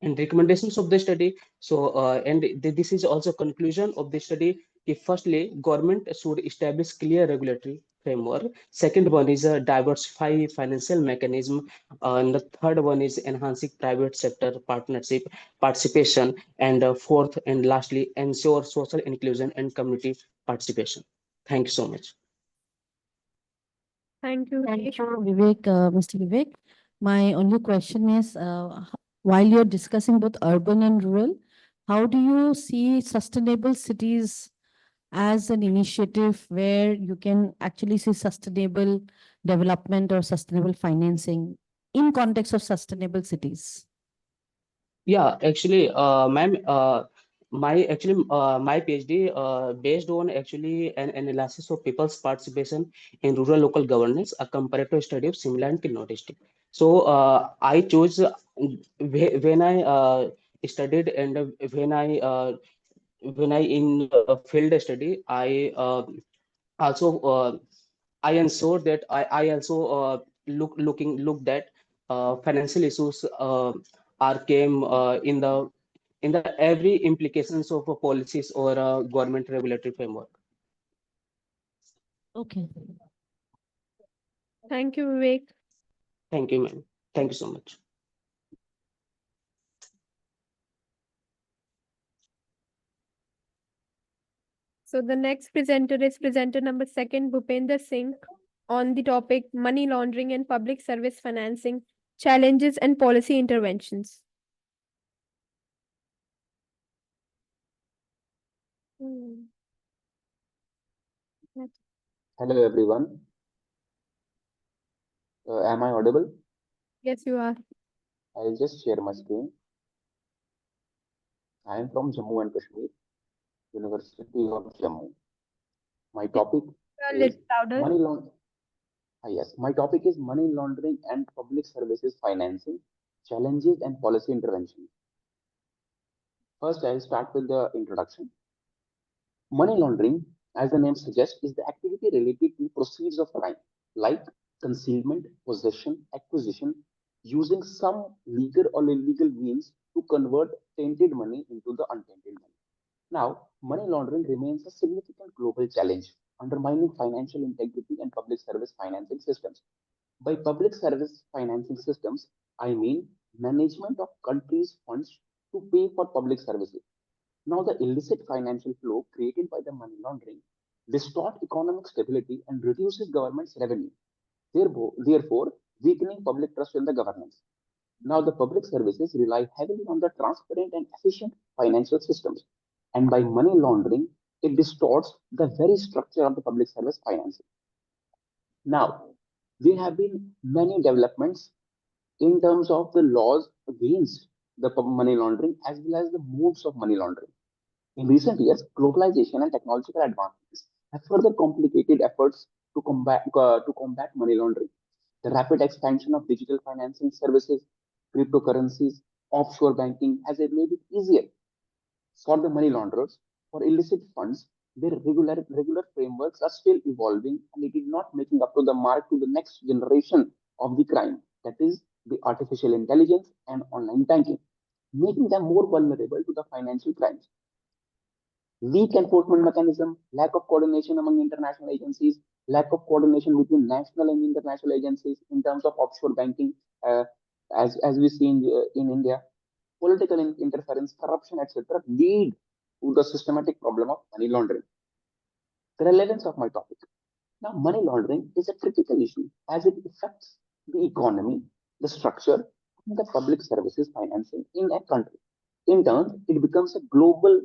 And recommendations of the study. So this is also conclusion of the study. Firstly, government should establish clear regulatory framework. Second one is a diversify financial mechanism. And the third one is enhancing private sector partnership participation. And fourth and lastly, ensure social inclusion and community participation. Thank you so much. Thank you, Vivek, Mr. Vivek. My only question is, while you're discussing both urban and rural, how do you see sustainable cities as an initiative where you can actually see sustainable development or sustainable financing in context of sustainable cities? Yeah, actually, ma'am, my PhD based on actually an analysis of people's participation in rural local governance, a comparative study of Simla and Kinnaur district. So I chose when I studied and when I in field study, I also I ensure that I also looked at financial issues are came in the every implications of policies or government regulatory framework. Okay. Thank you, Vivek. Thank you, ma'am. Thank you so much. So the next presenter is presenter number 2, Bhupender Singh, on the topic money laundering and public service financing, challenges and policy interventions. Hello everyone. Am I audible? Yes, you are. I'll just share my screen. I am from Jammu and Kashmir, University of Jammu. My topic is money laundering. Yes, my topic is money laundering and public services financing, challenges and policy intervention. First, I'll start with the introduction. Money laundering, as the name suggests, is the activity related to proceeds of crime, like concealment, possession, acquisition, using some legal or illegal means to convert tainted money into the untainted money. Now, money laundering remains a significant global challenge, undermining financial integrity and public service financing systems. By public service financing systems, I mean management of countries' funds to pay for public services. Now, the illicit financial flow created by the money laundering distort economic stability and reduces government's revenue, therefore weakening public trust in the governance. Now, the public services rely heavily on the transparent and efficient financial systems, and by money laundering, it distorts the very structure of the public service financing. Now, there have been many developments in terms of the laws against the money laundering as well as the modes of money laundering. In recent years, globalization and technological advancements have further complicated efforts to combat money laundering. The rapid expansion of digital financing services, cryptocurrencies, offshore banking has made it easier for the money launderers for illicit funds. Their regular frameworks are still evolving and it is not making up to the mark to the next generation of the crime, that is the artificial intelligence and online banking, making them more vulnerable to the financial crimes. Weak enforcement mechanism, lack of coordination among international agencies, lack of coordination between national and international agencies in terms of offshore banking, as we see in India, political interference, corruption, etc., lead to the systematic problem of money laundering. Now, money laundering remains a significant global challenge, undermining financial integrity and public service financing systems. By public service financing systems, I mean management of countries' funds to pay for public services. Now, the illicit financial flow created by the money laundering distort economic stability and reduces government's revenue, therefore weakening public trust in the governance. The relevance of my topic. Now, money laundering is a critical issue as it affects the economy, the structure, and the public services financing in a country. In turn, it becomes a global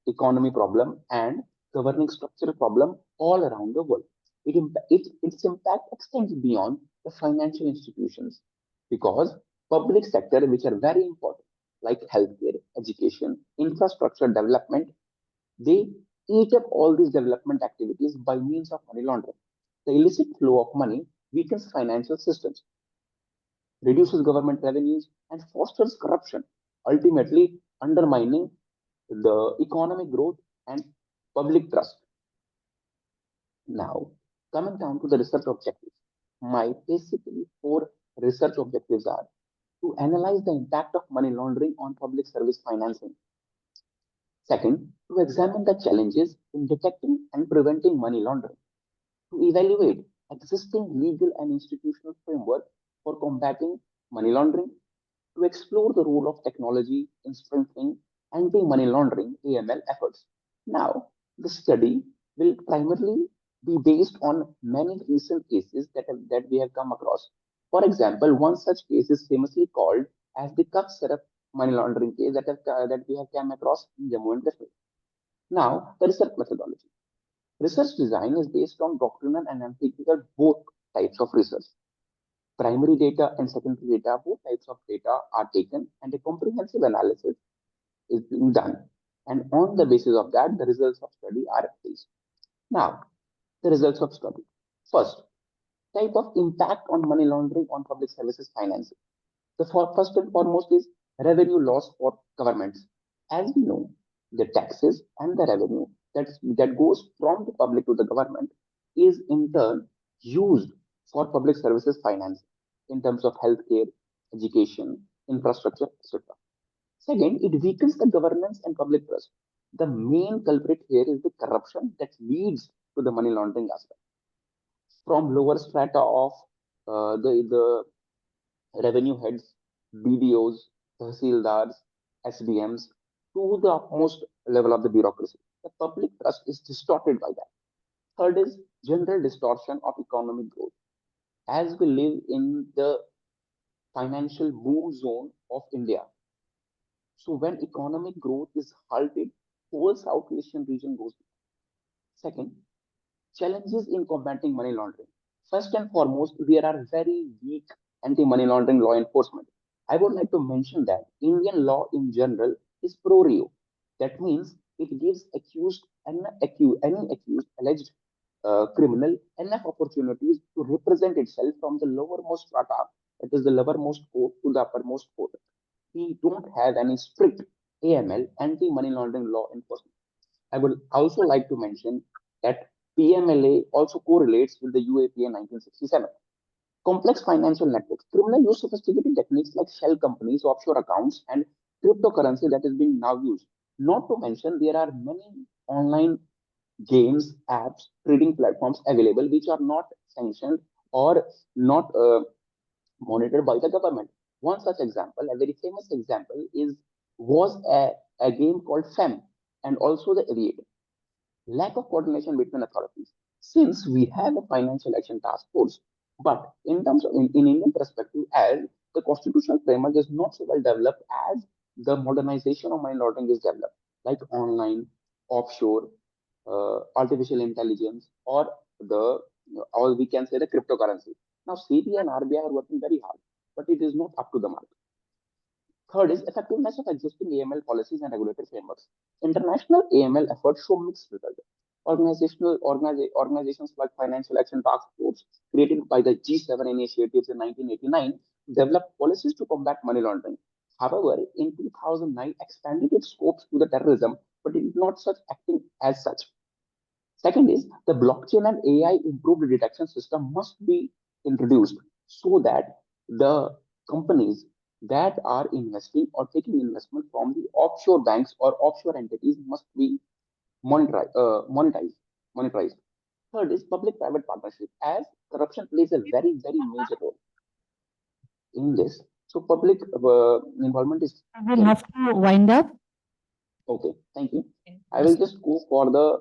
economy problem and governing structural problem all around the world. Its impact extends beyond the financial institutions because public sector, which are very important, like healthcare, education, infrastructure development, they eat up all these development activities by means of money laundering. The illicit flow of money weakens financial systems, reduces government revenues, and fosters corruption, ultimately undermining the economic growth and public trust. Now, coming down to the research objectives, my basically four research objectives are to analyze the impact of money laundering on public service financing. Second, to examine the challenges in detecting and preventing money laundering. To evaluate existing legal and institutional framework for combating money laundering, to explore the role of technology in strengthening anti-money laundering AML efforts. Now, the study will primarily be based on many recent cases that we have come across. For example, one such case is famously called as the cup syrup money laundering case that we have come across in Jammu and Kashmir. Now, the research methodology. Research design is based on doctrinal and empirical both types of research. Primary data and secondary data, both types of data are taken and a comprehensive analysis is being done. And on the basis of that, the results of study are released. Now, the results of study. First, type of impact on money laundering on public services financing. The first and foremost is revenue loss for governments. As we know, the taxes and the revenue that goes from the public to the government is in turn used for public services finance in terms of healthcare, education, infrastructure, etc. Second, it weakens the governance and public trust. The main culprit here is the corruption that leads to the money laundering aspect. From lower strata of the revenue heads, BDOs, Tahsildars, SDMs, to the utmost level of the bureaucracy. The public trust is distorted by that. Third is general distortion of economic growth. As we live in the financial boom zone of India, so when economic growth is halted, whole South Asian region goes down. Second, challenges in combating money laundering. First and foremost, there are very weak anti-money laundering law enforcement. I would like to mention that Indian law in general is pro reo. That means it gives any accused alleged criminal enough opportunities to represent itself from the lowermost strata, that is the lowermost court, to the uppermost court. We don't have any strict AML, anti-money laundering law enforcement. I would also like to mention that PMLA also correlates with the UAPA 1967. Complex financial networks. Criminal use sophisticated techniques like shell companies, offshore accounts, and cryptocurrency that is being now used. Not to mention, there are many online games, apps, trading platforms available which are not sanctioned or not monitored by the government. One such example, a very famous example, was a game called FEM and also the Aviator. Lack of coordination between authorities. Since we have a financial action task force, but in terms of in Indian perspective, as the constitutional framework is not so well developed as the modernization of money laundering is developed, like online, offshore, artificial intelligence, or we can say the cryptocurrency. Now, CBI and RBI are working very hard, but it is not up to the mark. Third is effectiveness of existing AML policies and regulatory frameworks. International AML efforts show mixed results. Organizations like Financial Action Task Force, created by the G7 initiatives in 1989, developed policies to combat money laundering. However, in 2009, expanded its scopes to the terrorism, but it is not such acting as such. Second is the blockchain and AI improved detection system must be introduced so that the companies that are investing or taking investment from the offshore banks or offshore entities must be monetized. Third is public-private partnership, as corruption plays a very, very major role in this. So public involvement is. I will have to wind up. Okay, thank you. I will just go for the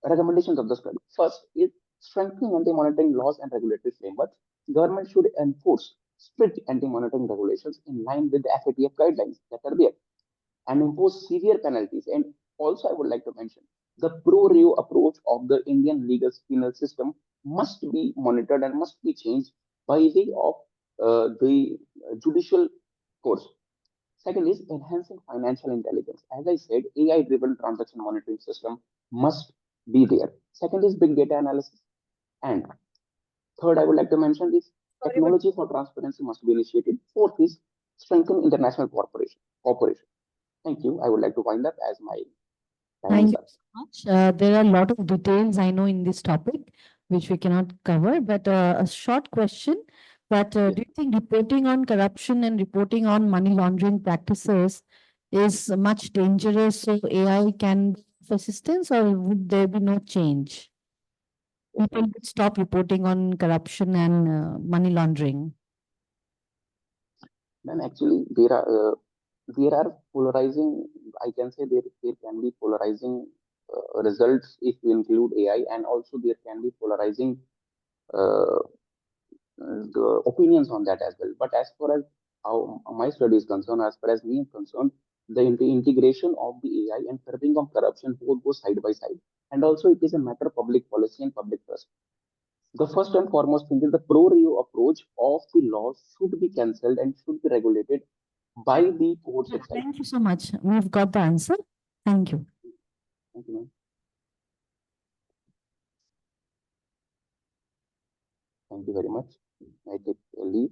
recommendations of the study. First is strengthening anti-monitoring laws and regulatory frameworks. Government should enforce strict anti-monitoring regulations in line with the FATF guidelines that are there and impose severe penalties. And also, I would like to mention the pro-reo approach of the Indian legal penal system must be monitored and must be changed by way of the judicial course. Second is enhancing financial intelligence. As I said, AI-driven transaction monitoring system must be there. Second is big data analysis. And third, I would like to mention this technology for transparency must be initiated. Fourth is strengthen international cooperation. Thank you. I would like to wind up as my time Thank is you up. so much. There are a lot of details I know in this topic, which we cannot cover, but a short question. But do you think reporting on corruption and reporting on money laundering practices is much dangerous, so AI can be of assistance, or would there be no change? People would stop reporting on corruption and money laundering. Then actually there are polarizing. I can say there can be polarizing results if we include AI, and also there can be polarizing uh, the opinions on that as well. But as far as how my study is concerned, as far as me is concerned, the integration of the AI and curbing of corruption both go side by side. And also, it is a matter of public policy and public trust. The first and foremost thing is the pro-reo approach of the laws should be cancelled and should be regulated by the courts itself. Thank you so much. We've got the answer. Thank you. Thank you, ma'am. Thank you very much. I take leave.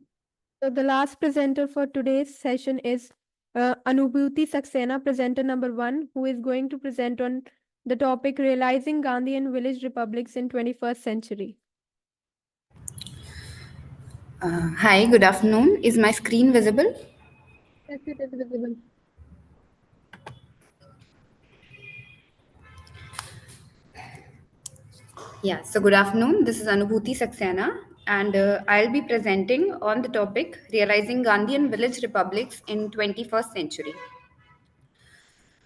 So the last presenter for today's session is Anubhuti Saxena, presenter number 1, who is going to present on the topic Realizing Gandhi and Village Republics in 21st Century. Hi, good afternoon. Is my screen visible? Yes, it is visible. Yeah, so good afternoon. This is Anubhuti Saxena, and I'll be presenting on the topic Realizing Gandhian Village Republics in 21st Century.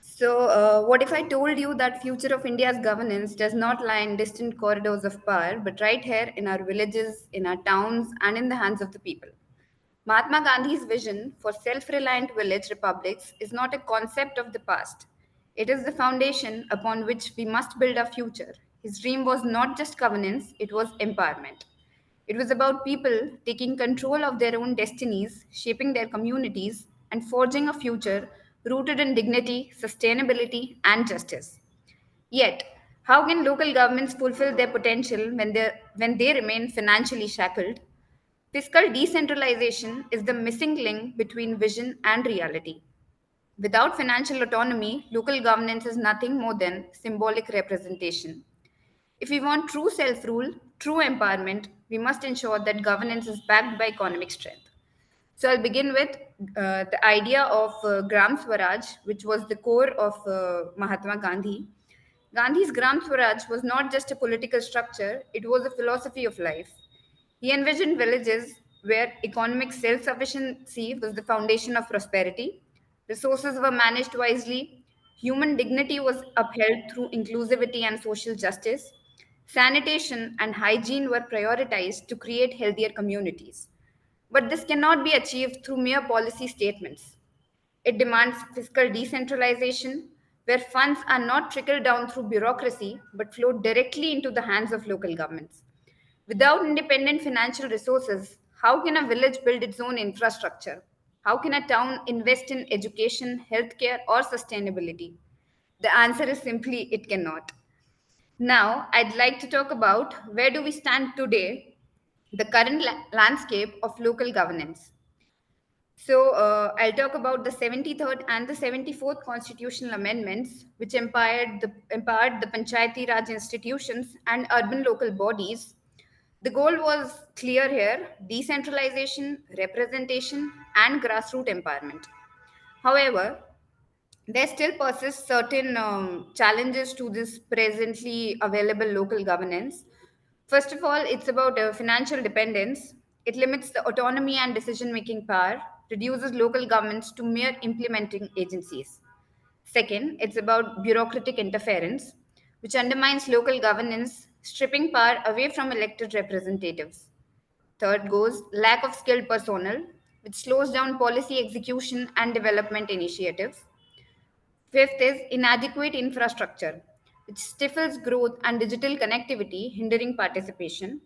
So, what if I told you that future of India's governance does not lie in distant corridors of power, but right here in our villages, in our towns, and in the hands of the people? Mahatma Gandhi's vision for self-reliant village republics is not a concept of the past. It is the foundation upon which we must build our future. His dream was not just governance, it was empowerment. It was about people taking control of their own destinies, shaping their communities, and forging a future rooted in dignity, sustainability, and justice. Yet, how can local governments fulfill their potential when they remain financially shackled? Fiscal decentralization is the missing link between vision and reality. Without financial autonomy, local governance is nothing more than symbolic representation. If we want true self rule, true empowerment, we must ensure that governance is backed by economic strength. So I'll begin with the idea of Gram Swaraj, which was the core of Mahatma Gandhi. Gandhi's Gram Swaraj was not just a political structure, it was a philosophy of life. He envisioned villages where economic self sufficiency was the foundation of prosperity, resources were managed wisely, human dignity was upheld through inclusivity and social justice, sanitation and hygiene were prioritized to create healthier communities. But this cannot be achieved through mere policy statements. It demands fiscal decentralization, where funds are not trickled down through bureaucracy but flow directly into the hands of local governments. Without independent financial resources, how can a village build its own infrastructure? How can a town invest in education, healthcare, or sustainability? The answer is simply it cannot. Now, I'd like to talk about where do we stand today, the current landscape of local governance. So, I'll talk about the 73rd and the 74th constitutional amendments, which empowered the Panchayati Raj institutions and urban local bodies. The goal was clear here: decentralization, representation, and grassroots empowerment. However, there still persist certain challenges to this presently available local governance. First of all, it's about financial dependence. It limits the autonomy and decision making power, reduces local governments to mere implementing agencies. Second, it's about bureaucratic interference. which undermines local governance, stripping power away from elected representatives. Third goes lack of skilled personnel, which slows down policy execution and development initiatives. Fifth is inadequate infrastructure, which stifles growth and digital connectivity, hindering participation.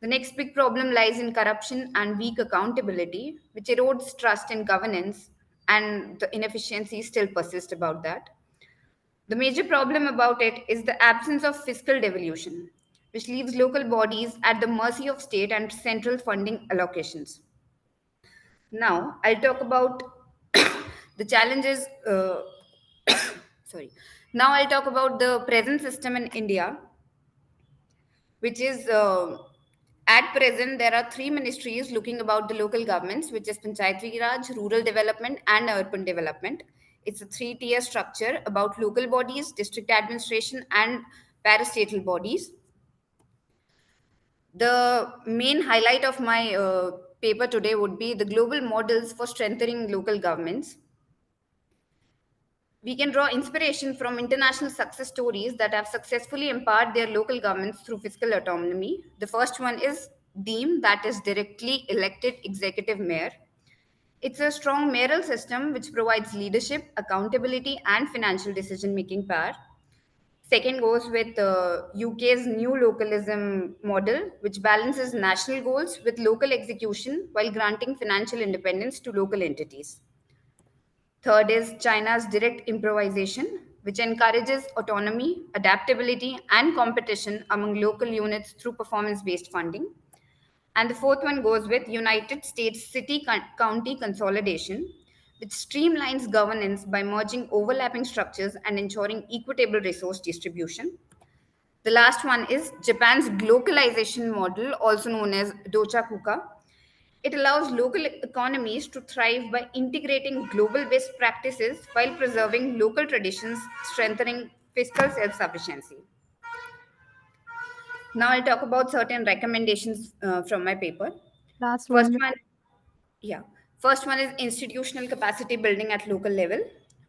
The next big problem lies in corruption and weak accountability, which erodes trust in governance, and the inefficiencies still persist about that. The major problem about it is the absence of fiscal devolution, which leaves local bodies at the mercy of state and central funding allocations. Now, I'll talk about the challenges. Sorry. Now, I'll talk about the present system in India, which is at present there are three ministries looking about the local governments, which is Panchayati Raj, Rural Development, and Urban Development. It's a three-tier structure about local bodies, district administration, and parastatal bodies. The main highlight of my paper today would be the global models for strengthening local governments. We can draw inspiration from international success stories that have successfully empowered their local governments through fiscal autonomy. The first one is DEEM, that is directly elected executive mayor. It's a strong mayoral system which provides leadership, accountability, and financial decision-making power. Second goes with UK's new localism model, which balances national goals with local execution while granting financial independence to local entities. Third is China's direct improvisation, which encourages autonomy, adaptability, and competition among local units through performance-based funding. And the fourth one goes with United States city-county consolidation, which streamlines governance by merging overlapping structures and ensuring equitable resource distribution. The last one is Japan's globalization model, also known as Dochakuka. It allows local economies to thrive by integrating global best practices while preserving local traditions, strengthening fiscal self-sufficiency. Now I'll talk about certain recommendations from my paper. First one is institutional capacity building at local level,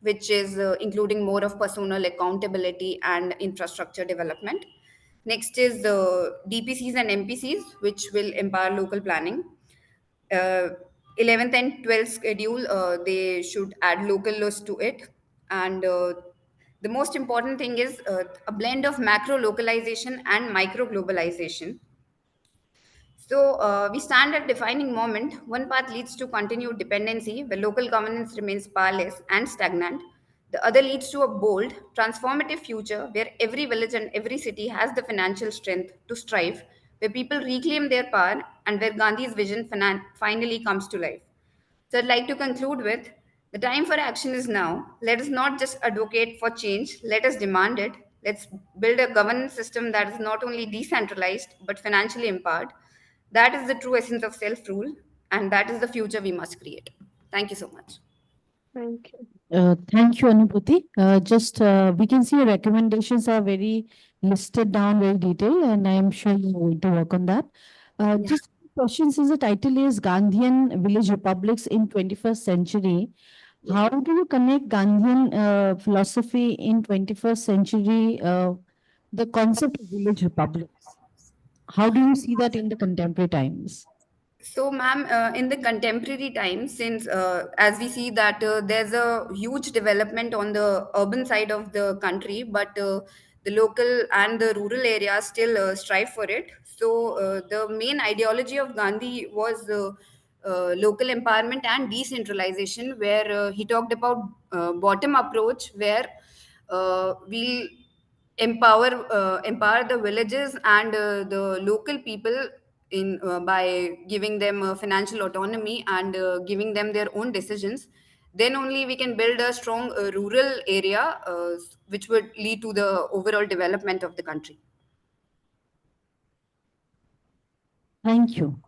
which is including more of personal accountability and infrastructure development. Next is the DPCs and MPCs, which will empower local planning. 11th and 12th schedule, they should add local laws to it. And the most important thing is a blend of macro localization and micro globalization. So we stand at defining moment. One path leads to continued dependency, where local governance remains powerless and stagnant. The other leads to a bold, transformative future where every village and every city has the financial strength to strive, where people reclaim their power, and where Gandhi's vision finally comes to life. So I'd like to conclude with the time for action is now. Let us not just advocate for change, let us demand it. Let's build a governance system that is not only decentralized but financially empowered. That is the true essence of self-rule, and that is the future we must create. Thank you so much. Thank you. Thank you, Anubhuti. We can see your recommendations are very listed down, very detailed, and I am sure you're going to work on that. Just question, since the title is Gandhian Village Republics in 21st Century, how do you connect Gandhian philosophy in 21st century, the concept of village republics? How do you see that in the contemporary times? So, ma'am, in the contemporary times, since as we see that there's a huge development on the urban side of the country, but the local and the rural areas still strive for it. So, the main ideology of Gandhi was local empowerment and decentralization, where he talked about bottom approach, where we'll empower the villages and the local people in by giving them financial autonomy and giving them their own decisions. Then only we can build a strong rural area which would lead to the overall development of the country. Thank you.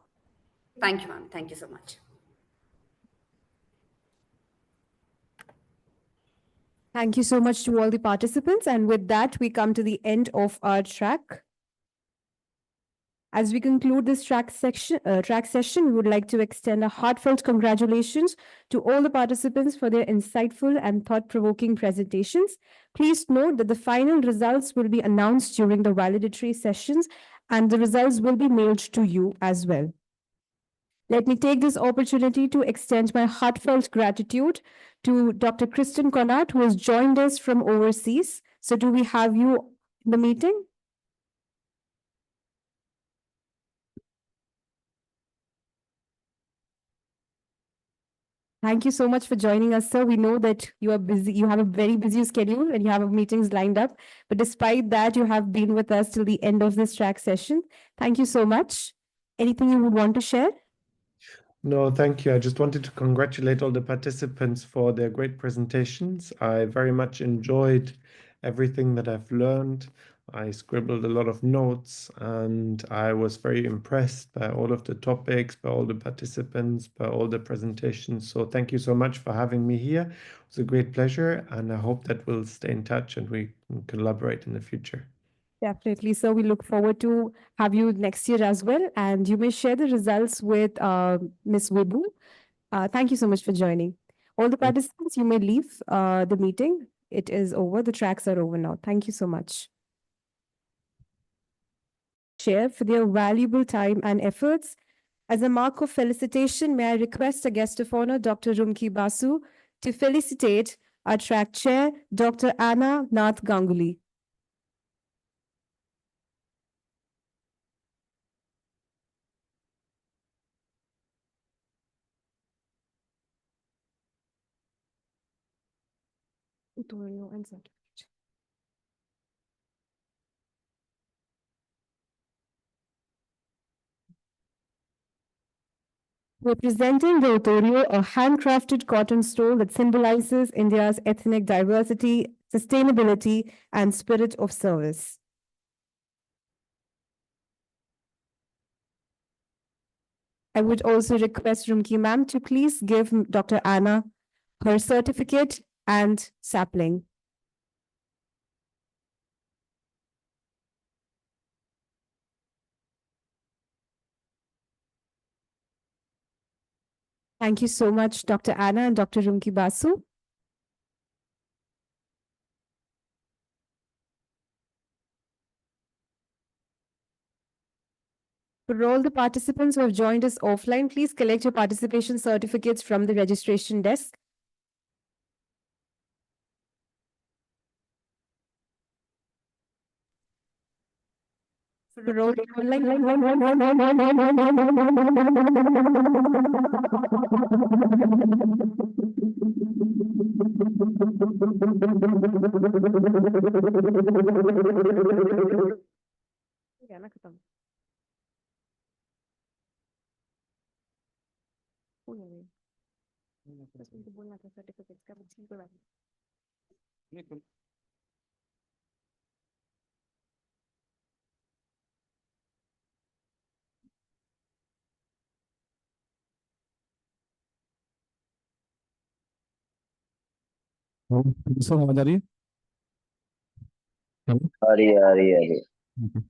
Thank you, ma'am. Thank you so much. Thank you so much to all the participants. And with that, we come to the end of our track. As we conclude this track session, we would like to extend a heartfelt congratulations to all the participants for their insightful and thought-provoking presentations. Please note that the final results will be announced during the valedictory sessions, and the results will be mailed to you as well. Let me take this opportunity to extend my heartfelt gratitude to Dr. Kristen Connaught, who has joined us from overseas. So do we have you in the meeting? Thank you so much for joining us, sir. We know that you are busy, you have a very busy schedule and you have meetings lined up. But despite that, you have been with us till the end of this track session. Thank you so much. Anything you would want to share? No, thank you. I just wanted to congratulate all the participants for their great presentations. I very much enjoyed everything that I've learned. I scribbled a lot of notes and I was very impressed by all of the topics, by all the participants, by all the presentations. So thank you so much for having me here. It was a great pleasure and I hope that we'll stay in touch and we can collaborate in the future. Definitely. So we look forward to have you next year as well. And you may share the results with Ms. Wibu. Thank you so much for joining. All the participants, you may leave the meeting. It is over. The tracks are over now. Thank you so much. Share for their valuable time and efforts. As a mark of felicitation, may I request a guest of honor, Dr. Rumki Basu, to felicitate our track chair, Dr. Anna Nath Ganguly. Representing the Utorio, a handcrafted cotton stole that symbolizes India's ethnic diversity, sustainability, and spirit of service. I would also request Rumki ma'am to please give Dr. Anna her certificate and sapling. Thank you so much, Dr. Anna and Dr. Rumki Basu. For all the participants who have joined us offline, please collect your participation certificates from the registration desk. For all the sir आवाज आ रही है? आ रही है, आ रही है, आ रही है।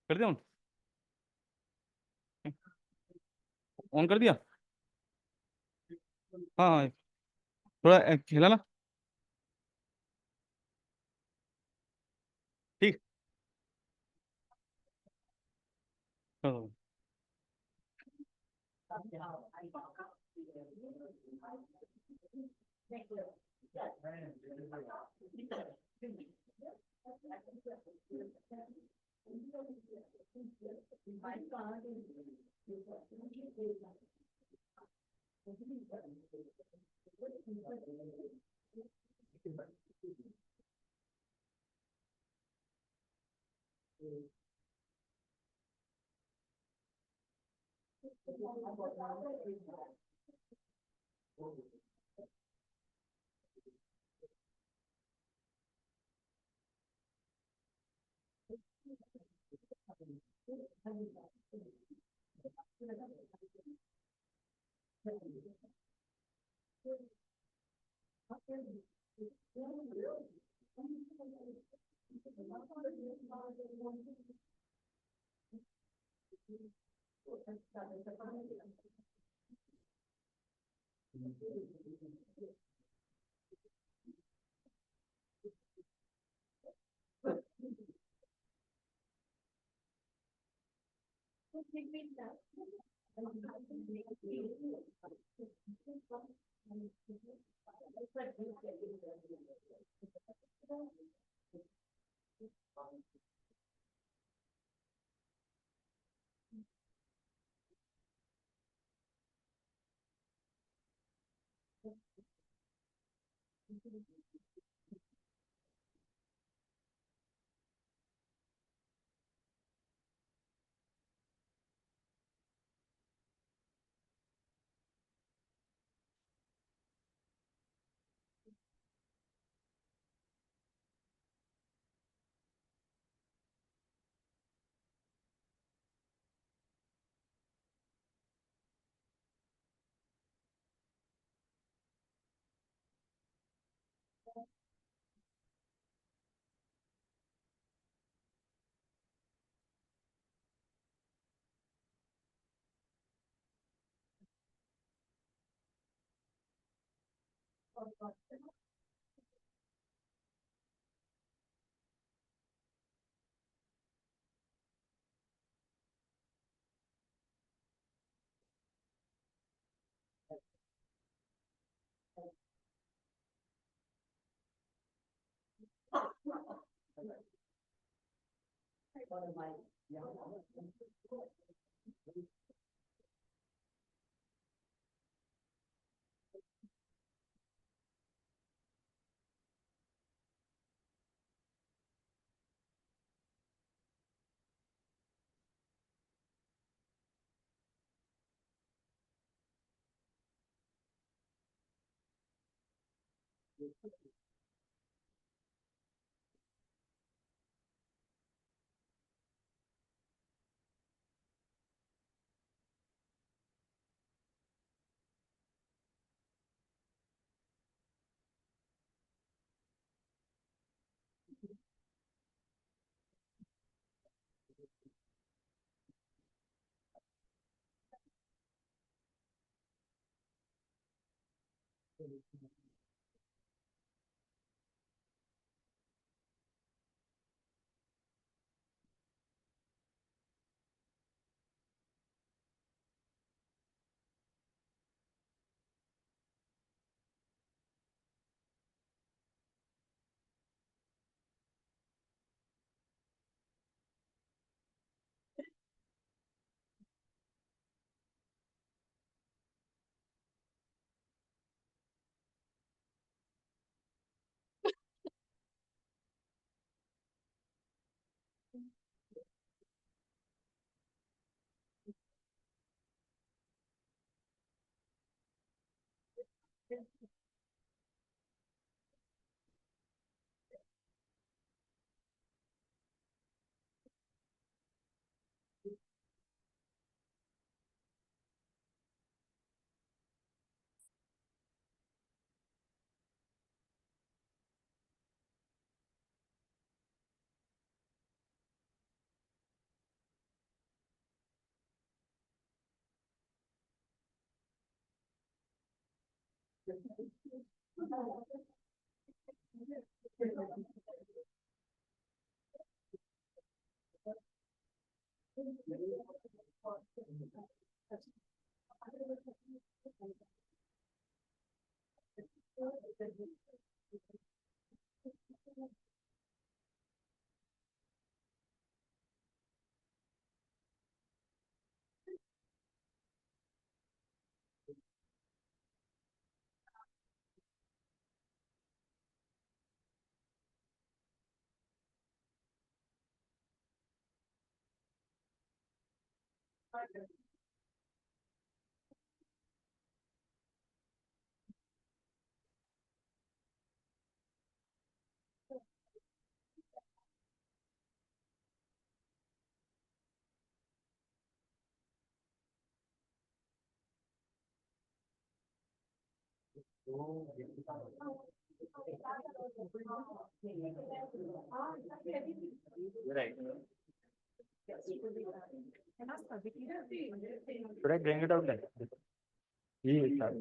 कर दिया ऑन कर दिया। हाँ हाँ थोड़ा हिला ना। ठीक। हाँ। Right. Should I bring it out then? Yes, sir.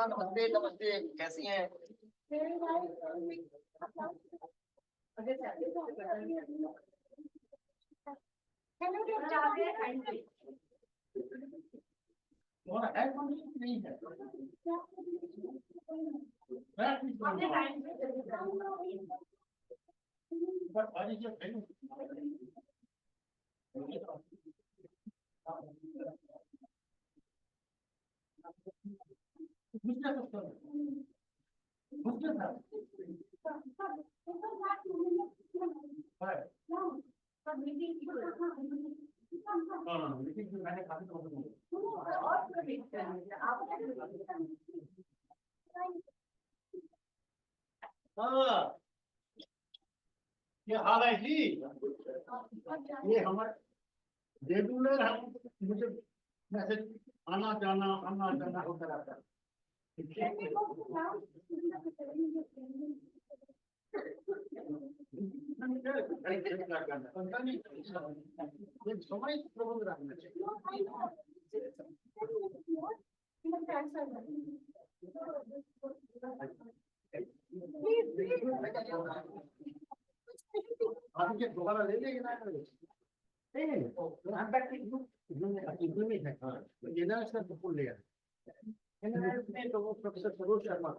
नमस्ते नमस्ते, कैसी हैं? हाँ, ये हाल है जी। ये हमारे रेगुलर हम मुझे मैसेज आना जाना होता रहता है। समय प्रबंध रखना चाहिए। दोबारा ले लेंगे ना professor Saroj Sharma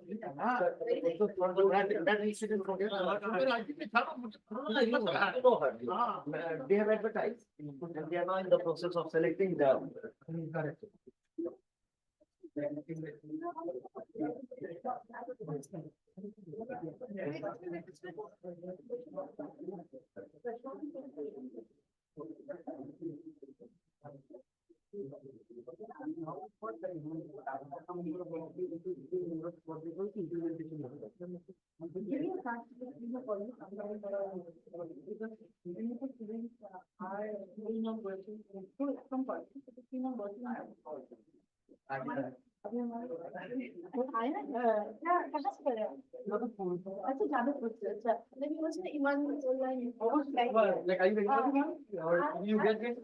they have advertised and they are now in the process of selecting the correct. Like, are you ready? Or you get it?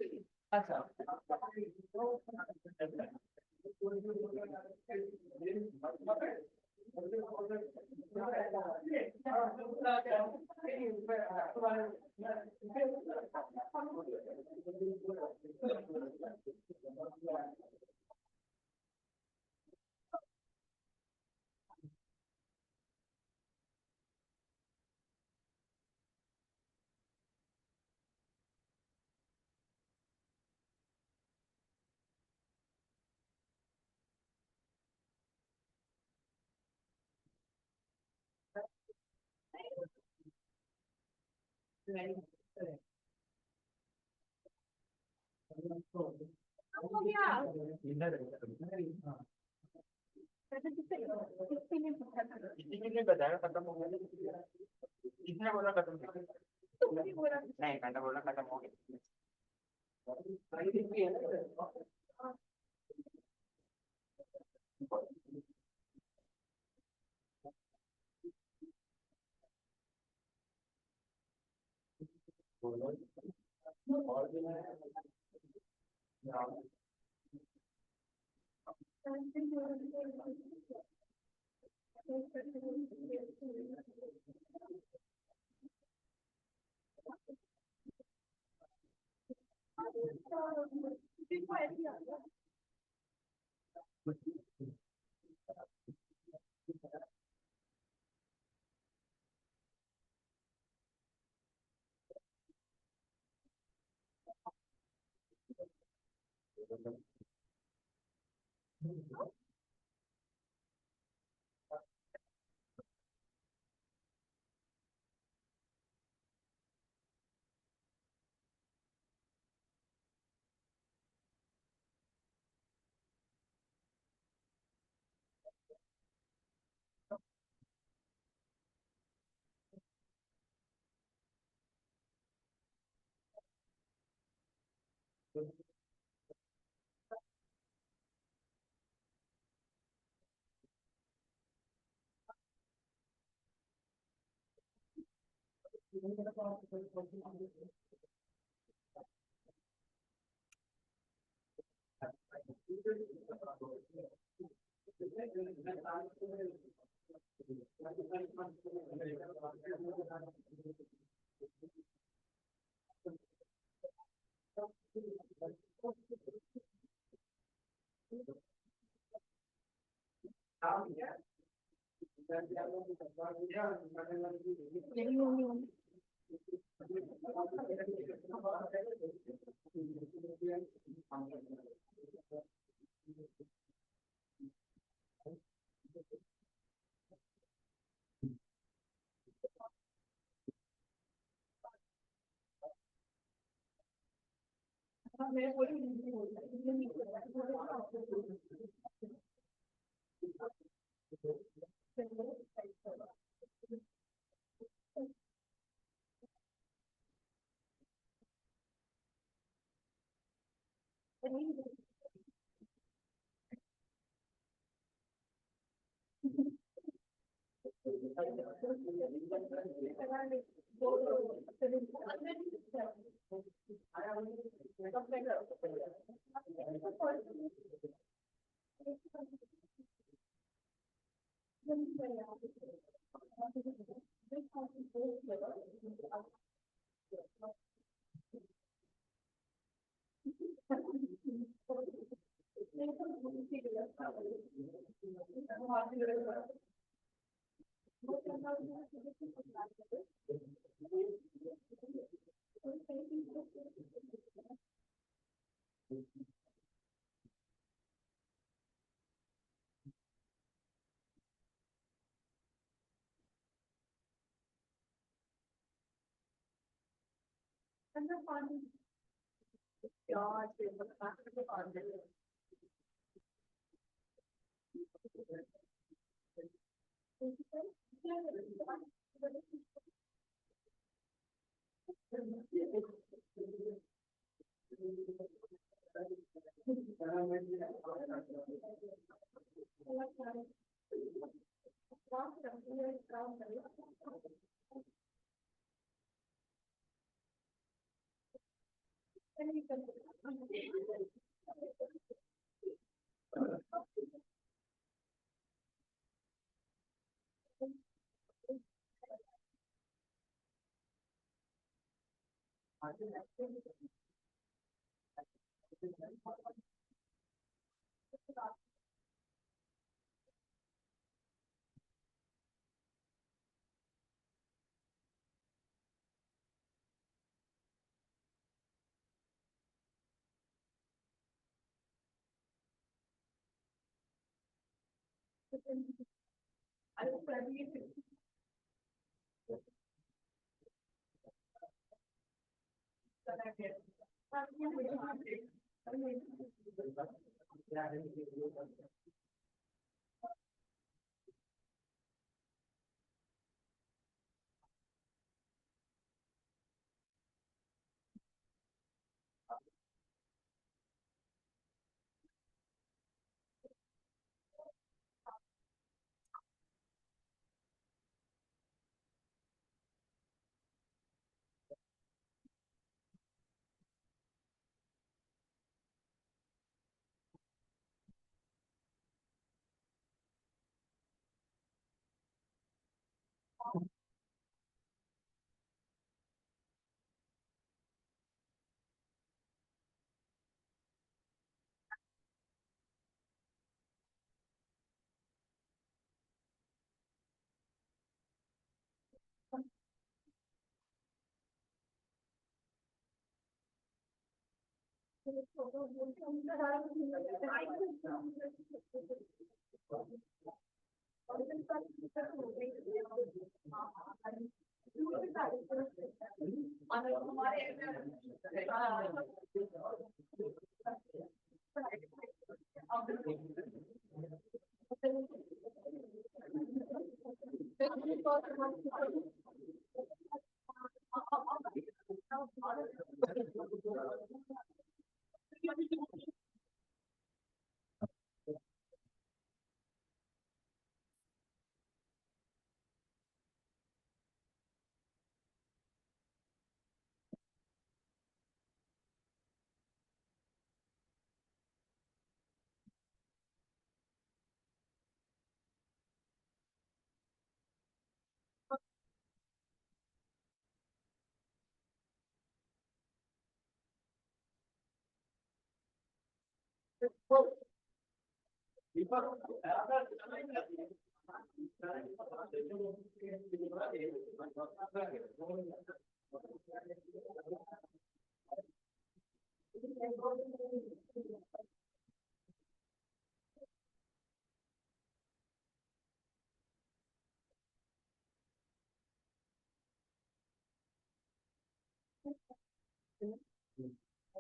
बताया खत्म हो गया। कितने बोला खत्म नहीं, घंटा बोला खत्म हो गया।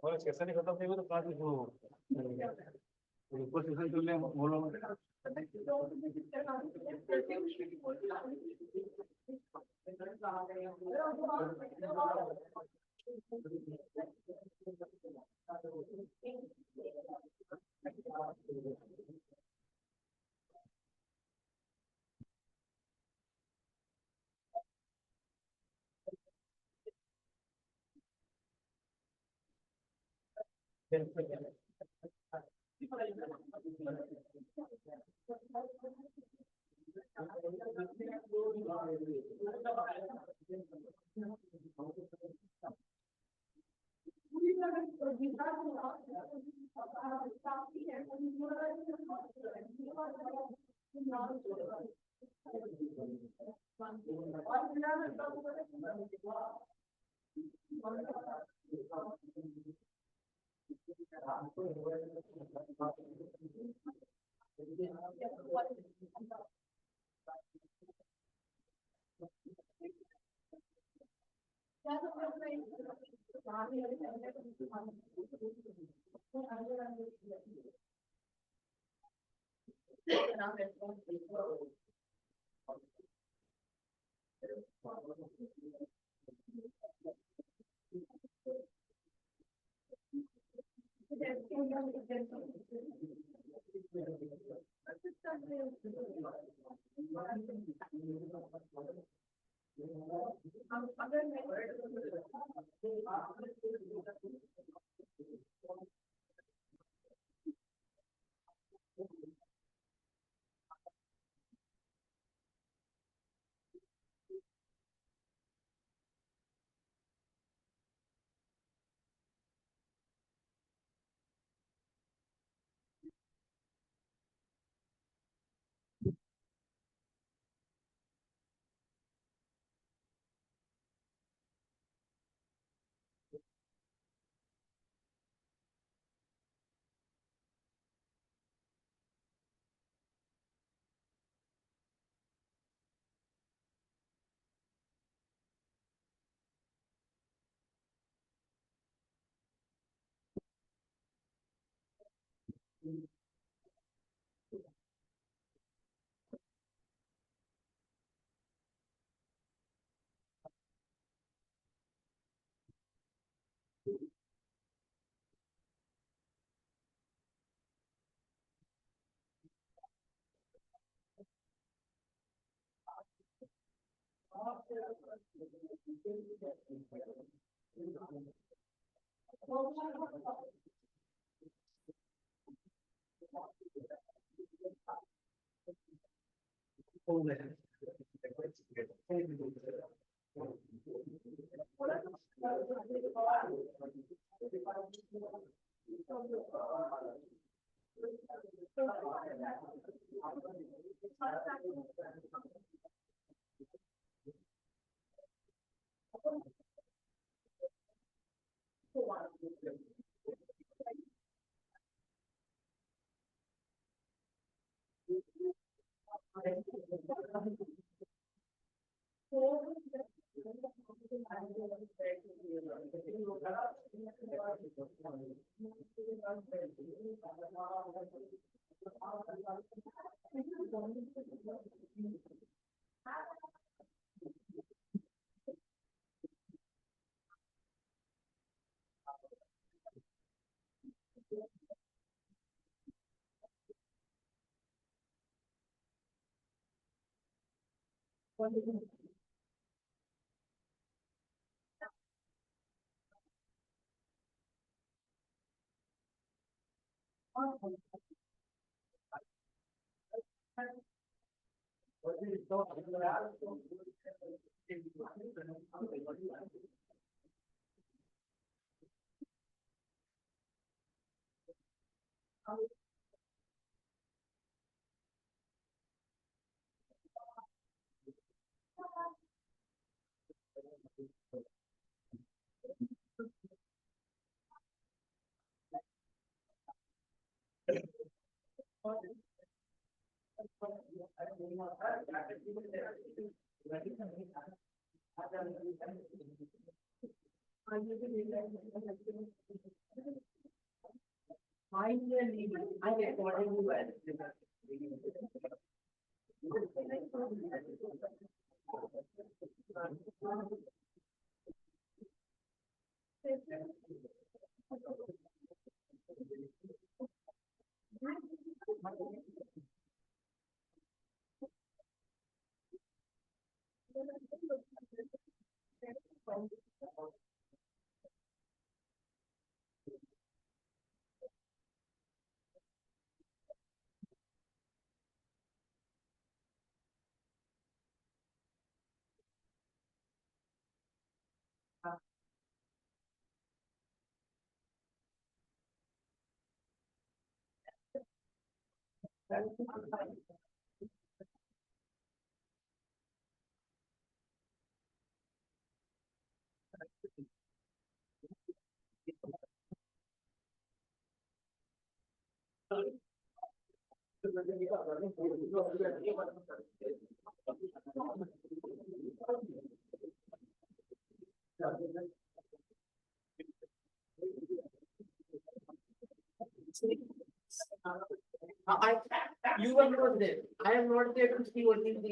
और सेशन खत्म नहीं हुआ तो क्लास शुरू हो ऊपर सेशन चल रहे हैं बोलो You were not there. I am not there to see what is the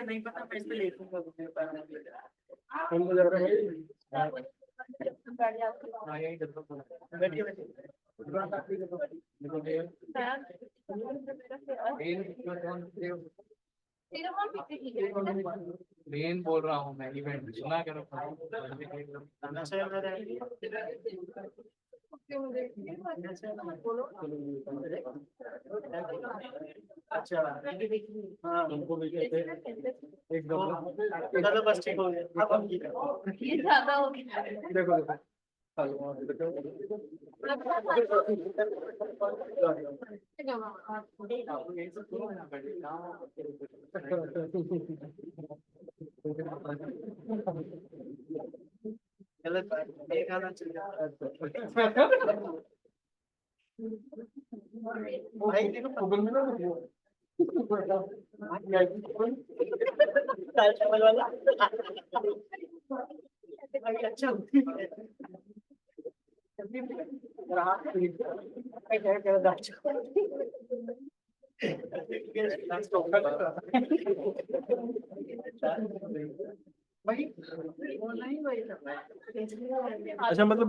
नहीं पता मैं इस पे लेट लूंगा हमको लग रहा है हाँ यही बैठिए मेन बोल रहा हूँ मैं इवेंट सुना करो अच्छा हाँ तुमको भी कहते हैं एक दो चलो बस ठीक हो गया अब हम ये ज्यादा हो गया देखो गलत नहीं खाना चाहिए भाई देखो गूगल में ना दाल चावल वाला अच्छा अच्छा मतलब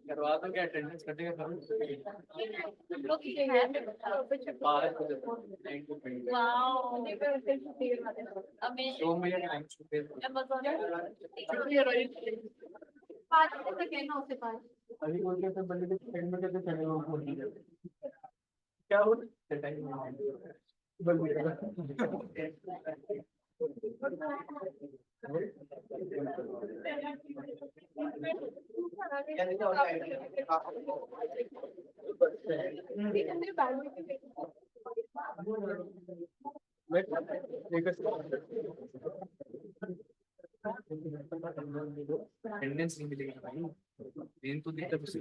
करवा दो क्या अटेंडेंस कटेगा अभी बोल के बंदे के फ्रेंड में कैसे चले वो बोल क्या हो अटेंडेंस नहीं मिलेगा भाई मेन तो दिक्कत उसी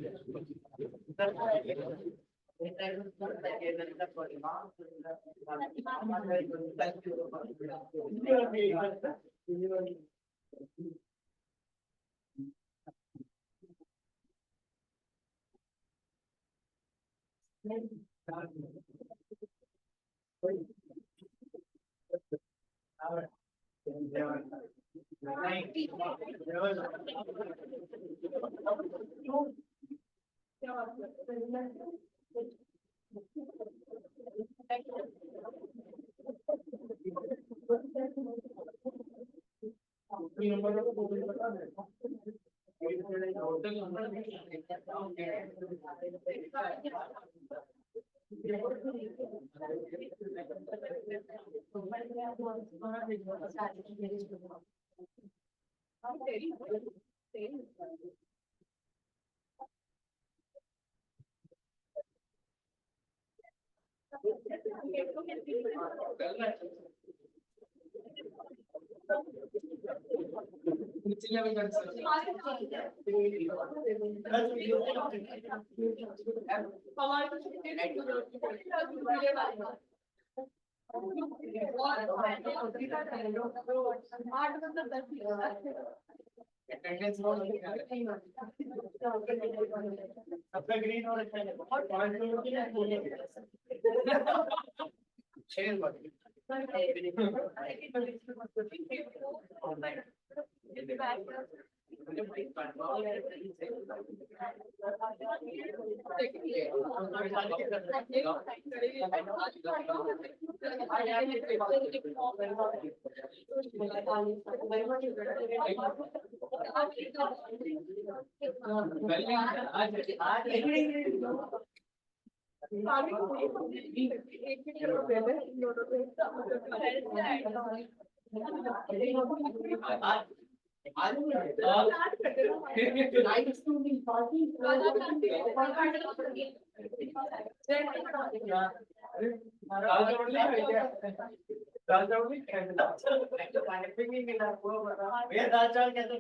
अटेंडेंस सबका ग्रीन और अच्छा है और 5 लोगों के लिए 6 दाल चावल नहीं भैया दाल चावल कैसे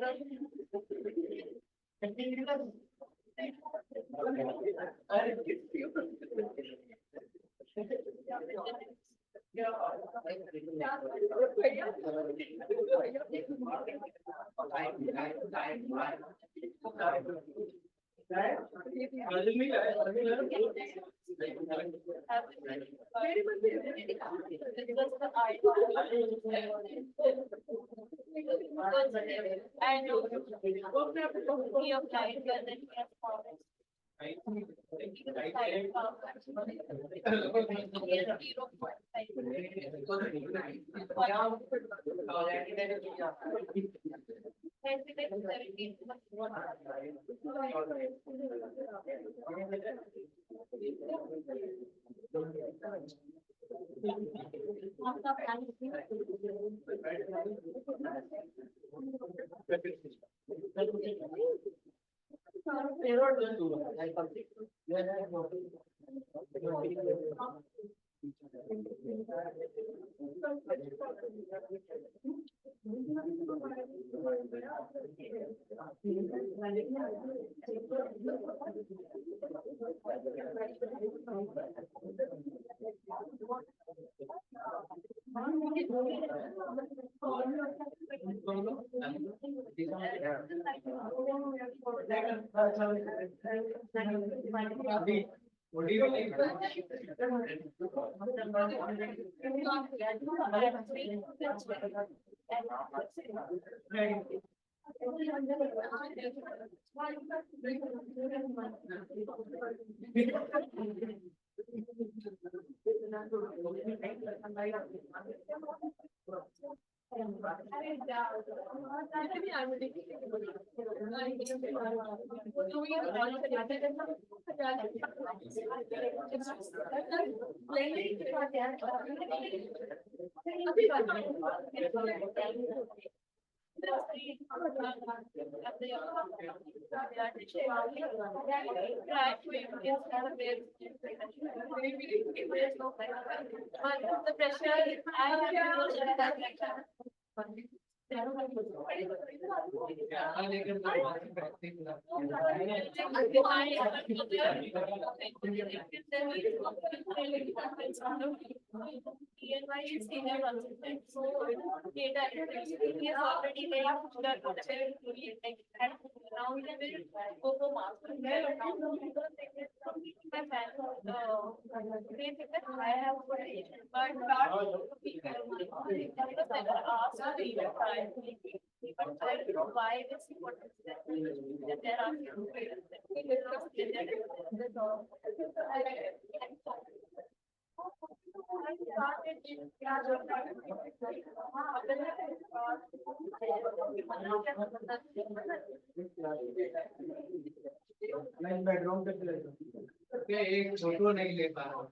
एक फोटो नहीं ले पा रहा हूँ।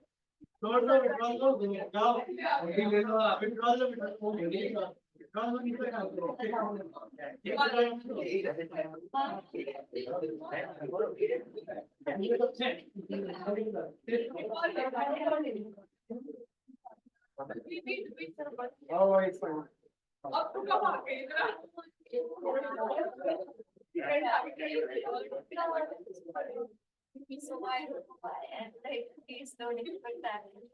छोड़ दो, विड्रॉल दो, जाओ, वही ले लो, विड्रॉल दो, विड्रॉल दो, नहीं So I and like he's learning different talents.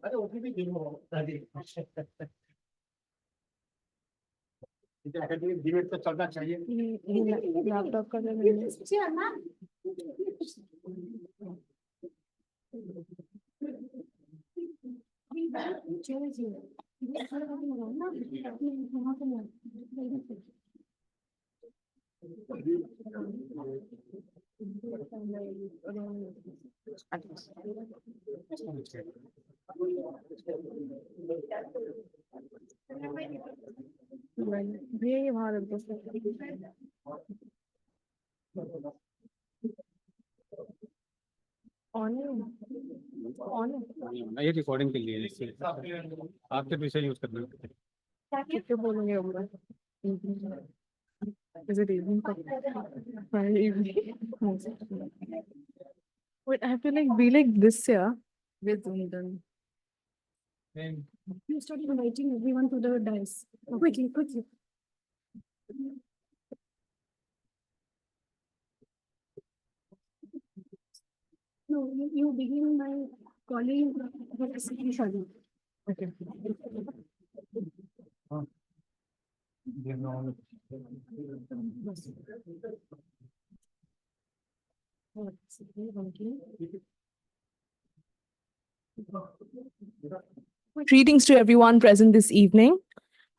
अरे ओटीपी एकेडमिक डिबेट तो चलना चाहिए। लैपटॉप का ये वहां ये रिकॉर्डिंग के लिए इससे आपके पीछे यूज करना क्या बोलेंगे Is it evening? Wait, I have to like be like this here with then. You start inviting everyone to the dice. Quickly, quickly. No, you begin by calling the city shadi. Okay. Greetings to everyone present this evening.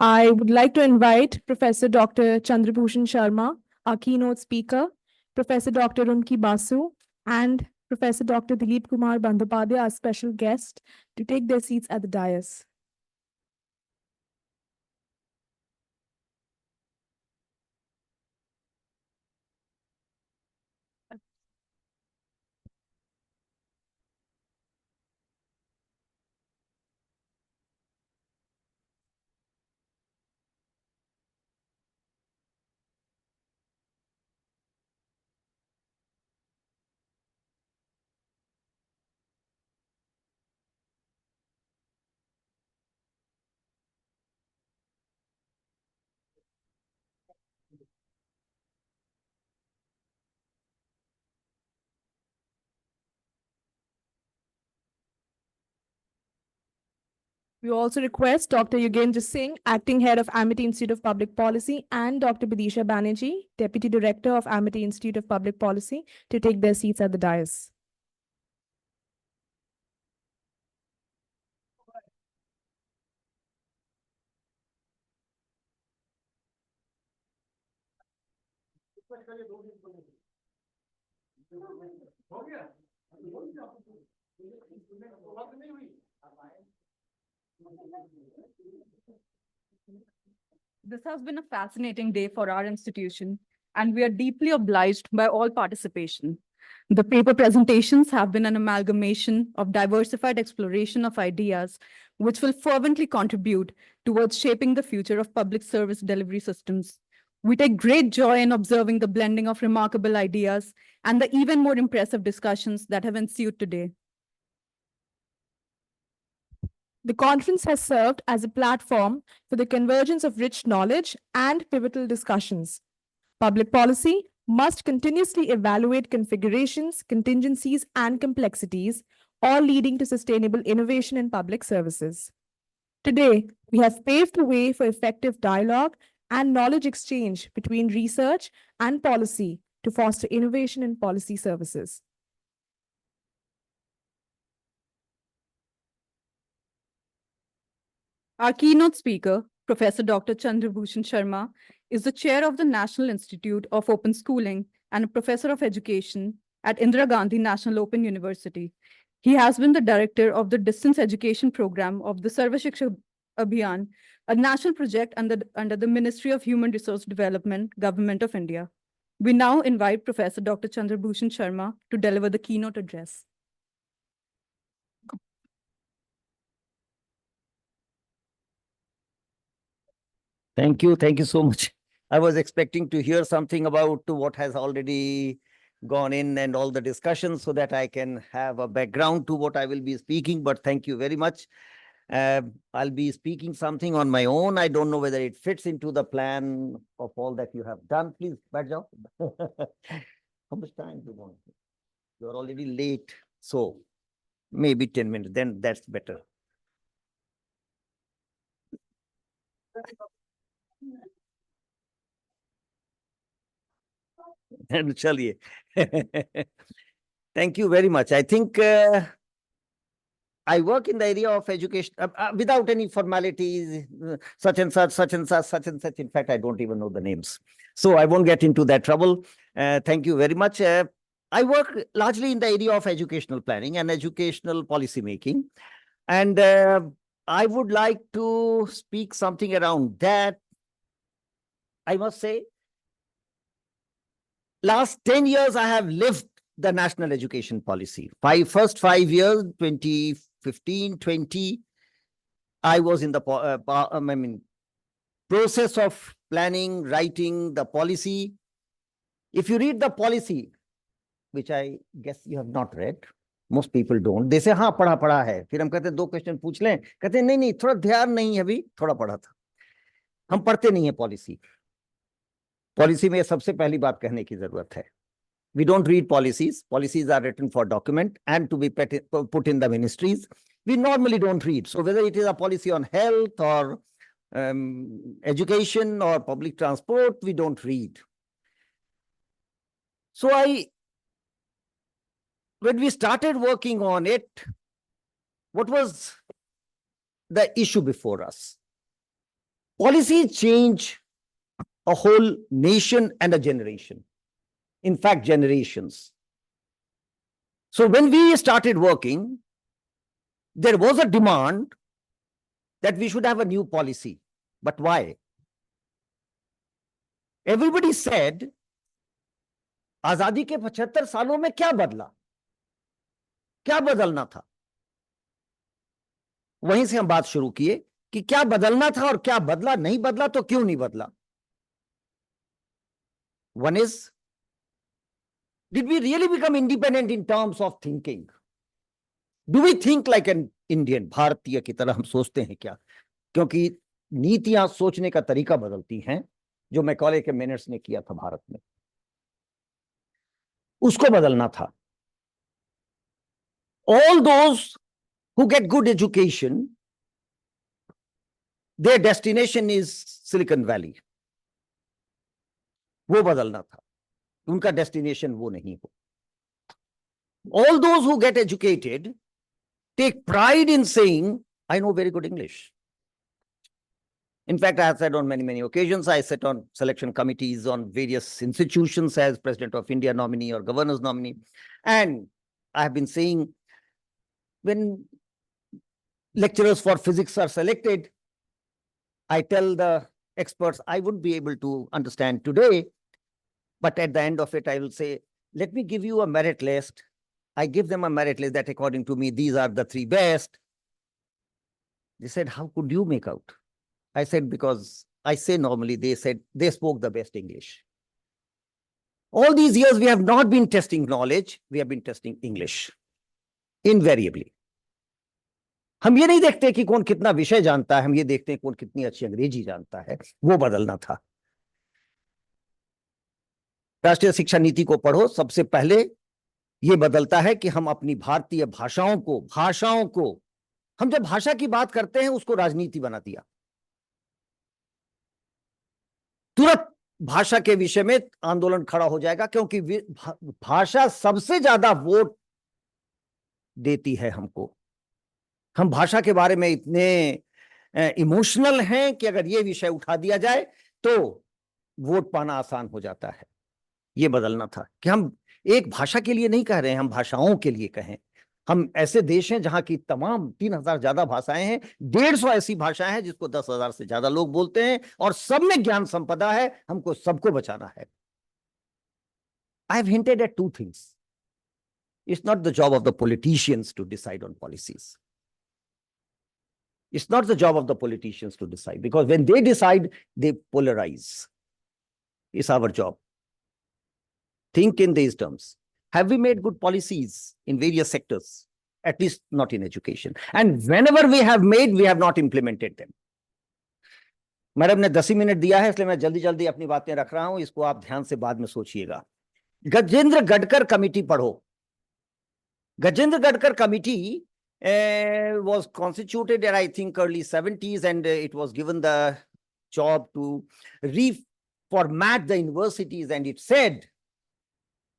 I would like to invite Professor Dr. Chandrabhushan Sharma, our keynote speaker, Professor Dr. Runki Basu, and Professor Dr. Dilip Kumar Bandyopadhyay, our special guest, to take their seats at the dais. We also request Dr. Yogendra Singh, Acting Head of Amity Institute of Public Policy, and Dr. Bidisha Banerjee, Deputy Director of Amity Institute of Public Policy, to take their seats at the dais. This has been a fascinating day for our institution, and we are deeply obliged by all participation. The paper presentations have been an amalgamation of diversified exploration of ideas, which will fervently contribute towards shaping the future of public service delivery systems. We take great joy in observing the blending of remarkable ideas and the even more impressive discussions that have ensued today. The conference has served as a platform for the convergence of rich knowledge and pivotal discussions. Public policy must continuously evaluate configurations, contingencies, and complexities, all leading to sustainable innovation in public services. Today, we have paved the way for effective dialogue and knowledge exchange between research and policy to foster innovation in policy services. Our keynote speaker, Professor Dr. Chandrabhushan Sharma, is the chair of the National Institute of Open Schooling and a professor of education at Indira Gandhi National Open University. He has been the director of the distance education program of the Sarva Shiksha Abhiyan, a national project under the Ministry of Human Resource Development, Government of India. We now invite Professor Dr. Chandrabhushan Sharma to deliver the keynote address. Thank you. Thank you so much. I was expecting to hear something about what has already gone in and all the discussions so that I can have a background to what I will be speaking, but thank you very much. I'll be speaking something on my own. I don't know whether it fits into the plan of all that you have done. Please, back down. How much time do you want? You're already late. So maybe 10 minutes, then that's better. Chaliye. Thank you very much. I think I work in the area of education without any formalities, such and such, such and such, such and such. In fact, I don't even know the names. So I won't get into that trouble. Thank you very much. I work largely in the area of educational planning and educational policy making. And I would like to speak something around that. I must say, last 10 years, I have lived the national education policy. First 5 years, 2015, 20, I was in the process of planning, writing the policy. If you read the policy, which I guess you have not read, most people don't. They say, हाँ पढ़ा पढ़ा है. फिर हम कहते हैं 2 question पूछ लें. कहते हैं नहीं नहीं थोड़ा ध्यान नहीं है अभी, थोड़ा पढ़ा था. हम पढ़ते नहीं है पॉलिसी. पॉलिसी में सबसे पहली बात कहने की जरूरत है. We don't read policies. Policies are written for document and to be put in the ministries. We normally don't read. So whether it is a policy on health or education or public transport, we don't read. So when we started working on it, what was the issue before us. Policy change a whole nation and a generation. In fact, generations. So when we started working, there was a demand that we should have a new policy. But why? Everybody said, आजादी के 75 सालों में क्या बदला, क्या बदलना था? वहीं से हम बात शुरू किए कि क्या बदलना था और क्या बदला, नहीं बदला तो क्यों नहीं बदला? One is, did we really become independent in terms of thinking? Do we think like an Indian? भारतीय की तरह हम सोचते हैं क्या? क्योंकि नीतियां सोचने का तरीका बदलती हैं, जो मैकॉले के मैनर्स ने किया था भारत में, उसको बदलना था. All those who get good education, their destination is Silicon Valley. वो बदलना था. उनका destination वो नहीं हो. All those who get educated take pride in saying, I know very good English. In fact, I have said on many occasions, I sit on selection committees on various institutions as President of India nominee or Governor's nominee. And I have been saying, when lecturers for physics are selected, I tell the experts, I wouldn't be able to understand today, but at the end of it, I will say, let me give you a merit list. I give them a merit list that according to me, these are the 3 best. They said, how could you make out? I said, because I say normally, they said they spoke the best English. All these years, we have not been testing knowledge, we have been testing English, invariably. हम ये नहीं देखते कि कौन कितना विषय जानता है, हम ये देखते हैं कौन कितनी अच्छी अंग्रेजी जानता है. वो बदलना था. राष्ट्रीय शिक्षा नीति को पढ़ो, सबसे पहले ये बदलता है कि हम अपनी भारतीय भाषाओं को हम जब भाषा की बात करते हैं उसको राजनीति बना दिया. तुरंत भाषा के विषय में आंदोलन खड़ा हो जाएगा, क्योंकि भाषा सबसे ज्यादा वोट देती है हमको. हम भाषा के बारे में इतने इमोशनल हैं कि अगर ये विषय उठा दिया जाए तो वोट पाना आसान हो जाता है. ये बदलना था कि हम एक भाषा के लिए नहीं कह रहे हैं, हम भाषाओं के लिए कहें. हम ऐसे देश हैं जहां की तमाम 3000 ज्यादा भाषाएं हैं, 150 ऐसी भाषाएं हैं जिसको 10,000 से ज्यादा लोग बोलते हैं, और सब में ज्ञान संपदा है. हमको सबको बचाना है. I have hinted at 2 things. It's not the job of the politicians to decide on policies. It's not the job of the politicians to decide, because when they decide, they polarize. It's our job. Think in these terms. Have we made good policies in various sectors? At least not in education. And whenever we have made, we have not implemented them. Madam ने 10 minute दिया है, इसलिए मैं जल्दी अपनी बातें रख रहा हूं. इसको आप ध्यान से बाद में सोचिएगा. गजेंद्र गडकर कमेटी पढ़ो. Gajendra Gadkar committee was constituted in, I think, early 70s, and it was given the job to reformat the universities. And it said,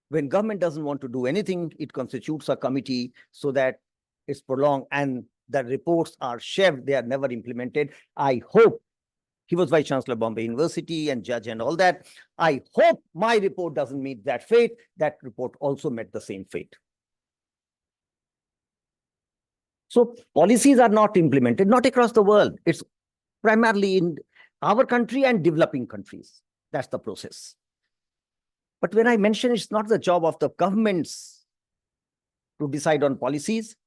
when government doesn't want to do anything, it constitutes a committee so that it's prolonged, and the reports are shelved. They are never implemented. I hope, he was Vice Chancellor Bombay University and judge and all that. I hope my report doesn't meet that fate. That report also met the same fate. So policies are not implemented, not across the world. It's primarily in our country and developing countries. That's the process. But when I mention it's not the job of the governments to decide on policies,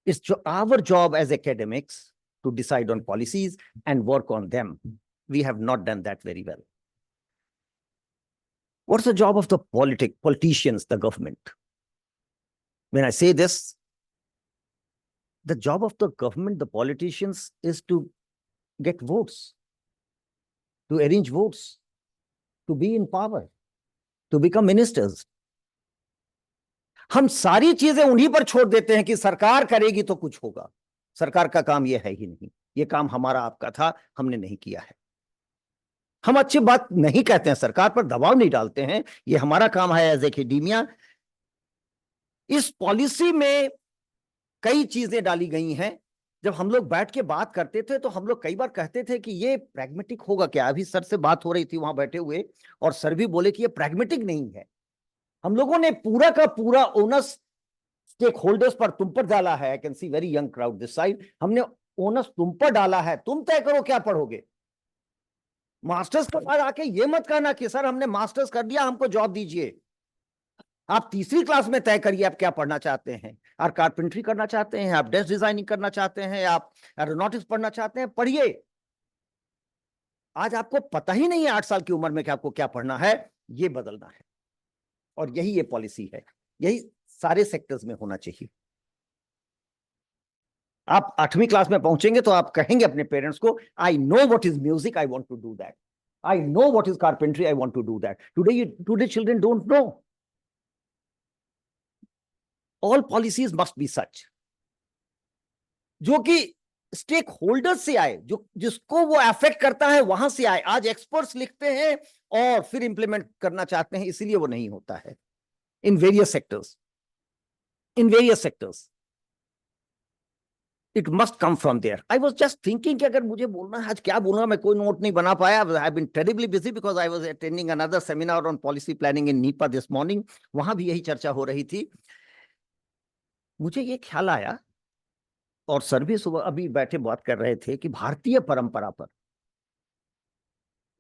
it's our job as academics to decide on policies and work on them. We have not done that very well. What's the job of the politicians, the government? When I say this, the job of the government, the politicians, is to get votes, to arrange votes, to be in power, to become ministers. हम सारी चीजें उन्हीं पर छोड़ देते हैं कि सरकार करेगी तो कुछ होगा. सरकार का काम यह है ही नहीं. ये काम हमारा आपका था, हमने नहीं किया है. हम अच्छी बात नहीं कहते हैं, सरकार पर दबाव नहीं डालते हैं. ये हमारा काम है एज एकेडेमिया. इस पॉलिसी में कई चीजें डाली गई हैं। जब हम लोग बैठ के बात करते थे तो हम लोग कई बार कहते थे कि ये प्रैग्मेटिक होगा क्या। अभी सर से बात हो रही थी वहां बैठे हुए, और सर भी बोले कि ये प्रैग्मेटिक नहीं है। हम लोगों ने पूरा का पूरा ओनस स्टेक होल्डर्स पर तुम पर डाला है। I can see very young crowd this side. हमने ओनस तुम पर डाला है, तुम तय करो क्या पढ़ोगे। मास्टर्स के बाद आके ये मत कहना कि सर हमने मास्टर्स कर दिया, हमको जॉब दीजिए। आप तीसरी क्लास में तय करिए आप क्या पढ़ना चाहते हैं। आप कारपेंट्री करना चाहते हैं, आप डेस्क डिजाइनिंग करना चाहते हैं, आप एरोनॉटिक्स पढ़ना चाहते हैं, पढ़िए। आज आपको पता ही नहीं है 8 साल की उम्र में कि आपको क्या पढ़ना है। ये बदलना है, और यही ये पॉलिसी है। यही सारे सेक्टर्स में होना चाहिए। आप 8वीं क्लास में पहुंचेंगे तो आप कहेंगे अपने पेरेंट्स को, I know what is music, I want to do that. I know what is carpentry, I want to do that. Today children don't know. All policies must be such जो कि stake holders से आए, जो जिसको वो affect करता है वहां से आए। आज एक्सपर्ट्स लिखते हैं और फिर इंप्लीमेंट करना चाहते हैं, इसीलिए वो नहीं होता है in various sectors. It must come from there. I was just thinking कि अगर मुझे बोलना है आज क्या बोलूंगा, मैं कोई नोट नहीं बना पाया। I have been terribly busy because I was attending another seminar on policy planning in NIEPA this morning. वहां भी यही चर्चा हो रही थी। मुझे ये ख्याल आया, और सर भी सुबह अभी बैठे बात कर रहे थे कि भारतीय परंपरा पर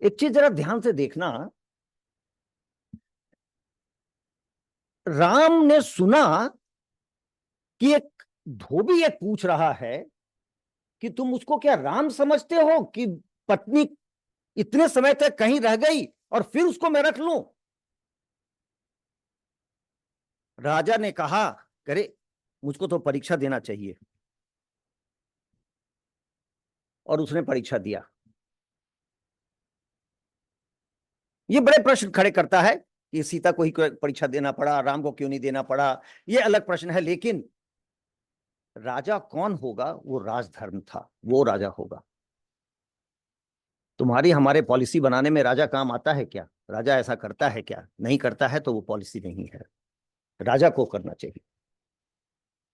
एक चीज जरा ध्यान से देखना। राम ने सुना कि एक धोबी ये पूछ रहा है कि तुम उसको क्या राम समझते हो कि पत्नी इतने समय तक कहीं रह गई और फिर उसको मैं रख लूं। राजा ने कहा, करे मुझको तो परीक्षा देना चाहिए, और उसने परीक्षा दिया। ये बड़े प्रश्न खड़े करता है कि सीता को ही परीक्षा देना पड़ा, राम को क्यों नहीं देना पड़ा, ये अलग प्रश्न है। लेकिन राजा कौन होगा, वो राजधर्म था, वो राजा होगा। तुम्हारी हमारे पॉलिसी बनाने में राजा काम आता है क्या? राजा ऐसा करता है क्या? नहीं करता है तो वो पॉलिसी नहीं है। राजा को करना चाहिए।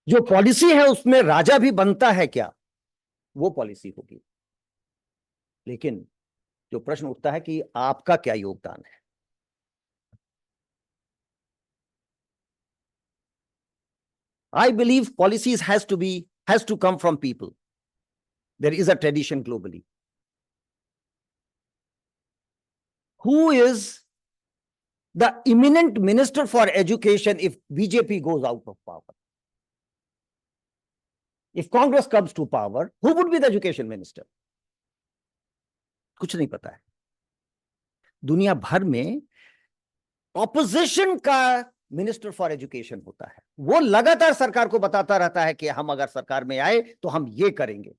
जो पॉलिसी है उसमें राजा भी बनता है क्या, वो पॉलिसी होगी। लेकिन जो प्रश्न उठता है कि आपका क्या योगदान है। I believe policies has to come from people. There is a tradition globally. Who is the eminent minister for education if BJP goes out of power? If Congress comes to power, who would be the education minister? कुछ नहीं पता है। दुनिया भर में opposition का minister for education होता है। वो लगातार सरकार को बताता रहता है कि हम अगर सरकार में आए तो हम ये करेंगे।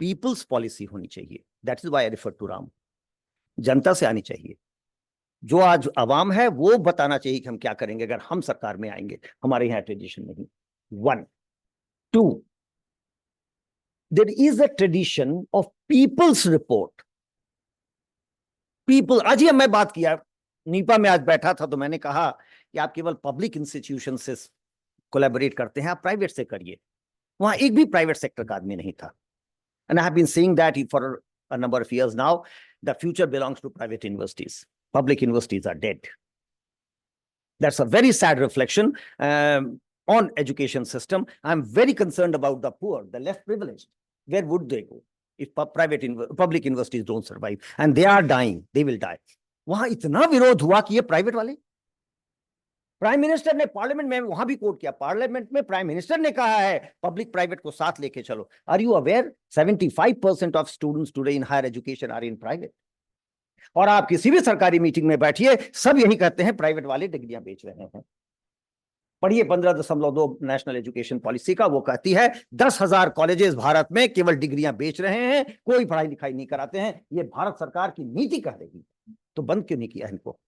पीपल्स पॉलिसी होनी चाहिए। That is why I refer to Ram. जनता से आनी चाहिए। जो आज अवाम है वो बताना चाहिए कि हम क्या करेंगे अगर हम सरकार में आएंगे। हमारे यहाँ ट्रेडिशन नहीं। 1 2 there is a tradition of people's report. People, आज ही मैं बात किया, नीपा में आज बैठा था तो मैंने कहा कि आप केवल पब्लिक इंस्टीट्यूशन से कोलैबोरेट करते हैं, आप प्राइवेट से करिए। वहां एक भी प्राइवेट सेक्टर का आदमी नहीं था। And I have been saying that for a number of years now. The future belongs to private universities. Public universities are dead. That's a very sad reflection on education system. I'm very concerned about the poor, the less privileged. Where would they go if public universities don't survive? And they are dying. They will die. वहां इतना विरोध हुआ कि ये private वाले, prime minister ने parliament में वहां भी कोट किया। पार्लियामेंट में प्राइम मिनिस्टर ने कहा है पब्लिक प्राइवेट को साथ लेके चलो। Are you aware 75% of students today in higher education are in private. और आप किसी भी सरकारी मीटिंग में बैठिए, सब यही कहते हैं प्राइवेट वाले डिग्रियां बेच रहे हैं। पढ़िए 15.2 नेशनल एजुकेशन पॉलिसी का, वो कहती है 10,000 कॉलेजेस भारत में केवल डिग्रियां बेच रहे हैं, कोई पढ़ाई लिखाई नहीं कराते हैं। ये भारत सरकार की नीति कह रही है। तो बंद क्यों नहीं किया इनको?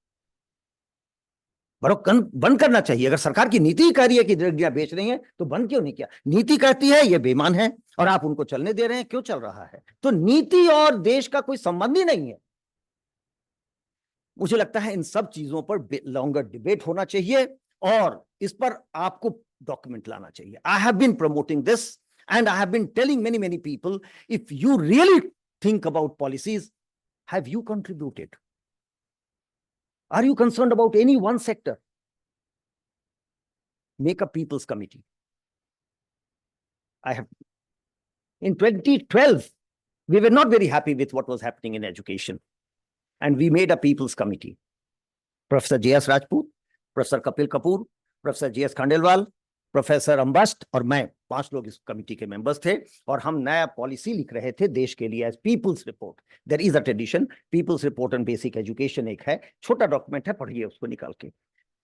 बंद करना चाहिए। अगर सरकार की नीति कह रही है कि डिग्रियां बेच रही हैं तो बंद क्यों नहीं किया? नीति कहती है ये बेईमान है और आप उनको चलने दे रहे हैं। क्यों चल रहा है? तो नीति और देश का कोई संबंध ही नहीं है। मुझे लगता है इन सब चीजों पर लॉन्गर डिबेट होना चाहिए और इस पर आपको document lana chahiye. I have been promoting this and I have been telling many people, if you really think about policies, have you contributed? Are you concerned about any one sector? Make a people's committee. In 2012, we were not very happy with what was happening in education. And we made a people's committee. Professor J.S. Rajput, Professor Kapil Kapoor, Professor J.S. Khandelwal, Professor Ambast और मैं 5 लोग इस committee के members थे और हम नया policy लिख रहे थे देश के लिए as people's report. There is a tradition, people's report on basic education एक है, छोटा डॉक्यूमेंट है, पढ़िए उसको निकाल के.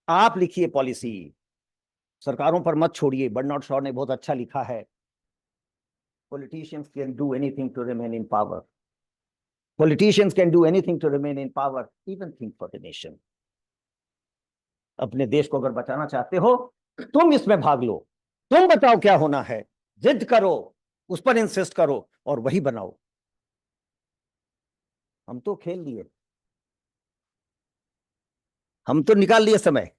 आप लिखिए पॉलिसी, सरकारों पर मत छोड़िए. बर्नार्ड शॉ ने बहुत अच्छा लिखा है, politicians can do anything to remain in power. Politicians can do anything to remain in power, even think for the nation. अपने देश को अगर बचाना चाहते हो, तुम इसमें भाग लो. तुम बताओ क्या होना है, जिद करो, उस पर इंसिस्ट करो और वही बनाओ. हम तो खेल लिए, हम तो निकाल लिए समय,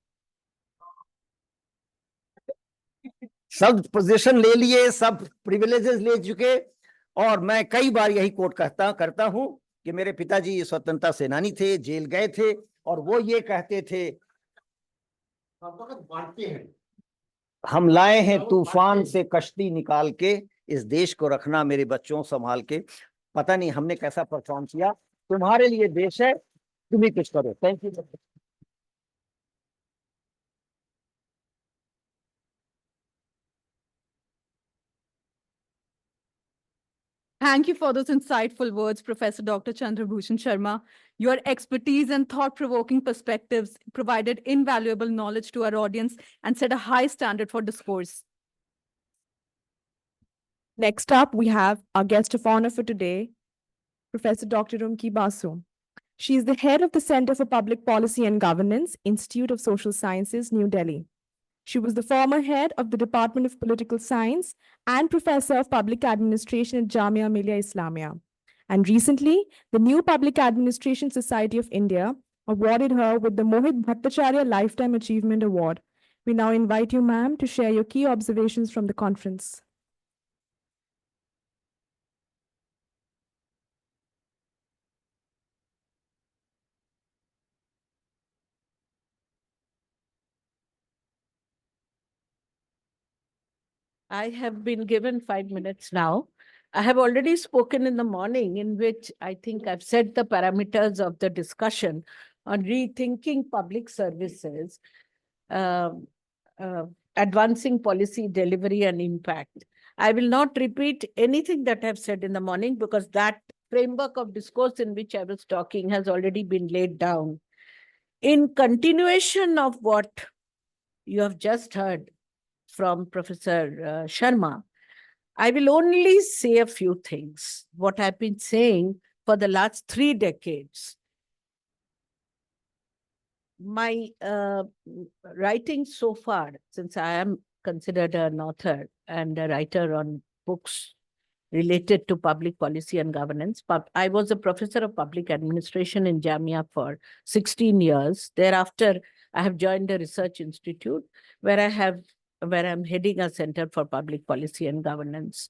सब पोजीशन ले लिए, सब प्रिविलेजेस ले चुके. और मैं कई बार यही कोट करता हूं कि मेरे पिताजी स्वतंत्रता सेनानी थे, जेल गए थे और वो ये कहते थे, हम लाए हैं तूफान से कश्ती निकाल के, इस देश को रखना मेरे बच्चों संभाल के. पता नहीं हमने कैसा परफॉर्म किया. तुम्हारे लिए देश है, तुम ही कुछ करो. Thank you. Thank you for those insightful words, Professor Dr. Chandrabhushan Sharma. Your expertise and thought-provoking perspectives provided invaluable knowledge to our audience and set a high standard for discourse. Next up, we have our guest of honor for today, Professor Dr. Rumki Basu. She is the head of the Center for Public Policy and Governance, Institute of Social Sciences, New Delhi. She was the former head of the Department of Political Science and professor of public administration at Jamia Millia Islamia. And recently, the New Public Administration Society of India awarded her with the Mohit Bhattacharya Lifetime Achievement Award. We now invite you, ma'am, to share your key observations from the conference. I have been given 5 minutes now. I have already spoken in the morning, in which I think I've set the parameters of the discussion on rethinking public services, advancing policy delivery and impact. I will not repeat anything that I've said in the morning because that framework of discourse in which I was talking has already been laid down. In continuation of what you have just heard from Professor Sharma, I will only say a few things, what I've been saying for the last 3 decades. My writing so far, since I am considered an author and a writer on books related to public policy and governance, but I was a professor of public administration in Jamia for 16 years. Thereafter, I have joined a research institute where I'm heading a Center for Public Policy and Governance.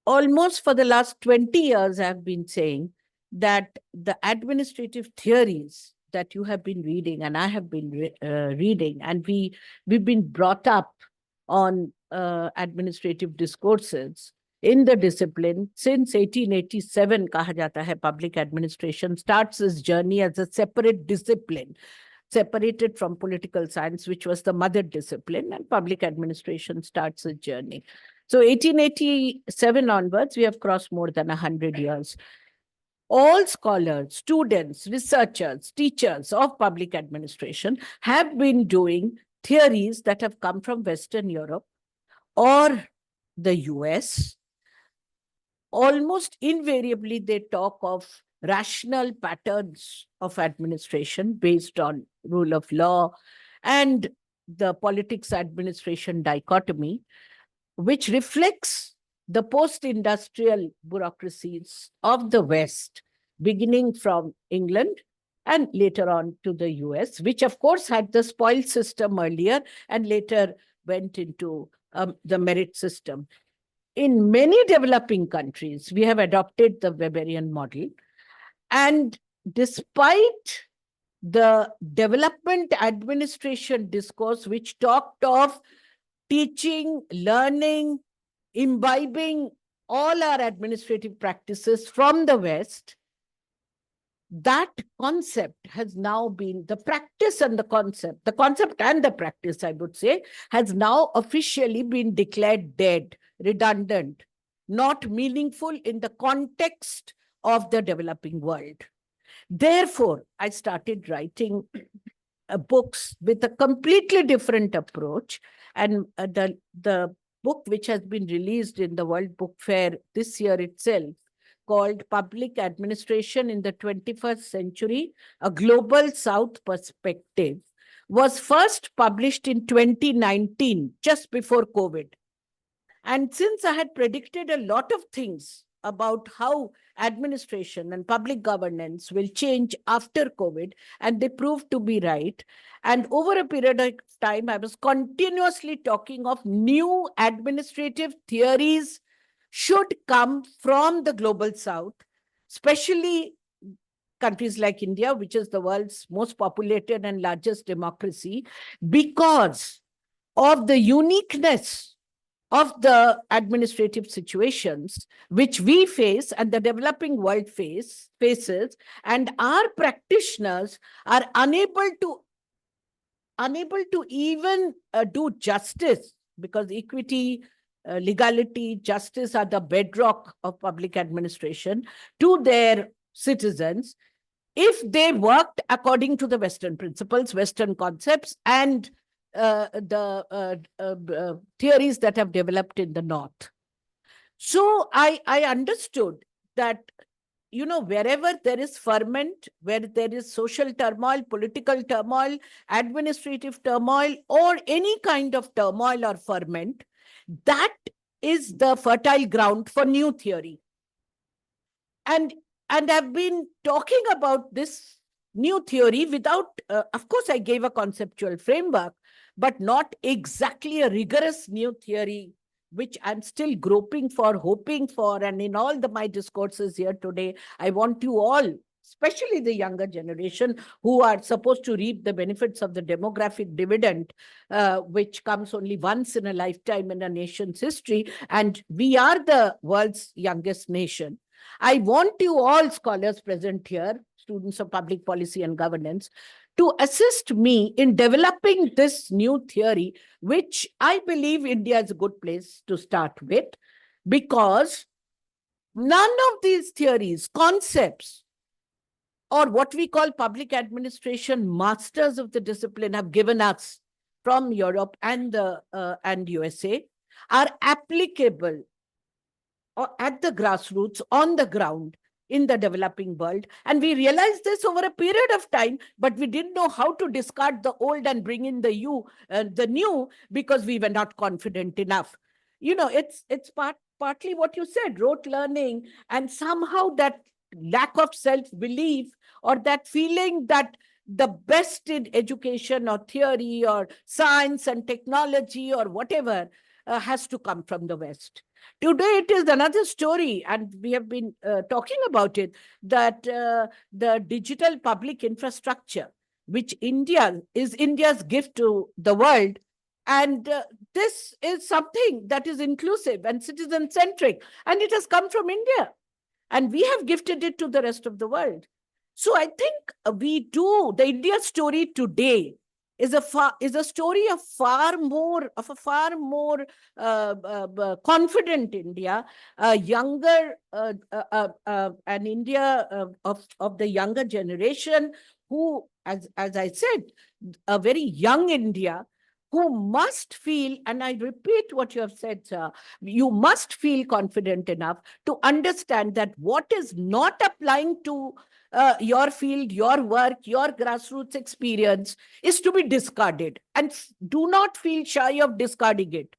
Almost for the last 20 years, I've been saying that the administrative theories that you have been reading and I have been reading, and we've been brought up on administrative discourses in the discipline since 1887. Kaha jata hai, public administration starts its journey as a separate discipline, separated from political science, which was the mother discipline, and public administration starts its journey. So 1887 onwards, we have crossed more than 100 years. All scholars, students, researchers, teachers of public administration have been doing theories that have come from Western Europe or the US. Almost invariably, they talk of rational patterns of administration based on rule of law and the politics administration dichotomy, which reflects the post-industrial bureaucracies of the West, beginning from England and later on to the US, which of course had the spoil system earlier and later went into the merit system. In many developing countries, we have adopted the Weberian model. And despite the development administration discourse, which talked of teaching, learning, imbibing all our administrative practices from the West, that concept has now been, the practice and the concept and the practice, I would say, has now officially been declared dead, redundant, not meaningful in the context of the developing world. Therefore, I started writing books with a completely different approach. And the book which has been released in the World Book Fair this year itself, called Public Administration in the 21st Century, A Global South Perspective, was first published in 2019, just before COVID. And since I had predicted a lot of things about how administration and public governance will change after COVID, and they proved to be right. And over a period of time, I was continuously talking of new administrative theories should come from the global South, especially countries like India, which is the world's most populated and largest democracy, because of the uniqueness of the administrative situations which we face and the developing world faces, and our practitioners are unable to even do justice, because equity, legality, justice are the bedrock of public administration, to their citizens, if they worked according to the Western principles, Western concepts, and the theories that have developed in the North. So I understood that, you know, wherever there is ferment, where there is social turmoil, political turmoil, administrative turmoil, or any kind of turmoil or ferment, that is the fertile ground for new theory. And I've been talking about this new theory without, of course, I gave a conceptual framework, but not exactly a rigorous new theory, which I'm still groping for, hoping for. And in all my discourses here today, I want you all, especially the younger generation, who are supposed to reap the benefits of the demographic dividend, which comes only once in a lifetime in a nation's history. And we are the world's youngest nation. I want you all, scholars present here, students of public policy and governance, to assist me in developing this new theory, which I believe India is a good place to start with, because none of these theories, concepts, or what we call public administration masters of the discipline have given us from Europe and USA are applicable or at the grassroots, on the ground, in the developing world. And we realized this over a period of time, but we didn't know how to discard the old and bring in the new, because we were not confident enough. You know, it's partly what you said, rote learning, and somehow that lack of self-belief, or that feeling that the best in education or theory or science and technology or whatever has to come from the West. Today, it is another story, and we have been talking about it, that the digital public infrastructure, which is India's gift to the world, and this is something that is inclusive and citizen-centric, and it has come from India, and we have gifted it to the rest of the world. So I think the India story today is a story of a far more confident India, younger, an India of the younger generation, who, as I said, a very young India, who must feel, and I repeat what you have said, sir, you must feel confident enough to understand that what is not applying to your field, your work, your grassroots experience is to be discarded. And do not feel shy of discarding it.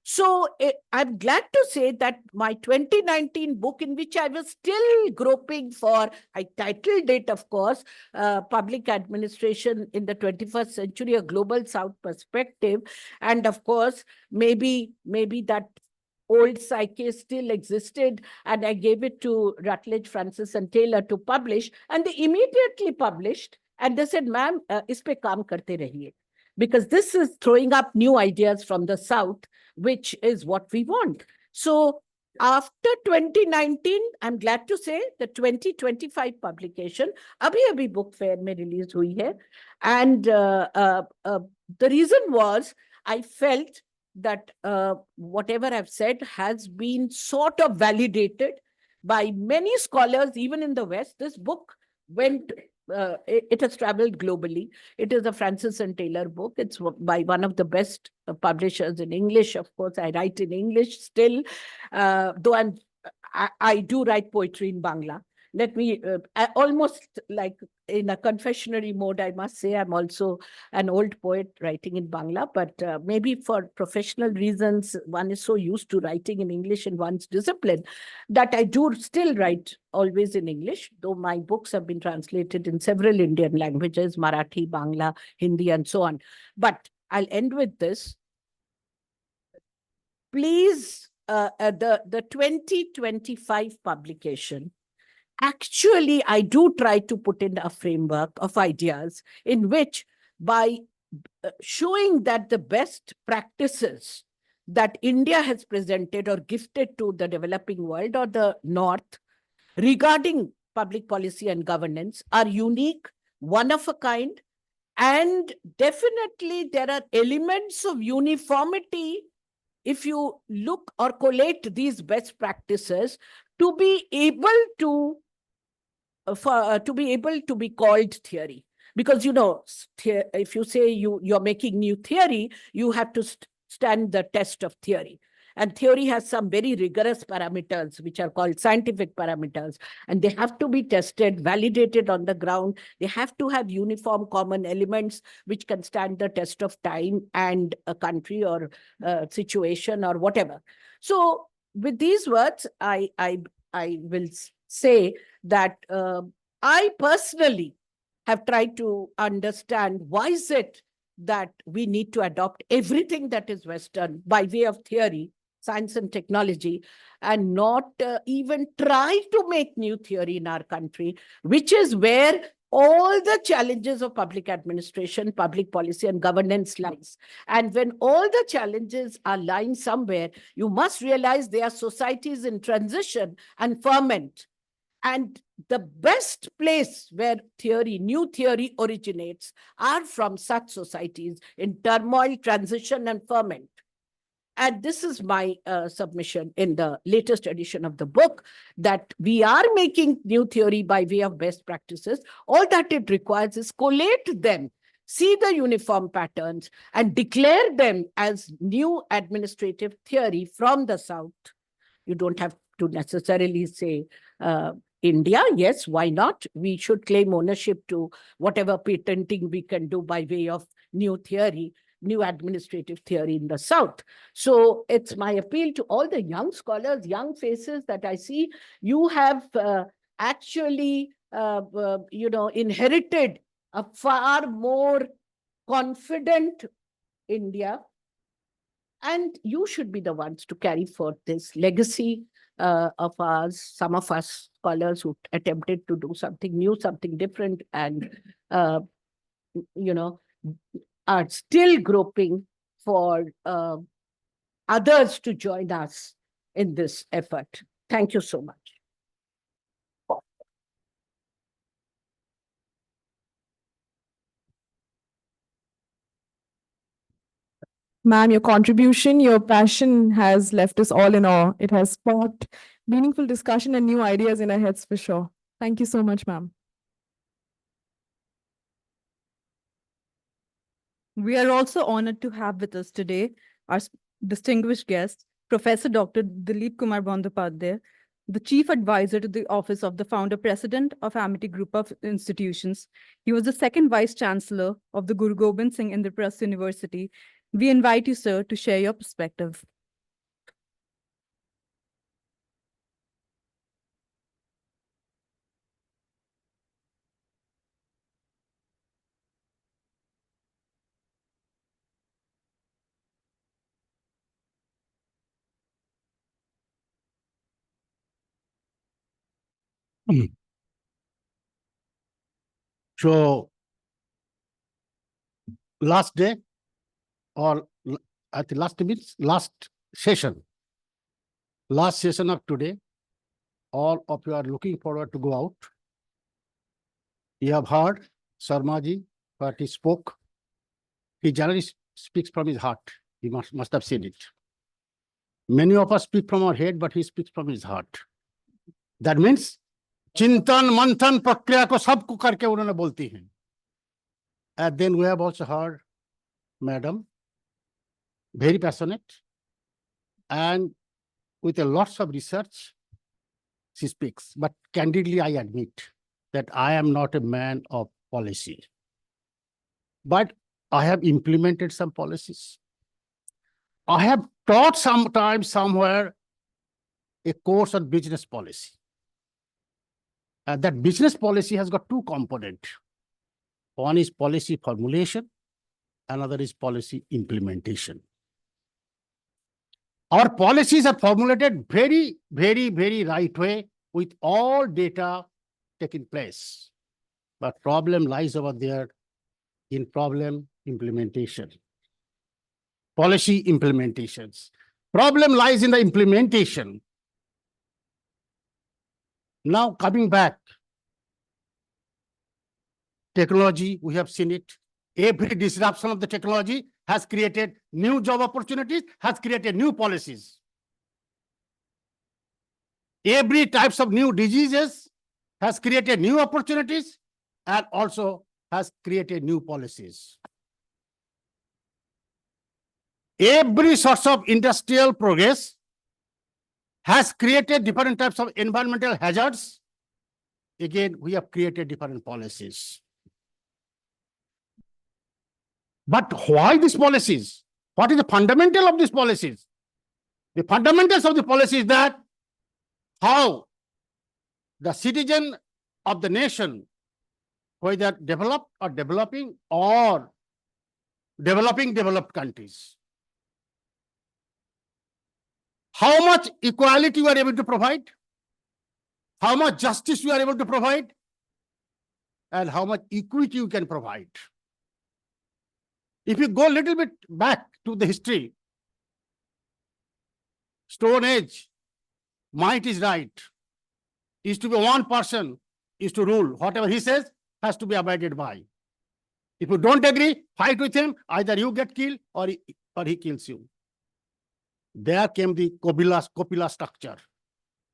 So I'm glad to say that my 2019 book, in which I was still groping for, I titled it, of course, Public Administration in the 21st Century, a Global South Perspective. And of course, maybe that old psyche still existed, and I gave it to Rutledge, Francis and Taylor to publish, and they immediately published, and they said, ma'am, is pe kaam karte rahiye, because this is throwing up new ideas from the South, which is what we want. So after 2019, I'm glad to say the 2025 publication, abhi book fair mein release hui hai. And the reason was, I felt that whatever I've said has been sort of validated by many scholars, even in the West. This book went, it has traveled globally. It is a Francis and Taylor book. It's by one of the best publishers in English. Of course, I write in English still, though I do write poetry in Bangla. Let me, almost like in a confessionary mode, I must say I'm also an old poet writing in Bangla, but maybe for professional reasons, one is so used to writing in English in one's discipline that I do still write always in English, though my books have been translated in several Indian languages, Marathi, Bangla, Hindi, and so on. But I'll end with this. Please, the 2025 publication, actually, I do try to put in a framework of ideas in which, by showing that the best practices that India has presented or gifted to the developing world or the North regarding public policy and governance are unique, one of a kind, and definitely there are elements of uniformity if you look or collate these best practices to be able to be called theory. Because, you know, if you say you're making new theory, you have to stand the test of theory. And theory has some very rigorous parameters, which are called scientific parameters. And they have to be tested, validated on the ground. They have to have uniform common elements, which can stand the test of time and a country or situation or whatever. So with these words, I will say that I personally have tried to understand why is it that we need to adopt everything that is Western by way of theory, science and technology, and not even try to make new theory in our country, which is where all the challenges of public administration, public policy, and governance lies. And when all the challenges are lying somewhere, you must realize they are societies in transition and ferment. And the best place where theory, new theory originates are from such societies in turmoil, transition, and ferment. And this is my submission in the latest edition of the book, that we are making new theory by way of best practices. All that it requires is collate them, see the uniform patterns, and declare them as new administrative theory from the South. You don't have to necessarily say India. Yes, why not? We should claim ownership to whatever patenting we can do by way of new theory, new administrative theory in the South. So it's my appeal to all the young scholars, young faces that I see. You have actually, inherited a far more confident India, and you should be the ones to carry forth this legacy of ours, some of us scholars who attempted to do something new, something different, and, are still groping for others to join us in this effort. Thank you so much. Ma'am, your contribution, your passion has left us all in awe. It has sparked meaningful discussion and new ideas in our heads for sure. Thank you so much, ma'am. We are also honored to have with us today our distinguished guest, Professor Dr. Dilip Kumar Bandyopadhyay, the Chief Advisor to the Office of the Founder President of Amity Group of Institutions. He was the second Vice Chancellor of the Guru Gobind Singh Indraprasth University. We invite you, sir, to share your perspective. So last day or at the last means last session of today, all of you are looking forward to go out. You have heard Sharmaji, what he spoke. He generally speaks from his heart. You must have seen it. Many of us speak from our head, but he speaks from his heart. That means चिंतन मंथन प्रक्रिया को सबको करके उन्होंने बोलती हैं. And then we have also heard Madam, very passionate, and with a lots of research, she speaks. But candidly, I admit that I am not a man of policy. But I have implemented some policies. I have taught sometimes somewhere a course on business policy. That business policy has got two components. One is policy formulation, another is policy implementation. Our policies are formulated very, very, very right way with all data taking place. But problem lies over there in problem implementation. Policy implementations. Problem lies in the implementation. Now coming back, technology, we have seen it. Every disruption of the technology has created new job opportunities, has created new policies. Every types of new diseases has created new opportunities and also has created new policies. Every source of industrial progress has created different types of environmental hazards. Again, we have created different policies. But why these policies? What is the fundamental of these policies? The fundamentals of the policy is that how the citizen of the nation, whether developed or developing or developing developed countries, how much equality you are able to provide, how much justice you are able to provide, and how much equity you can provide. If you go a little bit back to the history, Stone Age, might is right. Is to be one person, is to rule. Whatever he says has to be abided by. If you don't agree, fight with him, either you get killed or he kills you. There came the Kopila structure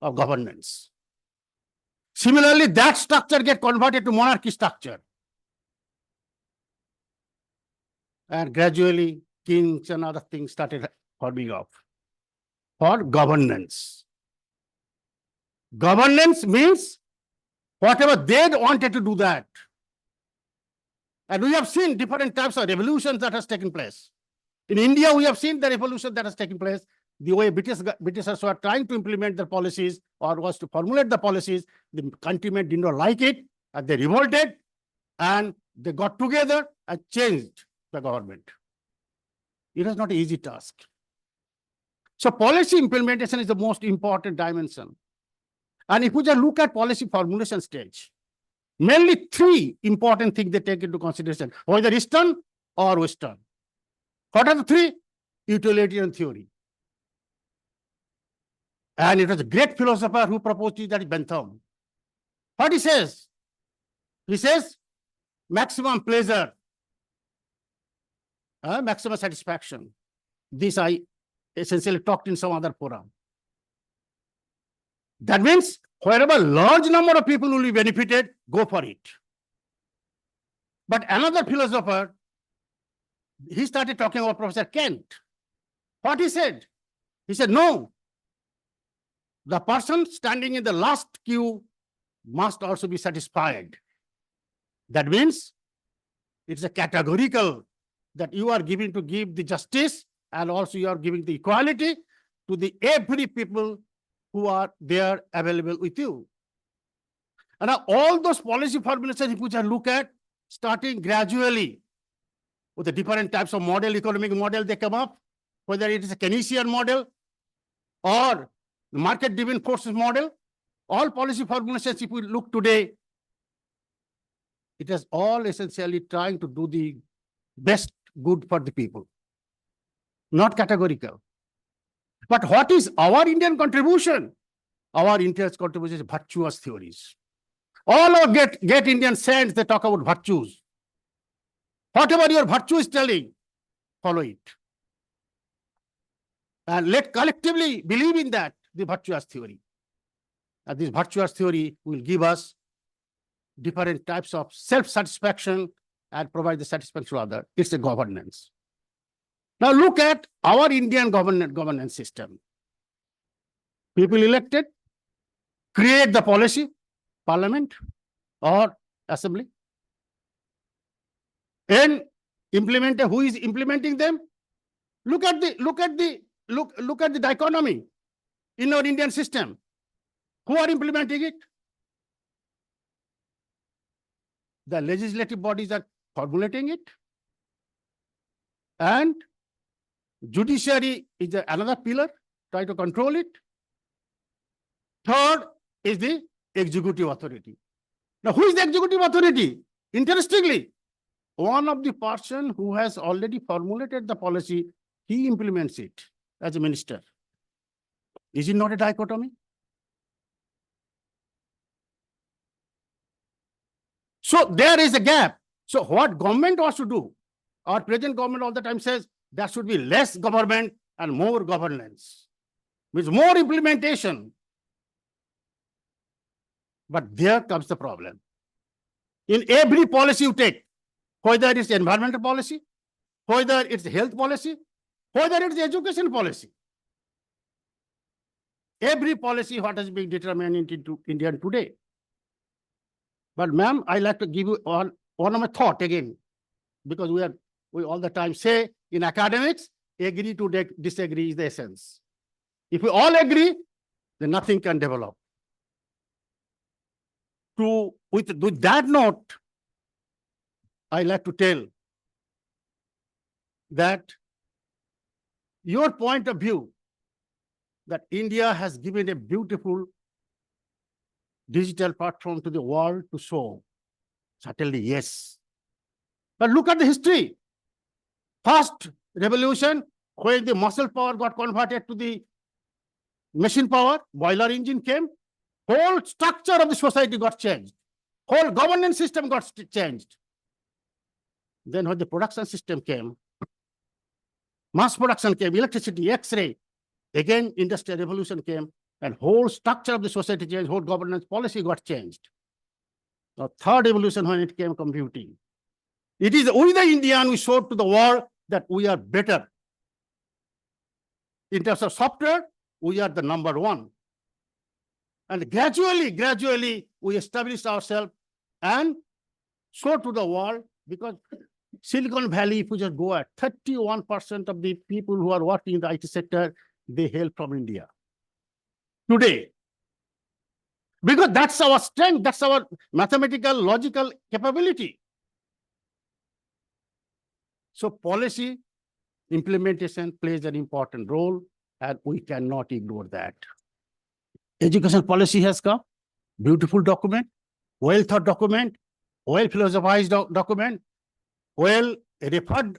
of governance. Similarly, that structure get converted to monarchy structure. And gradually, kings and other things started forming up for governance. Governance means whatever they wanted to do that. And we have seen different types of revolutions that has taken place. In India, we have seen the revolution that has taken place. The way Britishers were trying to implement their policies or was to formulate the policies, the countrymen did not like it, and they revolted, and they got together and changed the government. It was not an easy task. So policy implementation is the most important dimension. And if we just look at policy formulation stage, mainly three important things they take into consideration, whether Eastern or Western. What are the three? Utilitarian theory. And it was a great philosopher who proposed it, that is Bentham. What he says? He says, maximum pleasure, maximum satisfaction. This I essentially talked in some other forum. That means wherever large number of people will be benefited, go for it. But another philosopher, he started talking about Professor Kent. What he said? He said, no, the person standing in the last queue must also be satisfied. That means it's a categorical that you are giving to give the justice, and also you are giving the equality to the every people who are there available with you. And now all those policy formulations, if we just look at, starting gradually with the different types of model, economic model they come up, whether it is a Keynesian model or the market-driven forces model, all policy formulations, if we look today, it is all essentially trying to do the best good for the people, not categorical. But what is our Indian contribution? Our India's contribution is virtuous theories. All our get Indian saints, they talk about virtues. Whatever your virtue is telling, follow it. And let collectively believe in that, the virtuous theory. And this virtuous theory will give us different types of self-satisfaction and provide the satisfaction to others. It's a governance. Now look at our Indian governance system. People elected create the policy, parliament or assembly, and implement. Who is implementing them? Look at the dichotomy in our Indian system. Who are implementing it? The legislative bodies are formulating it, and judiciary is another pillar, try to control it. Third is the executive authority. Now, who is the executive authority? Interestingly, one of the person who has already formulated the policy, he implements it as a minister. Is it not a dichotomy? So there is a gap. So what government wants to do? Our present government all the time says there should be less government and more governance, means more implementation. But there comes the problem. In every policy you take, whether it's environmental policy, whether it's health policy, whether it's education policy, every policy what is being determined into India today. But ma'am, I like to give you one of my thought again, because we all the time say in academics, agree to disagree is the essence. If we all agree, then nothing can develop. With that note, I like to tell that your point of view that India has given a beautiful digital platform to the world to show, certainly yes. But look at the history. First revolution, when the muscle power got converted to the machine power, boiler engine came, whole structure of the society got changed. Whole governance system got changed. Then when the production system came, mass production came, electricity, X-ray, again industrial revolution came, and whole structure of the society changed, whole governance policy got changed. The third evolution when it came computing. It is we the Indian, we showed to the world that we are better. In terms of software, we are the number one. And gradually, we established ourselves and showed to the world, because Silicon Valley, if we just go at 31% of the people who are working in the IT sector, they hail from India. Today, because that's our strength, that's our mathematical, logical capability. So policy implementation plays an important role, and we cannot ignore that. Education policy has come, beautiful document, well thought document, well philosophized document, well referred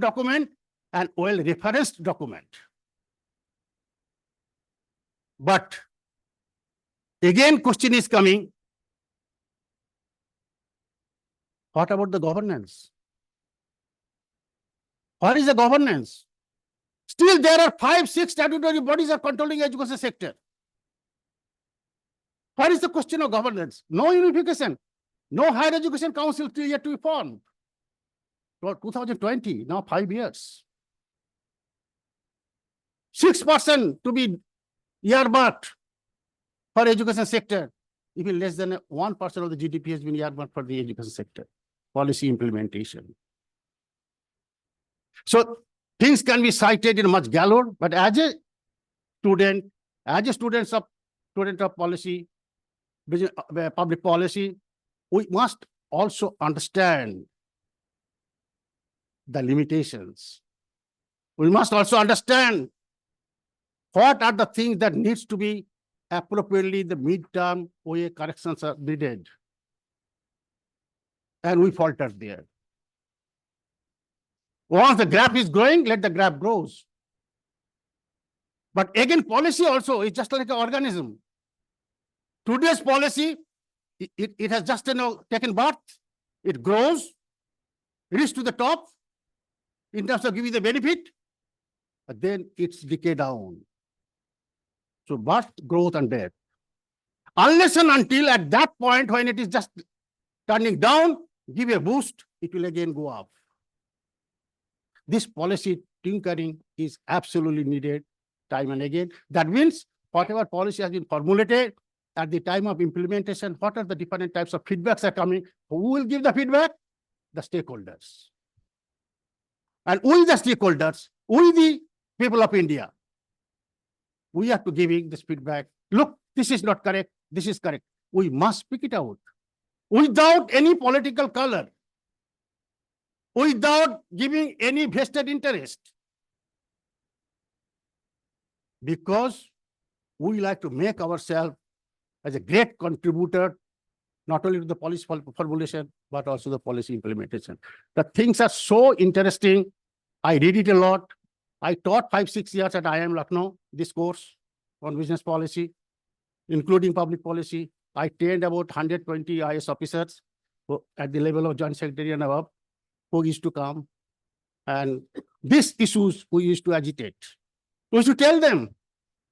document, and well referenced document. But again, question is coming, what about the governance? What is the governance? Still, there are 5, 6 statutory bodies are controlling education sector. What is the question of governance? No unification, no higher education council yet to be formed. For 2020, now 5 years. 6% to be earmarked for education sector. Even less than 1% of the GDP has been earmarked for the education sector. Policy implementation. So things can be cited in much galore, but as a student of policy, public policy, we must also understand the limitations. We must also understand what are the things that needs to be appropriately the midterm OA corrections are needed. And we faltered there. Once the graph is growing, let the graph grows. But again, policy also is just like an organism. Today's policy, it has just taken birth, it grows, reaches to the top in terms of giving the benefit, but then it's decay down. So birth, growth, and death. Unless and until at that point when it is just turning down, give a boost, it will again go up. This policy tinkering is absolutely needed time and again. That means whatever policy has been formulated at the time of implementation, what are the different types of feedbacks are coming? Who will give the feedback? The stakeholders. And we, the stakeholders, we, the people of India, we have to giving this feedback. Look, this is not correct. This is correct. We must speak it out without any political color, without giving any vested interest. Because we like to make ourselves as a great contributor, not only to the policy formulation, but also the policy implementation. The things are so interesting. I read it a lot. I taught 5-6 years at IIM Lucknow, this course on business policy, including public policy. I trained about 120 IS officers at the level of Joint Secretary and above, who used to come. And these issues we used to agitate. We used to tell them,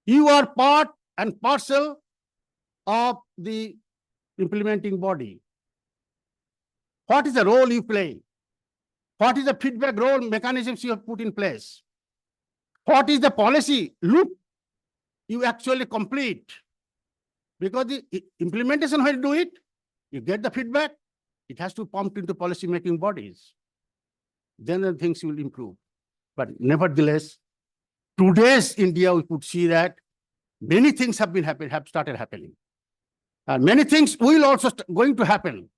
you are part and parcel of the implementing body. What is the role you play? What is the feedback role mechanisms you have put in place? What is the policy loop you actually complete? Because the implementation, when you do it, you get the feedback, it has to pump into policy making bodies. Then the things will improve. But nevertheless, today's India, we could see that many things have started happening. And many things will also going to happen.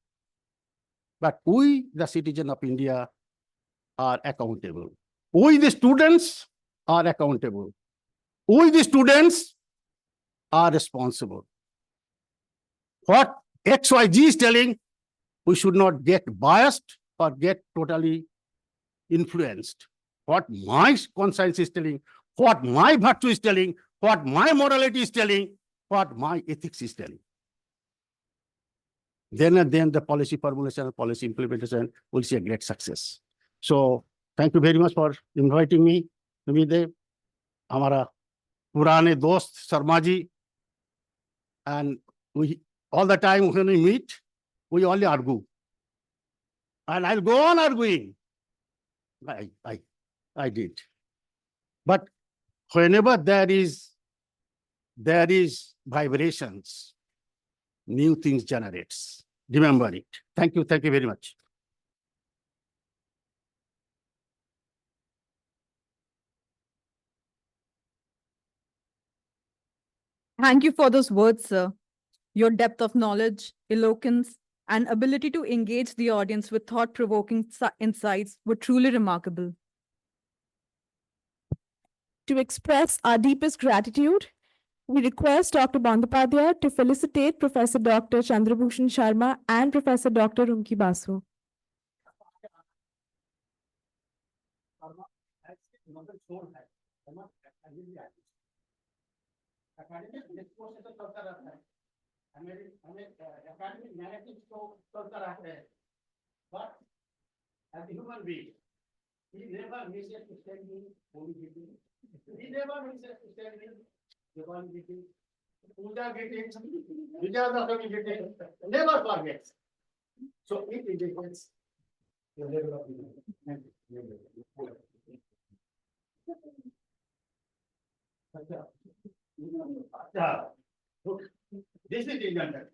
But we, the citizen of India, are accountable. We, the students, are accountable. We, the students, are responsible. What XYZ is telling, we should not get biased or get totally influenced. What my conscience is telling, what my virtue is telling, what my morality is telling, what my ethics is telling. Then and then the policy formulation, policy implementation will see a great success. So thank you very much for inviting me. Hamara purane dost Sharma ji, and we all the time when we meet, we only argue. And I'll go on arguing. I did. But whenever there is vibrations, new things generates. Remember it. Thank you very much. Thank you for those words, sir. Your depth of knowledge, eloquence, and ability to engage the audience with thought-provoking insights were truly remarkable. To express our deepest gratitude, we request Dr. Bandyopadhyay to felicitate Professor Dr. Chandrabhushan Sharma and Professor Dr. Rumki Basu. But as a human being, he never misses to send me holy meeting. He never misses to send me divine meeting, puja meeting, Vijayadashami meeting, never forgets. So it indicates the level of look, this is Indian country.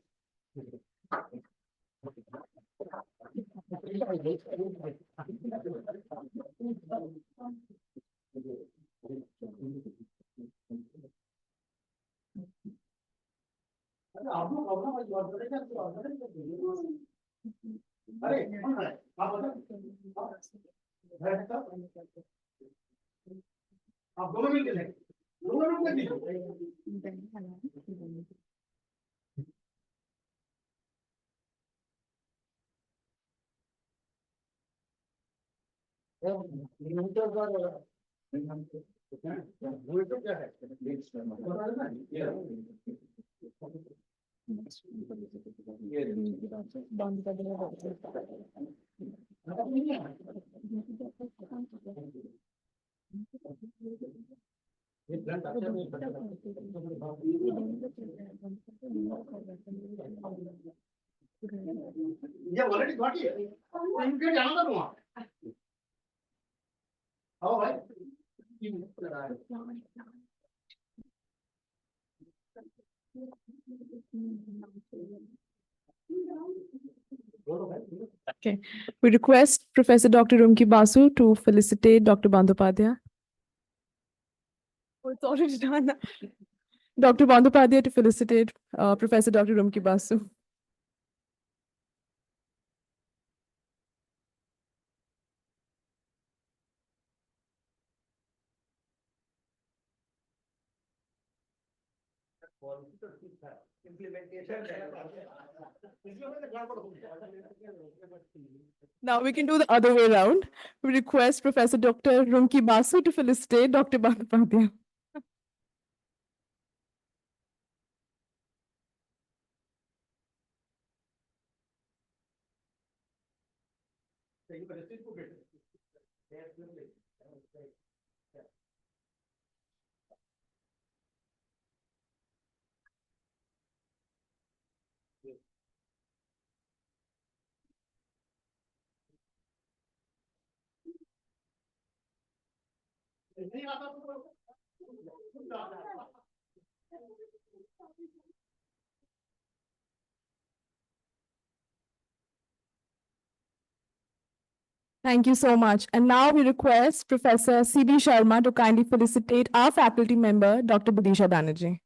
आप दोनों मिलके ये already got it. इनके जाना था वहाँ. आओ भाई. Okay, we request Professor Dr. Rumki Basu to felicitate Dr. Bandyopadhyay. Oh, it's already done. Dr. Bandyopadhyay to felicitate Professor Dr. Rumki Basu. Now we can do the other way around. We request Professor Dr. Rumki Basu to felicitate Dr. Bandyopadhyay. Thank you so much. And now we request Professor C.B. Sharma to kindly felicitate our faculty member, Dr. Budisha Banerjee.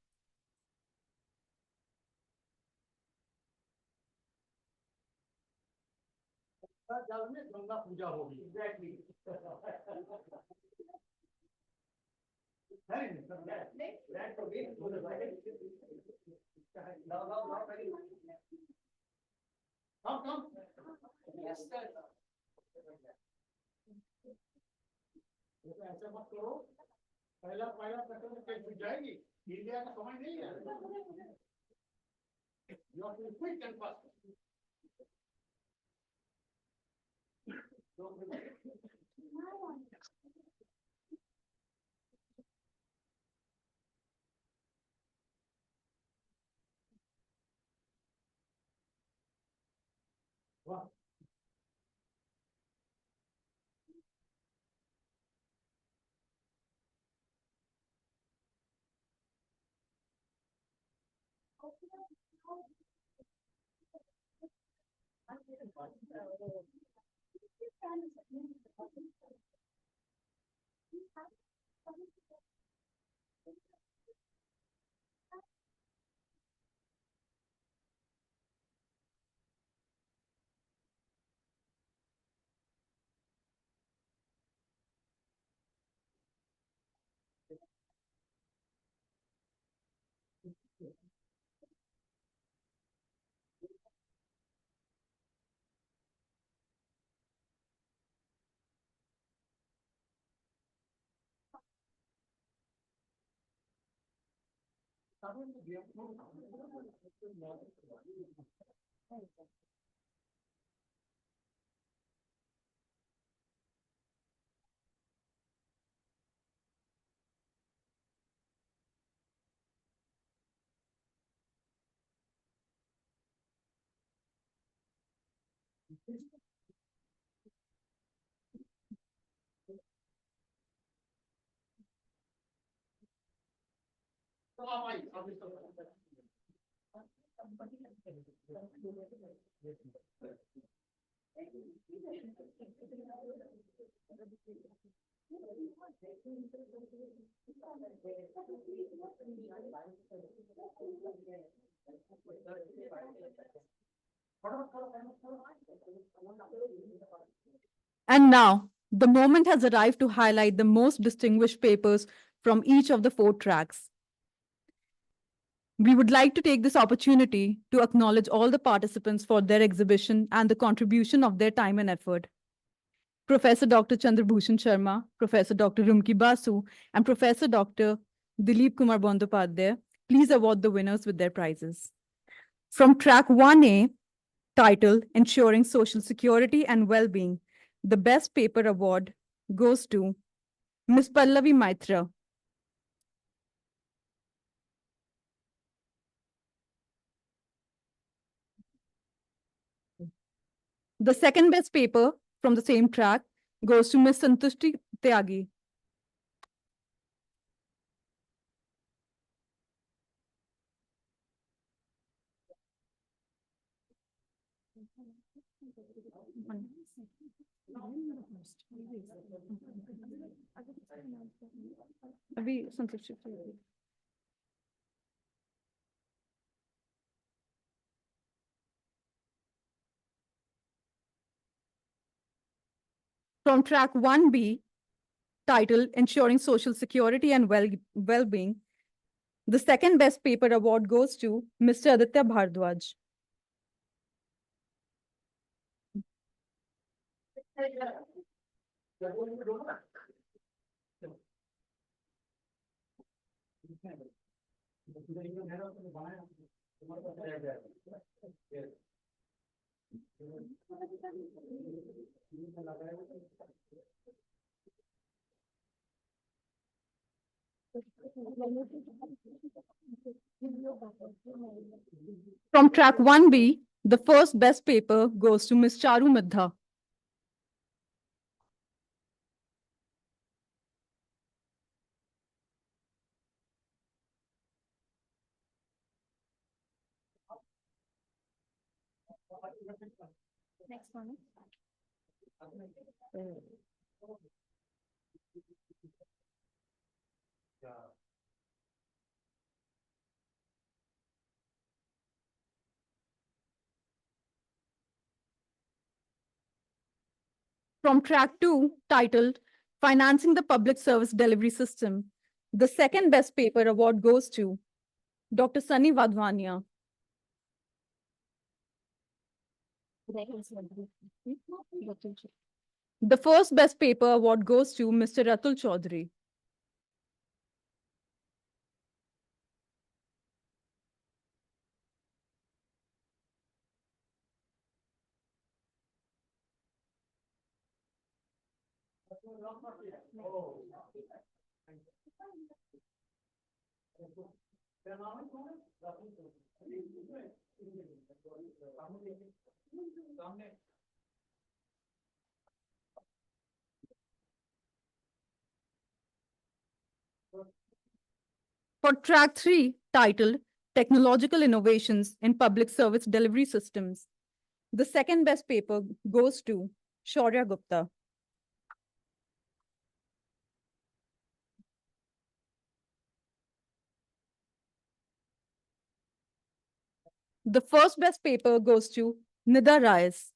Ganga पूजा होगी. Exactly. Come. Yes, sir. ऐसा मत करो. पहला प्रश्न कैसे पूछ जाएगी? India का समय नहीं है. You have to be quick and fast. Wow. And now, the moment has arrived to highlight the most distinguished papers from each of the 4 tracks. We would like to take this opportunity to acknowledge all the participants for their exhibition and the contribution of their time and effort. Professor Dr. Chandrabhushan Sharma, Professor Dr. Rumki Basu, and Professor Dr. Dilip Kumar Bandopadhyay, please award the winners with their prizes. From track 1A, titled Ensuring Social Security and Well-Being, the Best Paper Award goes to Ms. Pallavi Maitra. The second best paper from the same track goes to Ms. Santushti Tyagi. From track 1B, titled Ensuring Social Security and Well-Being, the second best paper award goes to Mr. Aditya Bhardwaj. From track 1B, the first best paper goes to Ms. Charu Midha. Next one. From track 2, titled Financing the Public Service Delivery System, the second best paper award goes to Dr. Sunny Vadvania. The first best paper award goes to Mr. Ratul Chaudhary. For track 3, titled Technological Innovations in Public Service Delivery Systems, the second best paper goes to Shaurya Gupta. The first best paper goes to Nida Reyes.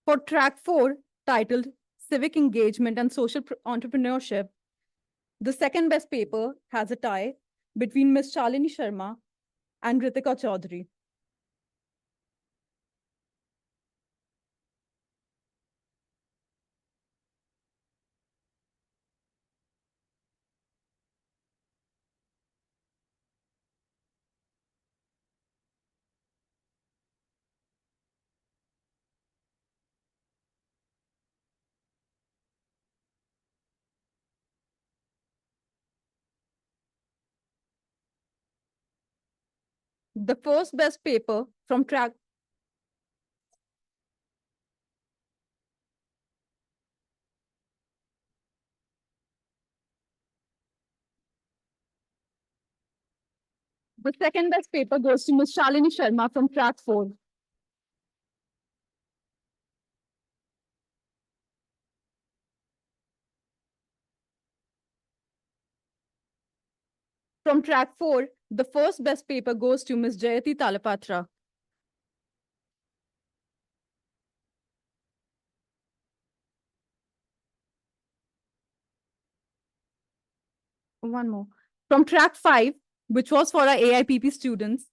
For track 4, titled Civic Engagement and Social Entrepreneurship, the second best paper has a tie between Ms. Shalini Sharma and Ritika Chaudhary. The first best paper from track The second best paper goes to Ms. Shalini Sharma from track 4. From track 4, The first best paper goes to Ms. Jayati Talapatra. One more. From track 5, which was for our AIPP students,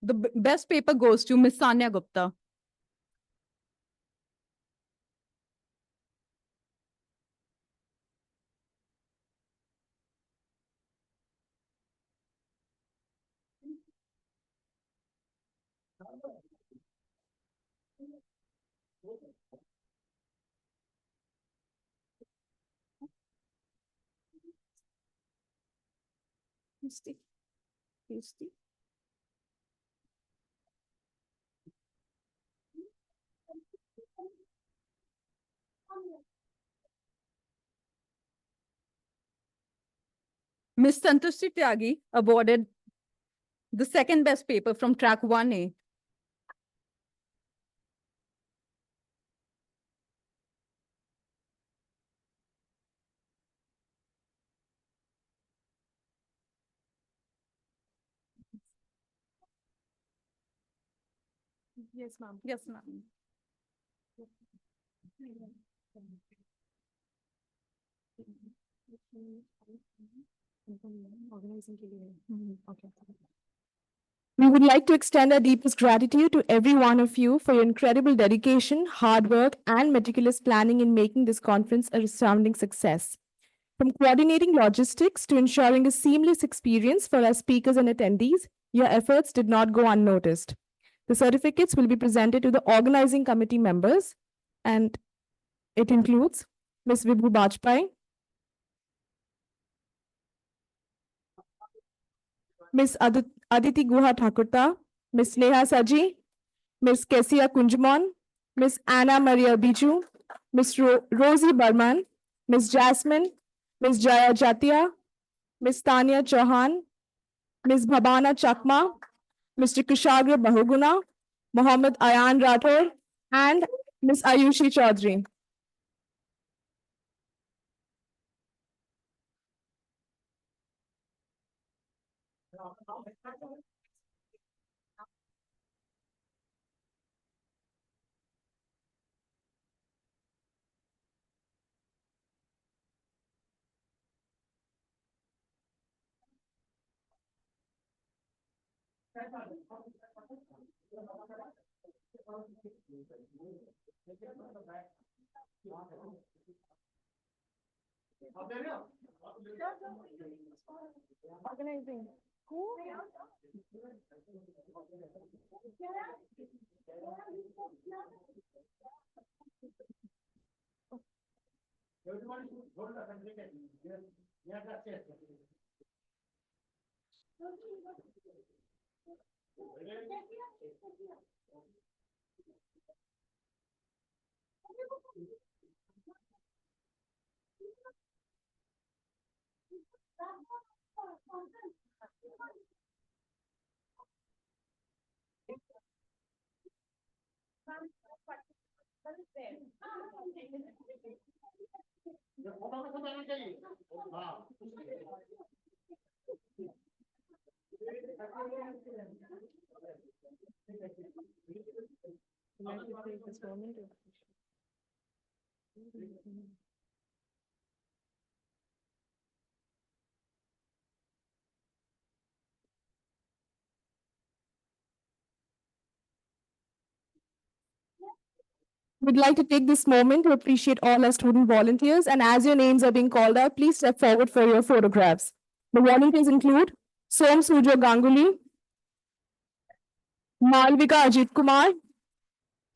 the best paper goes to Ms. Sanya Gupta. Ms. Santushti Tyagi awarded the second best paper from track 1A. Yes, ma'am. Yes, ma'am. We would like to extend our deepest gratitude to every one of you for your incredible dedication, hard work, and meticulous planning in making this conference a resounding success. From coordinating logistics to ensuring a seamless experience for our speakers and attendees, your efforts did not go unnoticed. The certificates will be presented to the organizing committee members, and it includes Ms. Vibhu Bajpai, Ms. Aditi Guha Thakurta, Ms. Neha Saji, Ms. Kesia Kunjmon, Ms. Anna Maria Biju, Ms. Rosie Burman, Ms. Jasmine, Ms. Jaya Jatia, Ms. Tanya Chauhan, Ms. Bhabana Chakma, Mr. Kushagra Bahuguna, Mohammed Ayan Rathore, and Ms. Ayushi Chaudhary. Organizing. Who? Everybody should hold the certificate. Yes, that's it. We'd like to take this moment to appreciate all our student volunteers, and as your names are being called out, please step forward for your photographs. The volunteers include Som Sujo Ganguly, Malvika Ajit Kumar,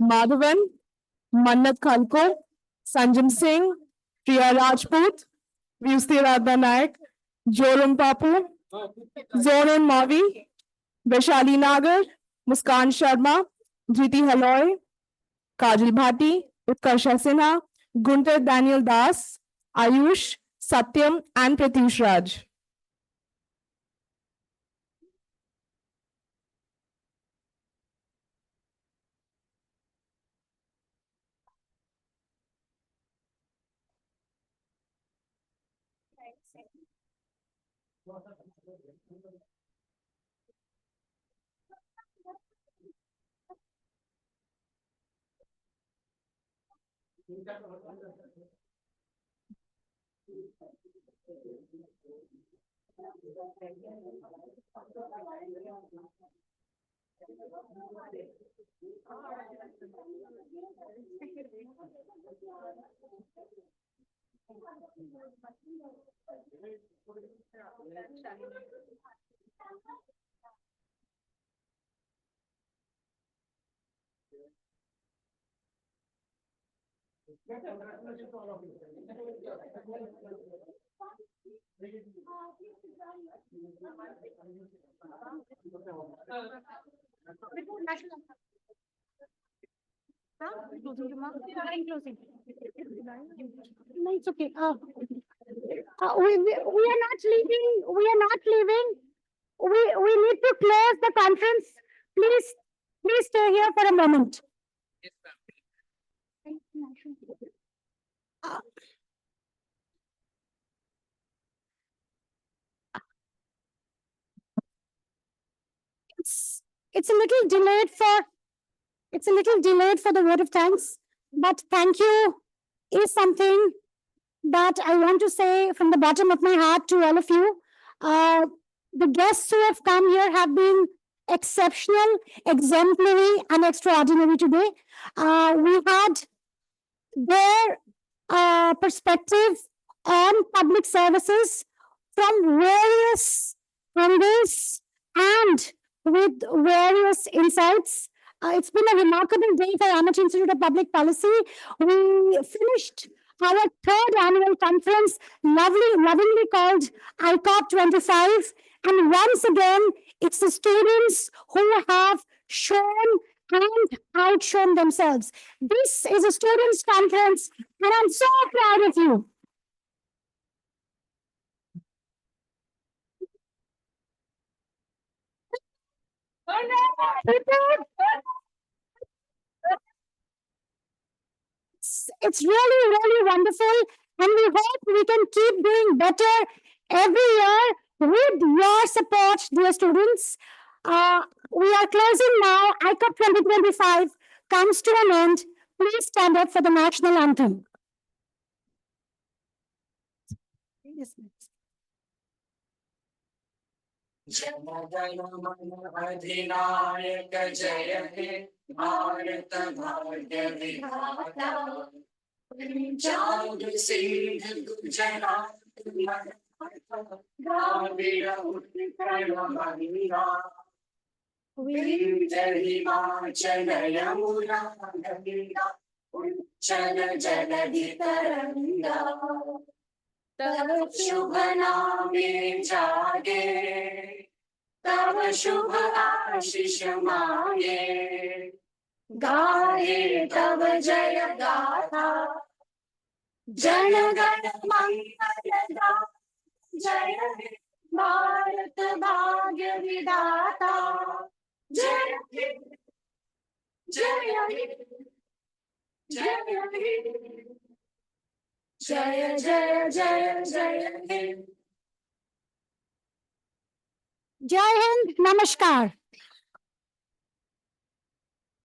Madhavan, Mannat Khalko, Sanjam Singh, Priya Rajput, Vyusti Radha Naik, Joram Papu, Zoran Mavi, Vaishali Nagar, Muskan Sharma, Jiti Haloy, Kajal Bhati, Utkarsha Sinha, Gunter Daniel Das, Ayush, Satyam, and Pratyush Raj. No, it's okay. We are not leaving. We are not leaving. We need to close the conference. Please stay here for a moment. It's a little delayed for the vote of thanks, but thank you is something that I want to say from the bottom of my heart to all of you. The guests who have come here have been exceptional, exemplary, and extraordinary today. We had their perspective on public services from various angles and with various insights. It's been a remarkable day for Amity Institute of Public Policy. We finished our third annual conference, lovingly called ICOPP'25. And once again, it's the students who have shown and outshone themselves. This is a students' conference, and I'm so proud of you. It's really wonderful, and we hope we can keep doing better every year with your support, dear students. We are closing now. ICOPP 2025 comes to an end. Please stand up for the national anthem. Yes, अधिनायक जय हे भारत भाग्य विधाता पंजाब सिंध गुजरात द्राविड़ उत्कल बंगा विंध्य हिमाचल यमुना गंगा उच्चल जलधि तरंगा तव शुभ नामे जागे तव शुभ आशीष मांगे गाहे तव जय गाथा जन गण मंगल जय हे भारत भाग्य विधाता जय हे जय हे जय हे जय जय जय जय हे Jai Hind, Namaskar.